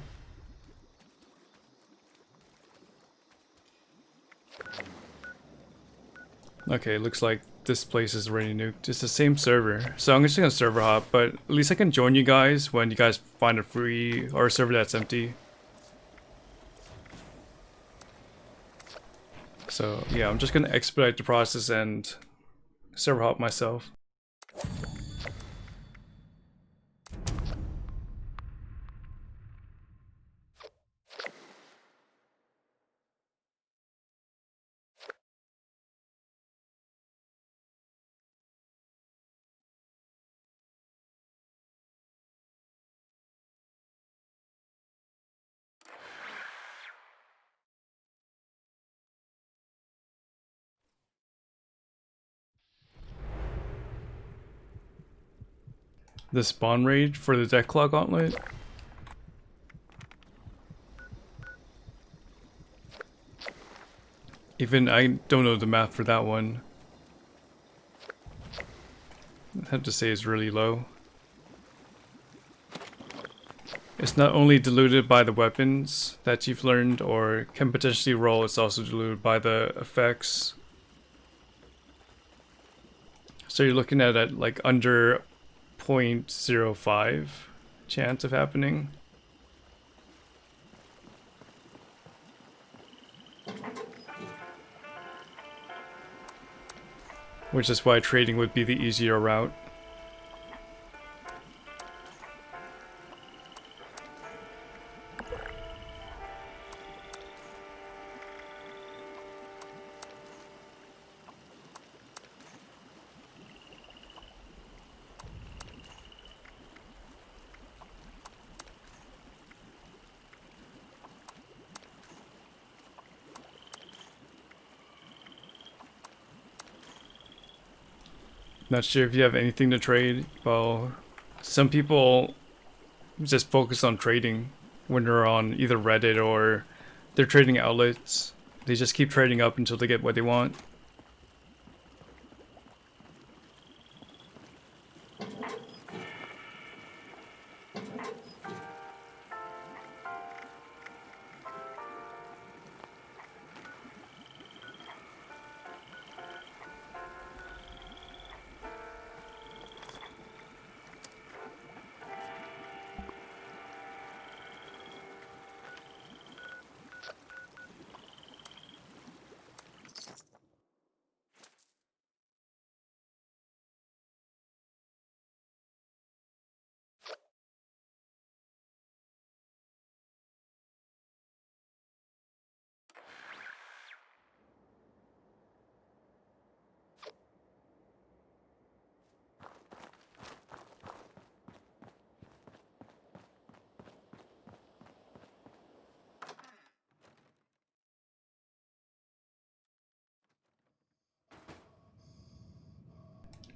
Okay, looks like this place is already nuked. It's the same server, so I'm just gonna server hop, but at least I can join you guys when you guys find a free or a server that's empty. So yeah, I'm just gonna expedite the process and server hop myself. The spawn rate for the Deathclaw Gauntlet? Even I don't know the math for that one. I have to say it's really low. It's not only diluted by the weapons that you've learned or can potentially roll, it's also diluted by the effects. So you're looking at like under 0.05 chance of happening. which is why trading would be the easier route. Not sure if you have anything to trade. Well, some people just focus on trading when they're on either Reddit or their trading outlets. They just keep trading up until they get what they want.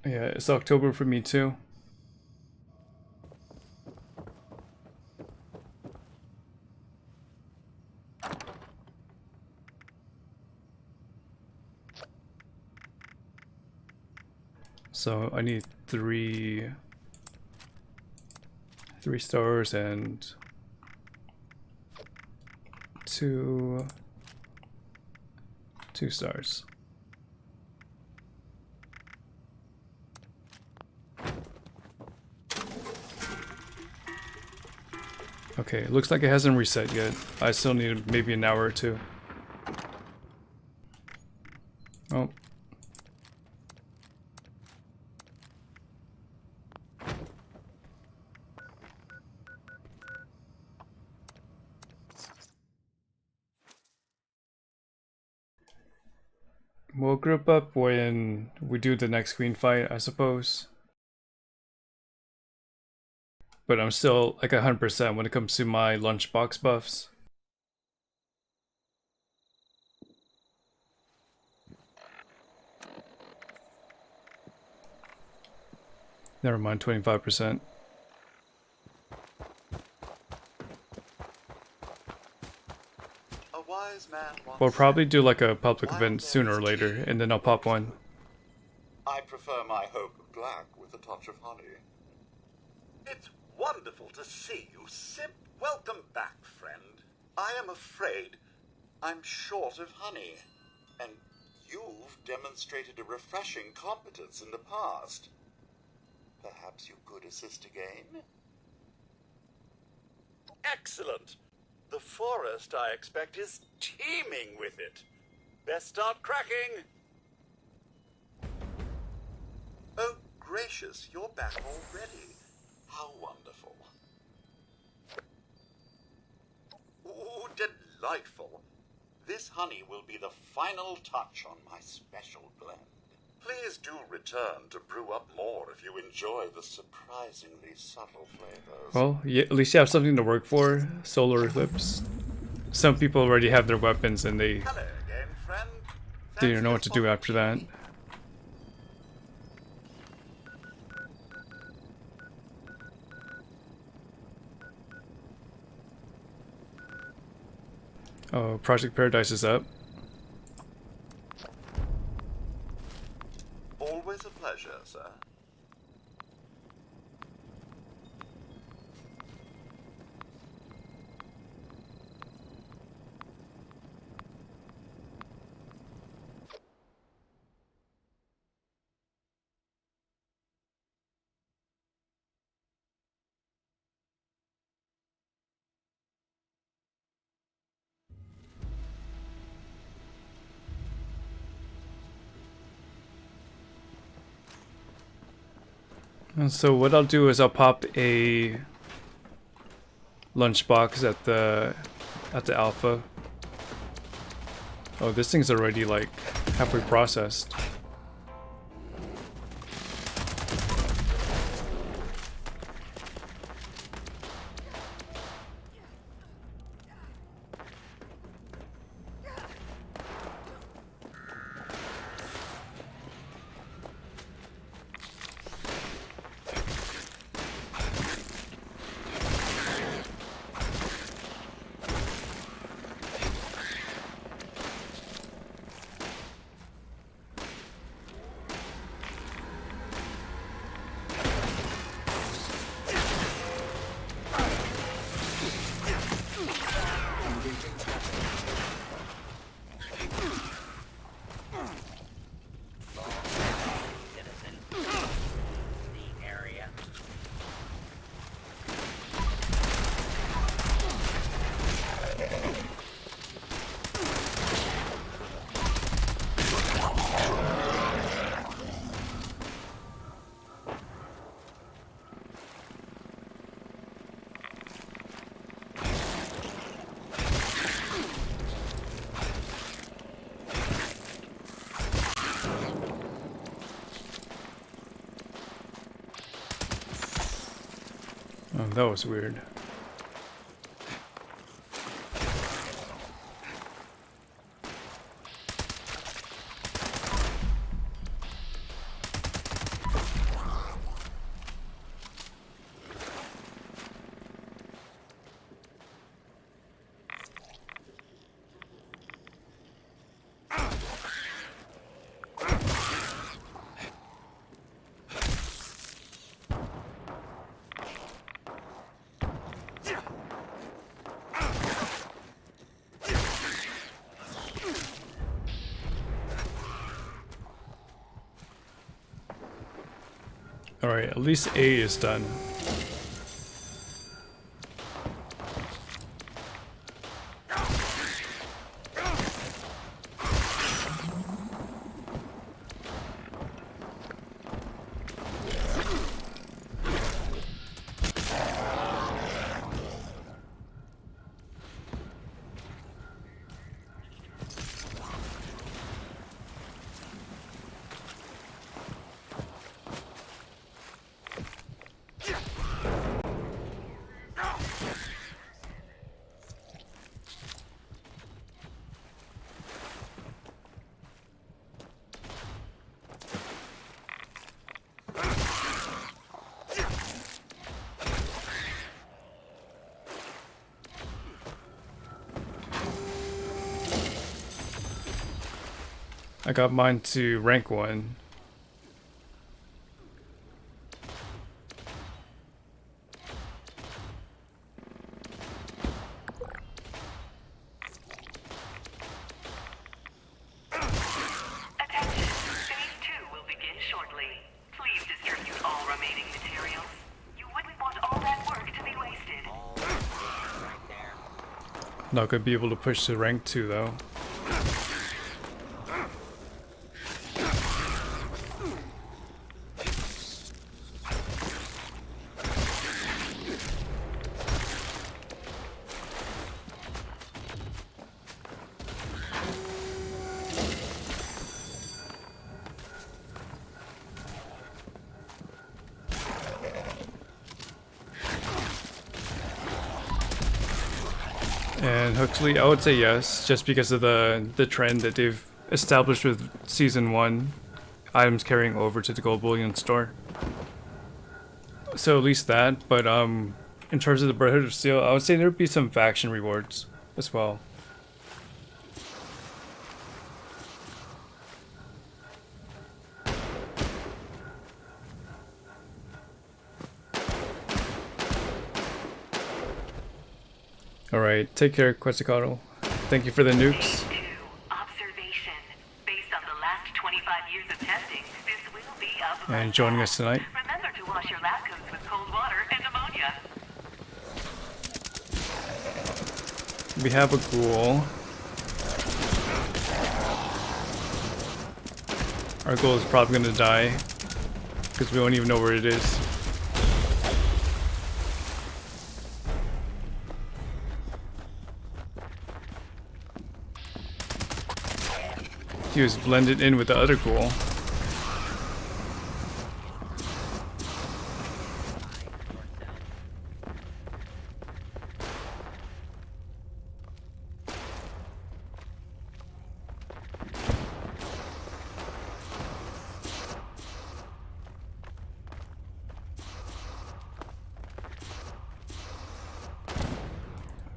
Yeah, it's October for me too. So I need three stars and two stars. Okay, looks like it hasn't reset yet. I still need maybe an hour or two. Oh. We'll group up when we do the next queen fight, I suppose. But I'm still like 100% when it comes to my lunchbox buffs. Never mind, 25%. A wise man once We'll probably said, do like a public "While event there sooner is or later, tea, and then I'll pop one. I prefer my hope black with a touch of honey." It's wonderful to see you, Simp. Welcome back, friend. I am afraid I'm short of honey, and you've demonstrated a refreshing competence in the past. Perhaps you could assist again? Excellent. The forest, I expect, is teeming with it. Best start cracking. Oh, gracious, you're back already. How wonderful. Ooh, delightful. This honey will be the final touch on my special blend. Please do return to brew up more if you enjoy the surprisingly subtle flavors. Well, yeah, at least you have something to work for. Solar Eclipse. Some people already have their weapons and they Hello again, friend. didn't know what to do after that. Oh, Project Paradise is up. Always a pleasure, sir. And so what I'll do is I'll pop a lunchbox at the alpha. Oh, this thing's already like halfway processed. Oh, that was weird. Alright, at least A is done. I got mine to rank 1. Not gonna be able to push to rank 2 though. And Huxley, I would say yes, just because of the trend that they've established with Season 1, items carrying over to the Gold Bullion store. So at least that, but in terms of the Brotherhood of Steel, I would say there would be some faction rewards as well. Alright, take care, Quetzalcoatl. Thank you for the nukes. Observation. Based on the last 25 years of testing, this will be up. And joining us tonight. Remember to wash your lab coats with cold water and ammonia. We have a ghoul. Our ghoul is probably gonna die because we don't even know where it is. he was blended in with the other ghoul.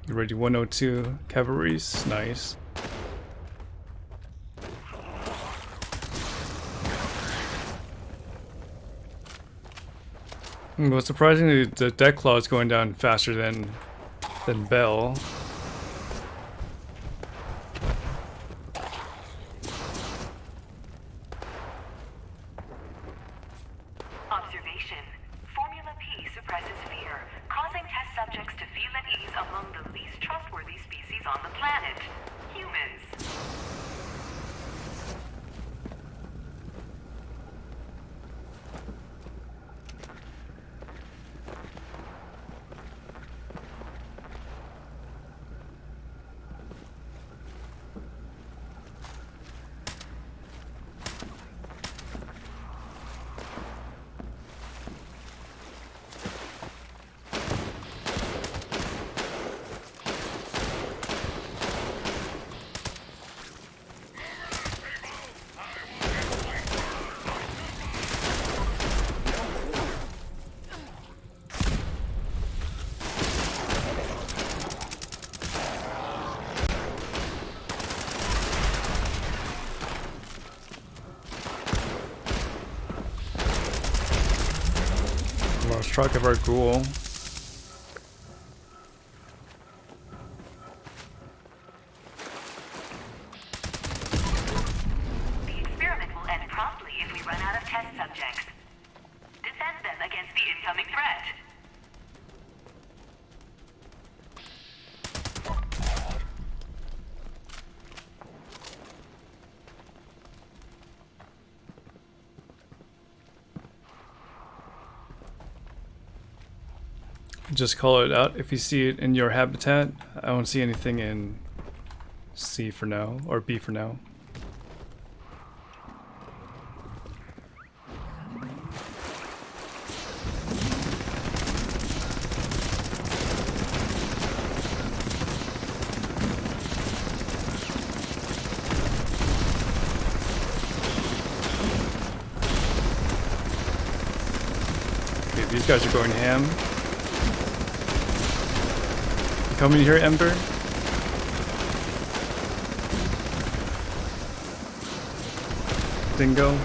You ready? 102 cavalries, nice. But surprisingly, the Deathclaw is going down faster than Bell. Observation. Formula P suppresses fear, causing test subjects to feel at ease among the least trustworthy species on the planet. Humans. Lost track of our ghoul. The experiment will end promptly if we run out of test subjects. Defend them against the incoming threat. Just call it out if you see it in your habitat. I don't see anything in C for now, or B for now. Okay, these guys are going ham. Coming here, Ember. Dingo.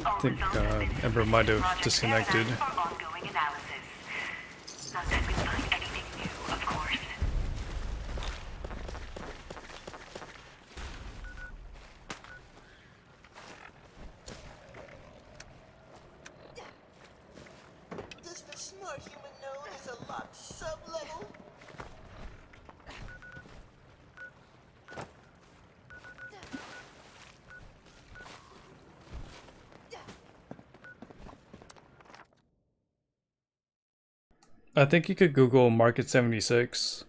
I think Ember might have disconnected. Not that we find anything new, of course. Does the smart human know there's a locked sub-level? I think you could Google Market 76.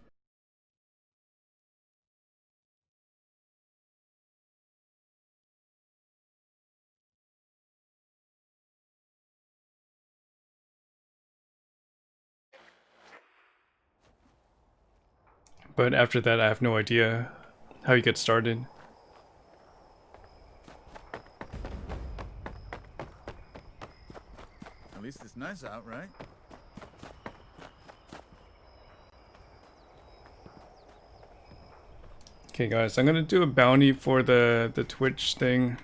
But after that, I have no idea how you get started. At least it's nice out, right? Okay guys, I'm gonna do a bounty for the Twitch thing.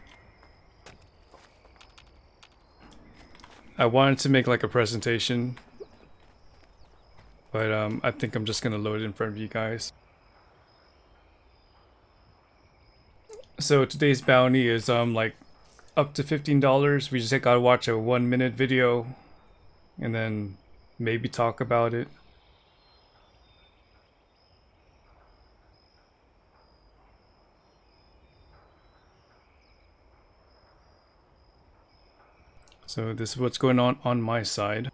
I wanted to make like a presentation, but I think I'm just gonna load it in front of you guys. So today's bounty is like up to $15. We just gotta watch a 1-minute video and then maybe talk about it. So this is what's going on my side.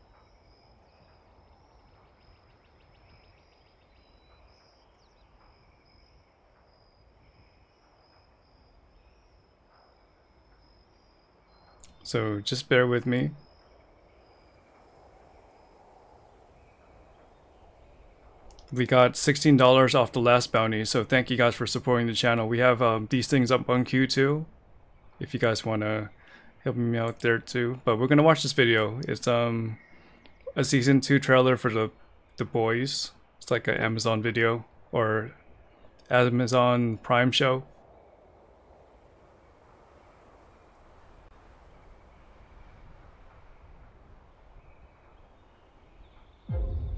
So just bear with me. We got $16 off the last bounty, so thank you guys for supporting the channel. We have these things up on queue too, if you guys want to help me out there too. But we're gonna watch this video. It's a season 2 trailer for the Boys. It's like an Amazon video or Amazon Prime show.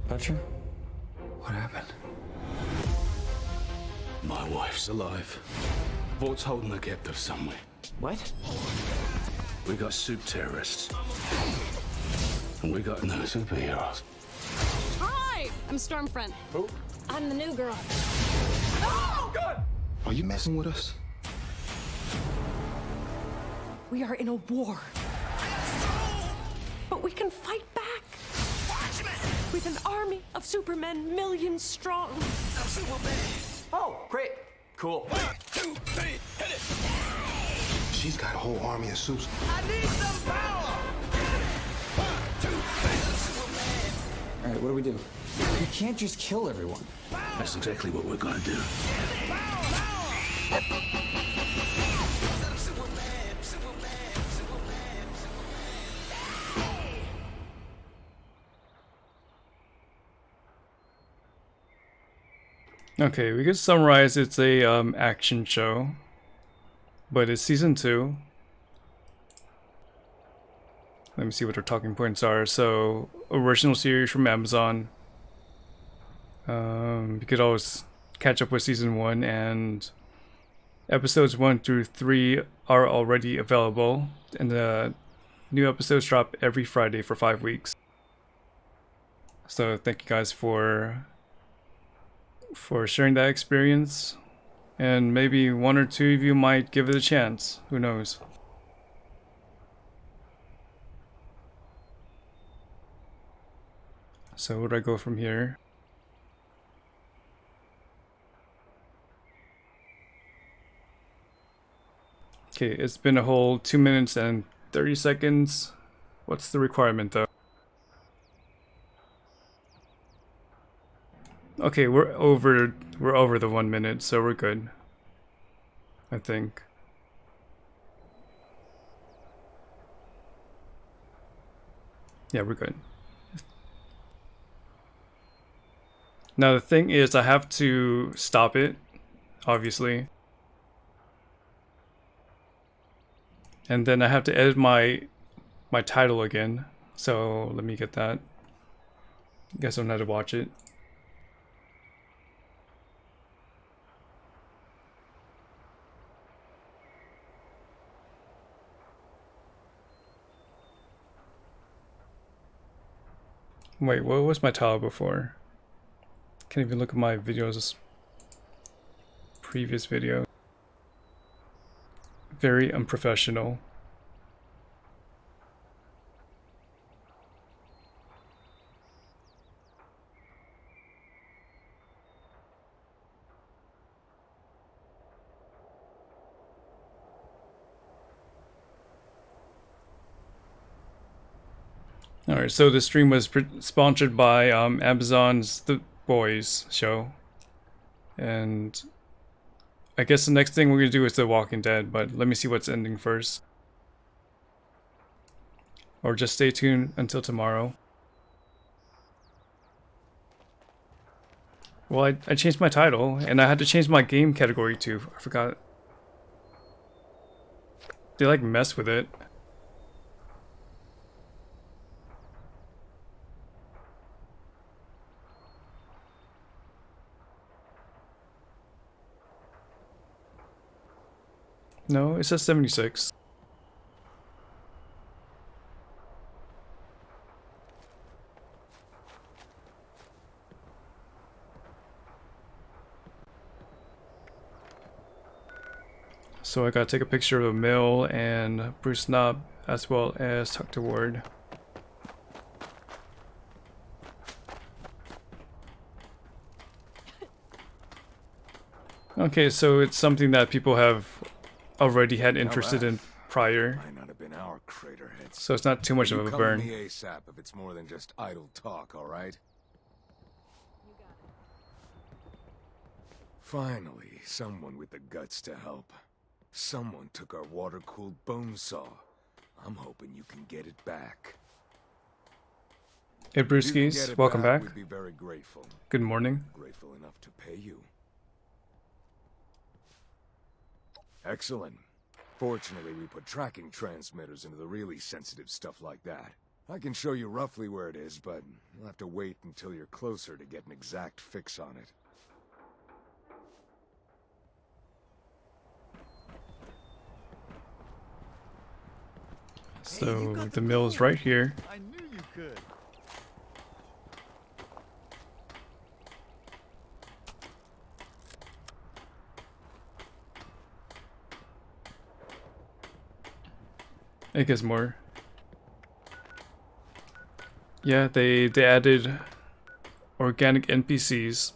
Butcher? What happened? My wife's alive. Vault's holding the captive somewhere. What? We got soup terrorists. And we got no superheroes. Hi! I'm Stormfront. Who? I'm the new girl. Oh, God! Are you messing with us? We are in a war. But we can fight back. With an army of Supermen, millions strong. Oh, great. Cool. 1, 2, 3, hit it! She's got a whole army of soups. I need some power! 1, 2, 3. All right, what do we do? We can't just kill everyone. That's exactly what we're gonna do. Okay, we could summarize it's a action show, but it's season 2. Let me see what our talking points are. So, original series from Amazon. You could always catch up with season 1, and episodes 1 through 3 are already available, and the new episodes drop every Friday for 5 weeks. So thank you guys for sharing that experience, and maybe 1 or 2 of you might give it a chance. Who knows? So where do I go from here? Okay, it's been a whole 2 minutes and 30 seconds. What's the requirement though? Okay, we're over the 1 minute, so we're good. I think. Yeah, we're good. Now the thing is, I have to stop it, obviously. And then I have to edit my title again. So let me get that. Guess I'm not to watch it. Wait, what was my title before? Can't even look at my videos. Previous video. Very unprofessional. Alright, so the stream was sponsored by Amazon's The Boys show. And I guess the next thing we're going to do is The Walking Dead, but let me see what's ending first. Or just stay tuned until tomorrow. Well, I changed my title, and I had to change my game category too. I forgot. They like mess with it. No, it says 76. So I gotta take a picture of a mill and Bruce Knob as well as Dr. Ward. Okay, so it's something that people have already had interested in prior. Might not have been our crater heads. So it's not too much of a burn. Me ASAP if it's more than just idle talk, all right? Finally, someone with the guts to help. Someone took our water-cooled bone saw. I'm hoping you can get it back. Hey Brewskis, welcome back. We'd be very grateful. Good morning. Grateful enough to pay you. Excellent. Fortunately, we put tracking transmitters into the really sensitive stuff like that. I can show you roughly where it is, but you'll have to wait until you're closer to get an exact fix on it. So the mill is right here. I knew you could. I guess more. Yeah, they added organic NPCs.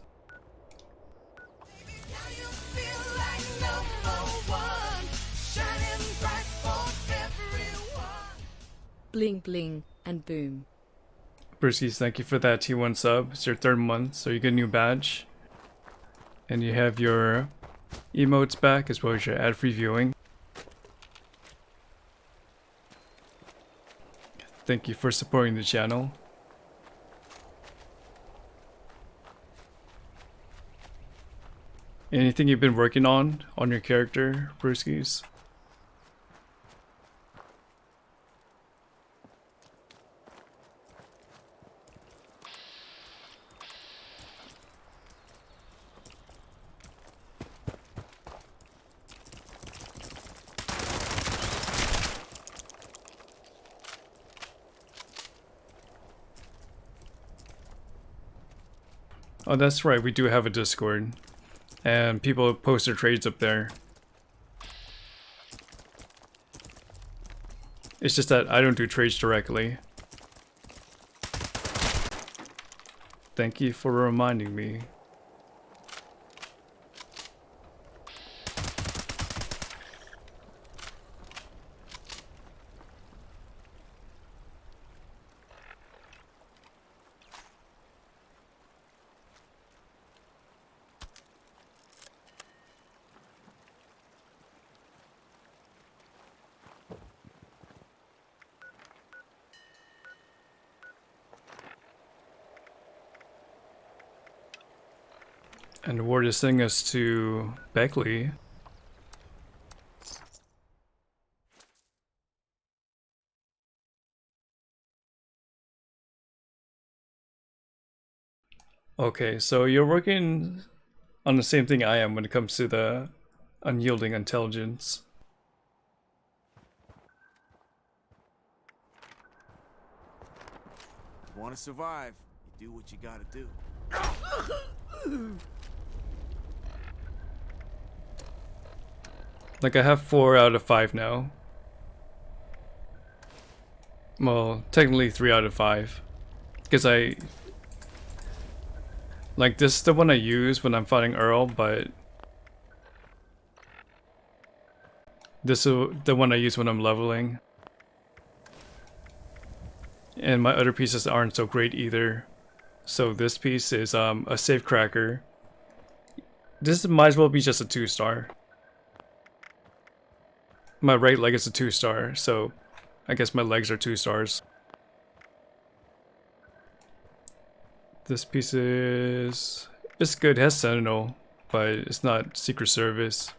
Bling bling and boom. Brewskis, thank you for that T1 sub. It's your 3rd month, so you get a new badge. And you have your emotes back as well as your ad-free viewing. Thank you for supporting the channel. Anything you've been working on your character, Brewskis? Oh, that's right, we do have a Discord. And people post their trades up there. It's just that I don't do trades directly. Thank you for reminding me. And Ward is sending us to Beckley. Okay, so you're working on the same thing I am when it comes to the unyielding intelligence. Want to survive, you do what you gotta do. Like I have 4 out of 5 now. Well, technically 3 out of 5. Because like this is the one I use when I'm fighting Earl, but this is the one I use when I'm leveling. And my other pieces aren't so great either. So this piece is a safecracker. This might as well be just a 2-star. My right leg is a 2-star, so I guess my legs are 2 stars. This piece is... it's good, it has Sentinel, but it's not Secret Service.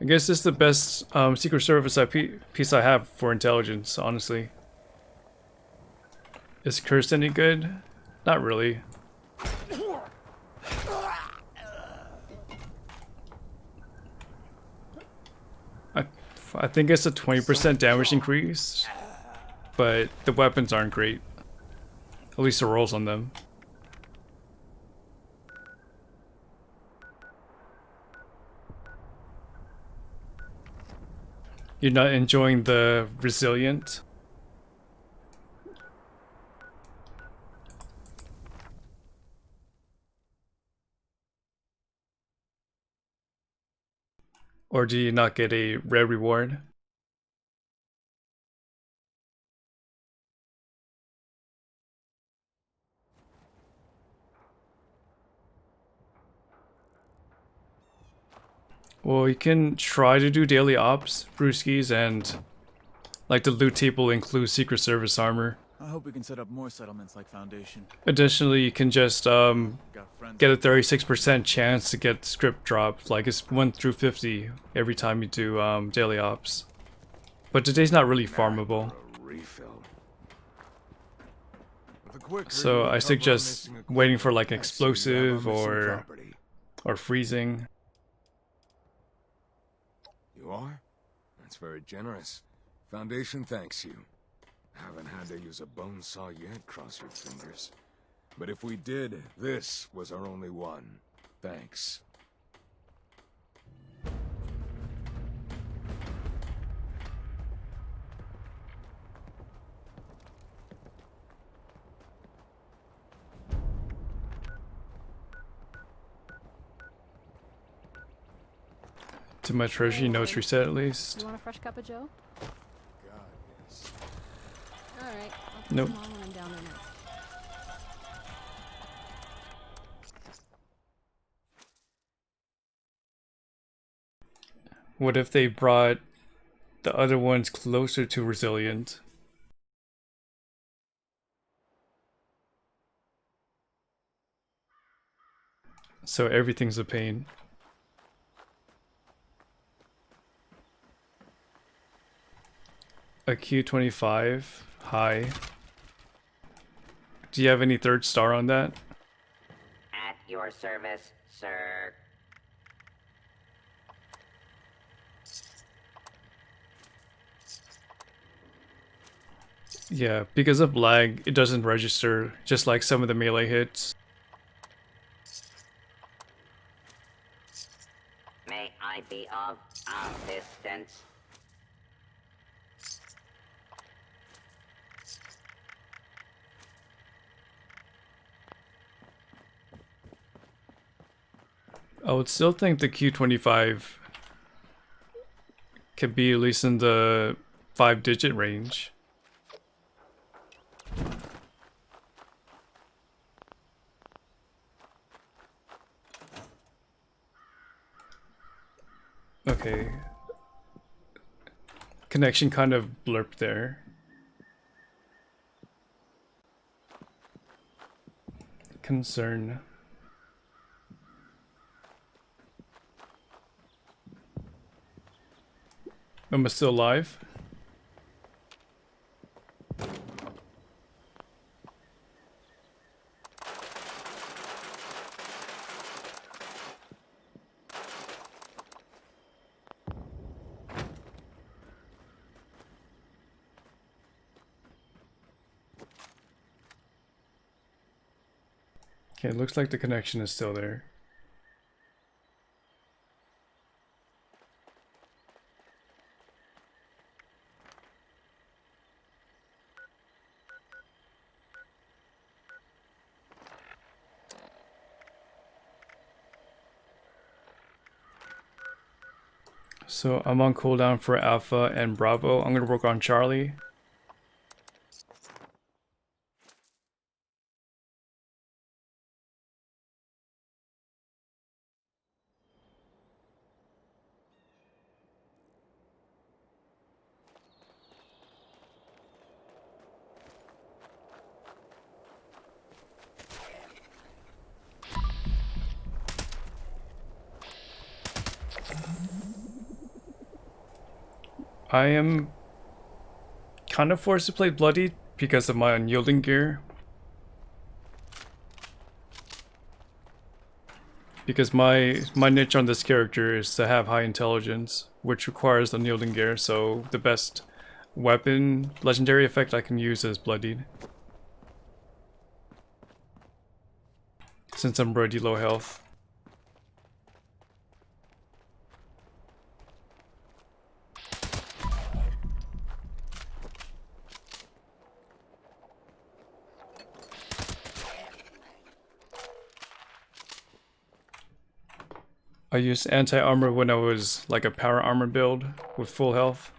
I guess this is the best Secret Service piece I have for intelligence, honestly. Is Cursed any good? Not really. I think it's a 20% damage increase, but the weapons aren't great. At least the rolls on them. You're not enjoying the resilient? Or do you not get a rare reward? Well, you can try to do daily ops, brewskis, and like the loot table includes Secret Service armor. I hope we can set up more settlements like Foundation. Additionally, you can just get a 36% chance to get script dropped. Like it's 1 through 50 every time you do daily ops. But today's not really farmable. So I suggest waiting for like explosive or freezing. You are? That's very generous. Foundation thanks you. Haven't had to use a bone saw yet, cross your fingers. But if we did, this was our only one. Thanks. To my treasury notes reset at least. You want a fresh cup of Joe? Alright. Nope. When I'm down there next. What if they brought the other ones closer to resilient? So everything's a pain. A Q25 high. Do you have any 3rd star on that? At your service, sir. Yeah, because of lag, it doesn't register, just like some of the melee hits. May I be of assistance? I would still think the Q25 could be at least in the 5-digit range. Okay. Connection kind of blurped there. Concern. Am I still alive? Okay, it looks like the connection is still there. So I'm on cooldown for Alpha and Bravo. I'm gonna work on Charlie. I am kind of forced to play Bloodied because of my unyielding gear. Because my niche on this character is to have high intelligence, which requires unyielding gear, so the best weapon legendary effect I can use is Bloodied. Since I'm already low health. I used anti-armor when I was like a power armor build with full health.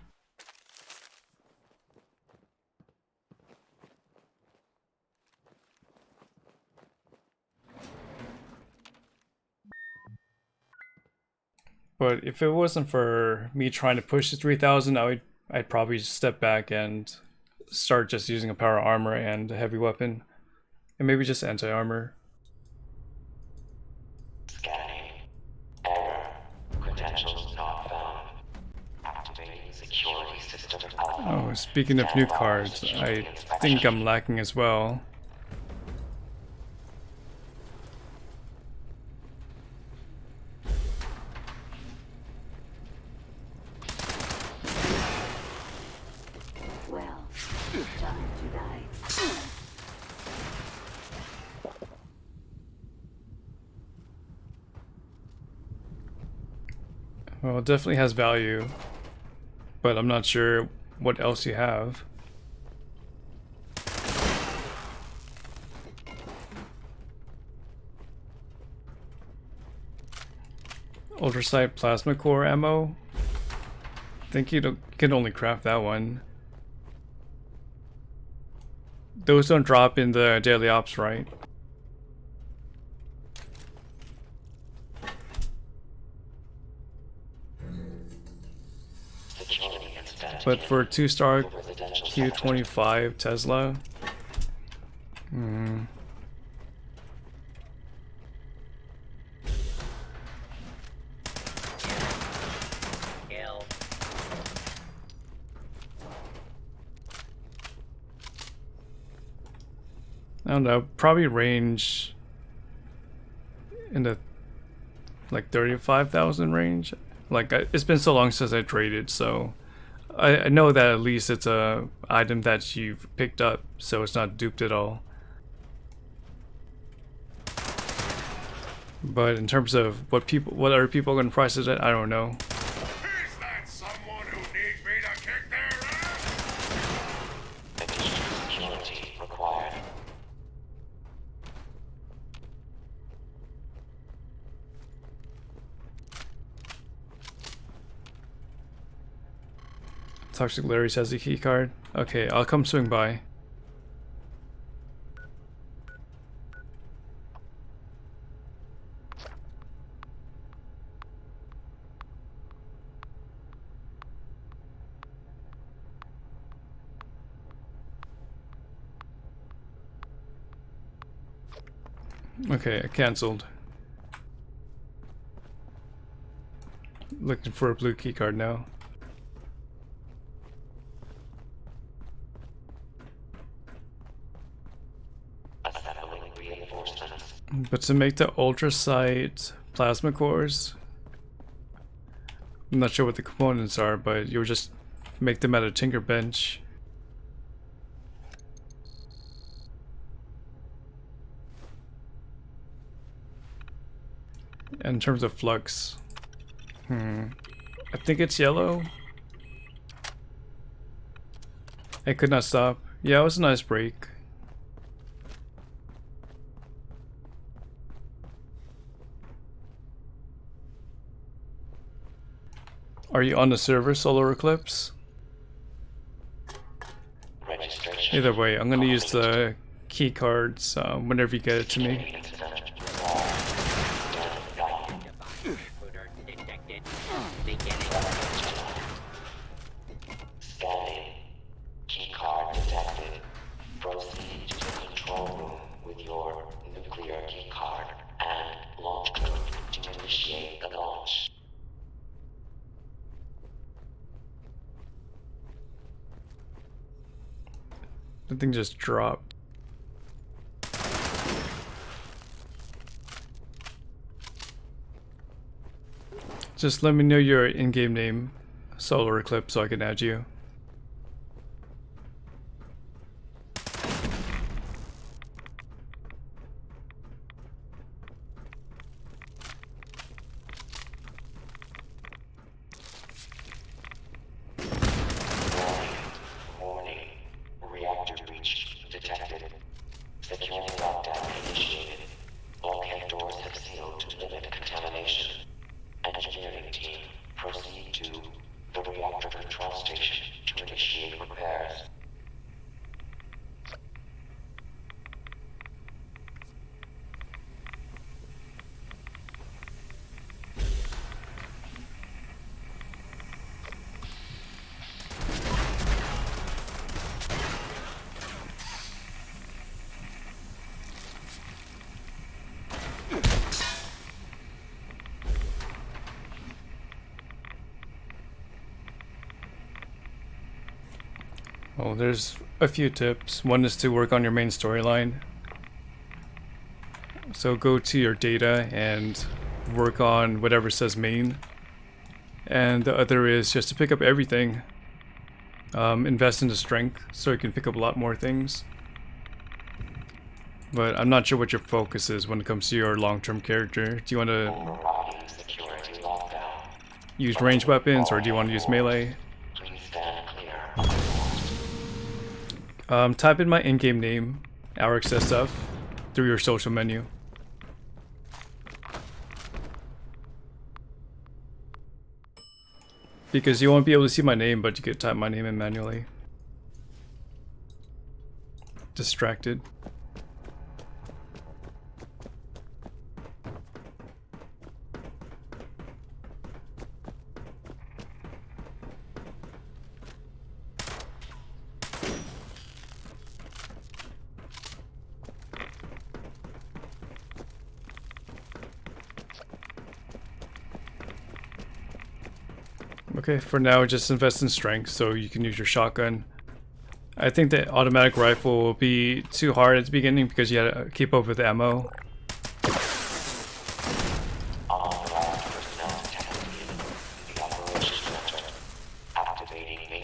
But if it wasn't for me trying to push to 3000, I'd probably just step back and start just using a power armor and a heavy weapon. And maybe just anti-armor. Scanning. Error. Credentials not found. Activating security system. Oh, speaking of new cards, I think I'm lacking as well. Well, time to die. Well, it definitely has value, but I'm not sure what else you have. Ultrasight plasma core ammo. I think you can only craft that one. Those don't drop in the daily ops, right? But for a 2-star Q25 Tesla, I don't know, probably range in the like 35,000 range. Like, it's been so long since I traded, so I know that at least it's a item that you've picked up, so it's not duped at all. But in terms of what other people are going to price it at, I don't know. Is that someone who needs me to kick their ass? Additional security required. Toxic Larry has a key card. Okay, I'll come swing by. Okay, I canceled. Looking for a blue key card now. Assembling reinforcements. But to make the ultrasight plasma cores, I'm not sure what the components are, but you'll just make them at a tinker bench. And in terms of flux, I think it's yellow. I could not stop. Yeah, it was a nice break. Are you on the server, Solar Eclipse? Registration. Either way, I'm gonna use the key cards whenever you get it to me. Scanning. Key card detected. Proceed to the control room with your nuclear key card and launch code to initiate the launch. The thing just dropped. Just let me know your in-game name, Solar Eclipse, so I can add you. Warning. Reactor breach detected. Security lockdown initiated. Bulkhead doors have sealed to limit contamination. Well, there's a few tips. One is to work on your main storyline. So go to your data and work on whatever says main. And the other is just to pick up everything. Invest into strength so you can pick up a lot more things. But I'm not sure what your focus is when it comes to your long-term character. Do you want to use ranged weapons or do you want to use melee? Type in my in-game name, ArixSF, through your social menu. Because you won't be able to see my name, but you could type my name in manually. Distracted. Okay, for now just invest in strength so you can use your shotgun. I think the automatic rifle will be too hard at the beginning because you gotta keep up with the ammo.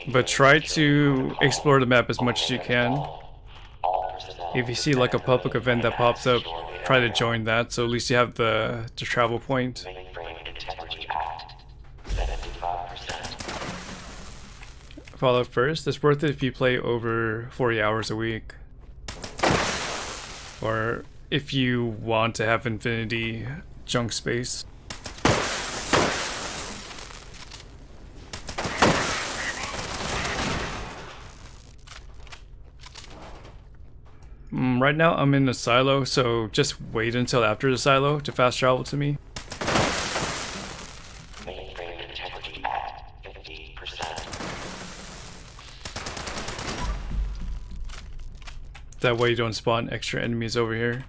But try to explore the map as much as you can. If you see like a public event that pops up, try to join that so at least you have the travel point. Fallout first, it's worth it if you play over 40 hours a week. Or if you want to have infinity junk space. Right now I'm in the silo, so just wait until after the silo to fast travel to me. That way you don't spawn extra enemies over here.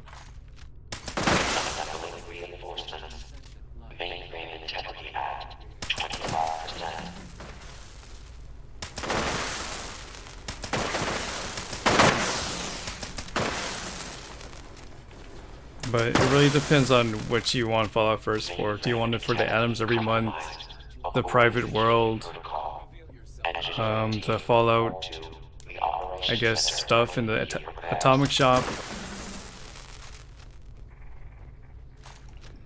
But it really depends on what you want Fallout First for. Do you want it for the atoms every month, the private world, the Fallout, I guess, stuff in the atomic shop?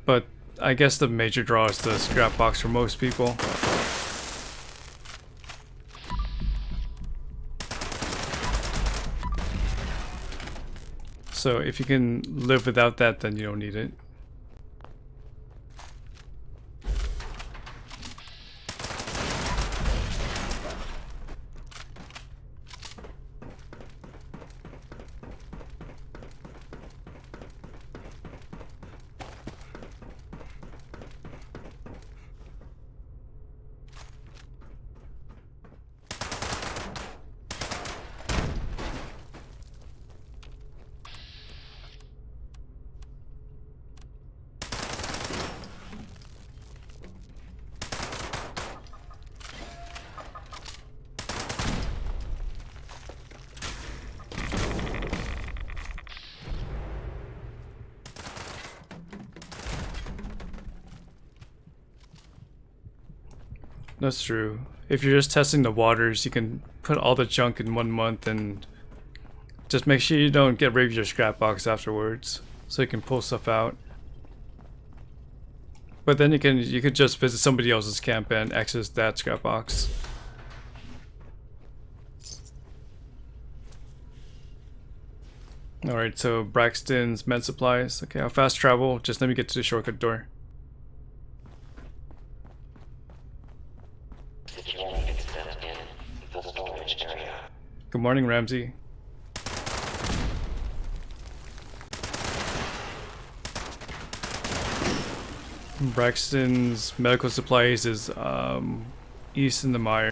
But I guess the major draw is the scrap box for most people. So if you can live without that, then you don't need it. That's true. If you're just testing the waters, you can put all the junk in 1 month and just make sure you don't get rid of your scrap box afterwards, so you can pull stuff out. But then you could just visit somebody else's camp and access that scrap box. Alright, so Braxton's med supplies. Okay, I'll fast travel. Just let me get to the shortcut door. Good morning, Ramsey. Braxton's medical supplies is east in the mire.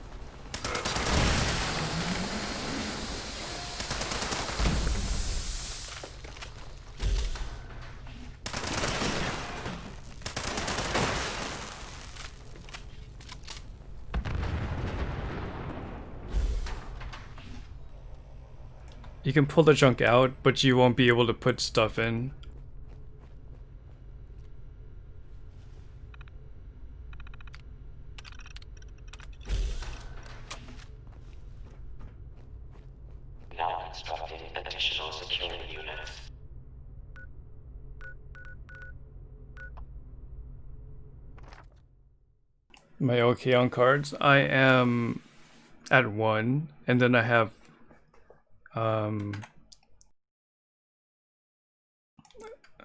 You can pull the junk out, but you won't be able to put stuff in. Now constructing additional security units. My OK on cards. I am at 1, and then I have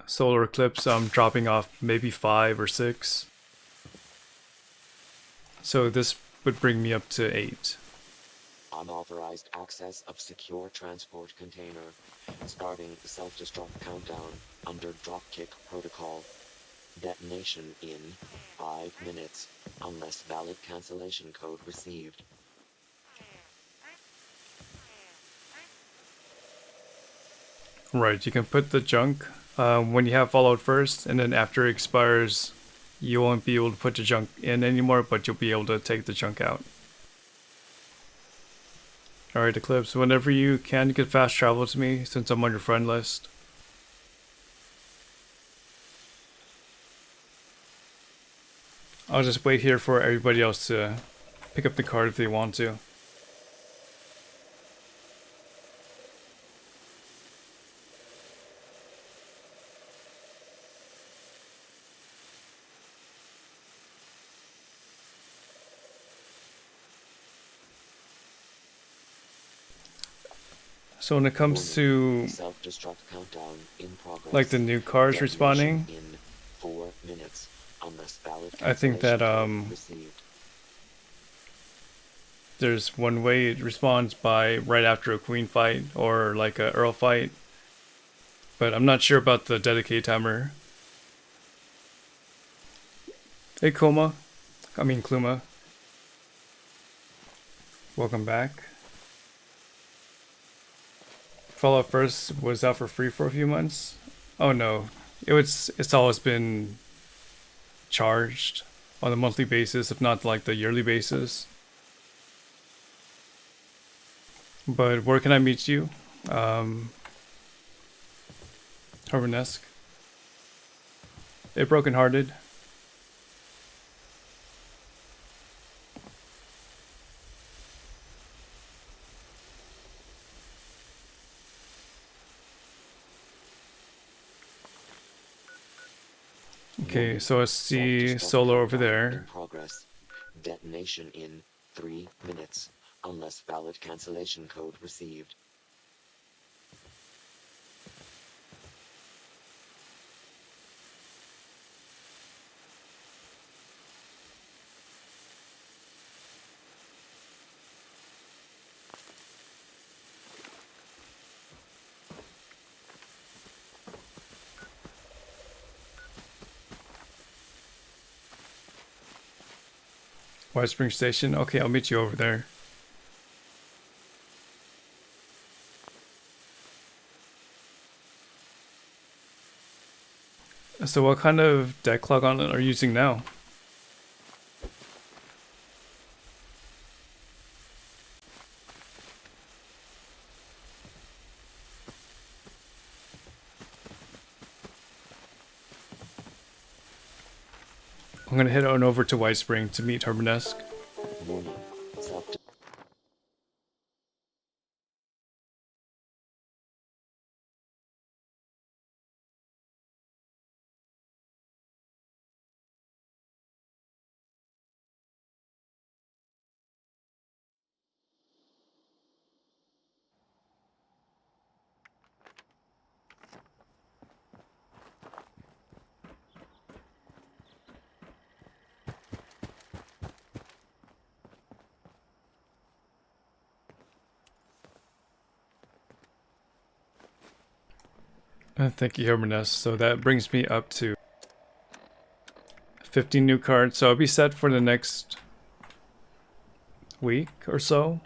Solar Eclipse. I'm dropping off maybe 5 or 6. So this would bring me up to 8. Unauthorized access of secure transport container. Starting self-destruct countdown under dropkick protocol. Detonation in 5 minutes, unless valid cancellation code received. Right, you can put the junk when you have Fallout first, and then after it expires, you won't be able to put the junk in anymore, but you'll be able to take the junk out. Alright, Eclipse, whenever you can fast travel to me since I'm on your friend list. I'll just wait here for everybody else to pick up the card if they want to. So when it comes to Self-destruct countdown in progress. like the new cars Detonation respawning, in 4 minutes, unless valid I think that cancellation code received. there's one way it respawns by right after a queen fight or like a earl fight, but I'm not sure about the dedicated timer. Hey Kluma, welcome back. Fallout First was out for free for a few months. Oh no, it's always been charged on a monthly basis, if not like the yearly basis. But where can I meet you? Harbonesque. Hey, Brokenhearted. Okay, so I see Solo over there. In progress. Detonation in 3 minutes, unless valid cancellation code received. White Spring Station. Okay, I'll meet you over there. So what kind of deck clock on it are you using now? I'm gonna head on over to White Spring to meet Harbonesque. Warning. Self Thank you, Harbonesque. So that brings me up to 15 new cards. So I'll be set for the next week or so.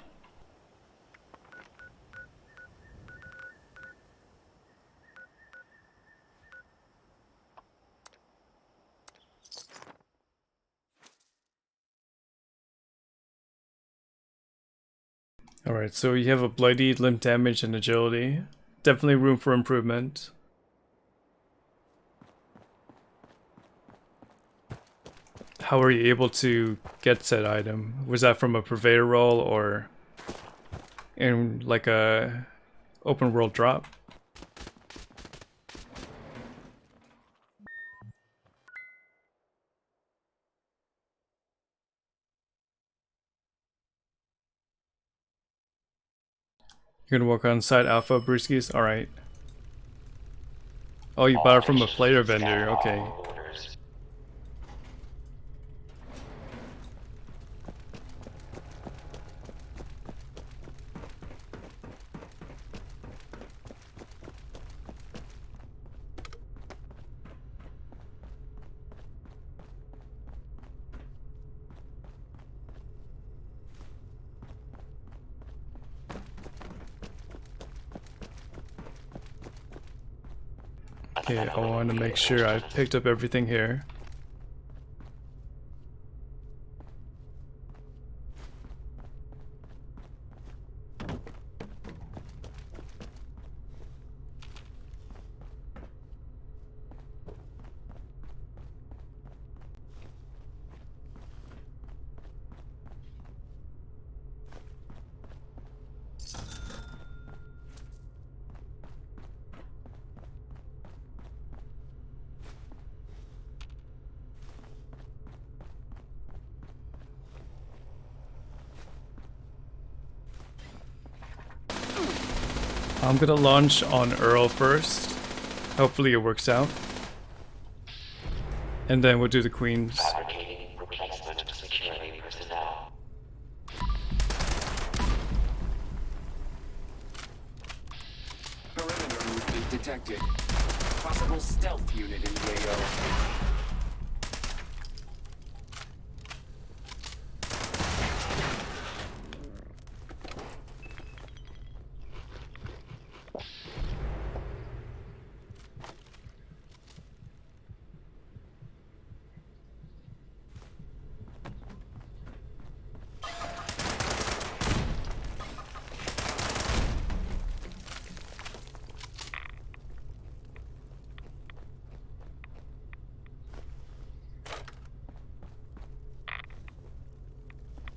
Alright, so you have a bloody, limb damage, and agility. Definitely room for improvement. How were you able to get said item? Was that from a purveyor roll or in like a open world drop? You're gonna work on side alpha brewskis? Alright. Oh, you bought it from a player vendor, okay. Okay, I want to make sure I picked up everything here. I'm gonna launch on Earl first. Hopefully it works out. And then we'll do the queens. Fabricating replacement security personnel. Perimeter movement detected. Possible stealth unit in the AO.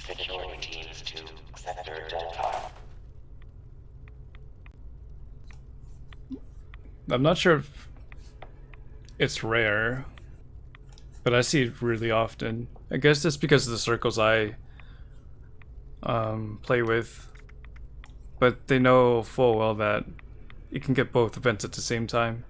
Security teams to Sector Delta. I'm not sure if it's rare, but I see it really often. I guess it's because of the circles I play with, but they know full well that you can get both events at the same time.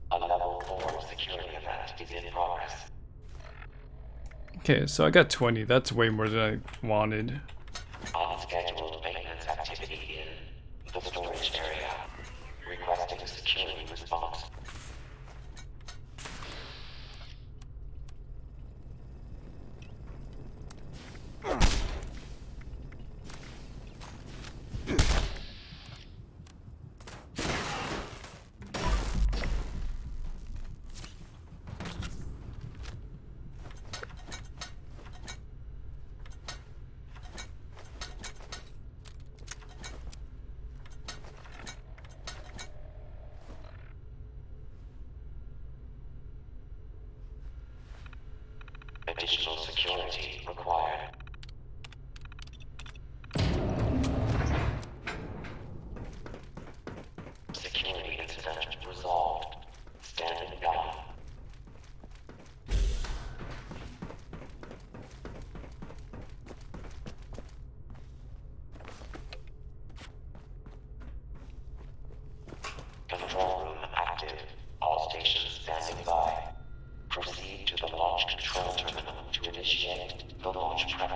A level 4 security event is in progress. Okay, so I got 20. That's way more than I wanted. Unscheduled maintenance activity in the storage area. Requesting security response. Additional security required. Security incident resolved. Standing down. Control room active. All stations standing by. Proceed to the launch control terminal to initiate the launch prep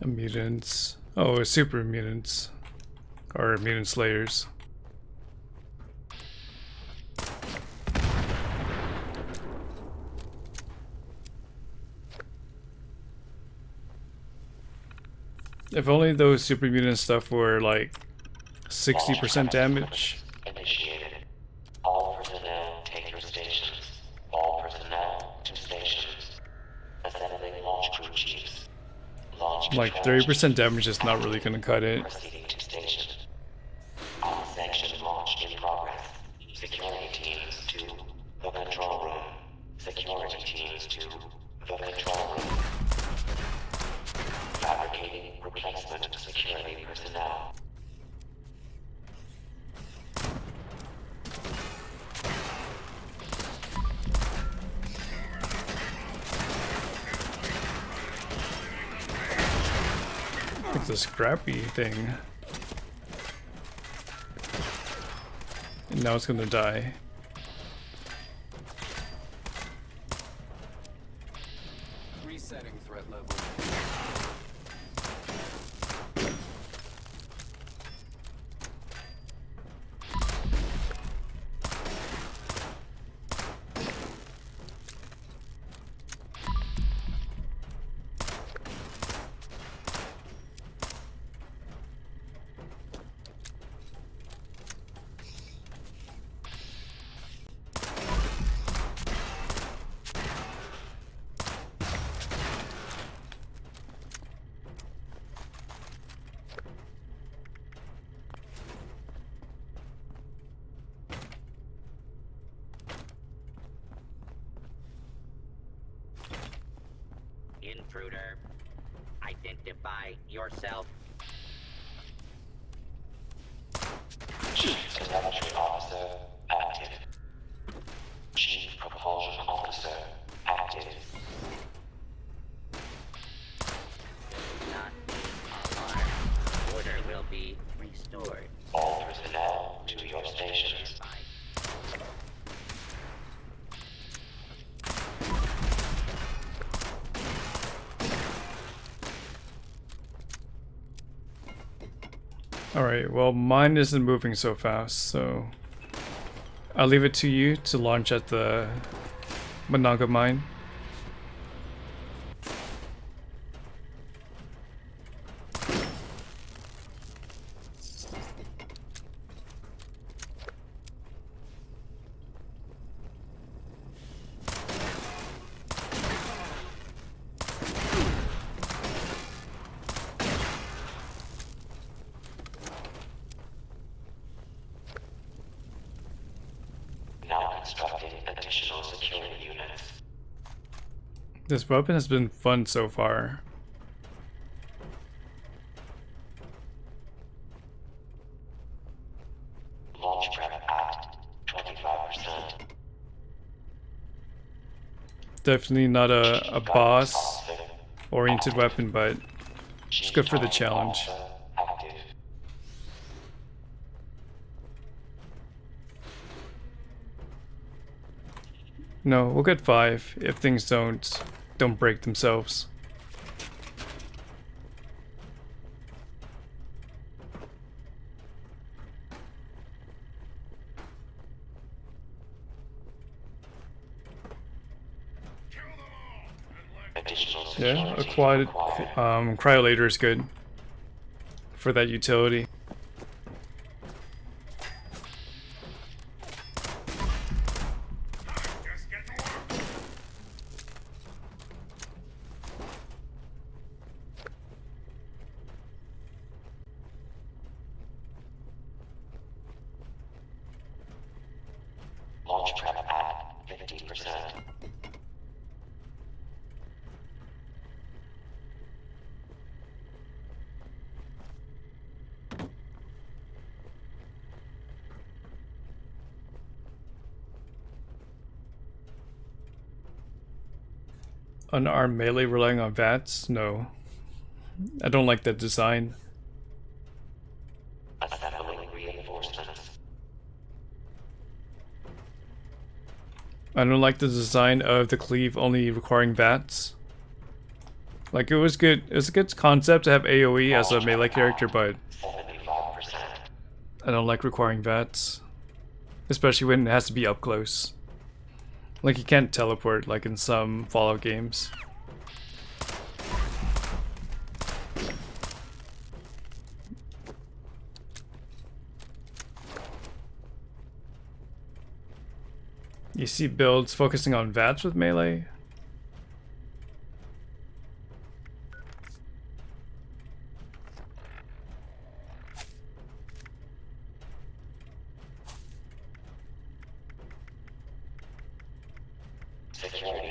Mutants. Oh, super mutants. Or mutant slayers. If only those super mutant stuff were like 60% damage. Initiated. All personnel take your stations. All personnel to stations. Assembling launch crew chiefs. Launch Like 30% damage is not really gonna cut it. proceeding to station. Unsanctioned launch in progress. Security teams to the control room. Security teams to the control room. Fabricating replacement security personnel. It's a scrappy thing. And now it's gonna die. Resetting threat level. Intruder, identify yourself. Chief Telemetry Officer active. Chief Propulsion Officer active. Not alarm. Order will be restored. All personnel to your stations. Alright, well mine isn't moving so fast, so I'll leave it to you to launch at the Monongah mine. Now constructing additional security units. This weapon has been fun so far. Launch prep at 25%. Definitely not a boss oriented weapon, but it's good for the challenge. Active. No, we'll get 5 if things don't break themselves. Additional Yeah, security acquired required. cryolator is good for that utility. Launch prep at 50%. Unarmed melee relying on VATS? No. I don't like that design. Assembling reinforcements. I don't like the design of the cleave only requiring VATS. Like, it was good. It was a good concept to have AoE as a melee character, but 75%. I don't like requiring VATS, especially when it has to be up close. Like, you can't teleport like in some Fallout games. You see builds focusing on VATS with melee.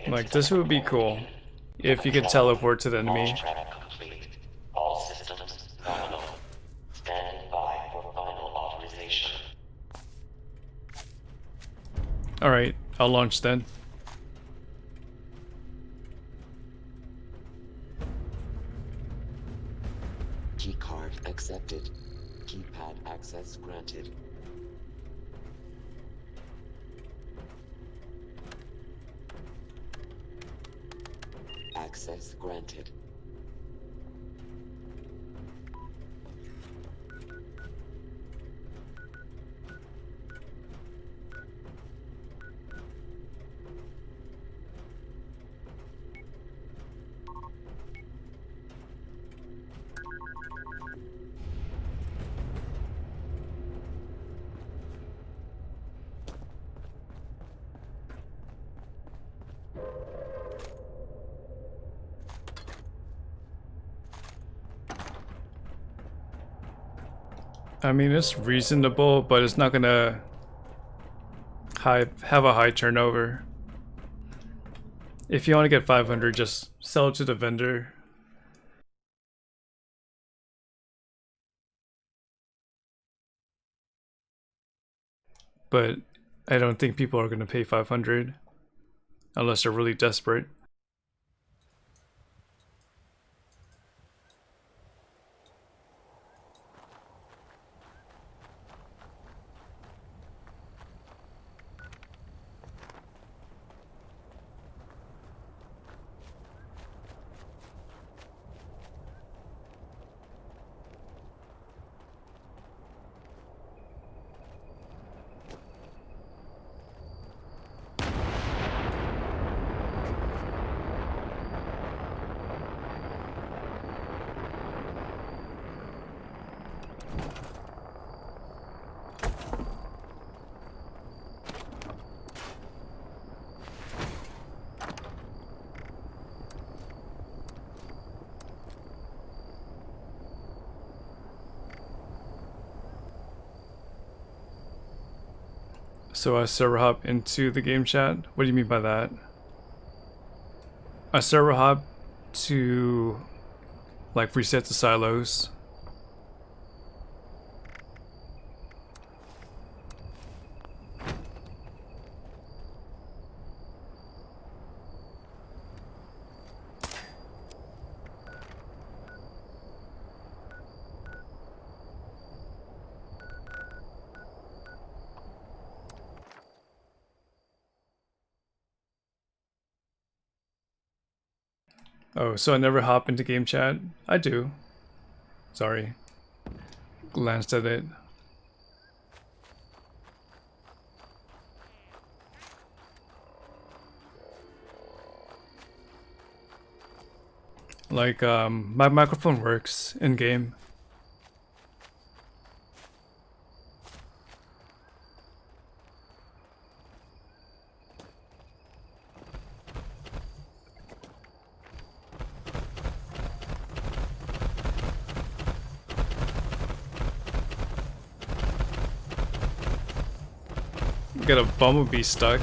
Like, this would be cool if you could teleport to the enemy. Launch track complete. All systems nominal. Stand by for final authorization. Alright, I'll launch then. Keycard accepted. Keypad access granted. Access granted. I mean, it's reasonable, but it's not gonna have a high turnover. If you want to get 500, just sell it to the vendor. But I don't think people are gonna pay 500 unless they're really desperate. So I server hop into the game chat? What do you mean by that? I server hop to like reset the silos. Oh, so I never hop into game chat? I do. Sorry. Glanced at it. Like, my microphone works in game. Got a bumblebee stuck.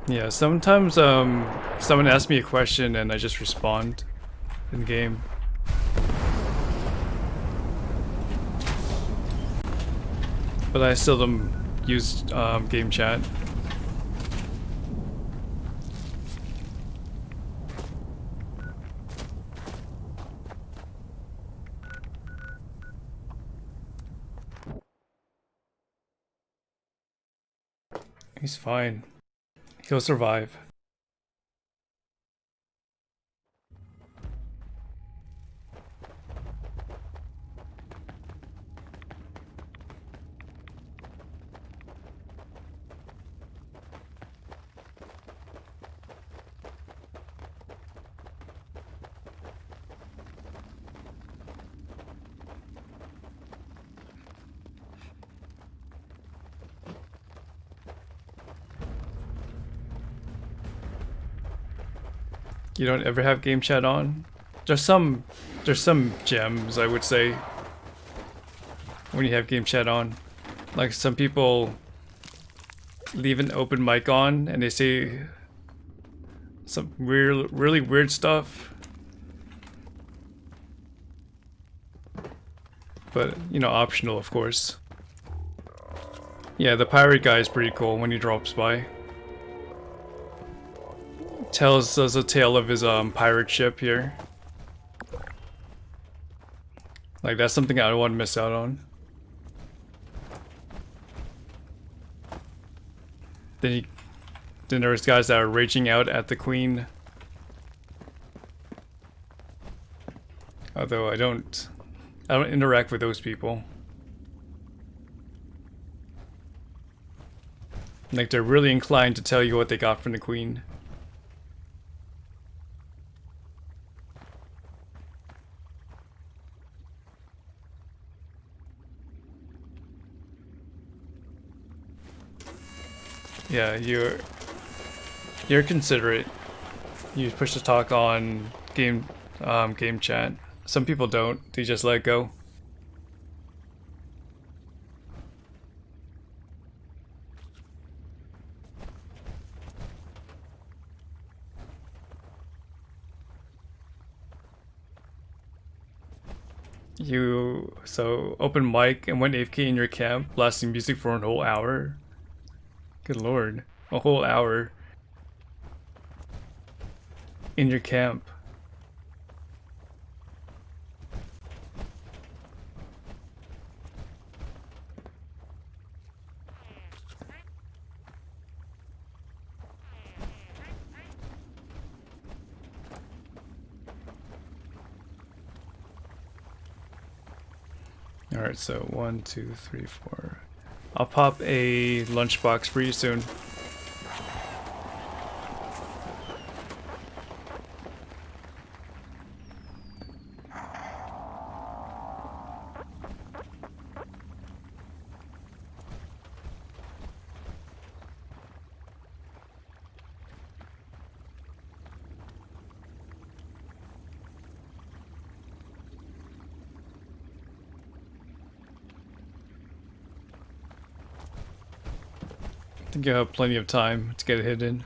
Yeah, sometimes someone asks me a question and I just respond in game. But I seldom use game chat. He's fine. He'll survive. You don't ever have game chat on? There's some gems, I would say, when you have game chat on. Like some people leave an open mic on and they say some really weird stuff. But, you know, optional, of course. Yeah, the pirate guy is pretty cool when he drops by. Tells us a tale of his pirate ship here. Like, that's something I don't want to miss out on. Then there's guys that are raging out at the queen. Although I don't interact with those people. Like, they're really inclined to tell you what they got from the queen. Yeah, you're considerate. You push to talk on game chat. Some people don't. They just let it go. So open mic and went AFK in your camp, blasting music for an whole hour. Good lord, a whole hour in your camp. Alright, so 1, 2, 3, 4. I'll pop a lunchbox pretty soon. I think you have plenty of time to get a hit in.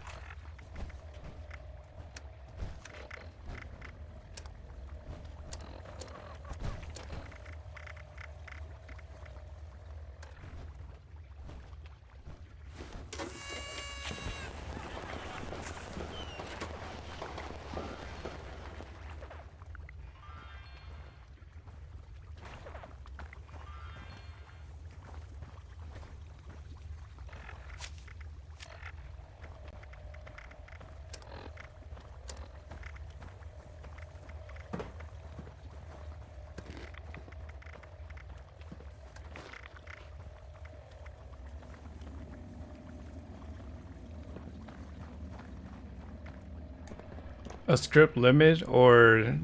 A script limit, or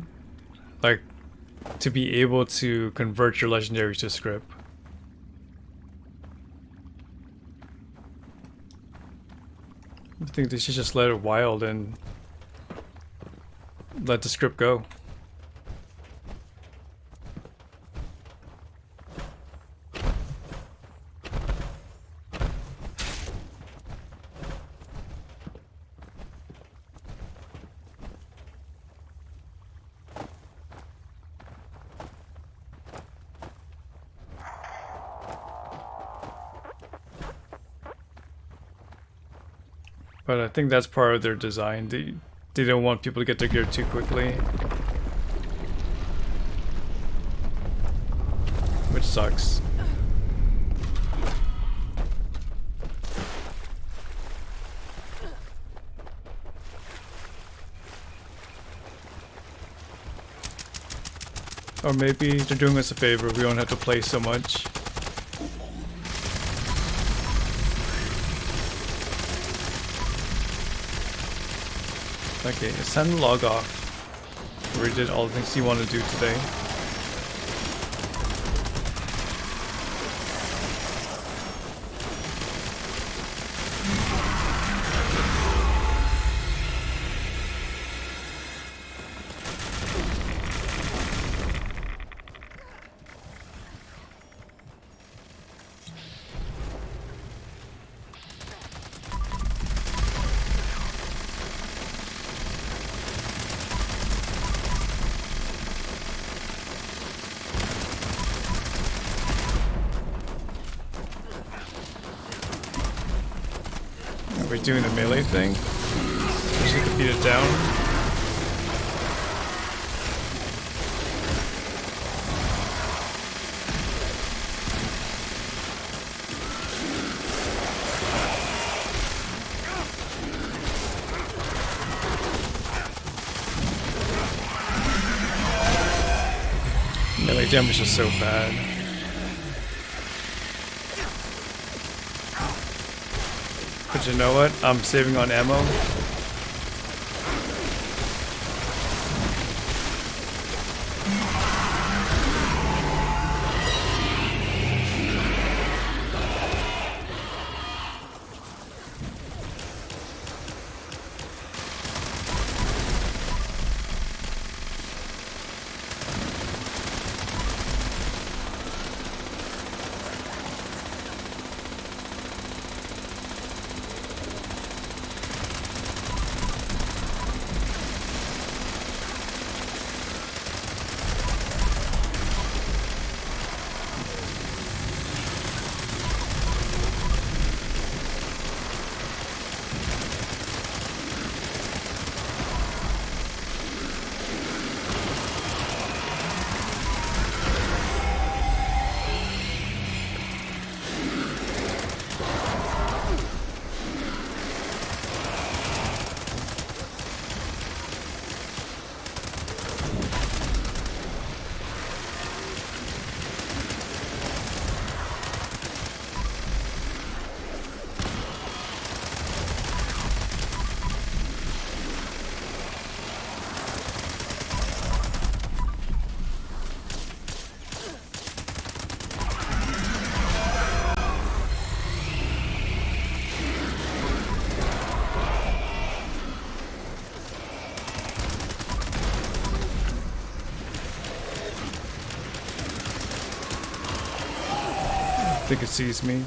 like to be able to convert your legendaries to script? I think they should just let it wild and let the script go. But I think that's part of their design. They don't want people to get their gear too quickly. Which sucks. Or maybe they're doing us a favor, we don't have to play so much. Okay, it's time to log off. We did all the things you want to do today. We're doing the melee thing. Just need to beat it down. Melee damage is so bad. But you know what? I'm saving on ammo. I think it sees me.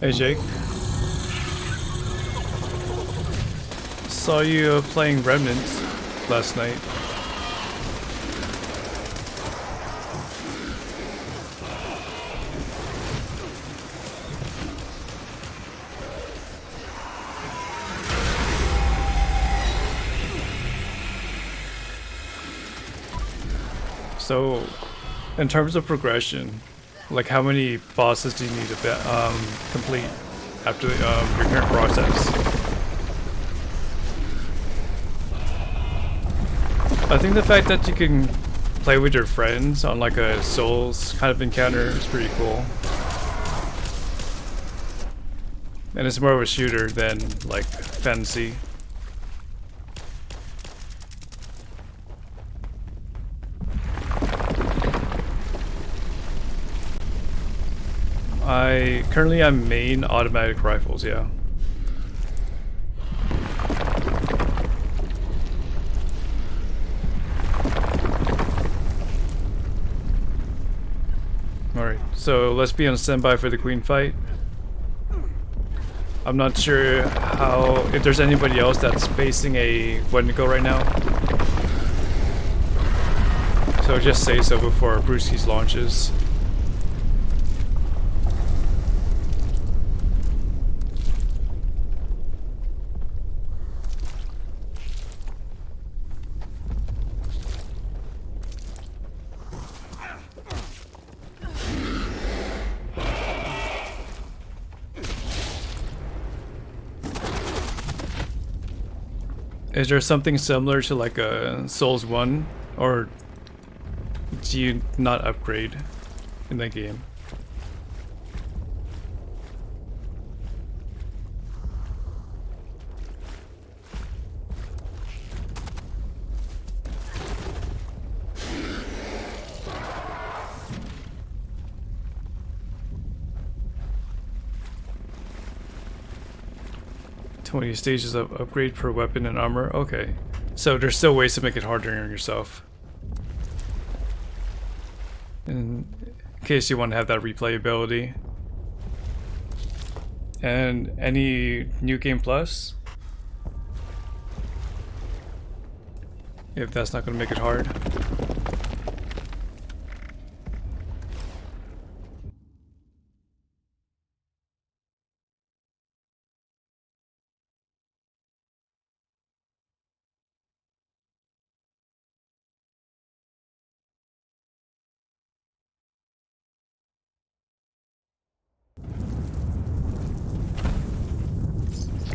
Hey Jake. Saw you playing Remnants last night. So, in terms of progression, like how many bosses do you need to complete after your current process? I think the fact that you can play with your friends on like a Souls kind of encounter is pretty cool. And it's more of a shooter than like fantasy. I currently am main automatic rifles, yeah. Alright, so let's be on standby for the Queen fight. I'm not sure if there's anybody else that's facing a Wendigo right now. So just say so before Brewski's launches. Is there something similar to like a Souls 1, or do you not upgrade in the game? "20 stages of upgrade per weapon and armor." Okay. So there's still ways to make it harder on yourself. In case you want to have that replayability. And any New Game Plus? If that's not going to make it hard.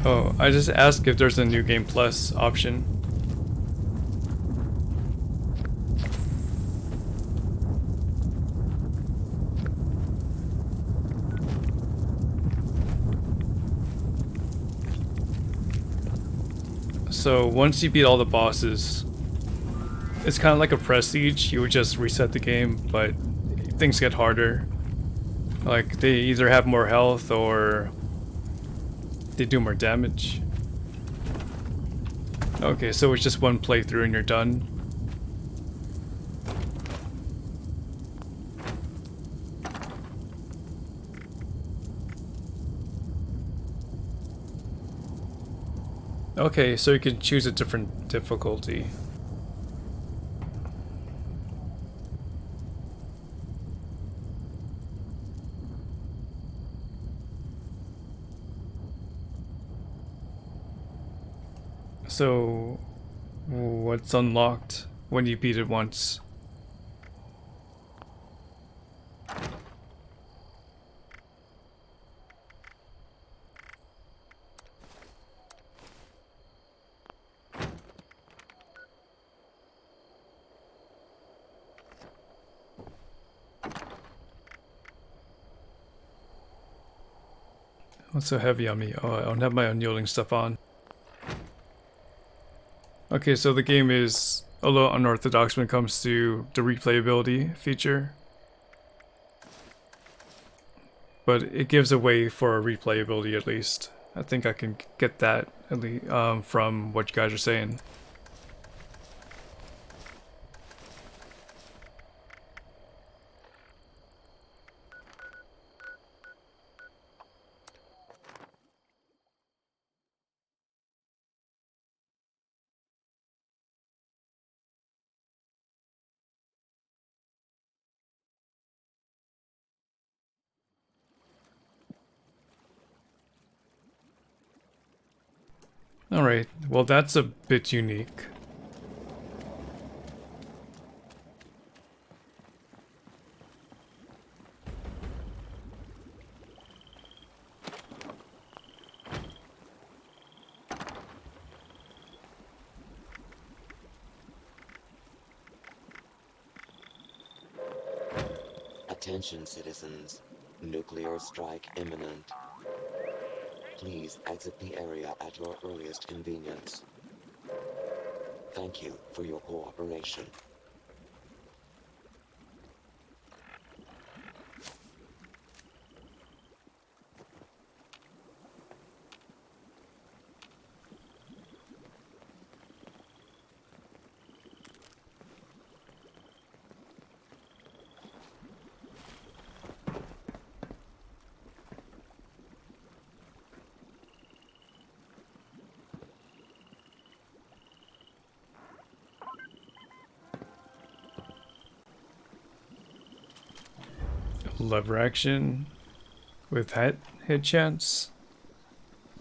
Oh, I just asked if there's a New Game Plus option. So once you beat all the bosses, it's kind of like a prestige. You would just reset the game, but things get harder. Like they either have more health or they do more damage. Okay, so it's just one playthrough and you're done. Okay, so you can choose a different difficulty. So, what's unlocked when you beat it once? What's so heavy on me? Oh, I don't have my unyielding stuff on. Okay, so the game is a little unorthodox when it comes to the replayability feature. But it gives a way for replayability at least. I think I can get that at least from what you guys are saying. Alright, well that's a bit unique. Attention citizens. Nuclear strike imminent. Please exit the area at your earliest convenience. Thank you for your cooperation. Lever action with hit chance.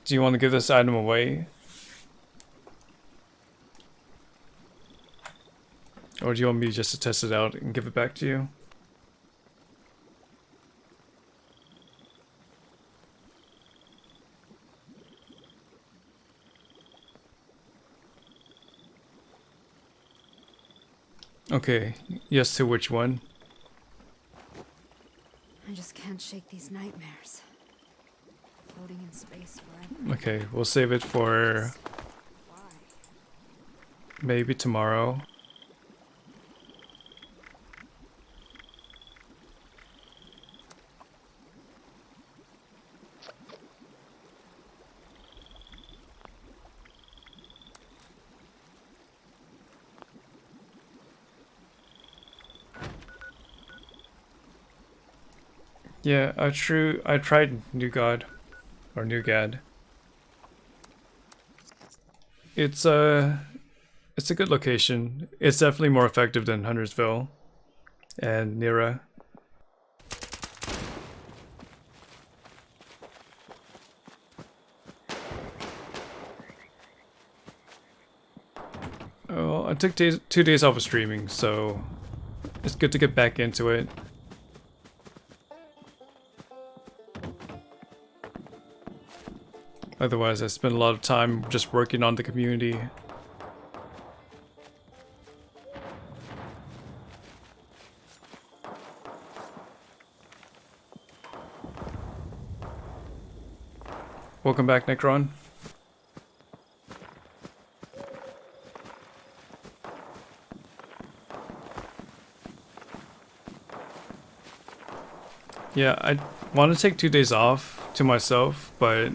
Do you want to give this item away? Or do you want me just to test it out and give it back to you? Okay, yes to which one? I just can't shake these nightmares. Floating in space forever. Okay, we'll save it for maybe tomorrow. Yeah, I tried New God or Newgad. It's a good location. It's definitely more effective than Huntersville and Nira. Oh, I took 2 days off of streaming, so it's good to get back into it. Otherwise, I spend a lot of time just working on the community. Welcome back, Necron. Yeah, I want to take 2 days off to myself, but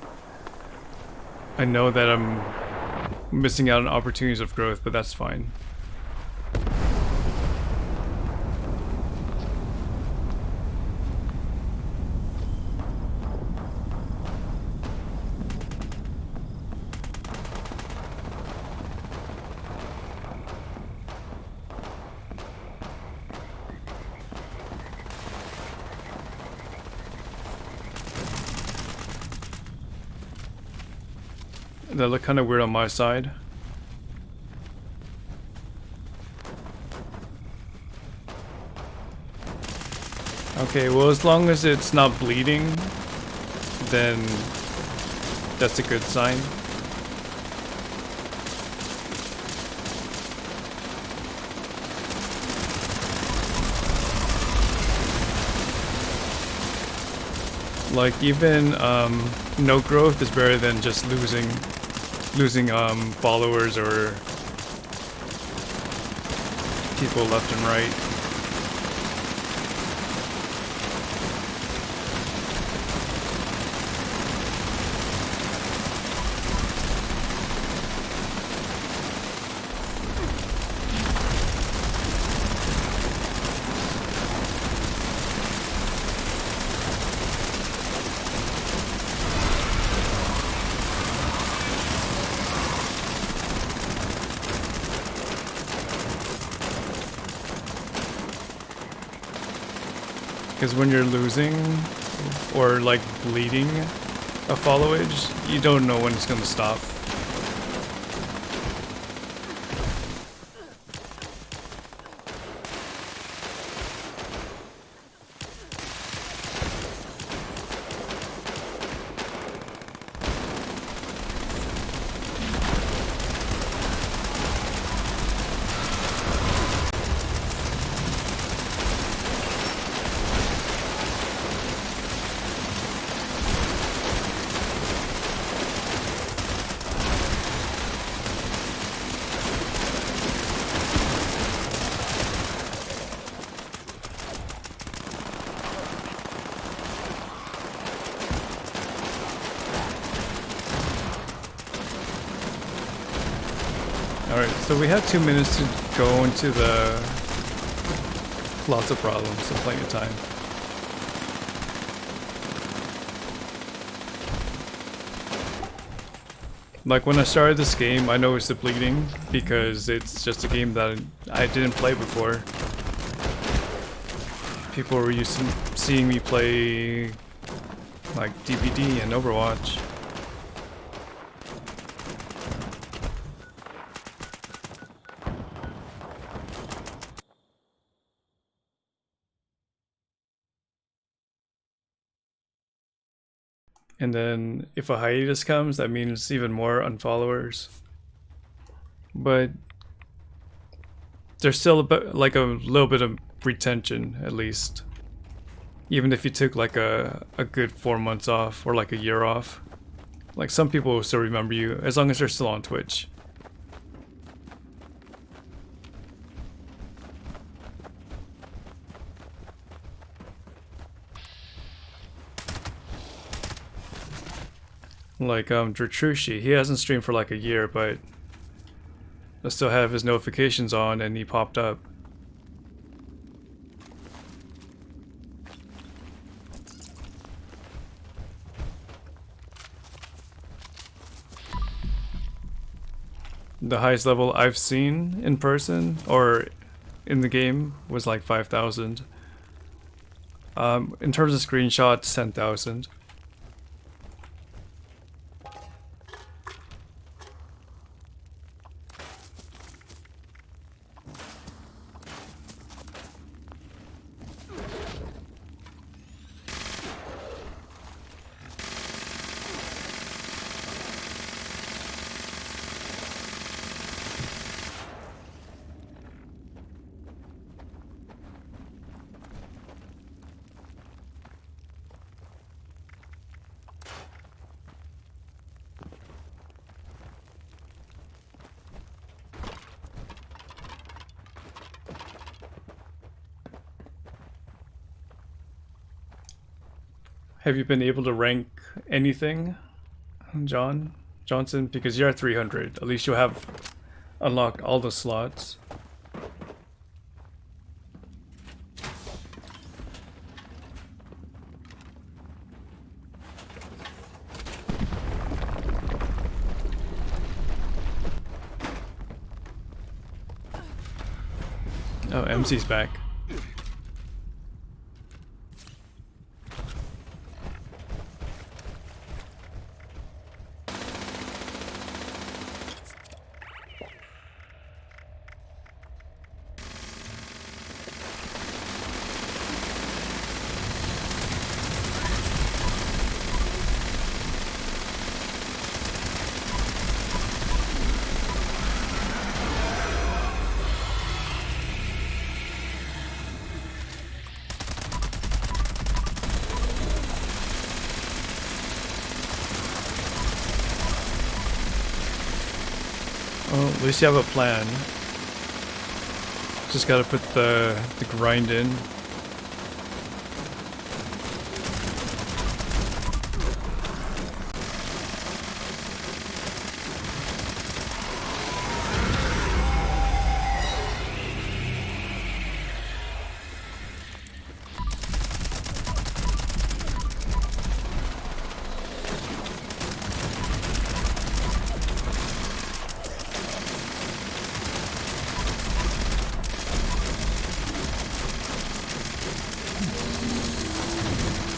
I know that I'm missing out on opportunities of growth, but that's fine. That look kind of weird on my side. Okay, well, as long as it's not bleeding, then that's a good sign. Like, even no growth is better than just losing followers or people left and right. Because when you're losing or like bleeding a followage, you don't know when it's gonna stop. Alright, so we have 2 minutes to go into the lots of problems, so plenty of time. Like when I started this game, I noticed the bleeding because it's just a game that I didn't play before. People were used to seeing me play like DBD and Overwatch. And then if a hiatus comes, that means even more unfollowers. But there's still like a little bit of retention, at least. Even if you took like a good 4 months off or like a year off. Like some people will still remember you as long as they're still on Twitch. Like Dratrushi, he hasn't streamed for like a year, but I still have his notifications on and he popped up. The highest level I've seen in person or in the game was like 5,000. In terms of screenshots, 10,000. Have you been able to rank anything, Johnson? Because you're at 300. At least you'll have unlocked all the slots. Oh, MC's back. Well, at least you have a plan. Just gotta put the grind in.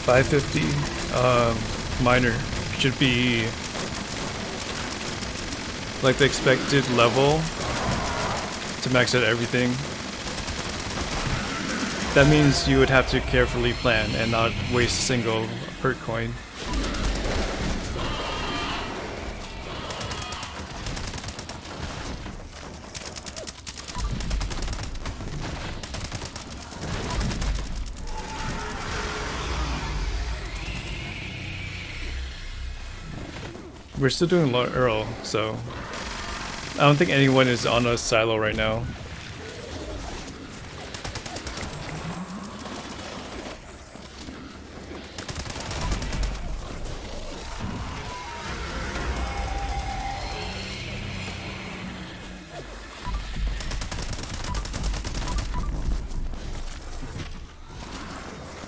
$550 minor should be like the expected level to max out everything. That means you would have to carefully plan and not waste a single perk coin. We're still doing Earl, so I don't think anyone is on a silo right now.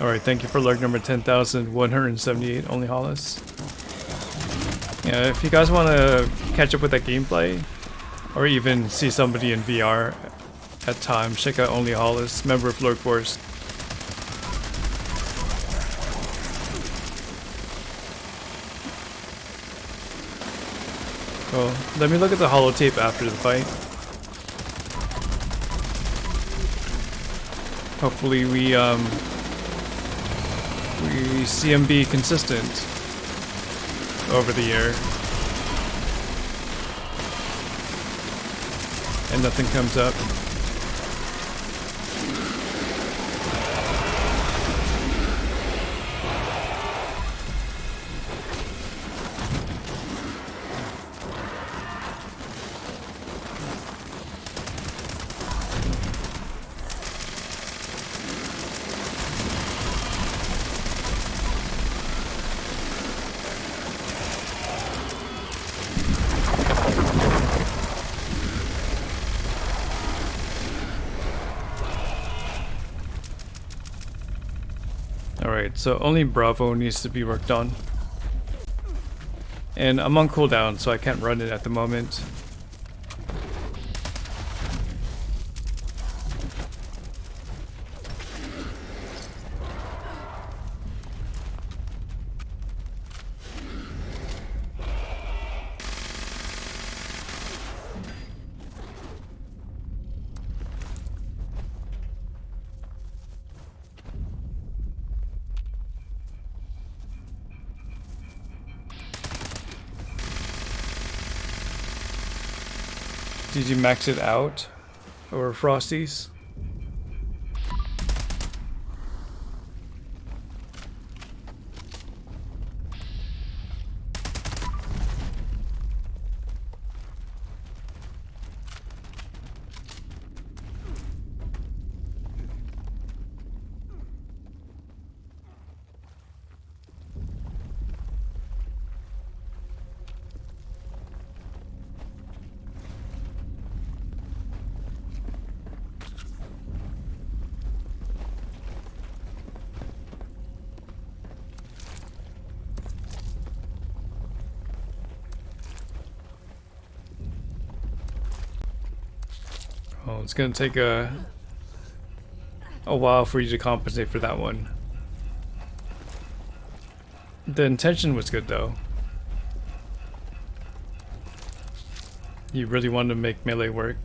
Alright, thank you for lurk number 10,178, only Hollis. Yeah, if you guys want to catch up with that gameplay, or even see somebody in VR at times, check out Only Hollis, member of Lurk Force. Well, let me look at the holotape after the fight. Hopefully we see him be consistent over the year. And nothing comes up. Alright, so only Bravo needs to be worked on. And I'm on cooldown, so I can't run it at the moment. Did you max it out? Or Frosties? Oh, it's gonna take a while for you to compensate for that one. The intention was good though. You really wanted to make melee work.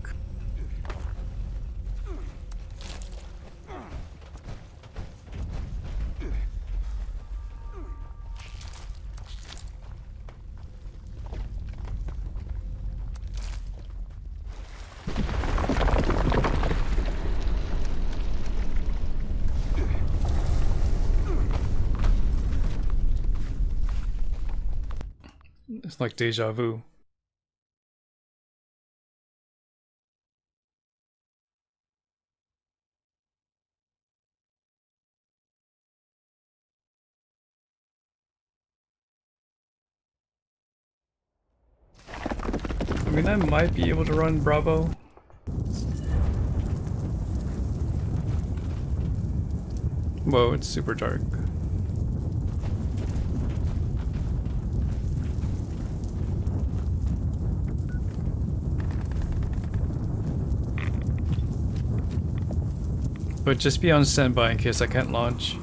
It's like deja vu. I mean, I might be able to run Bravo. Whoa, it's super dark. But just be on standby in case I can't launch.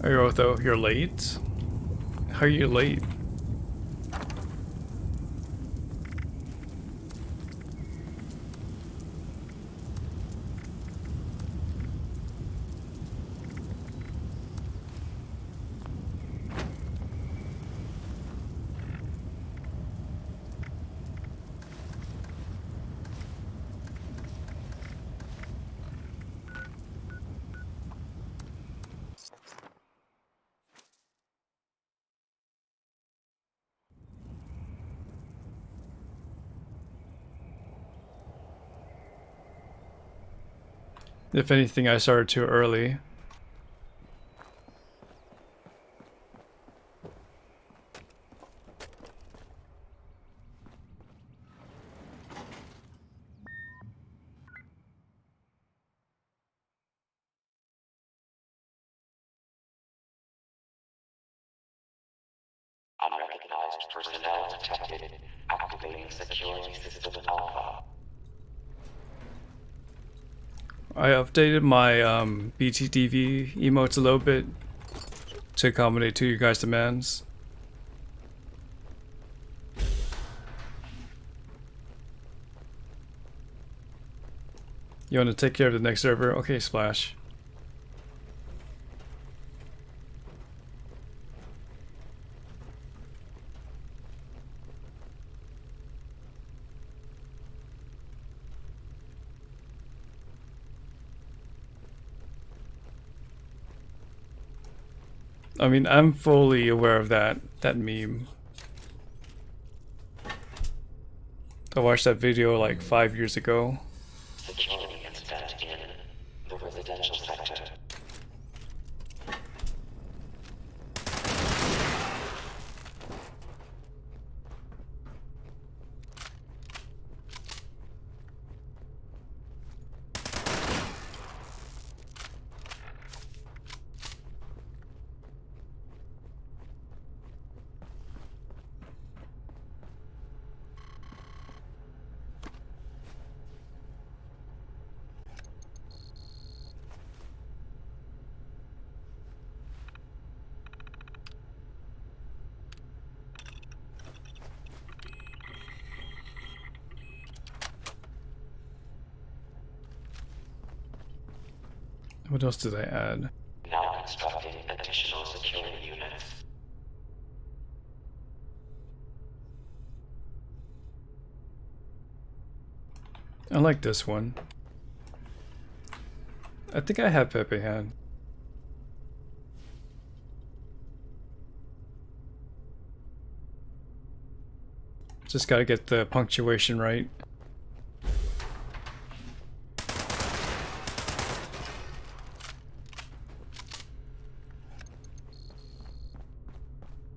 Ayotho, you're late? How are you late? If anything, I started too early. Unrecognized personnel detected. Activating security system Alpha. I updated my BTTV emotes a little bit to accommodate to your guys' demands. You want to take care of the next server? Okay, Splash. I mean, I'm fully aware of that meme. I watched that video like 5 years ago. Security incident in the residential sector. What else did I add? Now constructing additional security units. I like this one. I think I have Pepe Hand. Just gotta get the punctuation right.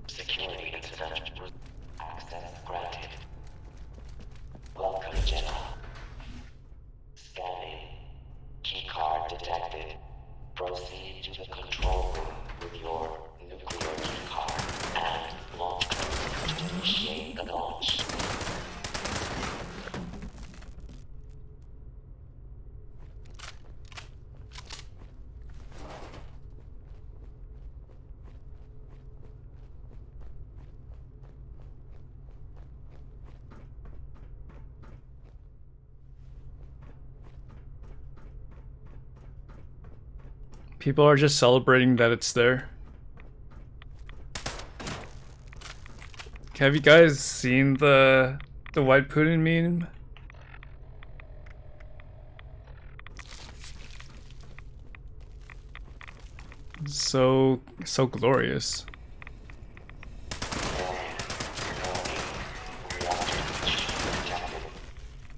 Security incident. Access granted. Welcome, Jenna. Scanning. Keycard detected. Proceed to the control room with your nuclear keycard and launch code to initiate the launch. People are just celebrating that it's there. Have you guys seen the white Putin meme? So glorious.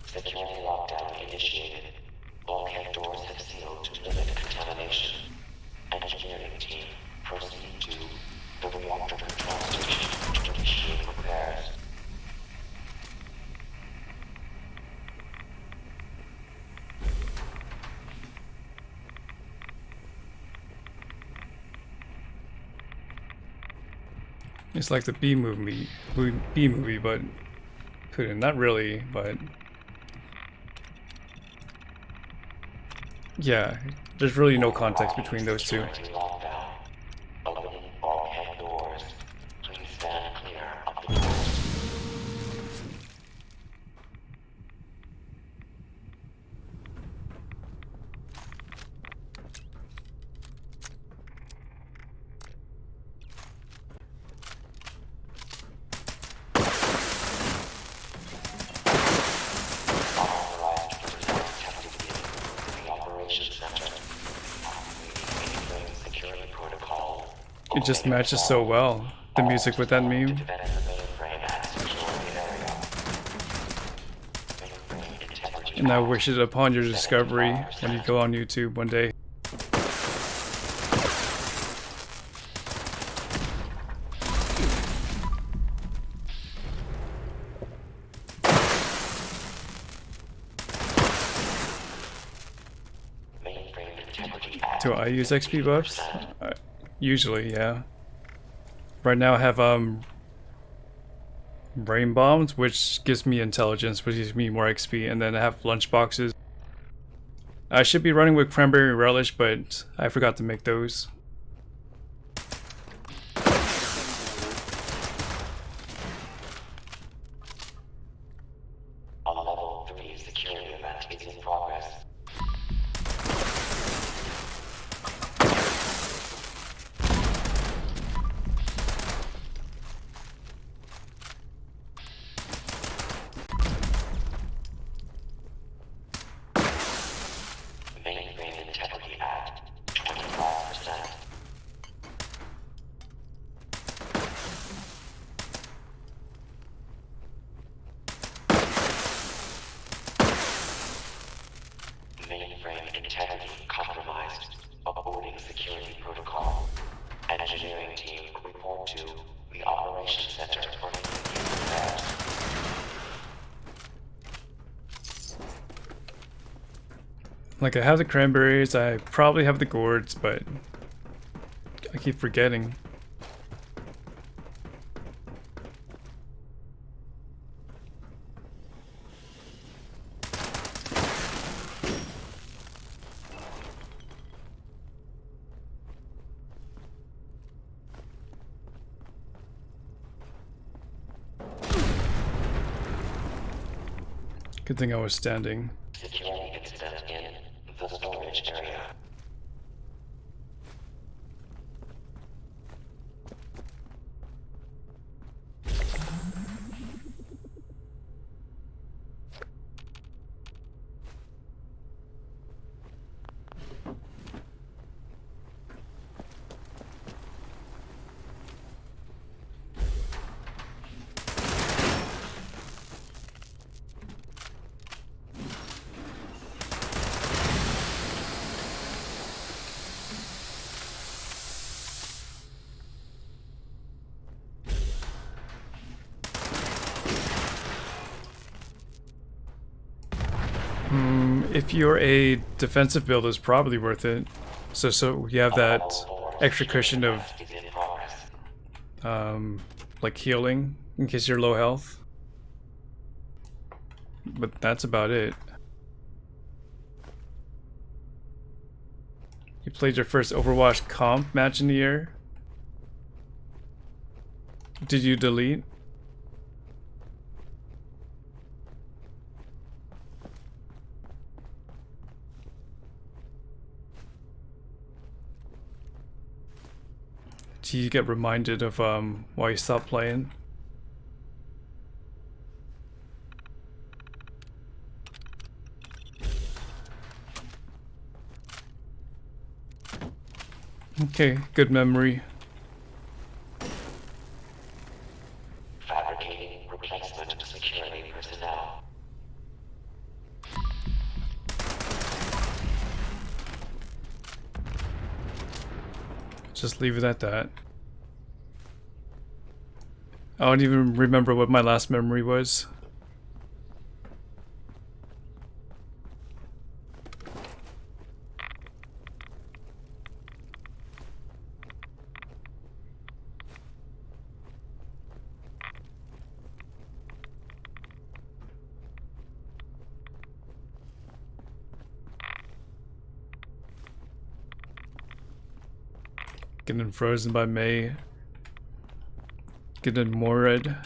Security lockdown initiated. Bulkhead doors have sealed to limit contamination. Engineering team, proceed to the reactor control station to initiate repairs. It's like the B movie, but Putin, not really, but yeah, there's really no context between those two. Security lockdown. Opening bulkhead doors. Please stand clear of the doors. Authorized personnel detected in the operations center. Activating mainframe security protocol. It just matches so well, the music with that meme. Defend the mainframe and secure the area. Mainframe integrity. And I wish it upon your discovery when you go on YouTube one day. Mainframe integrity. Do I use XP buffs? Usually, yeah. Right now I have brain bombs, which gives me intelligence, which gives me more XP, and then I have lunch boxes. I should be running with cranberry relish, but I forgot to make those. A level 3 security event is in progress. Mainframe integrity at 25%. Mainframe integrity compromised. Aborting security protocol. Engineering team report to the operations center for immediate repairs. Like, I have the cranberries, I probably have the gourds, but I keep forgetting. Good thing I was standing. Security incident in the storage area. If you're a defensive build, it's probably worth it. So you have that extra cushion of like healing in case you're low health. But that's about it. You played your first Overwatch comp match in the year. Did you delete? Do you get reminded of why you stopped playing? Okay, good memory. Fabricating replacement security personnel. Just leave it at that. I don't even remember what my last memory was. Getting frozen by May. Getting Moirad.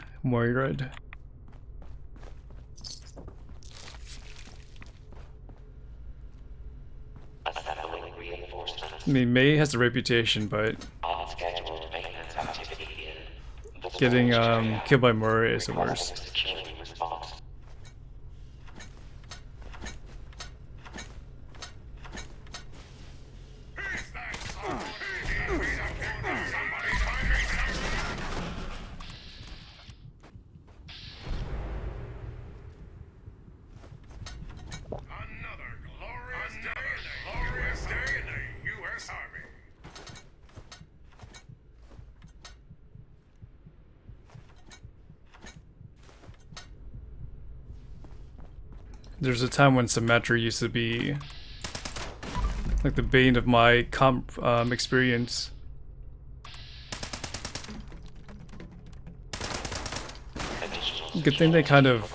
Assembling reinforcements. I mean, May has a reputation, but Unscheduled maintenance activity in the getting storage area. killed by Moira is the Requesting worst. security response. Glorious day in the U.S. Army. There's a time when Symmetra used to be like the bane of my comp experience. Additional Good thing they kind of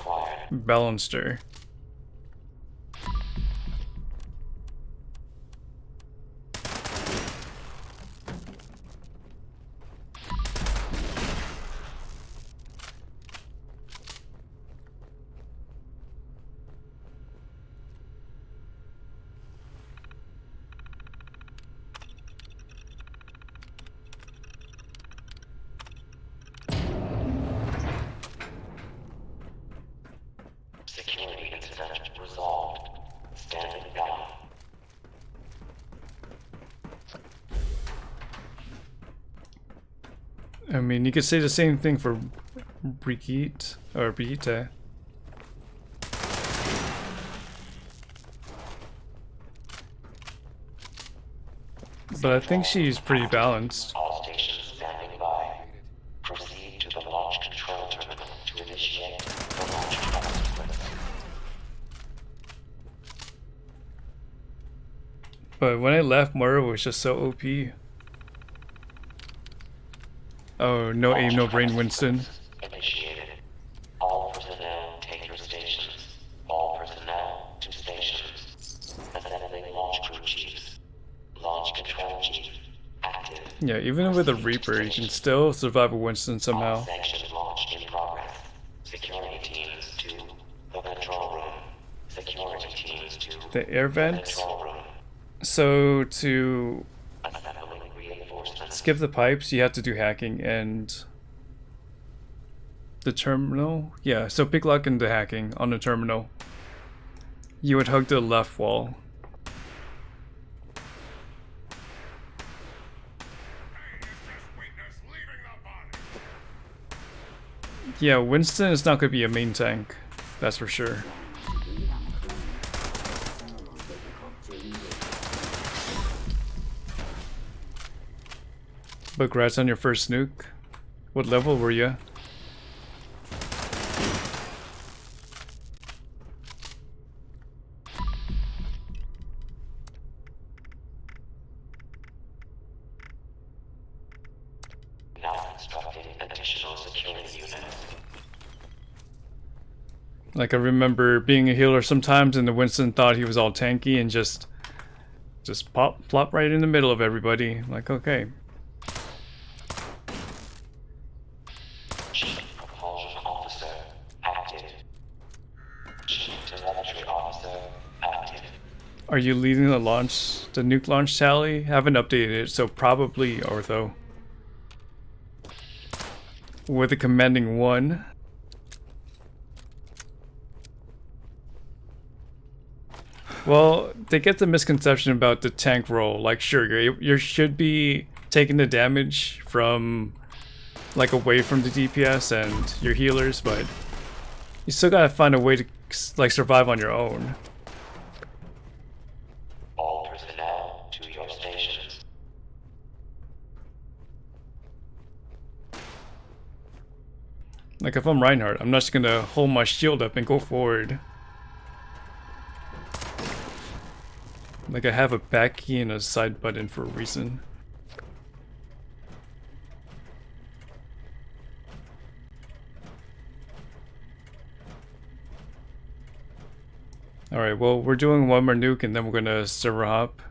balanced her. Security incident resolved. Standing down. I mean, you could say the same thing for Brigitte or Brigitte. But I think she's pretty balanced. All stations standing by. Proceed to the launch control terminal to initiate the launch control sequence. But when I left, Moira was just so OP. Oh, no aim, no brain, Winston. Initiated. All personnel take your stations. All personnel to stations. Assembling launch crew chiefs. Launch control chief. Active. Yeah, even with a Reaper, you can still survive a Winston somehow. Sanctioned launch in progress. Security teams to the control room. Security teams to The air the vent. control room. So to Assembling reinforcements. skip the pipes, you have to do hacking and the terminal. Yeah, so pick lock and the hacking on the terminal. You would hug the left wall. Yeah, Winston is not going to be a main tank, that's for sure. But congrats on your first nuke. What level were you? Now constructing additional security units. Like I remember being a healer sometimes and the Winston thought he was all tanky and just plop right in the middle of everybody. Like, okay. Chief Propulsion Officer active. Chief Telemetry Officer active. Are you leading the nuke launch tally? Haven't updated it, so probably Ortho. With a commanding 1. Well, they get the misconception about the tank role. Like, sure, you should be taking the damage from, like, away from the DPS and your healers, but you still gotta find a way to, like, survive on your own. All personnel to your stations. Like, if I'm Reinhardt, I'm not just gonna hold my shield up and go forward. Like, I have a back key and a side button for a reason. Alright, well, we're doing one more nuke and then we're gonna server hop.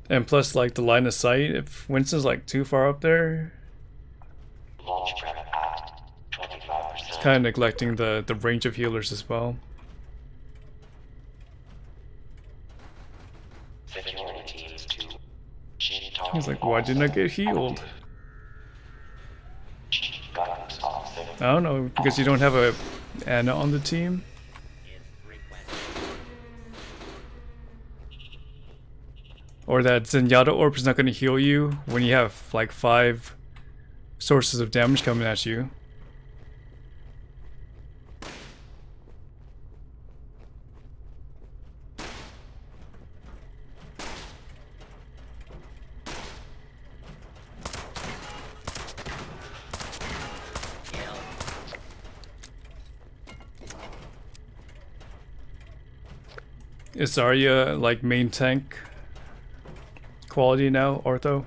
And plus, like, the line of sight, if Winston's, like, too far up there, Launch prep at 25%. it's kind of neglecting the range of healers as well. Security teams to He's like, why didn't I get healed? I don't know, because you don't have a Anna on the team? Or that Zenyatta Orb is not going to heal you when you have like 5 sources of damage coming at you. Is Zarya like main tank quality now, Ortho?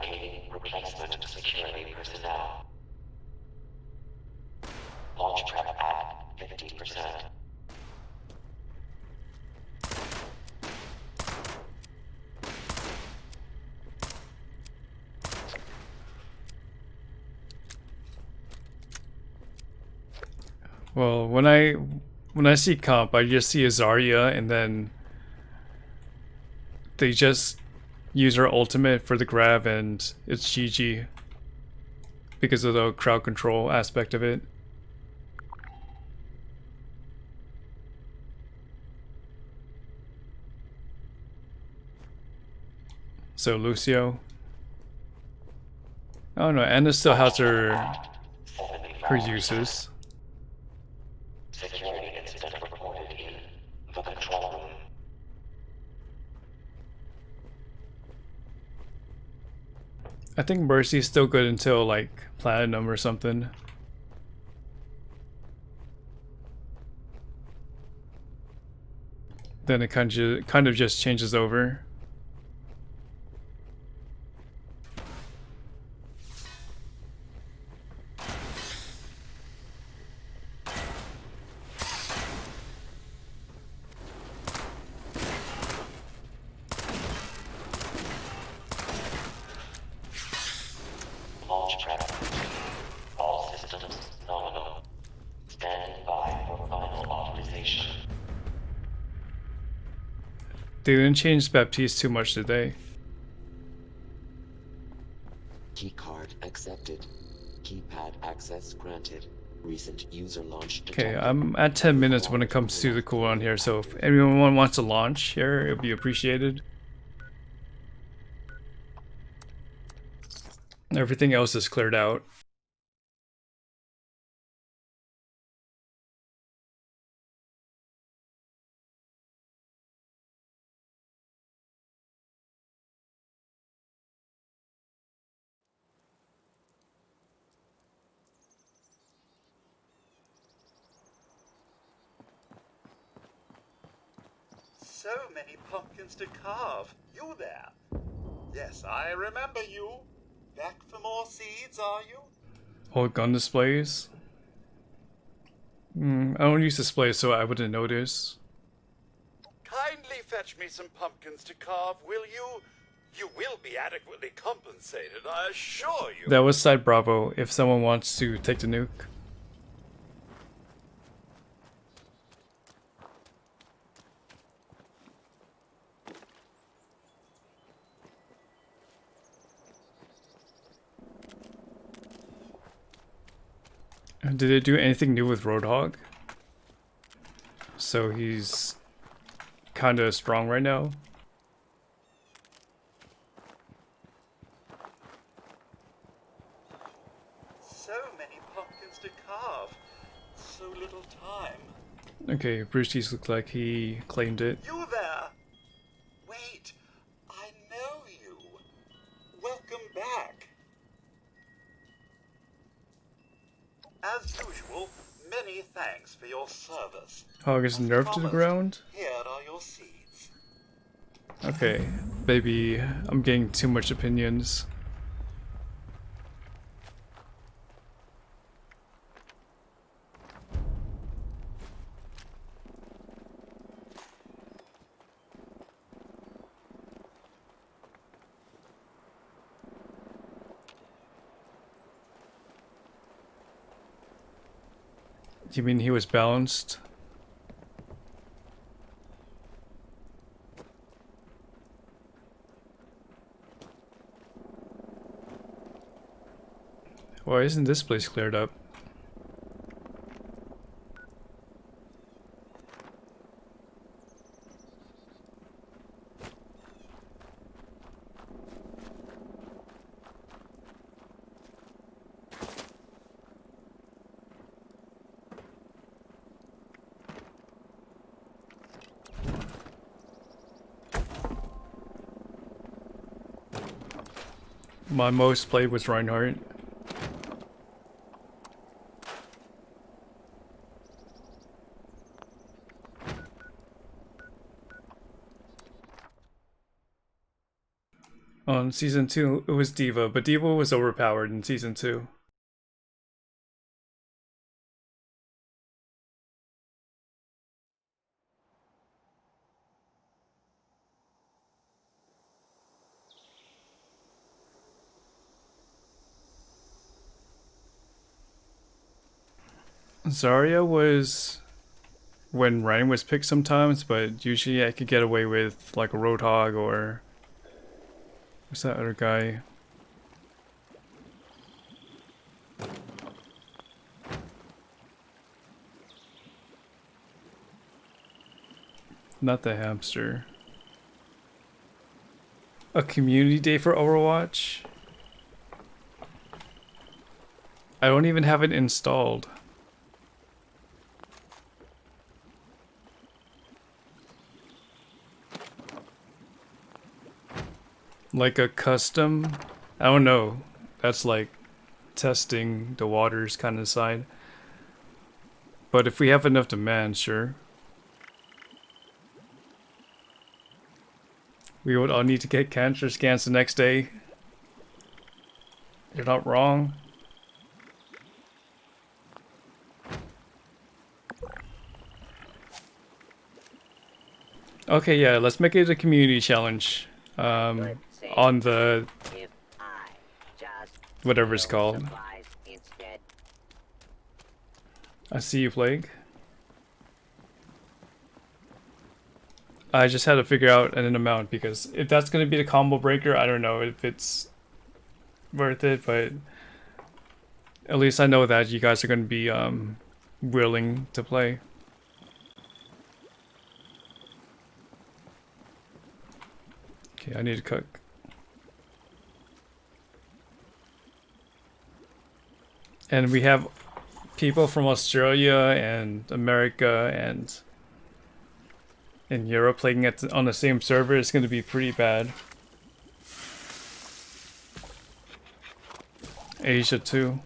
Activating replacement security personnel. Launch prep at 50%. Well, when I see comp, I just see a Zarya, and then they just use her ultimate for the grab, and it's GG because of the crowd control aspect of it. So Lucio. Oh no, Anna still has her uses. Security incident reported in the control room. I think Mercy's still good until like Platinum or something. Then it kind of just changes over. Launch prep. All systems nominal. Standing by for final authorization. They didn't change Baptiste too much, did they? Keycard accepted. Keypad access granted. Recent user launch Okay, detected. I'm at 10 minutes when it comes to the cooldown here, so if anyone wants to launch here, it would be appreciated. Everything else is cleared out. So many pumpkins to carve. You there? Yes, I remember you. Back for more seeds, are you? Old gun displays. I don't use displays, so I wouldn't notice. Kindly fetch me some pumpkins to carve, will you? You will be adequately compensated, I assure you. That was side Bravo, if someone wants to take the nuke. Did it do anything new with Roadhog? So he's kind of strong right now. So many pumpkins to carve. So little time. Okay, Brewsties looked like he claimed it. You there? Wait, I know you. Welcome back. As usual, many thanks for your service. Hog is nerfed to the ground? Here are your seeds. Okay, maybe I'm getting too much opinions. You mean he was balanced? Why isn't this place cleared up? My most played was Reinhardt. On season 2, it was Diva, but Diva was overpowered in season 2. Zarya was when Ryan was picked sometimes, but usually I could get away with like a Roadhog or what's that other guy? Not the hamster. A community day for Overwatch? I don't even have it installed. Like a custom? I don't know. That's like testing the waters kind of side. But if we have enough demand, sure. We would all need to get cancer scans the next day. You're not wrong. Okay, yeah, let's make it a community challenge. On the whatever it's called. I see you, Plague. I just had to figure out an amount because if that's going to be the combo breaker, I don't know if it's worth it, but at least I know that you guys are going to be willing to play. Okay, I need to cook. And we have people from Australia and America and in Europe playing on the same server. It's going to be pretty bad. Asia too.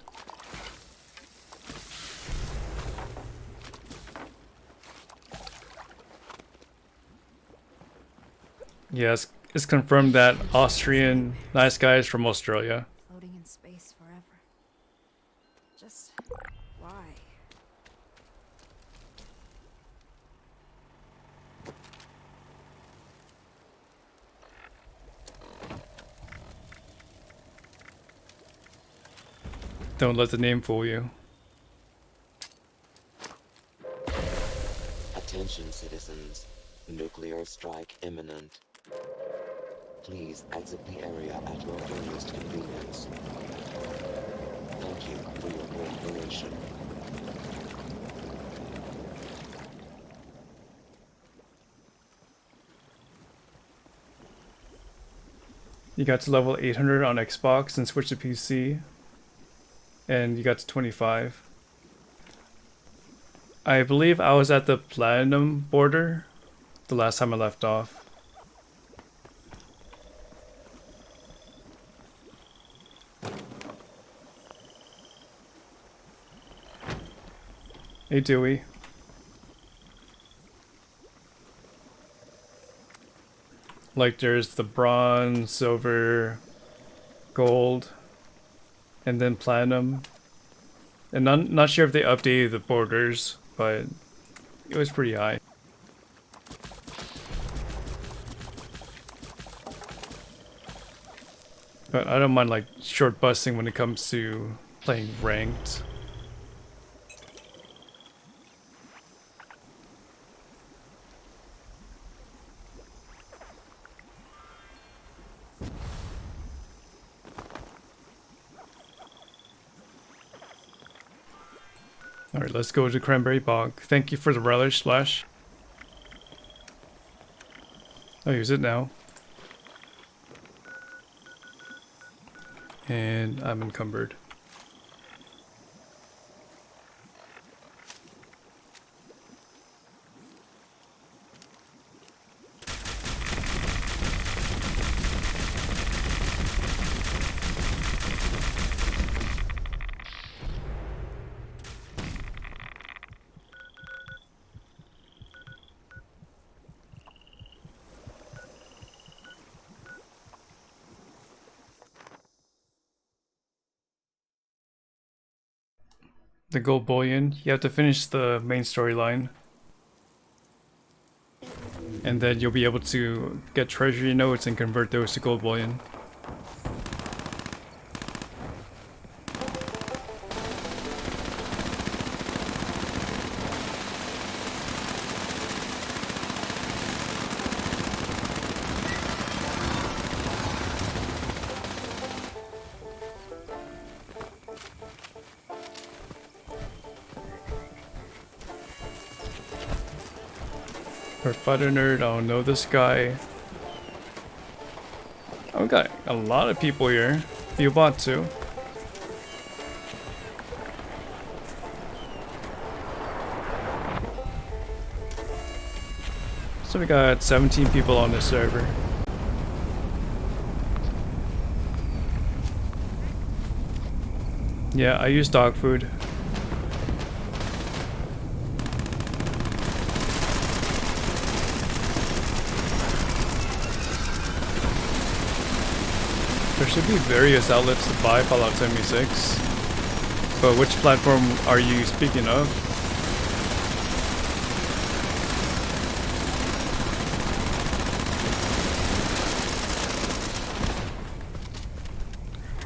Yes, it's confirmed that Austrian nice guys from Australia. Floating in space forever. Just why? Don't let the name fool you. Attention, citizens. Nuclear strike imminent. Please exit the area at your earliest convenience. Thank you for your cooperation. You got to level 800 on Xbox and switch to PC. And you got to 25. I believe I was at the platinum border the last time I left off. Hey Dewey. Like there's the bronze, silver, gold, and then platinum. And not sure if they updated the borders, but it was pretty high. But I don't mind like short busting when it comes to playing ranked. Alright, let's go to Cranberry Bog. Thank you for the relish splash. I'll use it now. And I'm encumbered. The gold bullion. You have to finish the main storyline. And then you'll be able to get treasury notes and convert those to gold bullion. For Fighter Nerd, I don't know this guy. Oh, we got a lot of people here. You bought too. So we got 17 people on this server. Yeah, I use dog food. There should be various outlets to buy Fallout 76. But which platform are you speaking of?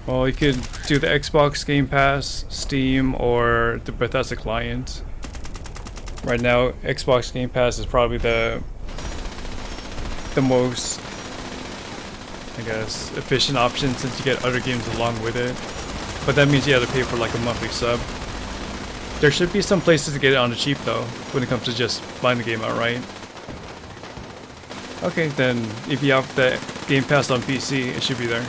Well, you could do the Xbox Game Pass, Steam, or the Bethesda client. Right now, Xbox Game Pass is probably the most, I guess, efficient option since you get other games along with it. But that means you have to pay for like a monthly sub. There should be some places to get it on the cheap though, when it comes to just buying the game outright. Okay, then if you have the Game Pass on PC, it should be there.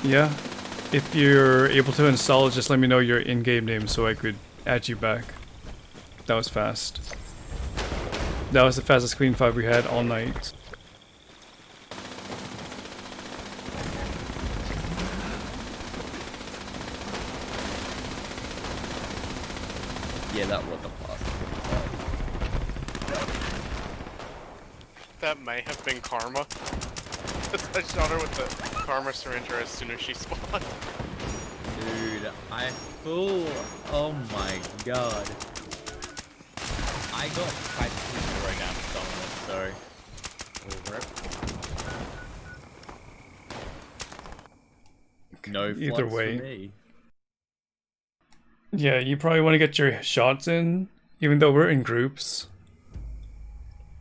Yeah, if you're able to install it, just let me know your in-game name so I could add you back. That was fast. That was the fastest Clean 5 we had all night. Yeah, that was the fastest. That may have been Karma. I shot her with the Karma syringe as soon as she spawned. Dude, oh my god. I got 5 right now from sorry. No Either flux way. for me. Yeah, you probably want to get your shots in, even though we're in groups.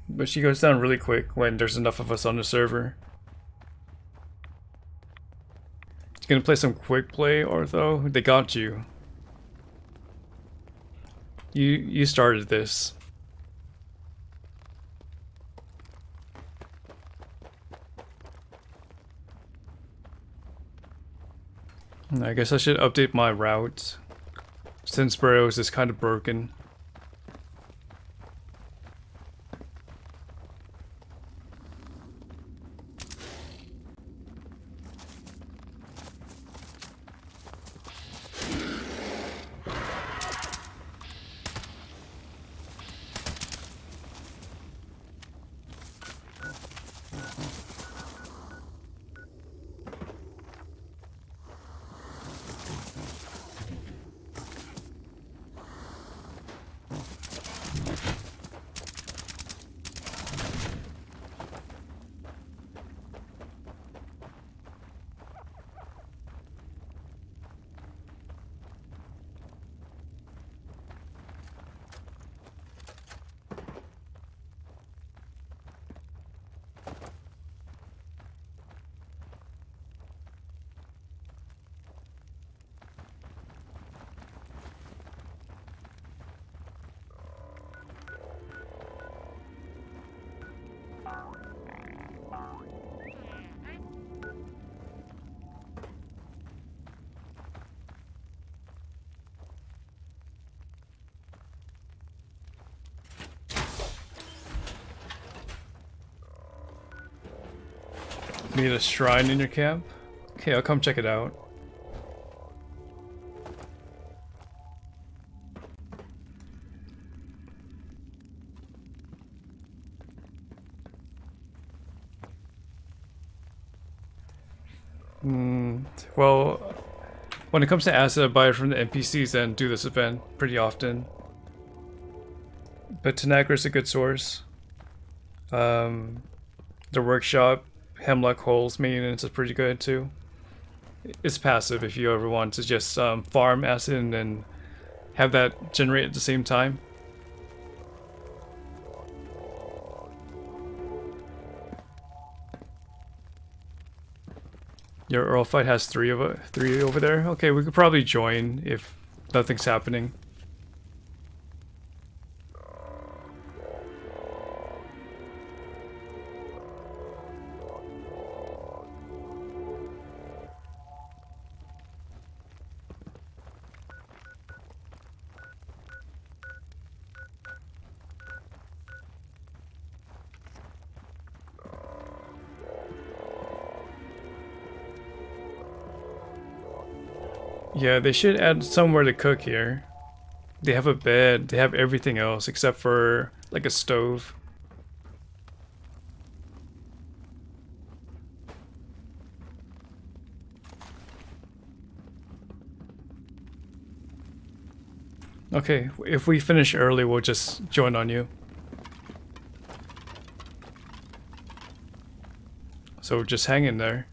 But she goes down really quick when there's enough of us on the server. Gonna play some quick play, Ortho? They got you. You started this. I guess I should update my route, since Burrows is kind of broken. Need a shrine in your camp? Okay, I'll come check it out. Well, when it comes to acid, I buy it from the NPCs and do this event pretty often. But Tanagra is a good source. The workshop, Hemlock Holes maintenance is pretty good too. It's passive if you ever want to just farm acid and then have that generate at the same time. Your Earl fight has three over there. Okay, we could probably join if nothing's happening. Yeah, they should add somewhere to cook here. They have a bed, they have everything else except for like a stove. Okay, if we finish early, we'll just join on you. So just hang in there.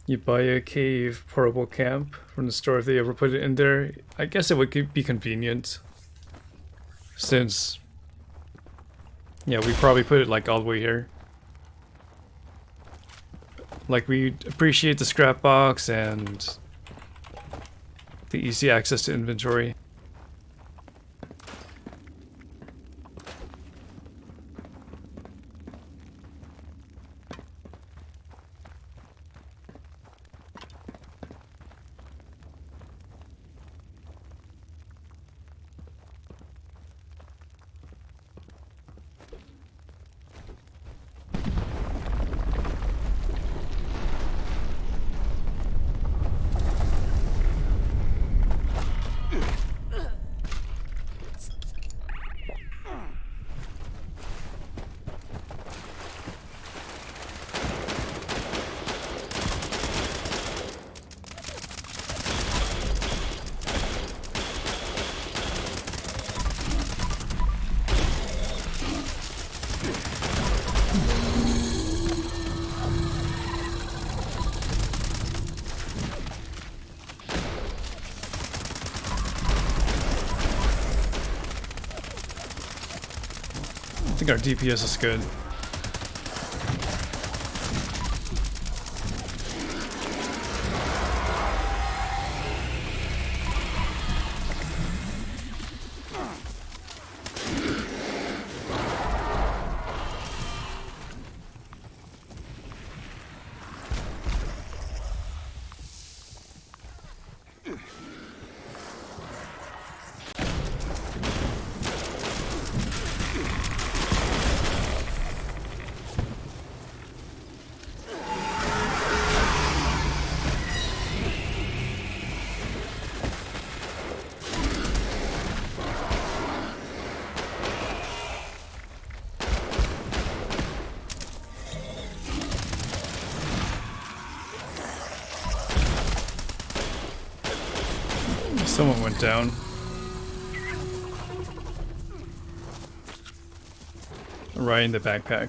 You buy a cave portable camp from the store if they ever put it in there. I guess it would be convenient. Since, yeah, we probably put it like all the way here. Like, we appreciate the scrap box and the easy access to inventory. I think our DPS is good. Someone went down. Right in the backpack.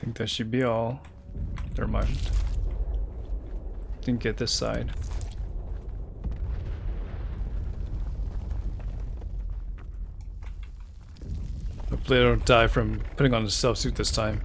think that should be all. Never mind. Didn't get this side. Hopefully I don't die from putting on the stealth suit this time.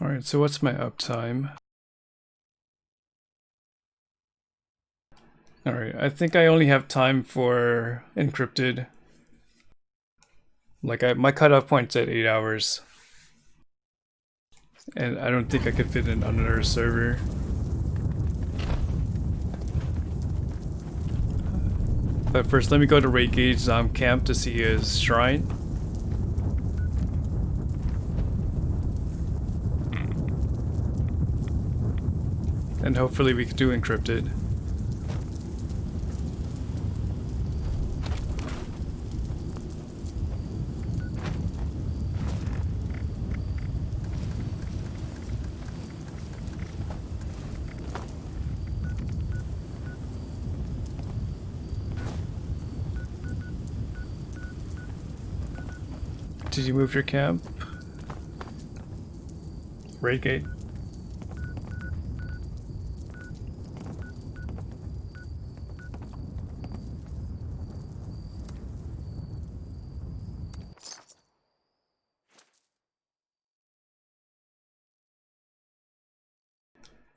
Alright, so what's my uptime? Alright, I think I only have time for encrypted. Like, my cutoff point's at 8 hours. And I don't think I could fit in on another server. But first, let me go to Ray Gage's camp to see his shrine. And hopefully we can do encrypted. Did you move your camp? Raygate.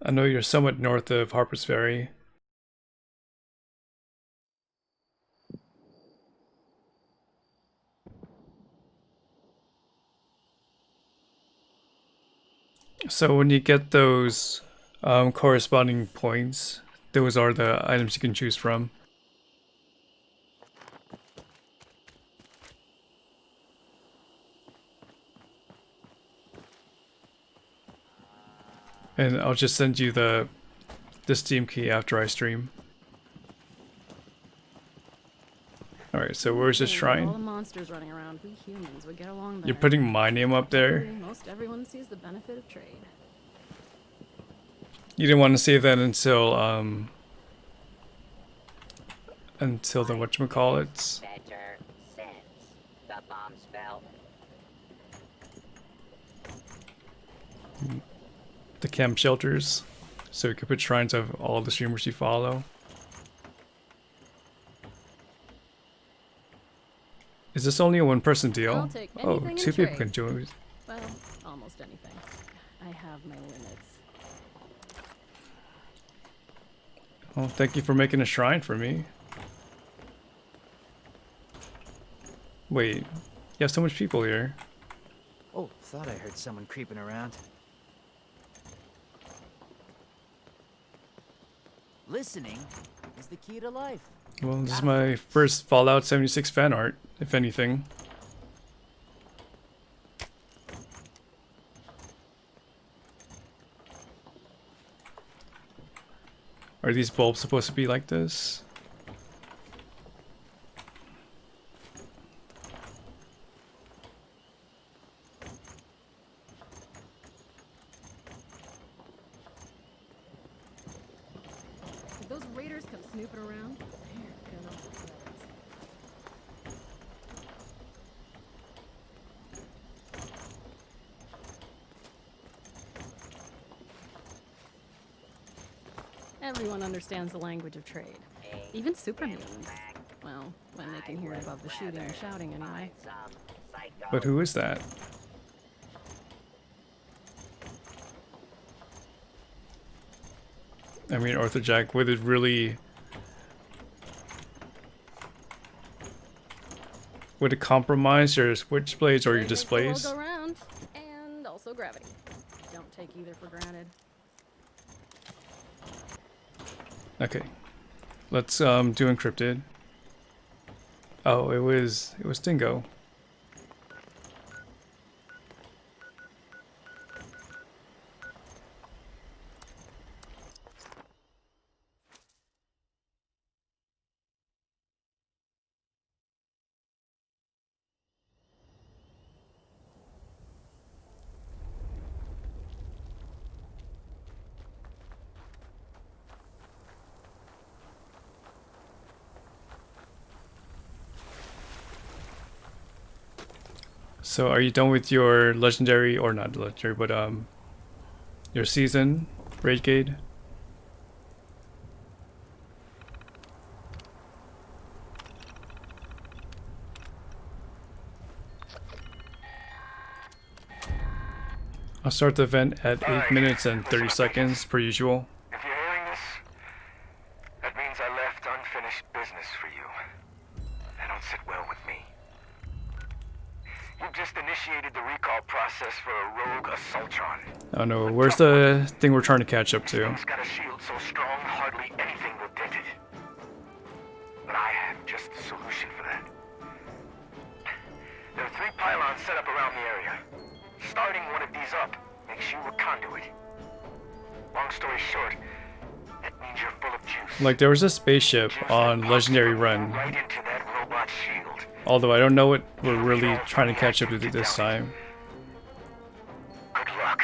I know you're somewhat north of Harper's Ferry. So when you get those corresponding points, those are the items you can choose from. And I'll just send you the Steam key after I stream. Alright, so where's the shrine? All the monsters running around, we humans would get along better. You're putting my name up there? Most everyone sees the benefit of trade. You didn't want to save that until the whatchamacallits. Better since the bombs fell. The camp shelters, so we could put shrines of all the streamers you follow. Is this only a one-person deal? I'll take Oh, anything in 2 people trade. can join. Well, almost anything. I have my limits. Well, thank you for making a shrine for me. Wait, you have so much people here. Oh, thought I heard someone creeping around. Listening is the key to life. Well, this is my first Fallout 76 fan art, if anything. Are these bulbs supposed to be like this? Did those raiders come snooping around? They're gonna regret it. Everyone understands the language of trade. Even super mutants. Well, when they can hear it above the shooting and shouting anyway. But who is that? I mean, Arthur Jack, would it really... Would it compromise your switchblades or your displays? Go around, and also gravity. Don't take either for granted. Okay. Let's do encrypted. Oh, it was Dingo. So are you done with your legendary, or not legendary, but your season raid gate? I'll start the event at 8 minutes and 30 seconds per usual. If you're hearing this, that means I left unfinished business for you. That don't sit well with me. You've just initiated the recall process for a rogue Assaultron. Oh no, where's the thing we're trying to catch up to? It's got a shield so strong, hardly anything will dent it. But I have just the solution for that. There are 3 pylons set up around the area. Starting one of these up makes you a conduit. Long story short, that means you're full of juice. Like, there was a spaceship on Legendary Run. Right into that robot shield. Although I don't know what we're really trying to catch up to this time. Good luck.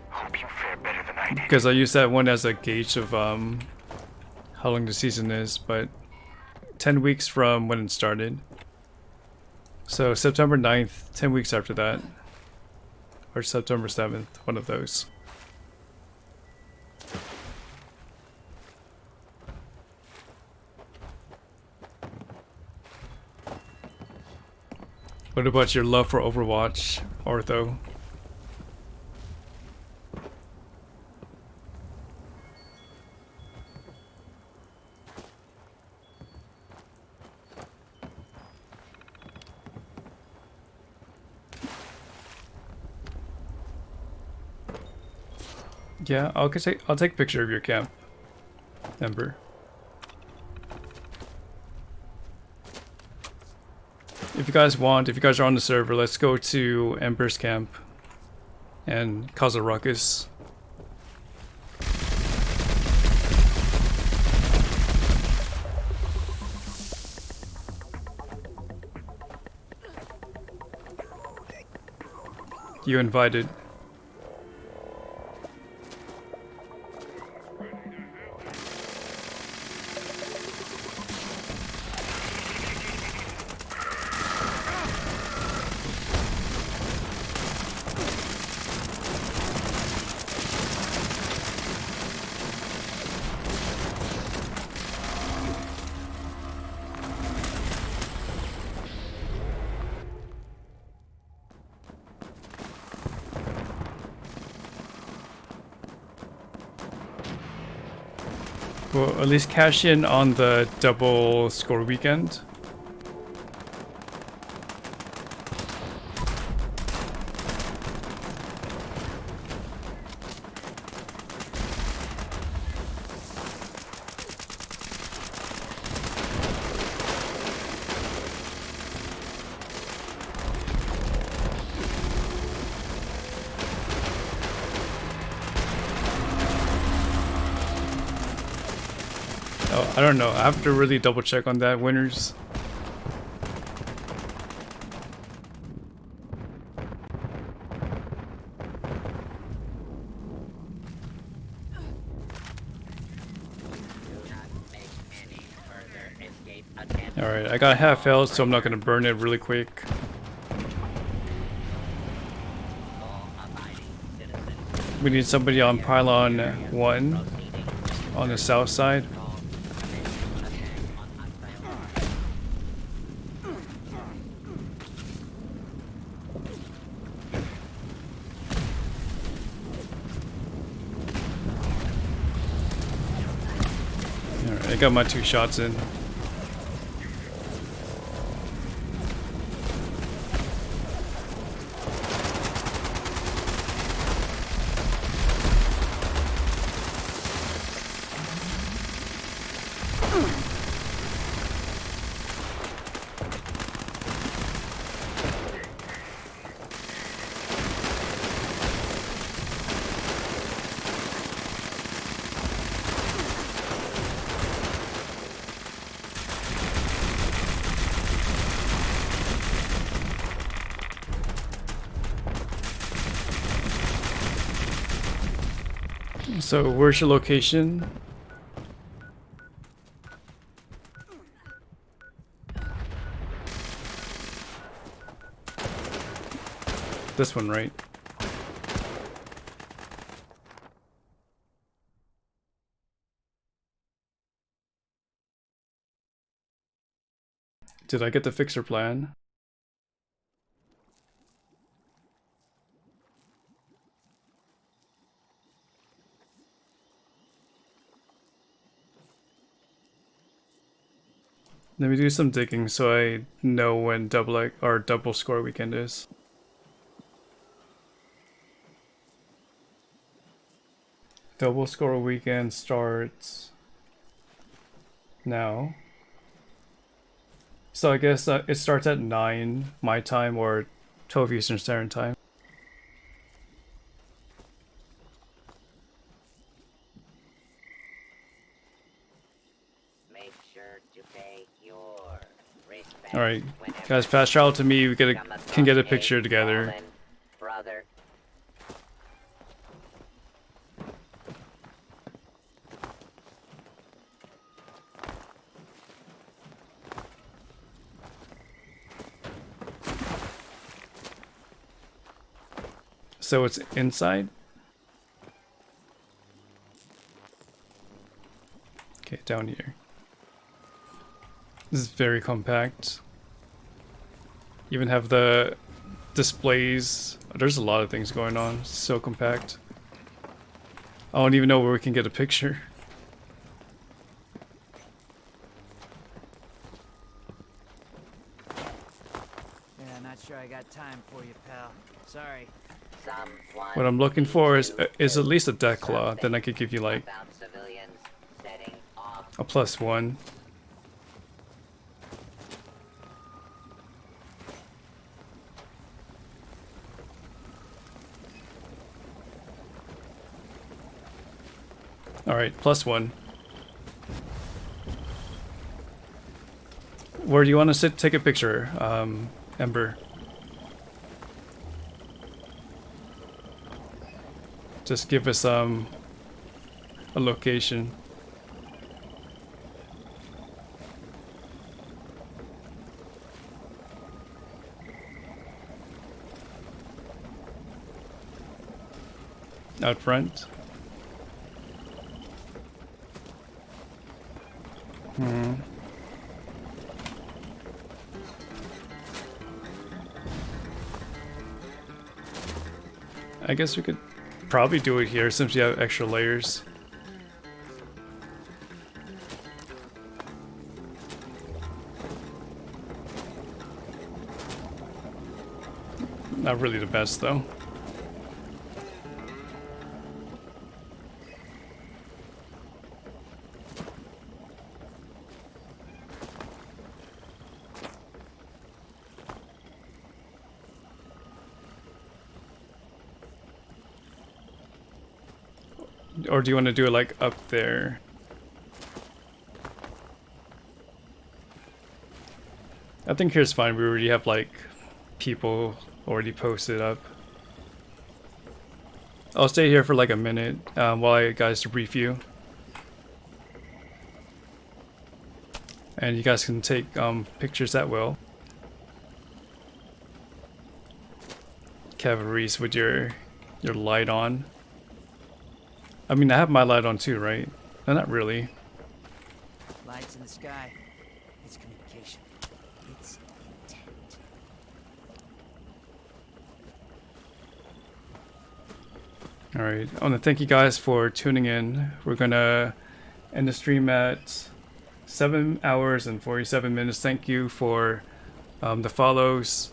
Hope you fare better than I did. Because I use that one as a gauge of how long the season is, but 10 weeks from when it started. So September 9th, 10 weeks after that. Or September 7th, one of those. What about your love for Overwatch, Ortho? Yeah, I'll take a picture of your camp, Ember. If you guys want, if you guys are on the server, let's go to Ember's camp and cause a ruckus. You invited. Well, at least cash in on the double score weekend. I don't know. I have to really double check on that, winners. Alright, I got half health, so I'm not going to burn it really quick. We need somebody on pylon 1 on the south side. Alright, I got my 2 shots in. So where's your location? This one, right? Did I get the fixer plan? Let me do some digging so I know when double score weekend is. Double score weekend starts now. So I guess it starts at 9 my time or 12 Eastern Standard Time. Make sure to pay your respect. Alright, guys, fast travel to me. We can get a picture together. Brother. So it's inside? Okay, down here. This is very compact. Even have the displays. There's a lot of things going on. It's so compact. I don't even know where we can get a picture. Yeah, not sure I got time for you, pal. Sorry. What I'm looking for is at least a deck claw. Then I could give you like a +1. Alright, +1. Where do you want to sit? Take a picture, Ember. Just give us a location. Out front. I guess we could probably do it here since you have extra layers. Not really the best though. Or do you want to do it like up there? I think here's fine. We already have like people already posted up. I'll stay here for like a minute while I guys brief you. And you guys can take pictures at will. Cavalry's with your light on. I mean, I have my light on too, right? No, not really. Lights in the sky. It's communication. It's intent. Alright, I want to thank you guys for tuning in. We're gonna end the stream at 7 hours and 47 minutes. Thank you for the follows,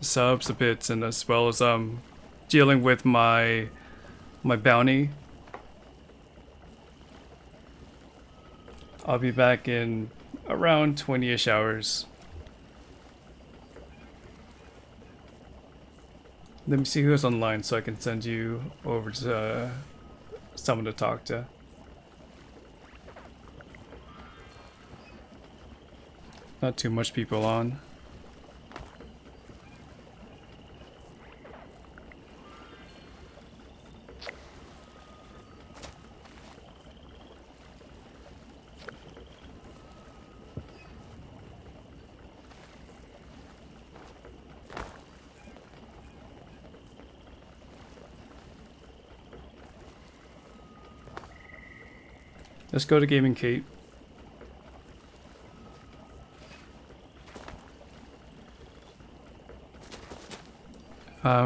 subs, the bits, and as well as dealing with my bounty. I'll be back in around 20-ish hours. Let me see who's online so I can send you over to someone to talk to. Not too much people on. Let's go to Gaming Kate.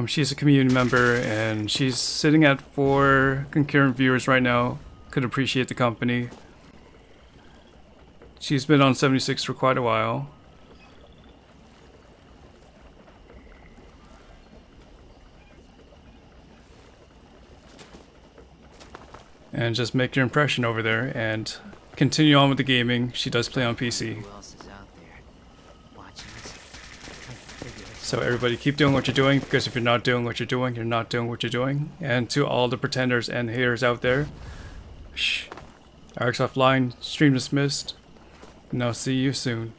She's a community member and she's sitting at 4 concurrent viewers right now. Could appreciate the company. She's been on 76 for quite a while. And just make your impression over there and continue on with the gaming. She does play on PC. Who else is out there watching us? So everybody keep doing what you're doing, because if you're not doing what you're doing, you're not doing what you're doing. And to all the pretenders and haters out there, shh. RX offline, stream dismissed, and I'll see you soon.